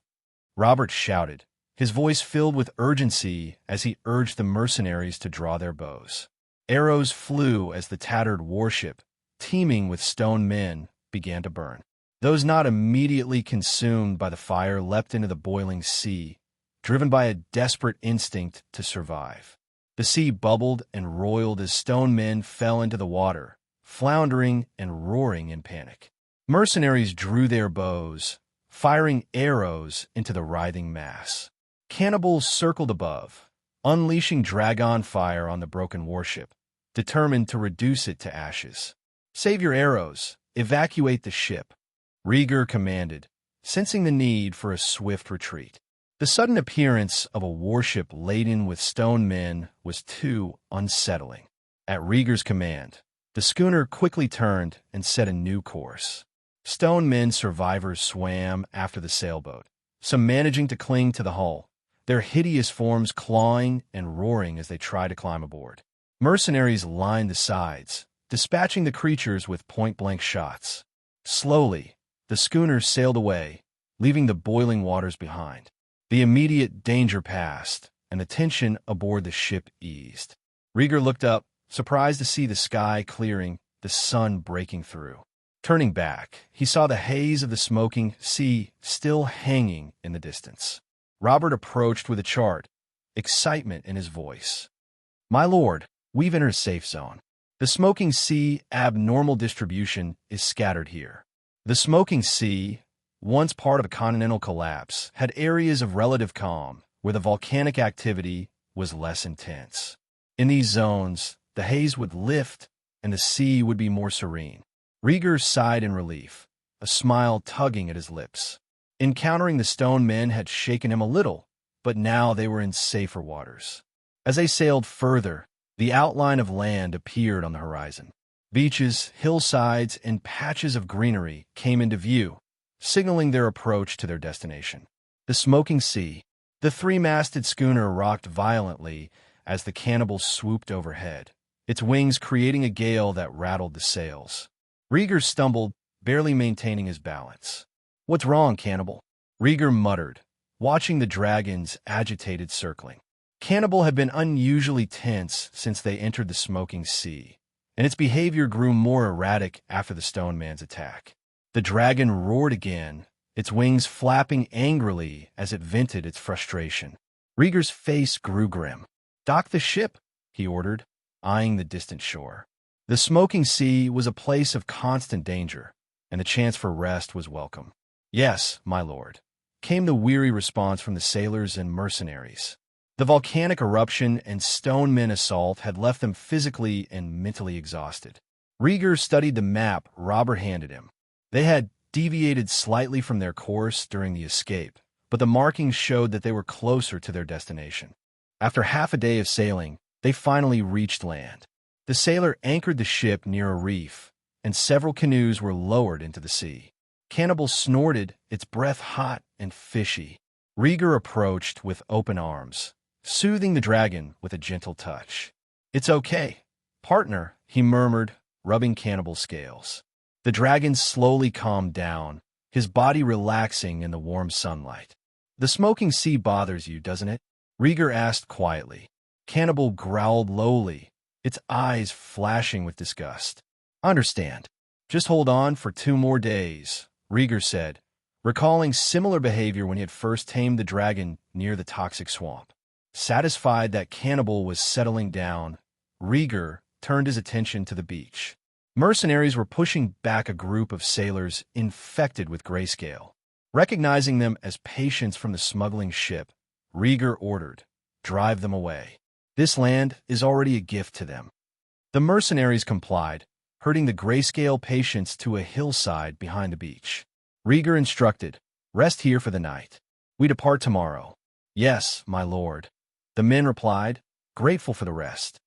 Robert shouted, his voice filled with urgency as he urged the mercenaries to draw their bows. Arrows flew as the tattered warship, teeming with stone men, began to burn. Those not immediately consumed by the fire leapt into the boiling sea, driven by a desperate instinct to survive. The sea bubbled and roiled as stone men fell into the water, floundering and roaring in panic. Mercenaries drew their bows, firing arrows into the writhing mass. Cannibals circled above, unleashing dragon fire on the broken warship, determined to reduce it to ashes. "Save your arrows," Evacuate the ship, Rhaegar commanded, sensing the need for a swift retreat. The sudden appearance of a warship laden with stone men was too unsettling. At Rhaegar's command, the schooner quickly turned and set a new course. Stone men survivors swam after the sailboat, some managing to cling to the hull, their hideous forms clawing and roaring as they tried to climb aboard. Mercenaries lined the sides, dispatching the creatures with point-blank shots. Slowly, the schooner sailed away, leaving the boiling waters behind. The immediate danger passed, and the tension aboard the ship eased. Rhaegar looked up, surprised to see the sky clearing, the sun breaking through. Turning back, he saw the haze of the smoking sea still hanging in the distance. Robert approached with a chart, excitement in his voice. "My lord, we've entered a safe zone. The smoking sea abnormal distribution is scattered here." The smoking sea, once part of a continental collapse, had areas of relative calm where the volcanic activity was less intense. In these zones, the haze would lift and the sea would be more serene. Rhaegar sighed in relief, a smile tugging at his lips. Encountering the stone men had shaken him a little, but now they were in safer waters. As they sailed further, the outline of land appeared on the horizon. Beaches, hillsides, and patches of greenery came into view, signaling their approach to their destination. The smoking sea. The three-masted schooner rocked violently as the cannibal swooped overhead, its wings creating a gale that rattled the sails. Rhaegar stumbled, barely maintaining his balance. "What's wrong, cannibal?" Rhaegar muttered, watching the dragon's agitated circling. Cannibal had been unusually tense since they entered the smoking sea, and its behavior grew more erratic after the stone man's attack. The dragon roared again, its wings flapping angrily as it vented its frustration. Rhaegar's face grew grim. "Dock the ship," he ordered, eyeing the distant shore. The smoking sea was a place of constant danger, and the chance for rest was welcome. "Yes, my lord," came the weary response from the sailors and mercenaries. The volcanic eruption and stone men assault had left them physically and mentally exhausted. Rhaegar studied the map Robert handed him. They had deviated slightly from their course during the escape, but the markings showed that they were closer to their destination. After half a day of sailing, they finally reached land. The sailor anchored the ship near a reef, and several canoes were lowered into the sea. Cannibal snorted, its breath hot and fishy. Rhaegar approached with open arms, soothing the dragon with a gentle touch. "It's okay, partner," he murmured, rubbing Cannibal's scales. The dragon slowly calmed down, his body relaxing in the warm sunlight. "The smoking sea bothers you, doesn't it?" Rhaegar asked quietly. Cannibal growled lowly, its eyes flashing with disgust. "Understand. Just hold on for 2 more days," Rhaegar said, recalling similar behavior when he had first tamed the dragon near the toxic swamp. Satisfied that Cannibal was settling down, Rhaegar turned his attention to the beach. Mercenaries were pushing back a group of sailors infected with grayscale. Recognizing them as patients from the smuggling ship, Rhaegar ordered, "Drive them away. This land is already a gift to them." The mercenaries complied, herding the grayscale patients to a hillside behind the beach. Rhaegar instructed, "Rest here for the night. We depart tomorrow." "Yes, my lord," the men replied, grateful for the rest.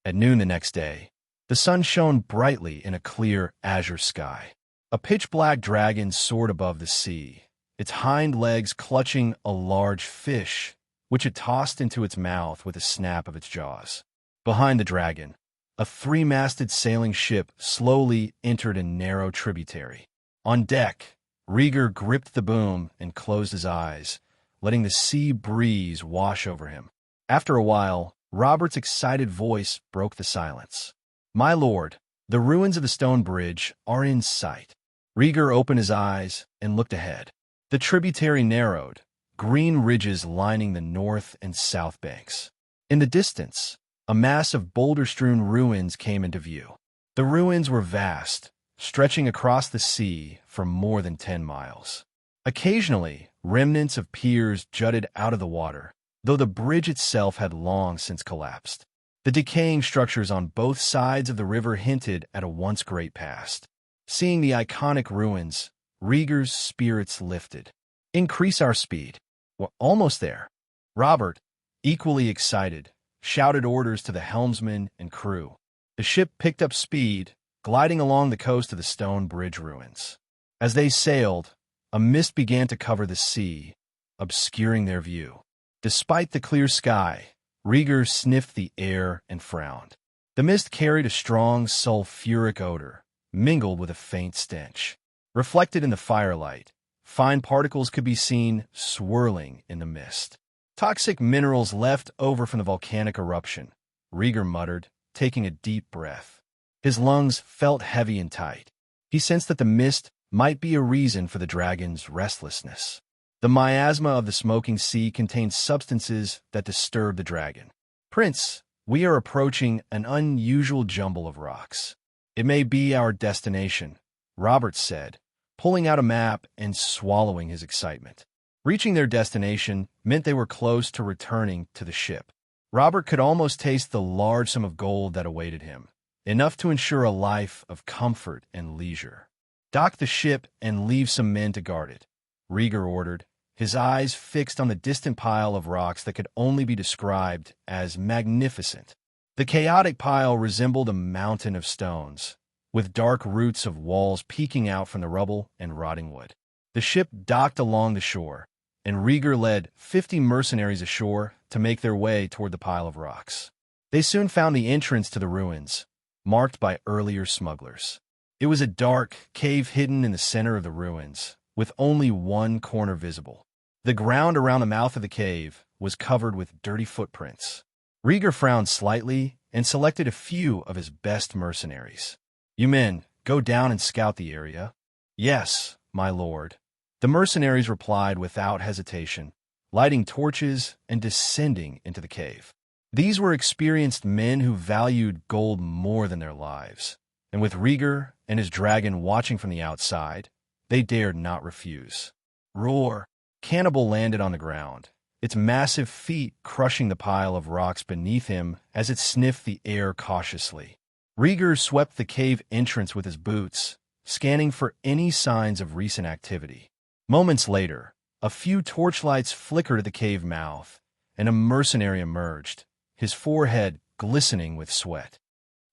At noon the next day, the sun shone brightly in a clear azure sky. A pitch-black dragon soared above the sea, its hind legs clutching a large fish, which it tossed into its mouth with a snap of its jaws. Behind the dragon, a 3-masted sailing ship slowly entered a narrow tributary. On deck, Rhaegar gripped the boom and closed his eyes, letting the sea breeze wash over him. After a while, Robert's excited voice broke the silence. "My lord, the ruins of the stone bridge are in sight." Rhaegar opened his eyes and looked ahead. The tributary narrowed, green ridges lining the north and south banks. In the distance, a mass of boulder-strewn ruins came into view. The ruins were vast, stretching across the sea for more than 10 miles. Occasionally, remnants of piers jutted out of the water, though the bridge itself had long since collapsed. The decaying structures on both sides of the river hinted at a once great past. Seeing the iconic ruins, Rhaegar's spirits lifted. Increase our speed. We're almost there. Robert, equally excited, shouted orders to the helmsman and crew. The ship picked up speed, gliding along the coast of the stone bridge ruins. As they sailed, a mist began to cover the sea, obscuring their view. Despite the clear sky, Rhaegar sniffed the air and frowned. The mist carried a strong sulfuric odor, mingled with a faint stench. Reflected in the firelight, fine particles could be seen swirling in the mist. Toxic minerals left over from the volcanic eruption, Rhaegar muttered, taking a deep breath. His lungs felt heavy and tight. He sensed that the mist might be a reason for the dragon's restlessness. The miasma of the smoking sea contained substances that disturb the dragon. Prince, we are approaching an unusual jumble of rocks. It may be our destination, Robert said, pulling out a map and swallowing his excitement. Reaching their destination meant they were close to returning to the ship. Robert could almost taste the large sum of gold that awaited him, enough to ensure a life of comfort and leisure. Dock the ship and leave some men to guard it, Rhaegar ordered, his eyes fixed on the distant pile of rocks that could only be described as magnificent. The chaotic pile resembled a mountain of stones, with dark roots of walls peeking out from the rubble and rotting wood. The ship docked along the shore, and Rhaegar led 50 mercenaries ashore to make their way toward the pile of rocks. They soon found the entrance to the ruins, marked by earlier smugglers. It was a dark cave hidden in the center of the ruins, with only one corner visible. The ground around the mouth of the cave was covered with dirty footprints. Rhaegar frowned slightly and selected a few of his best mercenaries. You men, go down and scout the area. Yes, my lord. The mercenaries replied without hesitation, lighting torches and descending into the cave. These were experienced men who valued gold more than their lives, and with Rhaegar and his dragon watching from the outside, they dared not refuse. Roar! Cannibal landed on the ground, its massive feet crushing the pile of rocks beneath him as it sniffed the air cautiously. Rhaegar swept the cave entrance with his boots, scanning for any signs of recent activity. Moments later, a few torchlights flickered at the cave mouth, and a mercenary emerged, his forehead glistening with sweat.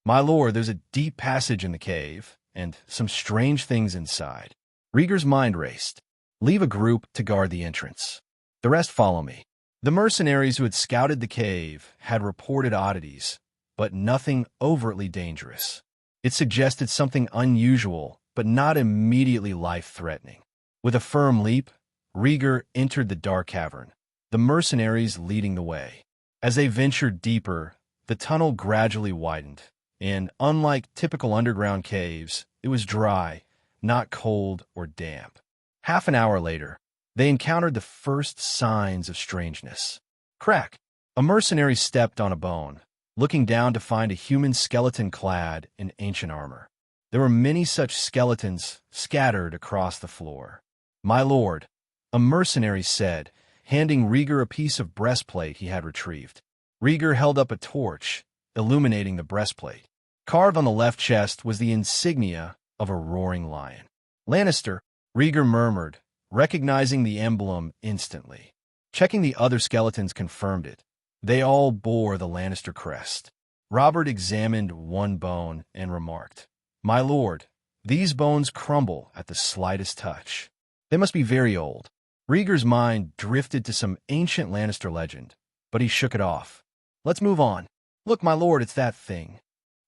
My lord, there's a deep passage in the cave, and some strange things inside. Rhaegar's mind raced. Leave a group to guard the entrance. The rest follow me. The mercenaries who had scouted the cave had reported oddities, but nothing overtly dangerous. It suggested something unusual, but not immediately life-threatening. With a firm leap, Rhaegar entered the dark cavern, the mercenaries leading the way. As they ventured deeper, the tunnel gradually widened, and unlike typical underground caves, it was dry, not cold or damp. Half an hour later, they encountered the first signs of strangeness. Crack! A mercenary stepped on a bone, looking down to find a human skeleton clad in ancient armor. There were many such skeletons scattered across the floor. My lord, a mercenary said, handing Rhaegar a piece of breastplate he had retrieved. Rhaegar held up a torch, illuminating the breastplate. Carved on the left chest was the insignia of a roaring lion. Lannister, Rhaegar murmured, recognizing the emblem instantly. Checking the other skeletons confirmed it. They all bore the Lannister crest. Robert examined one bone and remarked, My lord, these bones crumble at the slightest touch. They must be very old. Rhaegar's mind drifted to some ancient Lannister legend, but he shook it off. Let's move on. Look, my lord, it's that thing.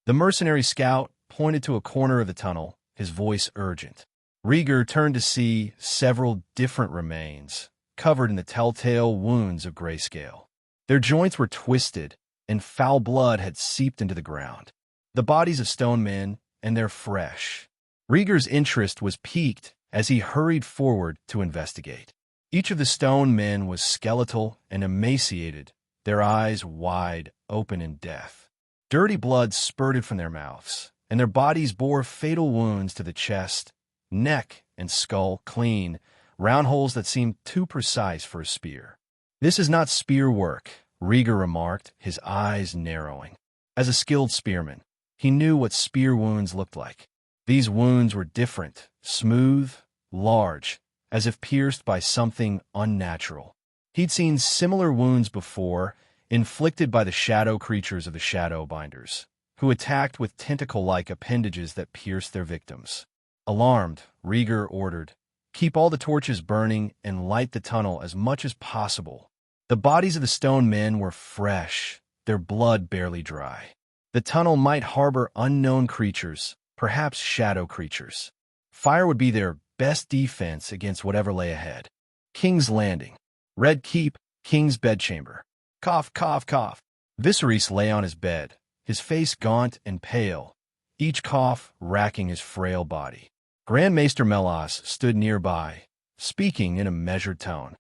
The mercenary scout pointed to a corner of the tunnel, his voice urgent. Rhaegar turned to see several different remains, covered in the telltale wounds of grayscale. Their joints were twisted, and foul blood had seeped into the ground. The bodies of stone men, and they're fresh. Rhaegar's interest was piqued as he hurried forward to investigate. Each of the stone men was skeletal and emaciated, their eyes wide open in death. Dirty blood spurted from their mouths, and their bodies bore fatal wounds to the chest, neck, and skull, clean, round holes that seemed too precise for a spear. This is not spear work, Rhaegar remarked, his eyes narrowing. As a skilled spearman, he knew what spear wounds looked like. These wounds were different, smooth, large, as if pierced by something unnatural. He'd seen similar wounds before, inflicted by the shadow creatures of the Shadowbinders, who attacked with tentacle-like appendages that pierced their victims. Alarmed, Rhaegar ordered, "Keep all the torches burning and light the tunnel as much as possible." The bodies of the stone men were fresh, their blood barely dry. The tunnel might harbor unknown creatures, perhaps shadow creatures. Fire would be their best defense against whatever lay ahead. King's Landing. Red Keep, King's Bedchamber. Cough, cough, cough. Viserys lay on his bed, his face gaunt and pale, each cough racking his frail body. Grand Maester Melas stood nearby, speaking in a measured tone.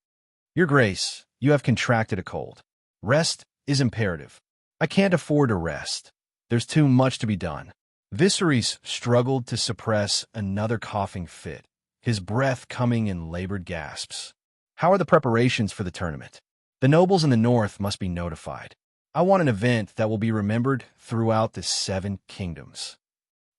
"Your Grace, you have contracted a cold. Rest is imperative." "I can't afford to rest. There's too much to be done." Viserys struggled to suppress another coughing fit, his breath coming in labored gasps. "How are the preparations for the tournament? The nobles in the north must be notified. I want an event that will be remembered throughout the 7 kingdoms."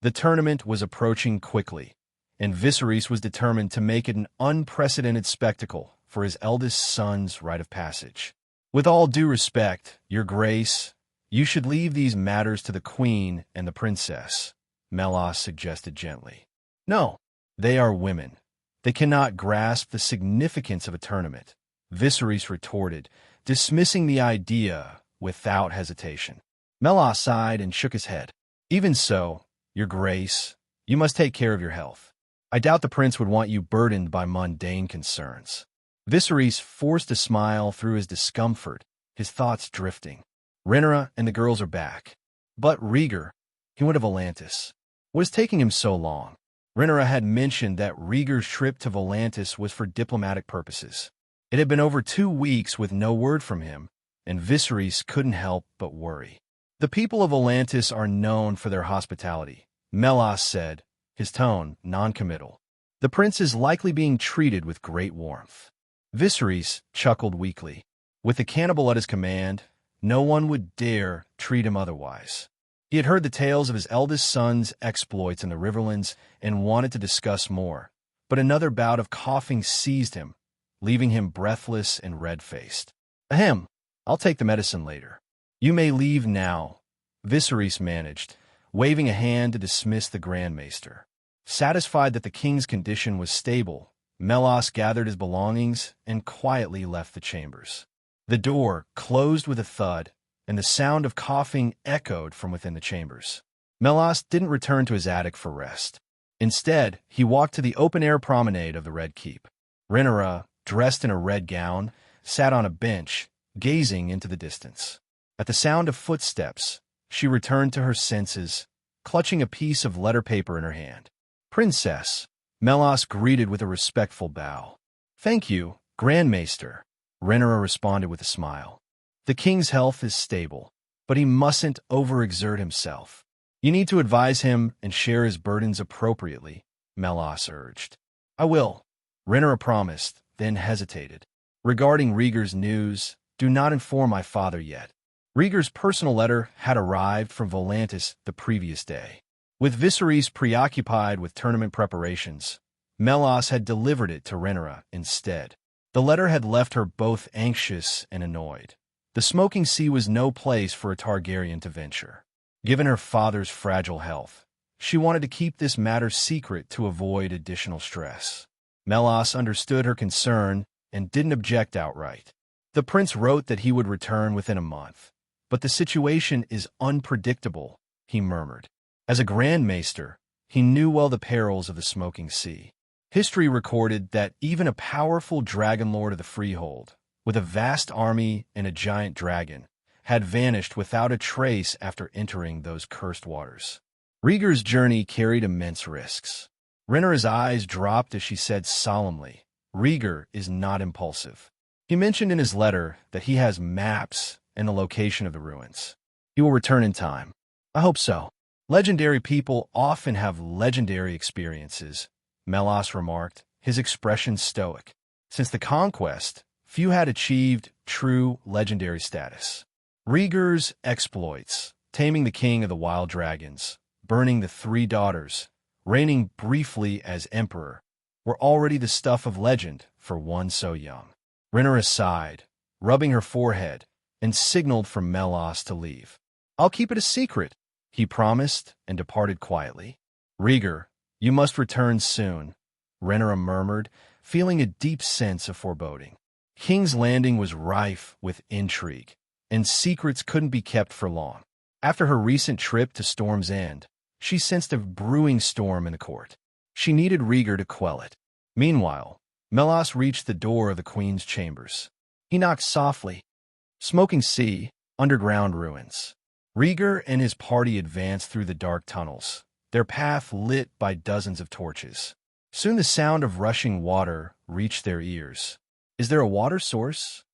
The tournament was approaching quickly, and Viserys was determined to make it an unprecedented spectacle for his eldest son's rite of passage. "With all due respect, Your Grace, you should leave these matters to the Queen and the Princess," Melas suggested gently. "No, they are women. They cannot grasp the significance of a tournament," Viserys retorted, dismissing the idea without hesitation. Melas sighed and shook his head. "Even so, Your Grace, you must take care of your health. I doubt the prince would want you burdened by mundane concerns." Viserys forced a smile through his discomfort, his thoughts drifting. Rhaenyra and the girls are back. But Rhaegar, he went to Volantis. What is taking him so long? Rhaenyra had mentioned that Rhaegar's trip to Volantis was for diplomatic purposes. It had been over 2 weeks with no word from him, and Viserys couldn't help but worry. "The people of Volantis are known for their hospitality," Melas said, his tone non-committal. "The prince is likely being treated with great warmth." Viserys chuckled weakly. With the cannibal at his command, no one would dare treat him otherwise. He had heard the tales of his eldest son's exploits in the Riverlands and wanted to discuss more, but another bout of coughing seized him, leaving him breathless and red-faced. "Ahem, I'll take the medicine later. You may leave now," Viserys managed, waving a hand to dismiss the Grand Maester. Satisfied that the king's condition was stable, Melas gathered his belongings and quietly left the chambers. The door closed with a thud, and the sound of coughing echoed from within the chambers. Melas didn't return to his attic for rest. Instead, he walked to the open-air promenade of the Red Keep. Rhaenyra, dressed in a red gown, sat on a bench, gazing into the distance. At the sound of footsteps, she returned to her senses, clutching a piece of letter paper in her hand. "Princess," Melas greeted with a respectful bow. "Thank you, Grand Maester," Rhaenyra responded with a smile. "The king's health is stable, but he mustn't overexert himself. You need to advise him and share his burdens appropriately," Melas urged. "I will," Rhaenyra promised, then hesitated. "Regarding Rhaegar's news, do not inform my father yet." Rhaegar's personal letter had arrived from Volantis the previous day. With Viserys preoccupied with tournament preparations, Melas had delivered it to Rhaenyra instead. The letter had left her both anxious and annoyed. The Smoking Sea was no place for a Targaryen to venture. Given her father's fragile health, she wanted to keep this matter secret to avoid additional stress. Melas understood her concern and didn't object outright. The prince wrote that he would return within a month. "But the situation is unpredictable," he murmured. As a Grand Maester, he knew well the perils of the Smoking Sea. History recorded that even a powerful dragon lord of the Freehold, with a vast army and a giant dragon, had vanished without a trace after entering those cursed waters. Rhaegar's journey carried immense risks. Rhaenyra's eyes dropped as she said solemnly, "Rhaegar is not impulsive. He mentioned in his letter that he has maps and the location of the ruins. He will return in time." "I hope so. Legendary people often have legendary experiences," Melas remarked, his expression stoic. Since the conquest, few had achieved true legendary status. Rhaegar's exploits, taming the king of the wild dragons, burning the 3 daughters, reigning briefly as emperor, were already the stuff of legend for one so young. Rhaenyra sighed, rubbing her forehead, and signaled for Melas to leave. "I'll keep it a secret," he promised, and departed quietly. "Rhaegar, you must return soon," Rhaenyra murmured, feeling a deep sense of foreboding. King's Landing was rife with intrigue, and secrets couldn't be kept for long. After her recent trip to Storm's End, she sensed a brewing storm in the court. She needed Rhaegar to quell it. Meanwhile, Melas reached the door of the Queen's chambers. He knocked softly. Smoking sea, underground ruins. Rhaegar and his party advanced through the dark tunnels, their path lit by dozens of torches. Soon the sound of rushing water reached their ears. "Is there a water source?"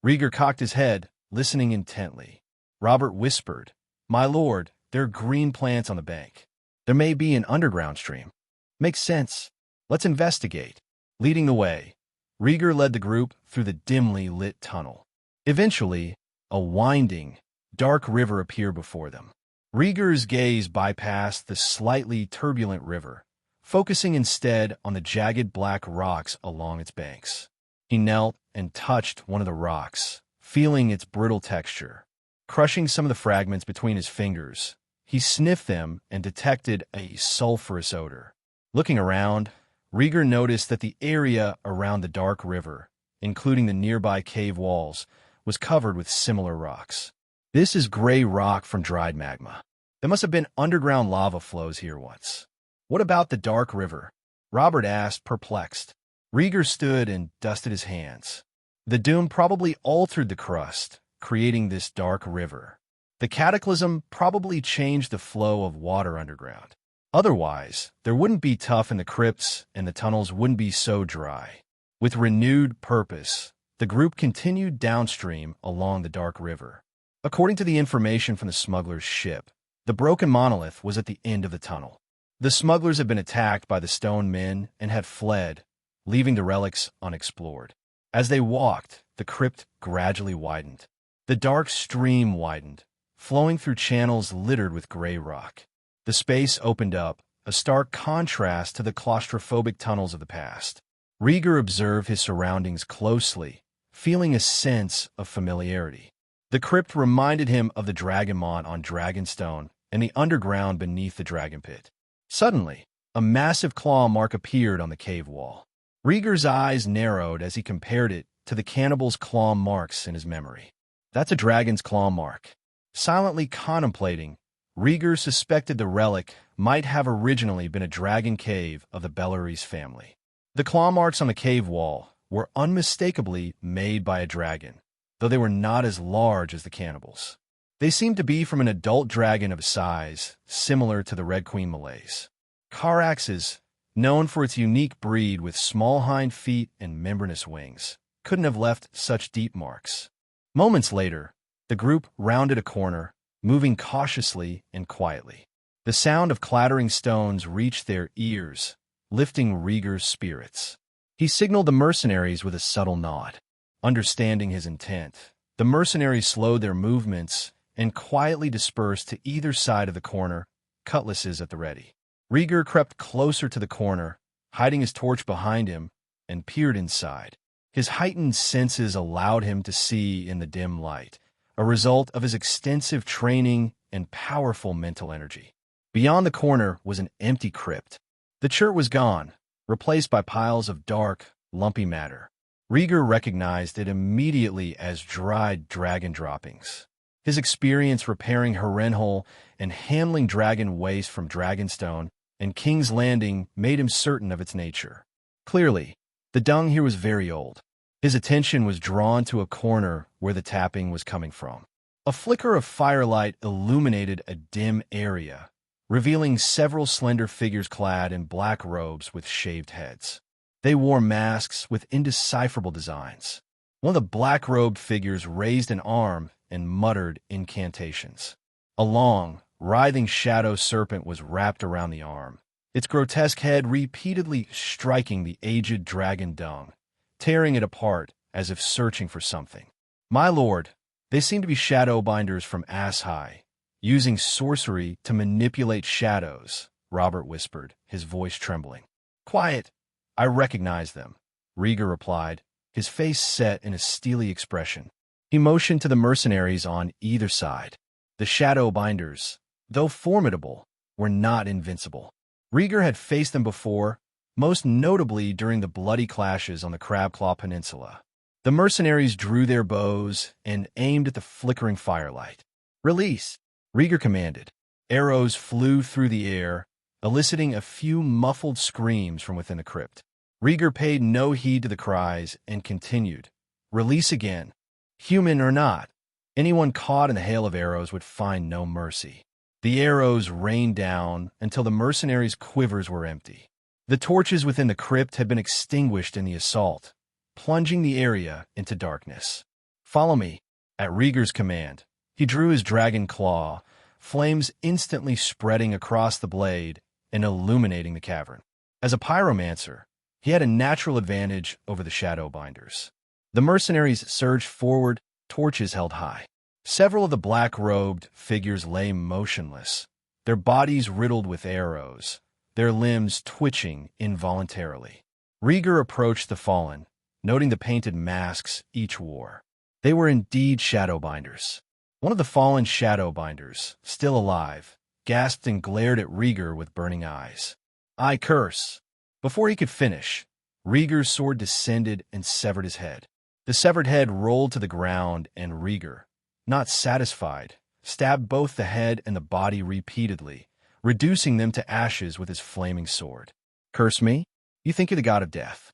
Rhaegar cocked his head, listening intently. Robert whispered, "My lord, there are green plants on the bank. There may be an underground stream." "Makes sense. Let's investigate." Leading the way, Rhaegar led the group through the dimly lit tunnel. Eventually, a winding, dark river appeared before them. Rhaegar's gaze bypassed the slightly turbulent river, focusing instead on the jagged black rocks along its banks. He knelt and touched one of the rocks, feeling its brittle texture. Crushing some of the fragments between his fingers, he sniffed them and detected a sulfurous odor. Looking around, Rhaegar noticed that the area around the dark river, including the nearby cave walls, was covered with similar rocks. "This is gray rock from dried magma. There must have been underground lava flows here once." "What about the dark river?" Robert asked, perplexed. Rhaegar stood and dusted his hands. "The doom probably altered the crust, creating this dark river. The cataclysm probably changed the flow of water underground. Otherwise, there wouldn't be tuff in the crypts and the tunnels wouldn't be so dry." With renewed purpose, the group continued downstream along the dark river. According to the information from the smuggler's ship, the broken monolith was at the end of the tunnel. The smugglers had been attacked by the stone men and had fled, leaving the relics unexplored. As they walked, the crypt gradually widened. The dark stream widened, flowing through channels littered with gray rock. The space opened up, a stark contrast to the claustrophobic tunnels of the past. Rhaegar observed his surroundings closely, feeling a sense of familiarity. The crypt reminded him of the Dragonmont on Dragonstone and the underground beneath the Dragon Pit. Suddenly, a massive claw mark appeared on the cave wall. Rhaegar's eyes narrowed as he compared it to the cannibal's claw marks in his memory. "That's a dragon's claw mark." Silently contemplating, Rhaegar suspected the relic might have originally been a dragon cave of the Balerion family. The claw marks on the cave wall were unmistakably made by a dragon, though they were not as large as the cannibals. They seemed to be from an adult dragon of a size similar to the Red Queen Malaise. Caraxes, known for its unique breed with small hind feet and membranous wings, couldn't have left such deep marks. Moments later, the group rounded a corner, moving cautiously and quietly. The sound of clattering stones reached their ears, lifting Rhaegar's spirits. He signaled the mercenaries with a subtle nod. Understanding his intent, the mercenaries slowed their movements and quietly dispersed to either side of the corner, cutlasses at the ready. Rhaegar crept closer to the corner, hiding his torch behind him, and peered inside. His heightened senses allowed him to see in the dim light, a result of his extensive training and powerful mental energy. Beyond the corner was an empty crypt. The chert was gone, replaced by piles of dark, lumpy matter. Rhaegar recognized it immediately as dried dragon droppings. His experience repairing Harrenhal and handling dragon waste from Dragonstone and King's Landing made him certain of its nature. Clearly, the dung here was very old. His attention was drawn to a corner where the tapping was coming from. A flicker of firelight illuminated a dim area, revealing several slender figures clad in black robes with shaved heads. They wore masks with indecipherable designs. One of the black-robed figures raised an arm and muttered incantations. A long, writhing shadow serpent was wrapped around the arm, its grotesque head repeatedly striking the aged dragon dung, tearing it apart as if searching for something. "My lord, they seem to be shadow binders from Ass High, using sorcery to manipulate shadows," Robert whispered, his voice trembling. Quiet! I recognize them, Rhaegar replied, his face set in a steely expression. He motioned to the mercenaries on either side. The Shadowbinders, though formidable, were not invincible. Rhaegar had faced them before, most notably during the bloody clashes on the Crabclaw Peninsula. The mercenaries drew their bows and aimed at the flickering firelight. Release! Rhaegar commanded. Arrows flew through the air, eliciting a few muffled screams from within the crypt. Rhaegar paid no heed to the cries and continued. Release again. Human or not, anyone caught in the hail of arrows would find no mercy. The arrows rained down until the mercenaries' quivers were empty. The torches within the crypt had been extinguished in the assault, plunging the area into darkness. Follow me. At Rhaegar's command, he drew his dragon claw, flames instantly spreading across the blade and illuminating the cavern. As a pyromancer, he had a natural advantage over the Shadowbinders. The mercenaries surged forward, torches held high. Several of the black-robed figures lay motionless, their bodies riddled with arrows, their limbs twitching involuntarily. Rhaegar approached the fallen, noting the painted masks each wore. They were indeed Shadowbinders. One of the fallen Shadowbinders, still alive, gasped and glared at Rhaegar with burning eyes. I curse! Before he could finish, Rhaegar's sword descended and severed his head. The severed head rolled to the ground, and Rhaegar, not satisfied, stabbed both the head and the body repeatedly, reducing them to ashes with his flaming sword. Curse me? You think you're the god of death?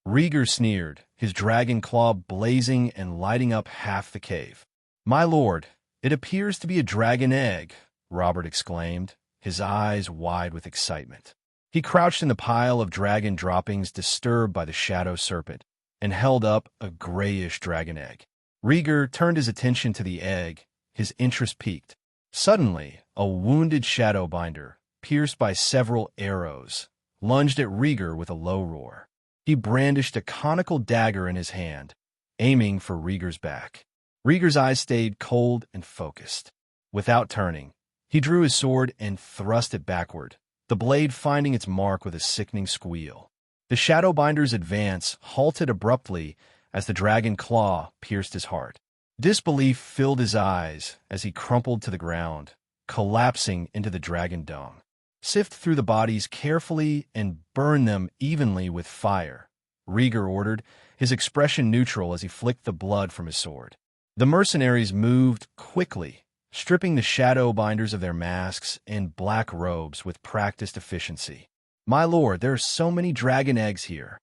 Rhaegar sneered, his dragon claw blazing and lighting up half the cave. My lord, it appears to be a dragon egg, Robert exclaimed, his eyes wide with excitement. He crouched in the pile of dragon droppings disturbed by the shadow serpent, and held up a grayish dragon egg. Rhaegar turned his attention to the egg, his interest piqued. Suddenly, a wounded Shadowbinder, pierced by several arrows, lunged at Rhaegar with a low roar. He brandished a conical dagger in his hand, aiming for Rhaegar's back. Rhaegar's eyes stayed cold and focused. Without turning, he drew his sword and thrust it backward, the blade finding its mark with a sickening squeal. The Shadowbinder's advance halted abruptly as the dragon claw pierced his heart. Disbelief filled his eyes as he crumpled to the ground, collapsing into the dragon dung. Sift through the bodies carefully and burn them evenly with fire, Rhaegar ordered, his expression neutral as he flicked the blood from his sword. The mercenaries moved quickly, stripping the Shadowbinders of their masks and black robes with practiced efficiency. My lord, there are so many dragon eggs here,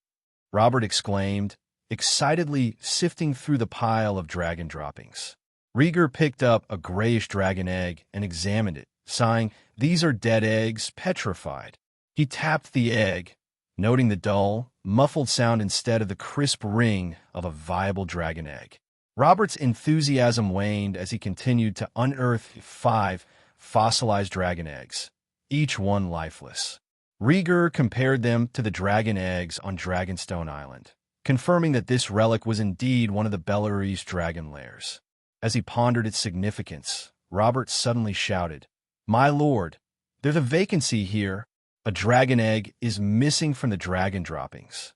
Robert exclaimed, excitedly sifting through the pile of dragon droppings. Rhaegar picked up a grayish dragon egg and examined it, sighing, These are dead eggs, petrified. He tapped the egg, noting the dull, muffled sound instead of the crisp ring of a viable dragon egg. Robert's enthusiasm waned as he continued to unearth 5 fossilized dragon eggs, each one lifeless. Rhaegar compared them to the dragon eggs on Dragonstone Island, confirming that this relic was indeed one of the Belarion's dragon lairs. As he pondered its significance, Robert suddenly shouted, My lord, there's a vacancy here. A dragon egg is missing from the dragon droppings.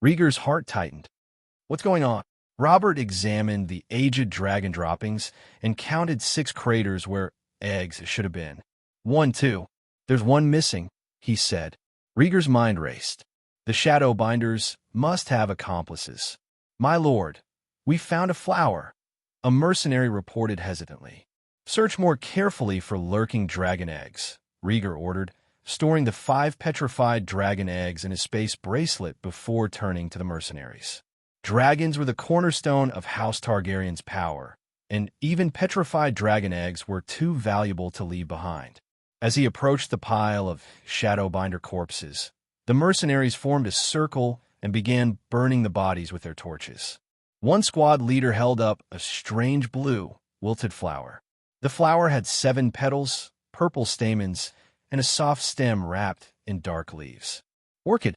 Rhaegar's heart tightened. What's going on? Robert examined the aged dragon droppings and counted 6 craters where eggs should have been. 1, 2. There's one missing, he said. Rhaegar's mind raced. The Shadowbinders must have accomplices. My lord, we found a flower, a mercenary reported hesitantly. Search more carefully for lurking dragon eggs, Rhaegar ordered, storing the 5 petrified dragon eggs in his space bracelet before turning to the mercenaries. Dragons were the cornerstone of House Targaryen's power, and even petrified dragon eggs were too valuable to leave behind. As he approached the pile of Shadowbinder corpses, the mercenaries formed a circle and began burning the bodies with their torches. One squad leader held up a strange blue, wilted flower. The flower had 7 petals, purple stamens, and a soft stem wrapped in dark leaves. Orchid,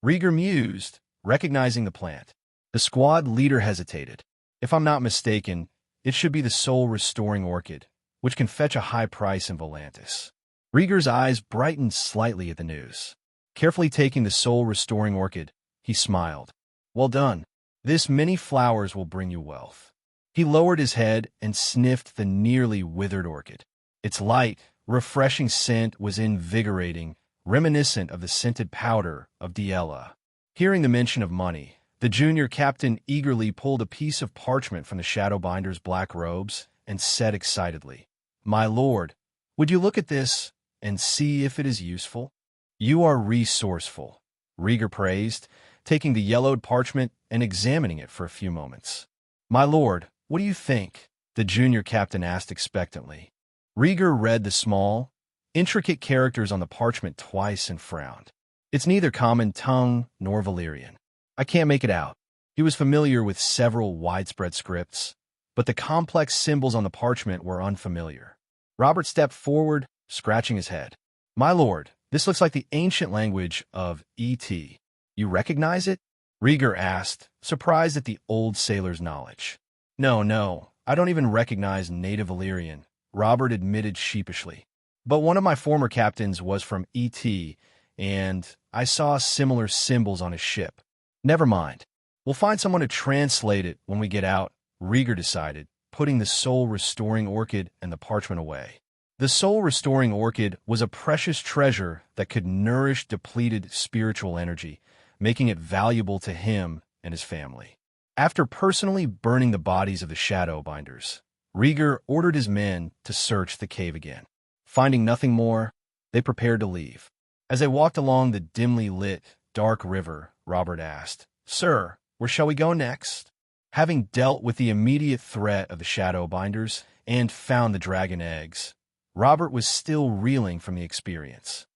Rhaegar mused, recognizing the plant. The squad leader hesitated. If I'm not mistaken, it should be the soul-restoring orchid, which can fetch a high price in Volantis. Rhaegar's eyes brightened slightly at the news. Carefully taking the soul-restoring orchid, he smiled. Well done. This many flowers will bring you wealth. He lowered his head and sniffed the nearly withered orchid. Its light, refreshing scent was invigorating, reminiscent of the scented powder of Diella. Hearing the mention of money, the junior captain eagerly pulled a piece of parchment from the Shadowbinder's black robes and said excitedly, "My lord, would you look at this and see if it is useful?" "You are resourceful," Rhaegar praised, taking the yellowed parchment and examining it for a few moments. "My lord, what do you think?" the junior captain asked expectantly. Rhaegar read the small, intricate characters on the parchment twice and frowned. "It's neither common tongue nor Balerion. I can't make it out." He was familiar with several widespread scripts, but the complex symbols on the parchment were unfamiliar. Robert stepped forward, scratching his head. "My lord, this looks like the ancient language of E.T. You recognize it?" Rhaegar asked, surprised at the old sailor's knowledge. No, I don't even recognize native Balerion," Robert admitted sheepishly. "But one of my former captains was from E.T., and I saw similar symbols on his ship." "Never mind. We'll find someone to translate it when we get out," Rhaegar decided, putting the soul-restoring orchid and the parchment away. The soul-restoring orchid was a precious treasure that could nourish depleted spiritual energy, making it valuable to him and his family. After personally burning the bodies of the Shadowbinders, Rhaegar ordered his men to search the cave again. Finding nothing more, they prepared to leave. As they walked along the dimly lit, dark river, Robert asked, "Sir, where shall we go next?" Having dealt with the immediate threat of the Shadowbinders and found the dragon eggs, Robert was still reeling from the experience.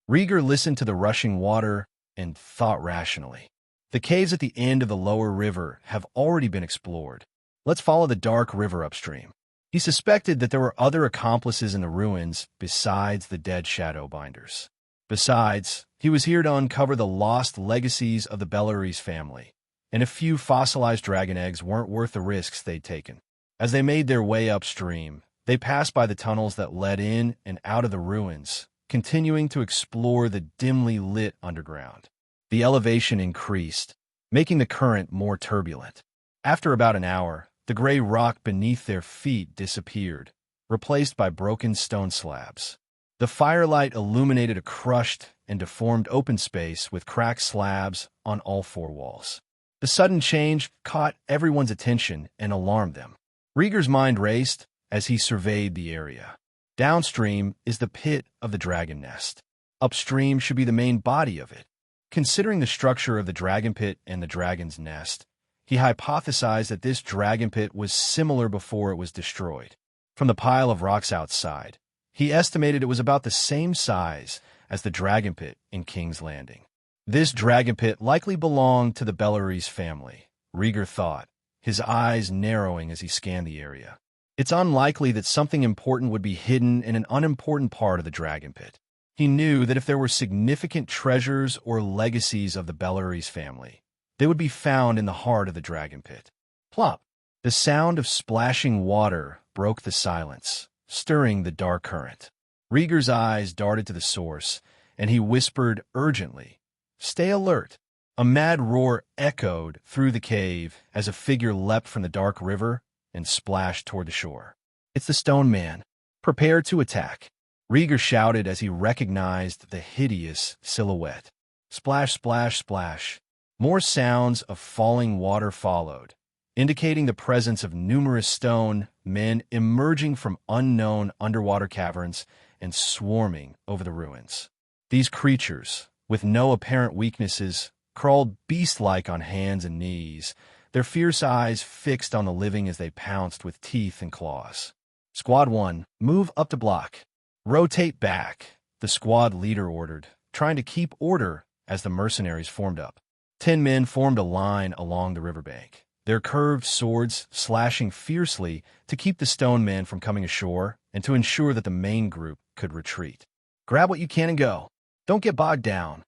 Rhaegar listened to the rushing water and thought rationally. The caves at the end of the lower river have already been explored. Let's follow the dark river upstream. He suspected that there were other accomplices in the ruins besides the dead Shadowbinders. Besides, he was here to uncover the lost legacies of the Balerion family, and a few fossilized dragon eggs weren't worth the risks they'd taken. As they made their way upstream, they passed by the tunnels that led in and out of the ruins, continuing to explore the dimly lit underground. The elevation increased, making the current more turbulent. After about an hour, the gray rock beneath their feet disappeared, replaced by broken stone slabs. The firelight illuminated a crushed and deformed open space with cracked slabs on all four walls. The sudden change caught everyone's attention and alarmed them. Rhaegar's mind raced as he surveyed the area. Downstream is the pit of the dragon nest. Upstream should be the main body of it. Considering the structure of the dragon pit and the dragon's nest, he hypothesized that this dragon pit was similar before it was destroyed. From the pile of rocks outside, he estimated it was about the same size as the dragon pit in King's Landing. This dragon pit likely belonged to the Balerion family, Rhaegar thought, his eyes narrowing as he scanned the area. It's unlikely that something important would be hidden in an unimportant part of the dragon pit. He knew that if there were significant treasures or legacies of the Balerion family, they would be found in the heart of the dragon pit. Plop! The sound of splashing water broke the silence, stirring the dark current. Rhaegar's eyes darted to the source, and he whispered urgently, "Stay alert." A mad roar echoed through the cave as a figure leapt from the dark river and splashed toward the shore. "It's the Stone Man. Prepare to attack," Rhaegar shouted as he recognized the hideous silhouette. Splash, splash, splash. More sounds of falling water followed, indicating the presence of numerous stone men emerging from unknown underwater caverns and swarming over the ruins. These creatures, with no apparent weaknesses, crawled beast-like on hands and knees, their fierce eyes fixed on the living as they pounced with teeth and claws. "Squad 1, move up to block. Rotate back," the squad leader ordered, trying to keep order as the mercenaries formed up. 10 men formed a line along the riverbank, their curved swords slashing fiercely to keep the stone men from coming ashore and to ensure that the main group could retreat. "Grab what you can and go. Don't get bogged down,"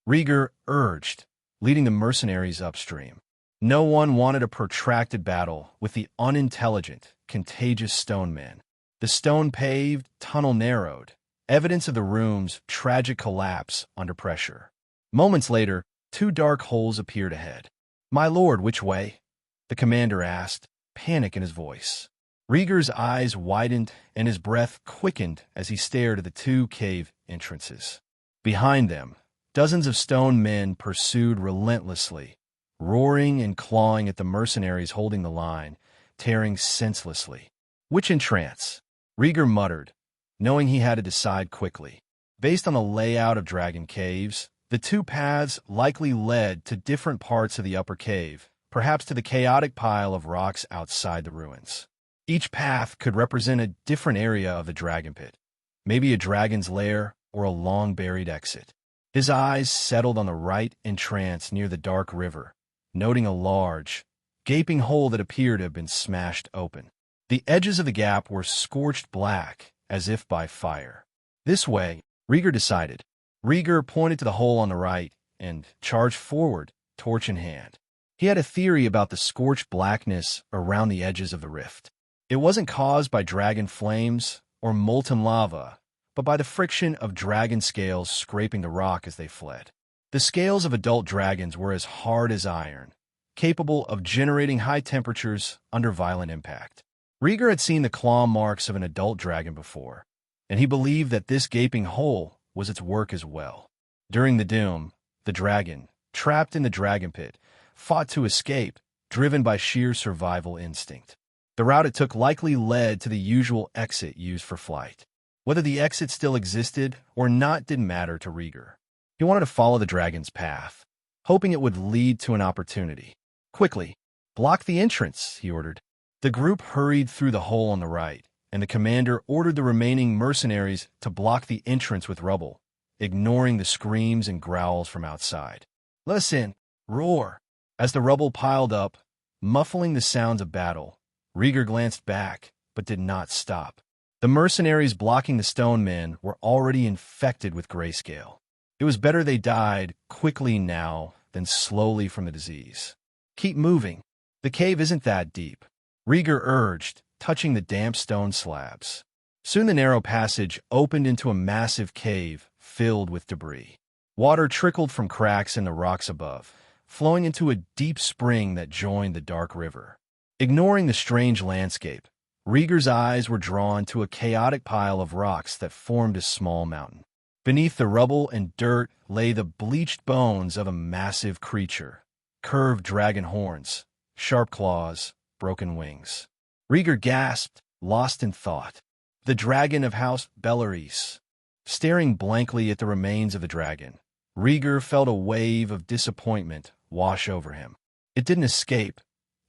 Rhaegar urged, leading the mercenaries upstream. No one wanted a protracted battle with the unintelligent, contagious stone men. The stone-paved tunnel narrowed, evidence of the room's tragic collapse under pressure. Moments later, two dark holes appeared ahead. "My lord, which way?" the commander asked, panic in his voice. Rhaegar's eyes widened and his breath quickened as he stared at the two cave entrances. Behind them, dozens of stone men pursued relentlessly, roaring and clawing at the mercenaries holding the line, tearing senselessly. "Which entrance?" Rhaegar muttered, knowing he had to decide quickly. Based on the layout of dragon caves, the two paths likely led to different parts of the upper cave, perhaps to the chaotic pile of rocks outside the ruins. Each path could represent a different area of the dragon pit, maybe a dragon's lair or a long-buried exit. His eyes settled on the right entrance near the dark river, noting a large, gaping hole that appeared to have been smashed open. The edges of the gap were scorched black, as if by fire. "This way," Rhaegar decided. Rhaegar pointed to the hole on the right and charged forward, torch in hand. He had a theory about the scorched blackness around the edges of the rift. It wasn't caused by dragon flames or molten lava, but by the friction of dragon scales scraping the rock as they fled. The scales of adult dragons were as hard as iron, capable of generating high temperatures under violent impact. Rhaegar had seen the claw marks of an adult dragon before, and he believed that this gaping hole was its work as well. During the doom, the dragon, trapped in the dragon pit, fought to escape, driven by sheer survival instinct. The route it took likely led to the usual exit used for flight. Whether the exit still existed or not didn't matter to Rhaegar. He wanted to follow the dragon's path, hoping it would lead to an opportunity. "Quickly, block the entrance," he ordered. The group hurried through the hole on the right, and the commander ordered the remaining mercenaries to block the entrance with rubble, ignoring the screams and growls from outside. "Listen!" Roar! As the rubble piled up, muffling the sounds of battle, Rhaegar glanced back, but did not stop. The mercenaries blocking the stone men were already infected with grayscale. It was better they died quickly now than slowly from the disease. "Keep moving. The cave isn't that deep," Rhaegar urged, touching the damp stone slabs. Soon the narrow passage opened into a massive cave filled with debris. Water trickled from cracks in the rocks above, flowing into a deep spring that joined the dark river. Ignoring the strange landscape, Rhaegar's eyes were drawn to a chaotic pile of rocks that formed a small mountain. Beneath the rubble and dirt lay the bleached bones of a massive creature, curved dragon horns, sharp claws, broken wings. Rhaegar gasped, lost in thought. The dragon of House Balerion. Staring blankly at the remains of the dragon, Rhaegar felt a wave of disappointment wash over him. "It didn't escape.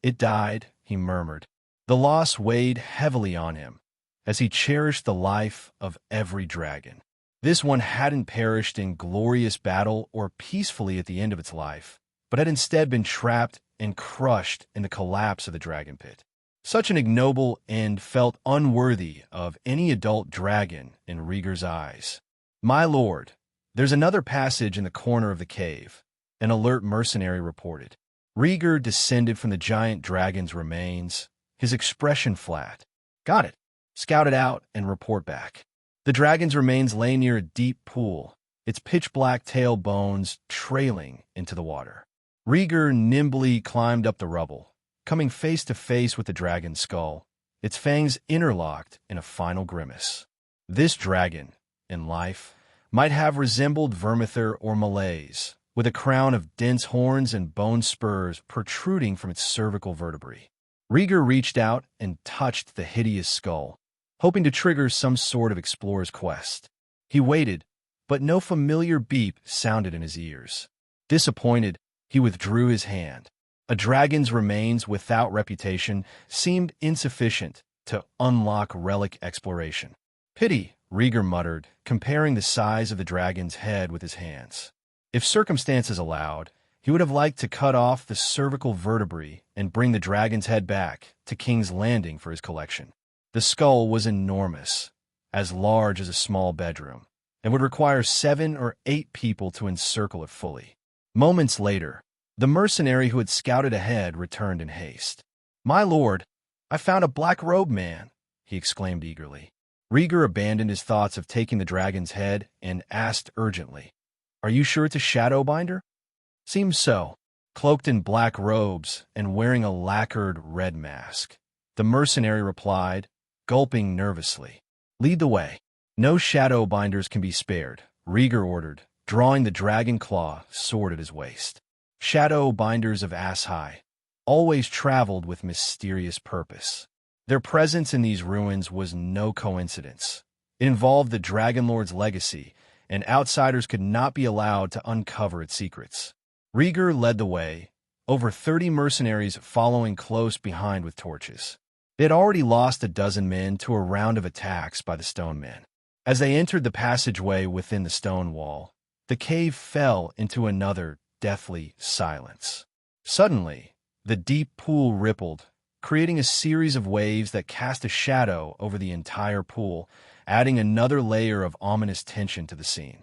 It died," he murmured. The loss weighed heavily on him, as he cherished the life of every dragon. This one hadn't perished in glorious battle or peacefully at the end of its life, but had instead been trapped and crushed in the collapse of the dragon pit. Such an ignoble end felt unworthy of any adult dragon in Rhaegar's eyes. "My lord, there's another passage in the corner of the cave," an alert mercenary reported. Rhaegar descended from the giant dragon's remains, his expression flat. "Got it. Scout it out and report back." The dragon's remains lay near a deep pool, its pitch-black tail bones trailing into the water. Rhaegar nimbly climbed up the rubble, coming face to face with the dragon's skull, its fangs interlocked in a final grimace. This dragon, in life, might have resembled Vermithor or Malaise, with a crown of dense horns and bone spurs protruding from its cervical vertebrae. Rhaegar reached out and touched the hideous skull, hoping to trigger some sort of explorer's quest. He waited, but no familiar beep sounded in his ears. Disappointed, he withdrew his hand. A dragon's remains without reputation seemed insufficient to unlock relic exploration. "Pity," Rhaegar muttered, comparing the size of the dragon's head with his hands. If circumstances allowed, he would have liked to cut off the cervical vertebrae and bring the dragon's head back to King's Landing for his collection. The skull was enormous, as large as a small bedroom, and would require 7 or 8 people to encircle it fully. Moments later, the mercenary who had scouted ahead returned in haste. "My lord, I found a black-robed man," he exclaimed eagerly. Rhaegar abandoned his thoughts of taking the dragon's head and asked urgently, "Are you sure it's a Shadowbinder?" "Seems so, cloaked in black robes and wearing a lacquered red mask," the mercenary replied, gulping nervously. "Lead the way." "No Shadowbinders can be spared," Rhaegar ordered, drawing the dragon claw sword at his waist. Shadowbinders of Ass-High always traveled with mysterious purpose. Their presence in these ruins was no coincidence. It involved the Dragon Lord's legacy, and outsiders could not be allowed to uncover its secrets. Rhaegar led the way, over 30 mercenaries following close behind with torches. They had already lost a dozen men to a round of attacks by the stone men. As they entered the passageway within the stone wall, the cave fell into another deathly silence. Suddenly, the deep pool rippled, creating a series of waves that cast a shadow over the entire pool, adding another layer of ominous tension to the scene.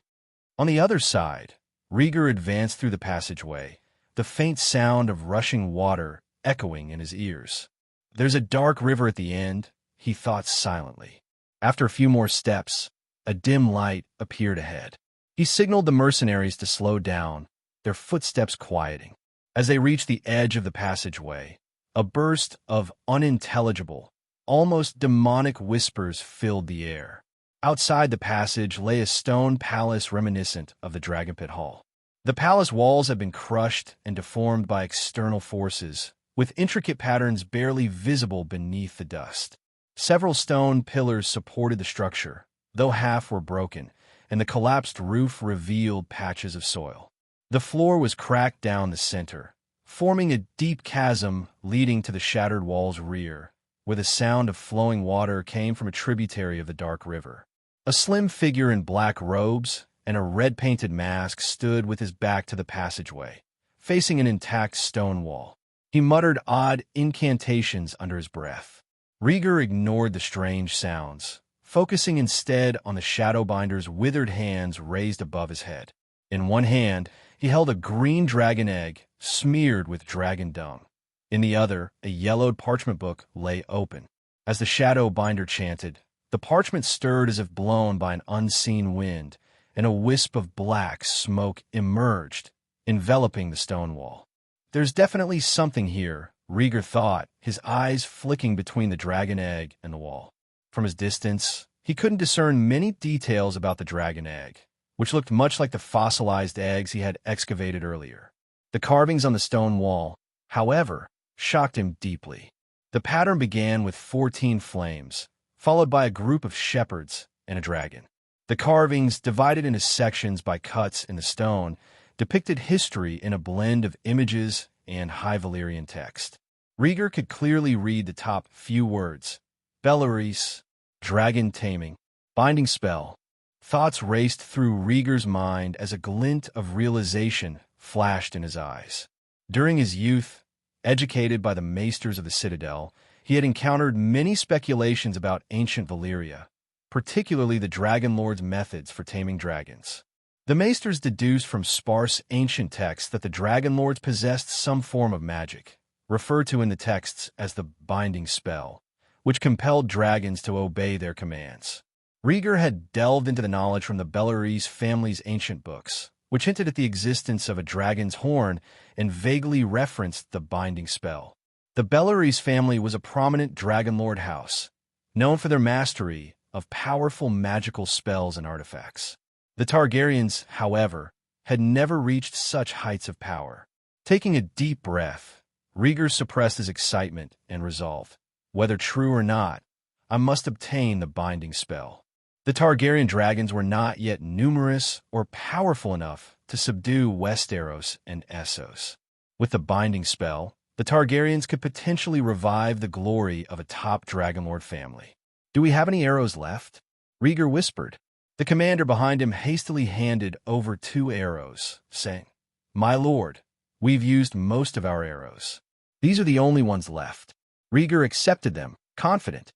On the other side, Rhaegar advanced through the passageway, the faint sound of rushing water echoing in his ears. "There's a dark river at the end," he thought silently. After a few more steps, a dim light appeared ahead. He signaled the mercenaries to slow down, their footsteps quieting. As they reached the edge of the passageway, a burst of unintelligible, almost demonic whispers filled the air. Outside the passage lay a stone palace reminiscent of the Dragon Pit Hall. The palace walls had been crushed and deformed by external forces, with intricate patterns barely visible beneath the dust. Several stone pillars supported the structure, though half were broken, and the collapsed roof revealed patches of soil. The floor was cracked down the center, forming a deep chasm leading to the shattered wall's rear, where the sound of flowing water came from a tributary of the dark river. A slim figure in black robes and a red-painted mask stood with his back to the passageway, facing an intact stone wall. He muttered odd incantations under his breath. Rhaegar ignored the strange sounds, focusing instead on the Shadowbinder's withered hands raised above his head. In one hand, he held a green dragon egg smeared with dragon dung. In the other, a yellowed parchment book lay open. As the Shadowbinder chanted, the parchment stirred as if blown by an unseen wind, and a wisp of black smoke emerged, enveloping the stone wall. "There's definitely something here," Rhaegar thought, his eyes flicking between the dragon egg and the wall. From his distance, he couldn't discern many details about the dragon egg, which looked much like the fossilized eggs he had excavated earlier. The carvings on the stone wall, however, shocked him deeply. The pattern began with 14 flames, followed by a group of shepherds and a dragon. The carvings, divided into sections by cuts in the stone, depicted history in a blend of images and High Valyrian text. Rhaegar could clearly read the top few words: Belerice, dragon taming, binding spell. Thoughts raced through Rhaegar's mind as a glint of realization flashed in his eyes. During his youth, educated by the maesters of the Citadel, he had encountered many speculations about ancient Valyria, particularly the Dragon Lord's methods for taming dragons. The maesters deduced from sparse ancient texts that the Dragon Lords possessed some form of magic, referred to in the texts as the binding spell, which compelled dragons to obey their commands. Rhaegar had delved into the knowledge from the Belerice family's ancient books, which hinted at the existence of a dragon's horn and vaguely referenced the binding spell. The Belerice family was a prominent Dragon Lord house, known for their mastery of powerful magical spells and artifacts. The Targaryens, however, had never reached such heights of power. Taking a deep breath, Rhaegar suppressed his excitement and resolved, whether true or not, I must obtain the binding spell. The Targaryen dragons were not yet numerous or powerful enough to subdue Westeros and Essos. With the binding spell, the Targaryens could potentially revive the glory of a top Dragonlord family. "Do we have any arrows left?" Rhaegar whispered. The commander behind him hastily handed over 2 arrows, saying, "My lord, we've used most of our arrows. These are the only ones left." Rhaegar accepted them, confident.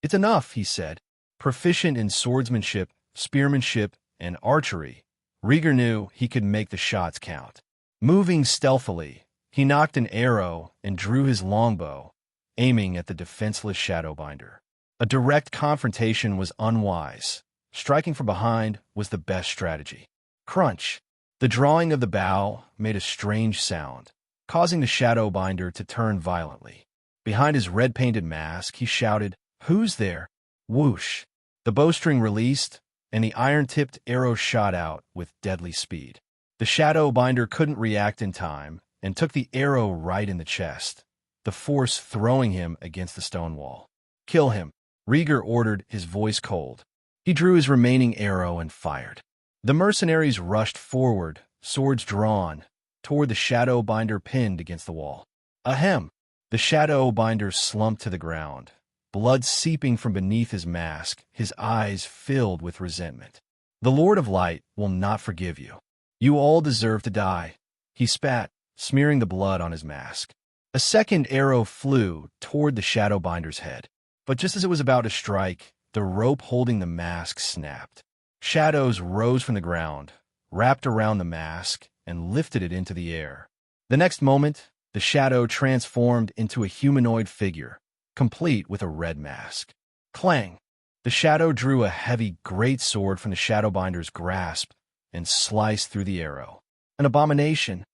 "It's enough," he said. Proficient in swordsmanship, spearmanship, and archery, Rhaegar knew he could make the shots count. Moving stealthily, he nocked an arrow and drew his longbow, aiming at the defenseless Shadowbinder. A direct confrontation was unwise. Striking from behind was the best strategy. Crunch! The drawing of the bow made a strange sound, causing the Shadowbinder to turn violently. Behind his red-painted mask, he shouted, "Who's there?" Whoosh! The bowstring released, and the iron-tipped arrow shot out with deadly speed. The Shadowbinder couldn't react in time and took the arrow right in the chest, the force throwing him against the stone wall. "Kill him," Rhaegar ordered, his voice cold. He drew his remaining arrow and fired. The mercenaries rushed forward, swords drawn, toward the Shadowbinder pinned against the wall. Ahem! The Shadowbinder slumped to the ground, blood seeping from beneath his mask, his eyes filled with resentment. "The Lord of Light will not forgive you. You all deserve to die," he spat, smearing the blood on his mask. A second arrow flew toward the Shadowbinder's head, but just as it was about to strike, the rope holding the mask snapped. Shadows rose from the ground, wrapped around the mask, and lifted it into the air. The next moment, the shadow transformed into a humanoid figure, complete with a red mask. Clang! The shadow drew a heavy greatsword from the Shadowbinder's grasp and sliced through the arrow. An abomination!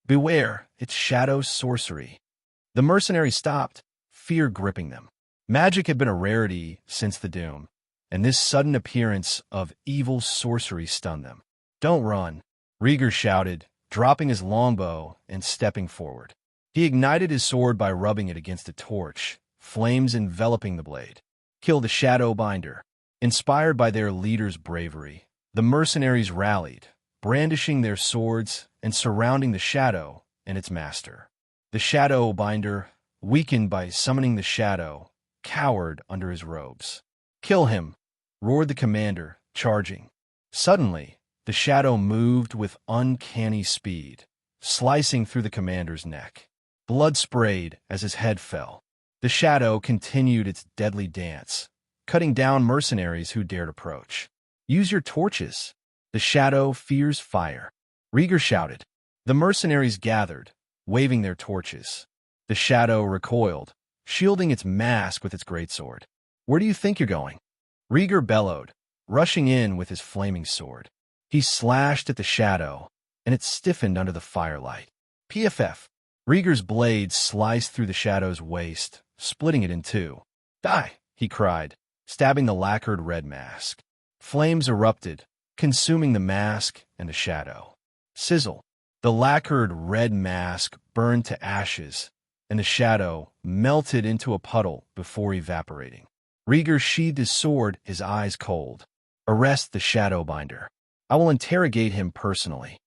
Beware, it's shadow sorcery. The mercenaries stopped, fear gripping them. Magic had been a rarity since the Doom, and this sudden appearance of evil sorcery stunned them. "Don't run," Rhaegar shouted, dropping his longbow and stepping forward. He ignited his sword by rubbing it against a torch, flames enveloping the blade. "Kill the Shadowbinder." Inspired by their leader's bravery, the mercenaries rallied, brandishing their swords and surrounding the shadow and its master. The Shadowbinder, weakened by summoning the shadow, cowered under his robes. "Kill him!" roared the commander, charging. Suddenly, the shadow moved with uncanny speed, slicing through the commander's neck. Blood sprayed as his head fell. The shadow continued its deadly dance, cutting down mercenaries who dared approach. "Use your torches. The shadow fears fire," Rhaegar shouted. The mercenaries gathered, waving their torches. The shadow recoiled, shielding its mask with its greatsword. "Where do you think you're going?" Rhaegar bellowed, rushing in with his flaming sword. He slashed at the shadow, and it stiffened under the firelight. PFF! Rhaegar's blade sliced through the shadow's waist, splitting it in two. "Die!" he cried, stabbing the lacquered red mask. Flames erupted, consuming the mask and the shadow. Sizzle! The lacquered red mask burned to ashes, and the shadow melted into a puddle before evaporating. Rhaegar sheathed his sword, his eyes cold. "Arrest the Shadowbinder. I will interrogate him personally."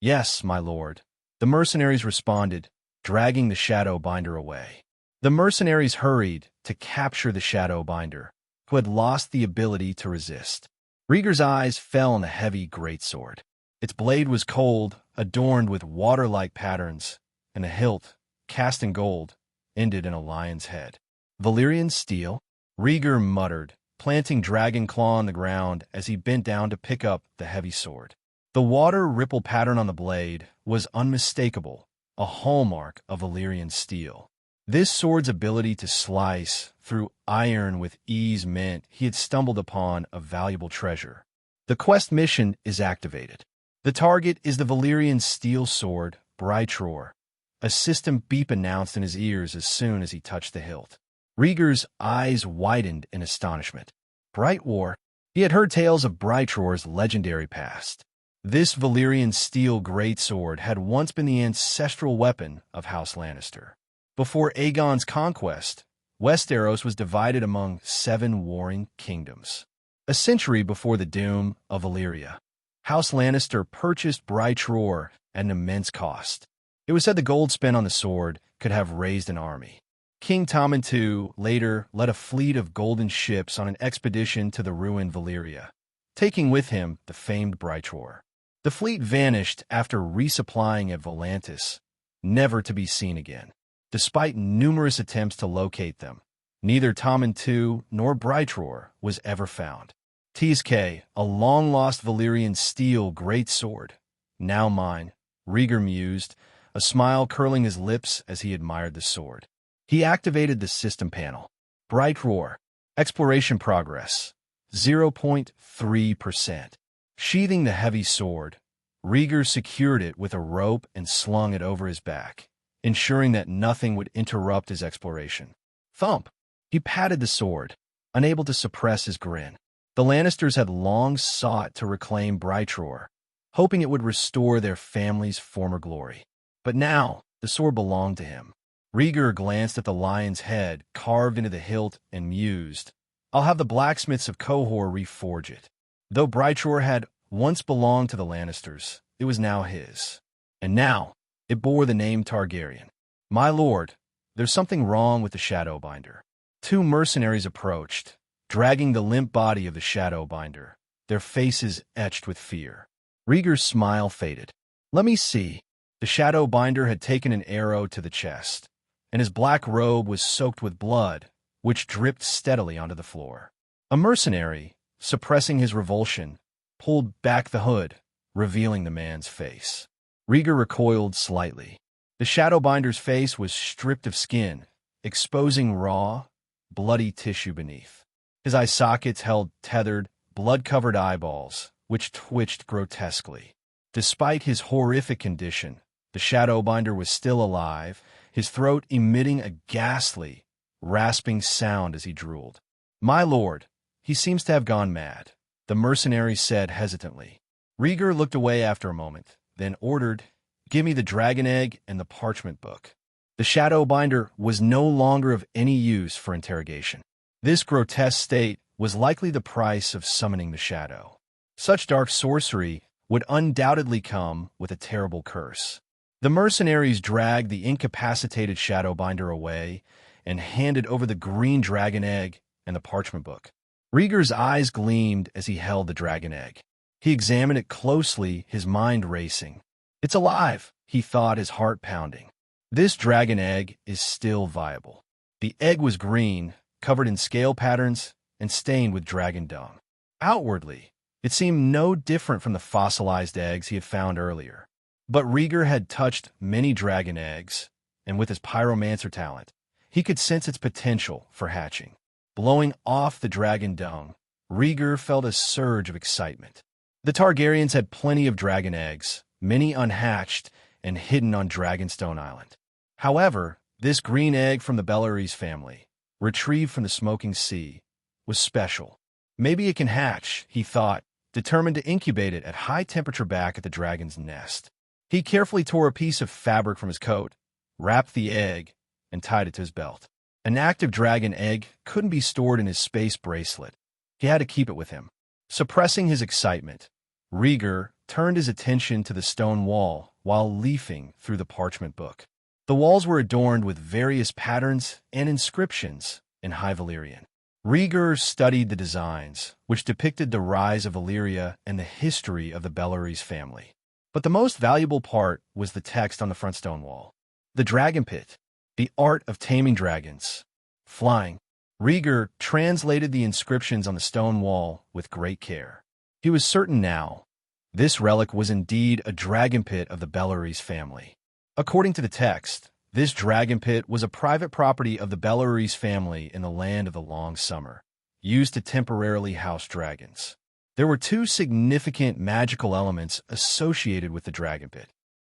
"Yes, my lord," the mercenaries responded, dragging the Shadowbinder away. The mercenaries hurried to capture the Shadowbinder, who had lost the ability to resist. Rhaegar's eyes fell on the heavy greatsword. Its blade was cold, adorned with water-like patterns, and the hilt, cast in gold, ended in a lion's head. "Valyrian steel?" Rhaegar muttered, planting Dragon Claw on the ground as he bent down to pick up the heavy sword. The water ripple pattern on the blade was unmistakable, a hallmark of Valyrian steel. This sword's ability to slice through iron with ease meant he had stumbled upon a valuable treasure. The quest mission is activated. The target is the Valyrian steel sword, Brightroar. A system beep announced in his ears as soon as he touched the hilt. Rhaegar's eyes widened in astonishment. Brightroar? He had heard tales of Brightroar's legendary past. This Valyrian steel greatsword had once been the ancestral weapon of House Lannister. Before Aegon's conquest, Westeros was divided among 7 warring kingdoms. A century before the doom of Valyria, House Lannister purchased Brightroar at an immense cost. It was said the gold spent on the sword could have raised an army. King Tommen II later led a fleet of golden ships on an expedition to the ruined Valyria, taking with him the famed Brightroar. The fleet vanished after resupplying at Volantis, never to be seen again. Despite numerous attempts to locate them, neither Tommen II nor Brightroar was ever found. Tsk, a long-lost Valyrian steel greatsword. Now mine, Rhaegar mused, a smile curling his lips as he admired the sword. He activated the system panel. Brightroar. Exploration progress, 0.3%. Sheathing the heavy sword, Rhaegar secured it with a rope and slung it over his back, ensuring that nothing would interrupt his exploration. Thump! He patted the sword, unable to suppress his grin. The Lannisters had long sought to reclaim Brightroar, hoping it would restore their family's former glory. But now, the sword belonged to him. Rhaegar glanced at the lion's head carved into the hilt and mused, "I'll have the blacksmiths of Qohor reforge it." Though Brightroar had once belonged to the Lannisters, it was now his. And now, it bore the name Targaryen. "My lord, there's something wrong with the Shadowbinder." Two mercenaries approached, dragging the limp body of the Shadowbinder, their faces etched with fear. Rhaegar's smile faded. "Let me see." The Shadowbinder had taken an arrow to the chest, and his black robe was soaked with blood, which dripped steadily onto the floor. A mercenary, suppressing his revulsion, pulled back the hood, revealing the man's face. Rhaegar recoiled slightly. The Shadowbinder's face was stripped of skin, exposing raw, bloody tissue beneath. His eye sockets held tethered, blood-covered eyeballs, which twitched grotesquely. Despite his horrific condition, the Shadowbinder was still alive, his throat emitting a ghastly, rasping sound as he drooled. "My lord, he seems to have gone mad," the mercenary said hesitantly. Rhaegar looked away after a moment, then ordered, "Give me the dragon egg and the parchment book." The Shadowbinder was no longer of any use for interrogation. This grotesque state was likely the price of summoning the shadow. Such dark sorcery would undoubtedly come with a terrible curse. The mercenaries dragged the incapacitated Shadowbinder away and handed over the green dragon egg and the parchment book. Rhaegar's eyes gleamed as he held the dragon egg. He examined it closely, his mind racing. "It's alive," he thought, his heart pounding. "This dragon egg is still viable." The egg was green, covered in scale patterns, and stained with dragon dung. Outwardly, it seemed no different from the fossilized eggs he had found earlier. But Rhaegar had touched many dragon eggs, and with his pyromancer talent, he could sense its potential for hatching. Blowing off the dragon dung, Rhaegar felt a surge of excitement. The Targaryens had plenty of dragon eggs, many unhatched and hidden on Dragonstone Island. However, this green egg from the Balerion family, retrieved from the smoking sea, was special. Maybe it can hatch, he thought, determined to incubate it at high temperature back at the dragon's nest. He carefully tore a piece of fabric from his coat, wrapped the egg, and tied it to his belt. An active dragon egg couldn't be stored in his space bracelet. He had to keep it with him. Suppressing his excitement, Rhaegar turned his attention to the stone wall while leafing through the parchment book. The walls were adorned with various patterns and inscriptions in High Valyrian. Rhaegar studied the designs, which depicted the rise of Valyria and the history of the Balerion family. But the most valuable part was the text on the front stone wall. "The Dragon Pit, the art of taming dragons, flying." Rhaegar translated the inscriptions on the stone wall with great care. He was certain now, this relic was indeed a dragon pit of the Balerion family. According to the text, this dragon pit was a private property of the Balerion family in the land of the long summer, used to temporarily house dragons. There were two significant magical elements associated with the dragon pit.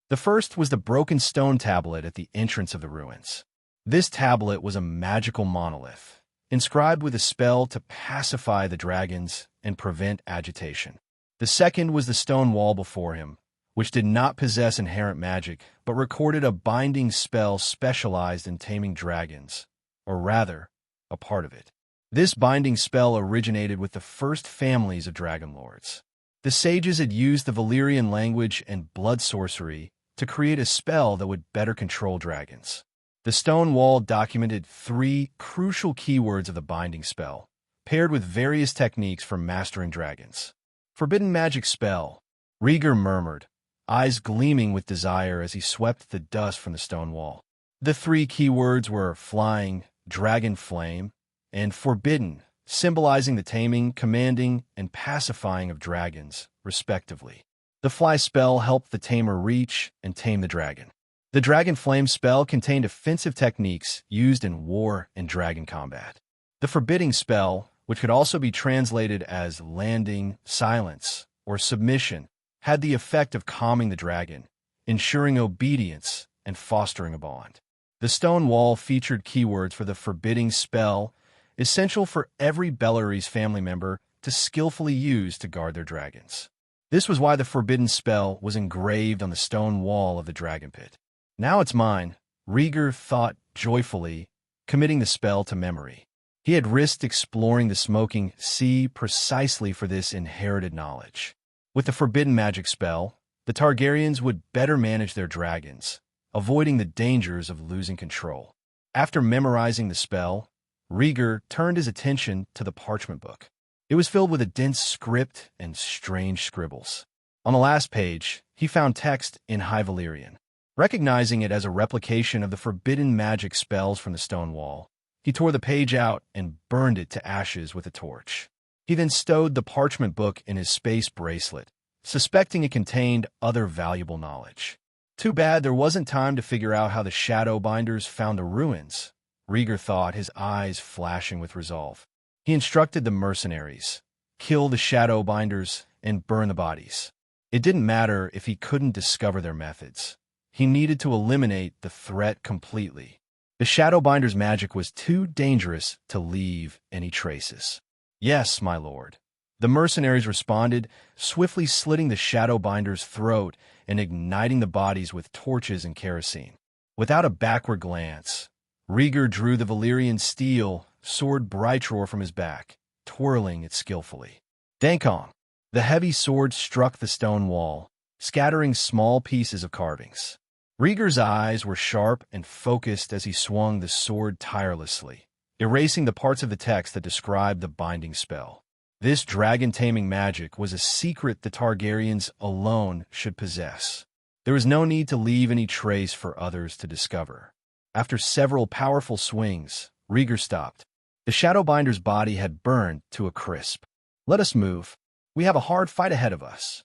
The first was the broken stone tablet at the entrance of the ruins. This tablet was a magical monolith, inscribed with a spell to pacify the dragons and prevent agitation. The second was the stone wall before him, which did not possess inherent magic, but recorded a binding spell specialized in taming dragons, or rather, a part of it. This binding spell originated with the first families of dragon lords. The sages had used the Valyrian language and blood sorcery to create a spell that would better control dragons. The stone wall documented 3 crucial keywords of the binding spell, paired with various techniques for mastering dragons. "Forbidden magic spell," Rhaegar murmured, eyes gleaming with desire as he swept the dust from the stone wall. The 3 keywords were flying, dragon flame, and forbidden, symbolizing the taming, commanding, and pacifying of dragons, respectively. The fly spell helped the tamer reach and tame the dragon. The dragon flame spell contained offensive techniques used in war and dragon combat. The forbidding spell, which could also be translated as landing, silence, or submission, had the effect of calming the dragon, ensuring obedience and fostering a bond. The stone wall featured keywords for the forbidding spell, essential for every Bellerese family member to skillfully use to guard their dragons. This was why the forbidden spell was engraved on the stone wall of the dragon pit. Now it's mine, Rhaegar thought joyfully, committing the spell to memory. He had risked exploring the smoking sea precisely for this inherited knowledge. With the forbidden magic spell, the Targaryens would better manage their dragons, avoiding the dangers of losing control. After memorizing the spell, Rhaegar turned his attention to the parchment book. It was filled with a dense script and strange scribbles. On the last page, he found text in High Valyrian. Recognizing it as a replication of the forbidden magic spells from the stone wall, he tore the page out and burned it to ashes with a torch. He then stowed the parchment book in his space bracelet, suspecting it contained other valuable knowledge. Too bad there wasn't time to figure out how the Shadowbinders found the ruins, Rhaegar thought, his eyes flashing with resolve. He instructed the mercenaries, kill the Shadowbinders and burn the bodies. It didn't matter if he couldn't discover their methods. He needed to eliminate the threat completely. The Shadowbinders' magic was too dangerous to leave any traces. Yes, my lord. The mercenaries responded, swiftly slitting the Shadowbinders' throat and igniting the bodies with torches and kerosene. Without a backward glance, Rhaegar drew the Valyrian steel sword Brightroar from his back, twirling it skillfully. Dankong! The heavy sword struck the stone wall, scattering small pieces of carvings. Rhaegar's eyes were sharp and focused as he swung the sword tirelessly, erasing the parts of the text that described the binding spell. This dragon-taming magic was a secret the Targaryens alone should possess. There was no need to leave any trace for others to discover. After several powerful swings, Rhaegar stopped. The Shadowbinder's body had burned to a crisp. Let us move. We have a hard fight ahead of us.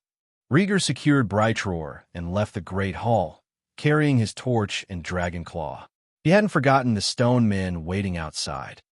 Rhaegar secured Brightroar and left the Great Hall, carrying his torch and dragon claw. He hadn't forgotten the stone men waiting outside.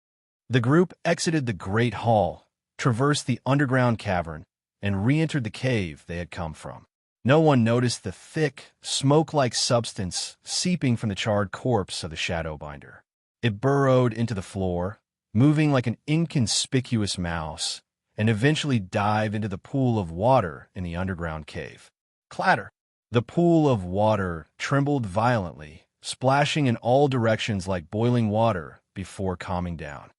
The group exited the Great Hall, traversed the underground cavern, and re-entered the cave they had come from. No one noticed the thick, smoke-like substance seeping from the charred corpse of the Shadowbinder. It burrowed into the floor, moving like an inconspicuous mouse, and eventually dived into the pool of water in the underground cave. Clatter! The pool of water trembled violently, splashing in all directions like boiling water before calming down.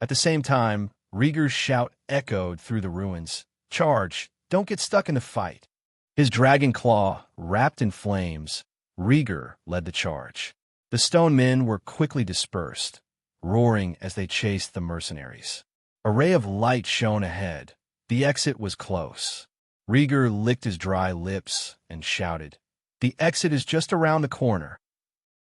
At the same time, Rhaegar's shout echoed through the ruins. Charge! Don't get stuck in the fight! His dragon claw wrapped in flames, Rhaegar led the charge. The stone men were quickly dispersed, roaring as they chased the mercenaries. A ray of light shone ahead. The exit was close. Rhaegar licked his dry lips and shouted, "The exit is just around the corner."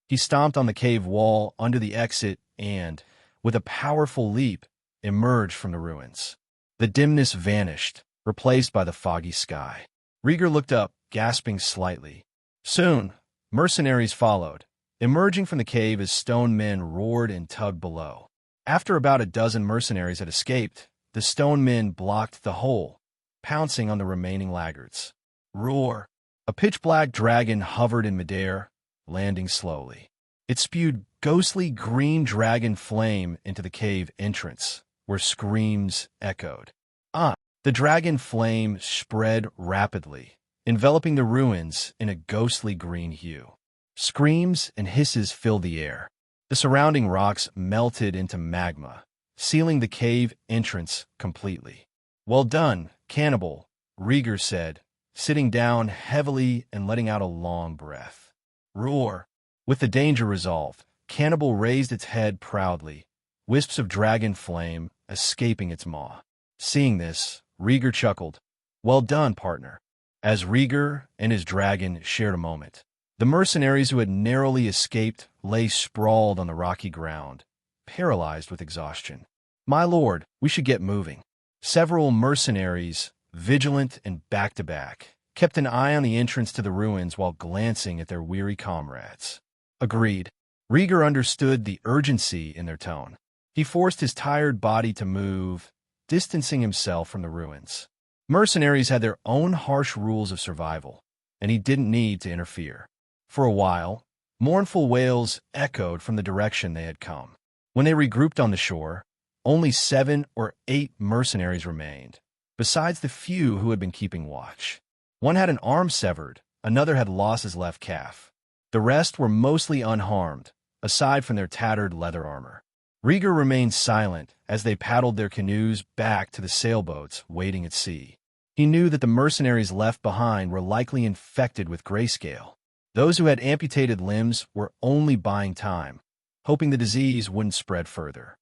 He stomped on the cave wall under the exit and, with a powerful leap, emerged from the ruins. The dimness vanished, replaced by the foggy sky. Rhaegar looked up, gasping slightly. Soon, mercenaries followed, emerging from the cave as stone men roared and tugged below. After about a dozen mercenaries had escaped, the stone men blocked the hole, pouncing on the remaining laggards. Roar! A pitch-black dragon hovered in midair, landing slowly. It spewed ghostly green dragon flame into the cave entrance, where screams echoed. The dragon flame spread rapidly, enveloping the ruins in a ghostly green hue. Screams and hisses filled the air. The surrounding rocks melted into magma, sealing the cave entrance completely. Well done, cannibal, Rhaegar said, sitting down heavily and letting out a long breath. Roar! With the danger resolved, Cannibal raised its head proudly, wisps of dragon flame escaping its maw. Seeing this, Rhaegar chuckled. Well done, partner. As Rhaegar and his dragon shared a moment, the mercenaries who had narrowly escaped lay sprawled on the rocky ground, paralyzed with exhaustion. My lord, we should get moving. Several mercenaries, vigilant and back-to-back, kept an eye on the entrance to the ruins while glancing at their weary comrades. Agreed. Rhaegar understood the urgency in their tone. He forced his tired body to move, distancing himself from the ruins. Mercenaries had their own harsh rules of survival, and he didn't need to interfere. For a while, mournful wails echoed from the direction they had come. When they regrouped on the shore, only 7 or 8 mercenaries remained, besides the few who had been keeping watch. One had an arm severed, another had lost his left calf. The rest were mostly unharmed, aside from their tattered leather armor. Rhaegar remained silent as they paddled their canoes back to the sailboats waiting at sea. He knew that the mercenaries left behind were likely infected with grayscale. Those who had amputated limbs were only buying time, hoping the disease wouldn't spread further.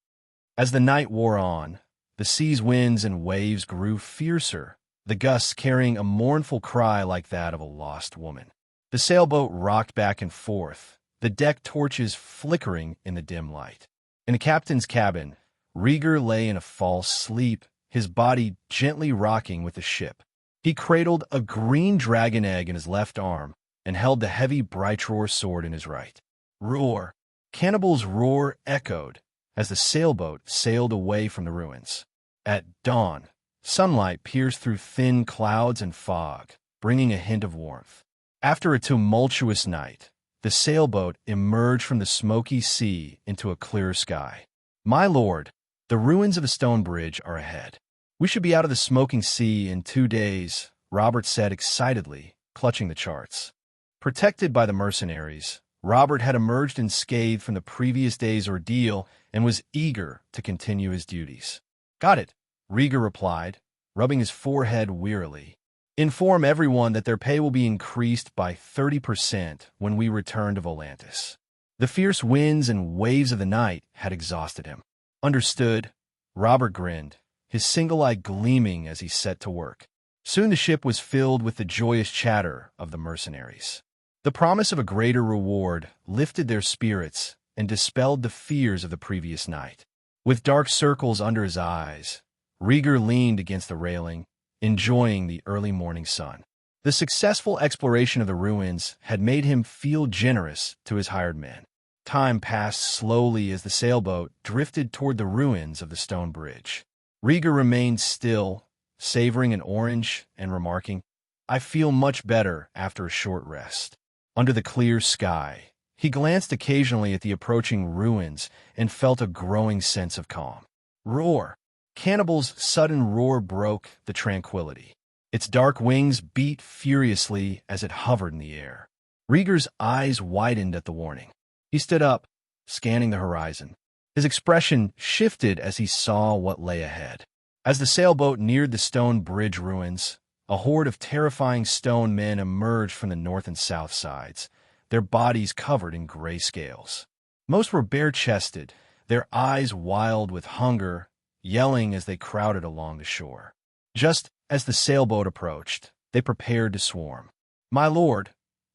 As the night wore on, the sea's winds and waves grew fiercer, the gusts carrying a mournful cry like that of a lost woman. The sailboat rocked back and forth, the deck torches flickering in the dim light. In the captain's cabin, Rhaegar lay in a false sleep, his body gently rocking with the ship. He cradled a green dragon egg in his left arm and held the heavy Brightroar sword in his right. Roar! Cannibal's roar echoed as the sailboat sailed away from the ruins. At dawn, sunlight pierced through thin clouds and fog, bringing a hint of warmth. After a tumultuous night, the sailboat emerged from the smoky sea into a clearer sky. "My lord, the ruins of the stone bridge are ahead. We should be out of the smoking sea in 2 days," Robert said excitedly, clutching the charts. Protected by the mercenaries, Robert had emerged unscathed from the previous day's ordeal and was eager to continue his duties. "Got it," Rhaegar replied, rubbing his forehead wearily. "Inform everyone that their pay will be increased by 30% when we return to Volantis." The fierce winds and waves of the night had exhausted him. "Understood," Robert grinned, his single eye gleaming as he set to work. Soon the ship was filled with the joyous chatter of the mercenaries. The promise of a greater reward lifted their spirits and dispelled the fears of the previous night. With dark circles under his eyes, Rhaegar leaned against the railing, enjoying the early morning sun. The successful exploration of the ruins had made him feel generous to his hired men. Time passed slowly as the sailboat drifted toward the ruins of the stone bridge. Rhaegar remained still, savoring an orange and remarking, "I feel much better after a short rest." Under the clear sky, he glanced occasionally at the approaching ruins and felt a growing sense of calm. Roar! Cannibal's sudden roar broke the tranquility. Its dark wings beat furiously as it hovered in the air. Rhaegar's eyes widened at the warning. He stood up, scanning the horizon. His expression shifted as he saw what lay ahead. As the sailboat neared the stone bridge ruins, a horde of terrifying stone men emerged from the north and south sides, their bodies covered in gray scales. Most were bare-chested, their eyes wild with hunger, yelling as they crowded along the shore. Just as the sailboat approached, they prepared to swarm. "My lord,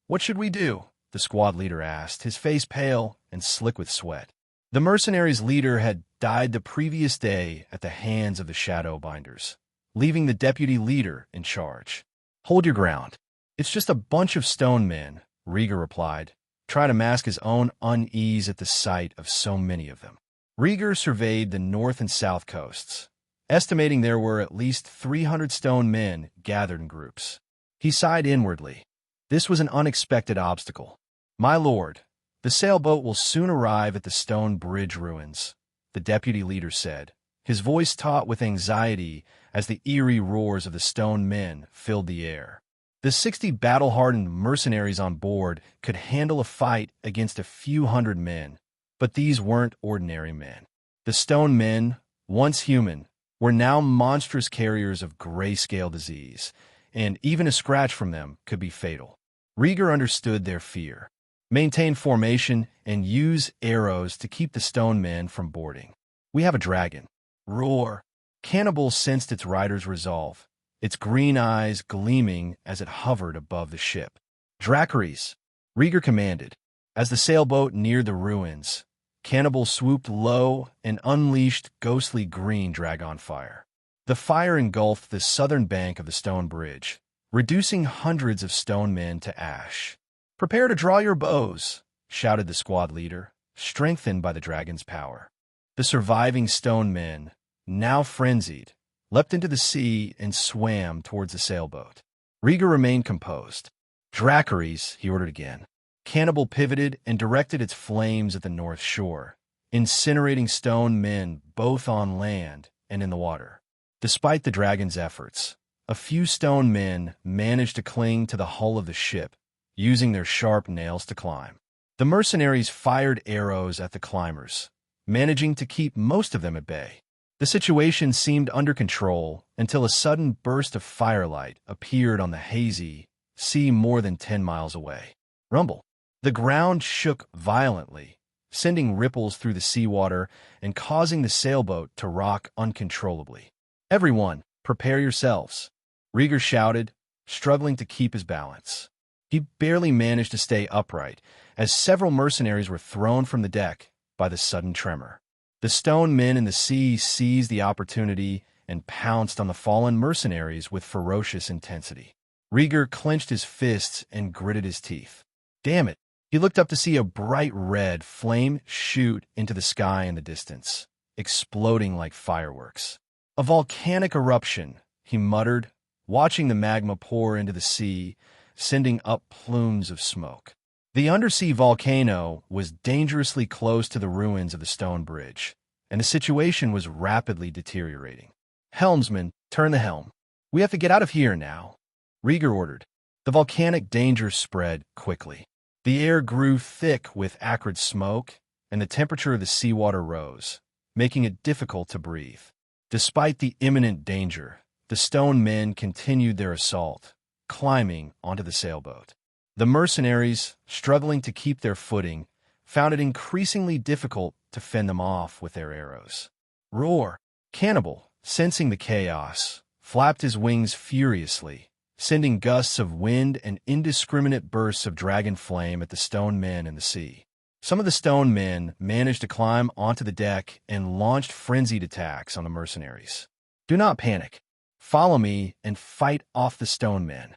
what should we do?" the squad leader asked, his face pale and slick with sweat. The mercenaries' leader had died the previous day at the hands of the Shadowbinders, leaving the deputy leader in charge. "Hold your ground. It's just a bunch of stone men," Rhaegar replied, trying to mask his own unease at the sight of so many of them. Rhaegar surveyed the north and south coasts, estimating there were at least 300 stone men gathered in groups. He sighed inwardly. This was an unexpected obstacle. "My lord, the sailboat will soon arrive at the stone bridge ruins," the deputy leader said, his voice taut with anxiety as the eerie roars of the stone men filled the air. The 60 battle-hardened mercenaries on board could handle a fight against a few hundred men, but these weren't ordinary men. The stone men, once human, were now monstrous carriers of grayscale disease, and even a scratch from them could be fatal. Rhaegar understood their fear. Maintain formation and use arrows to keep the stone men from boarding. "We have a dragon." Roar! Cannibal sensed its rider's resolve, its green eyes gleaming as it hovered above the ship. "Dracaries!" Rhaegar commanded. As the sailboat neared the ruins, Cannibal swooped low and unleashed ghostly green dragon fire. The fire engulfed the southern bank of the stone bridge, reducing hundreds of stone men to ash. "Prepare to draw your bows," shouted the squad leader, strengthened by the dragon's power. The surviving stone men, now frenzied, leapt into the sea and swam towards the sailboat. Rhaegar remained composed. "Dracarys," he ordered again. Cannibal pivoted and directed its flames at the north shore, incinerating stone men both on land and in the water. Despite the dragon's efforts, a few stone men managed to cling to the hull of the ship, using their sharp nails to climb. The mercenaries fired arrows at the climbers, managing to keep most of them at bay. The situation seemed under control until a sudden burst of firelight appeared on the hazy sea more than 10 miles away. Rumble. The ground shook violently, sending ripples through the seawater and causing the sailboat to rock uncontrollably. "Everyone, prepare yourselves," Rhaegar shouted, struggling to keep his balance. He barely managed to stay upright as several mercenaries were thrown from the deck by the sudden tremor. The stone men in the sea seized the opportunity and pounced on the fallen mercenaries with ferocious intensity. Rhaegar clenched his fists and gritted his teeth. Damn it! He looked up to see a bright red flame shoot into the sky in the distance, exploding like fireworks. "A volcanic eruption," he muttered, watching the magma pour into the sea, sending up plumes of smoke. The undersea volcano was dangerously close to the ruins of the stone bridge, and the situation was rapidly deteriorating. "Helmsman, turn the helm. We have to get out of here now," Rhaegar ordered. The volcanic danger spread quickly. The air grew thick with acrid smoke, and the temperature of the seawater rose, making it difficult to breathe. Despite the imminent danger, the stone men continued their assault, climbing onto the sailboat. The mercenaries, struggling to keep their footing, found it increasingly difficult to fend them off with their arrows. "Roar!" Cannibal, sensing the chaos, flapped his wings furiously, sending gusts of wind and indiscriminate bursts of dragon flame at the stone men in the sea. Some of the stone men managed to climb onto the deck and launched frenzied attacks on the mercenaries. "Do not panic. Follow me and fight off the stone men,"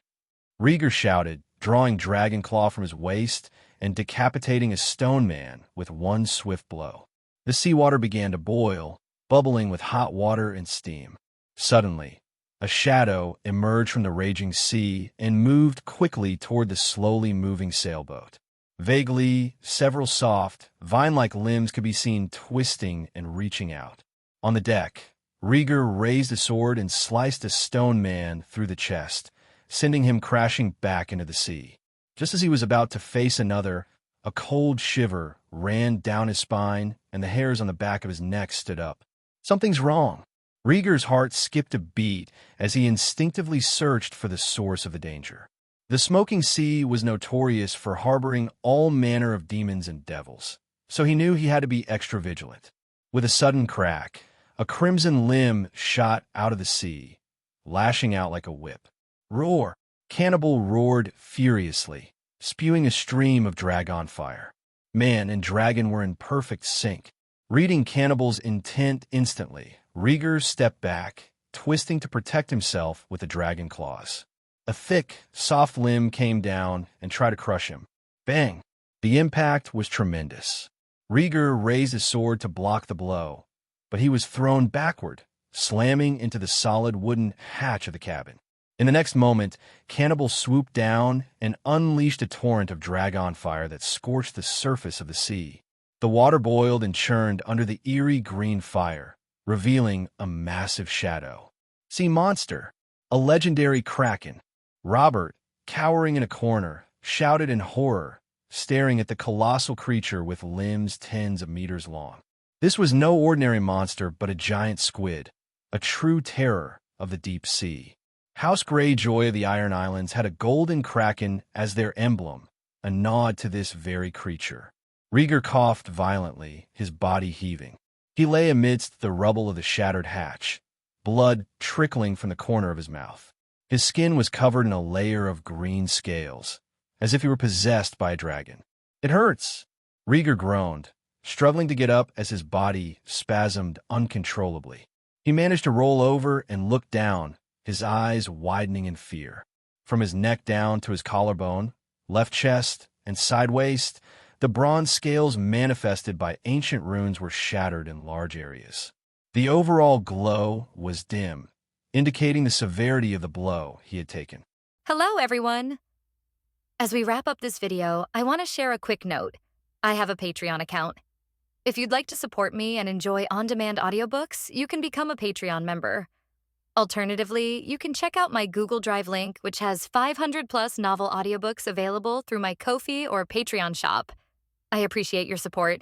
Rhaegar shouted, drawing dragon claw from his waist and decapitating a stone man with one swift blow. The seawater began to boil, bubbling with hot water and steam. Suddenly, a shadow emerged from the raging sea and moved quickly toward the slowly moving sailboat. Vaguely, several soft, vine-like limbs could be seen twisting and reaching out. On the deck, Rhaegar raised a sword and sliced a stone man through the chest, sending him crashing back into the sea. Just as he was about to face another, a cold shiver ran down his spine and the hairs on the back of his neck stood up. Something's wrong. Rhaegar's heart skipped a beat as he instinctively searched for the source of the danger. The smoking sea was notorious for harboring all manner of demons and devils, so he knew he had to be extra vigilant. With a sudden crack, a crimson limb shot out of the sea, lashing out like a whip. "Roar!" Cannibal roared furiously, spewing a stream of dragon fire. Man and dragon were in perfect sync. Reading Cannibal's intent instantly, Rhaegar stepped back, twisting to protect himself with the dragon claws. A thick, soft limb came down and tried to crush him. Bang! The impact was tremendous. Rhaegar raised his sword to block the blow, but he was thrown backward, slamming into the solid wooden hatch of the cabin. In the next moment, Cannibal swooped down and unleashed a torrent of dragon fire that scorched the surface of the sea. The water boiled and churned under the eerie green fire, revealing a massive shadow. Sea monster, a legendary kraken. Robert, cowering in a corner, shouted in horror, staring at the colossal creature with limbs tens of meters long. This was no ordinary monster but a giant squid, a true terror of the deep sea. House Greyjoy of the Iron Islands had a golden kraken as their emblem, a nod to this very creature. Rhaegar coughed violently, his body heaving. He lay amidst the rubble of the shattered hatch, blood trickling from the corner of his mouth. His skin was covered in a layer of green scales, as if he were possessed by a dragon. "It hurts," Rhaegar groaned, struggling to get up as his body spasmed uncontrollably. He managed to roll over and look down, his eyes widening in fear. From his neck down to his collarbone, left chest, and side waist, The bronze scales manifested by ancient runes were shattered in large areas. The overall glow was dim, indicating the severity of the blow he had taken. Hello, everyone. As we wrap up this video, I want to share a quick note. I have a Patreon account. If you'd like to support me and enjoy on-demand audiobooks, you can become a Patreon member. Alternatively, you can check out my Google Drive link, which has 500+ novel audiobooks available through my Ko-fi or Patreon shop. I appreciate your support.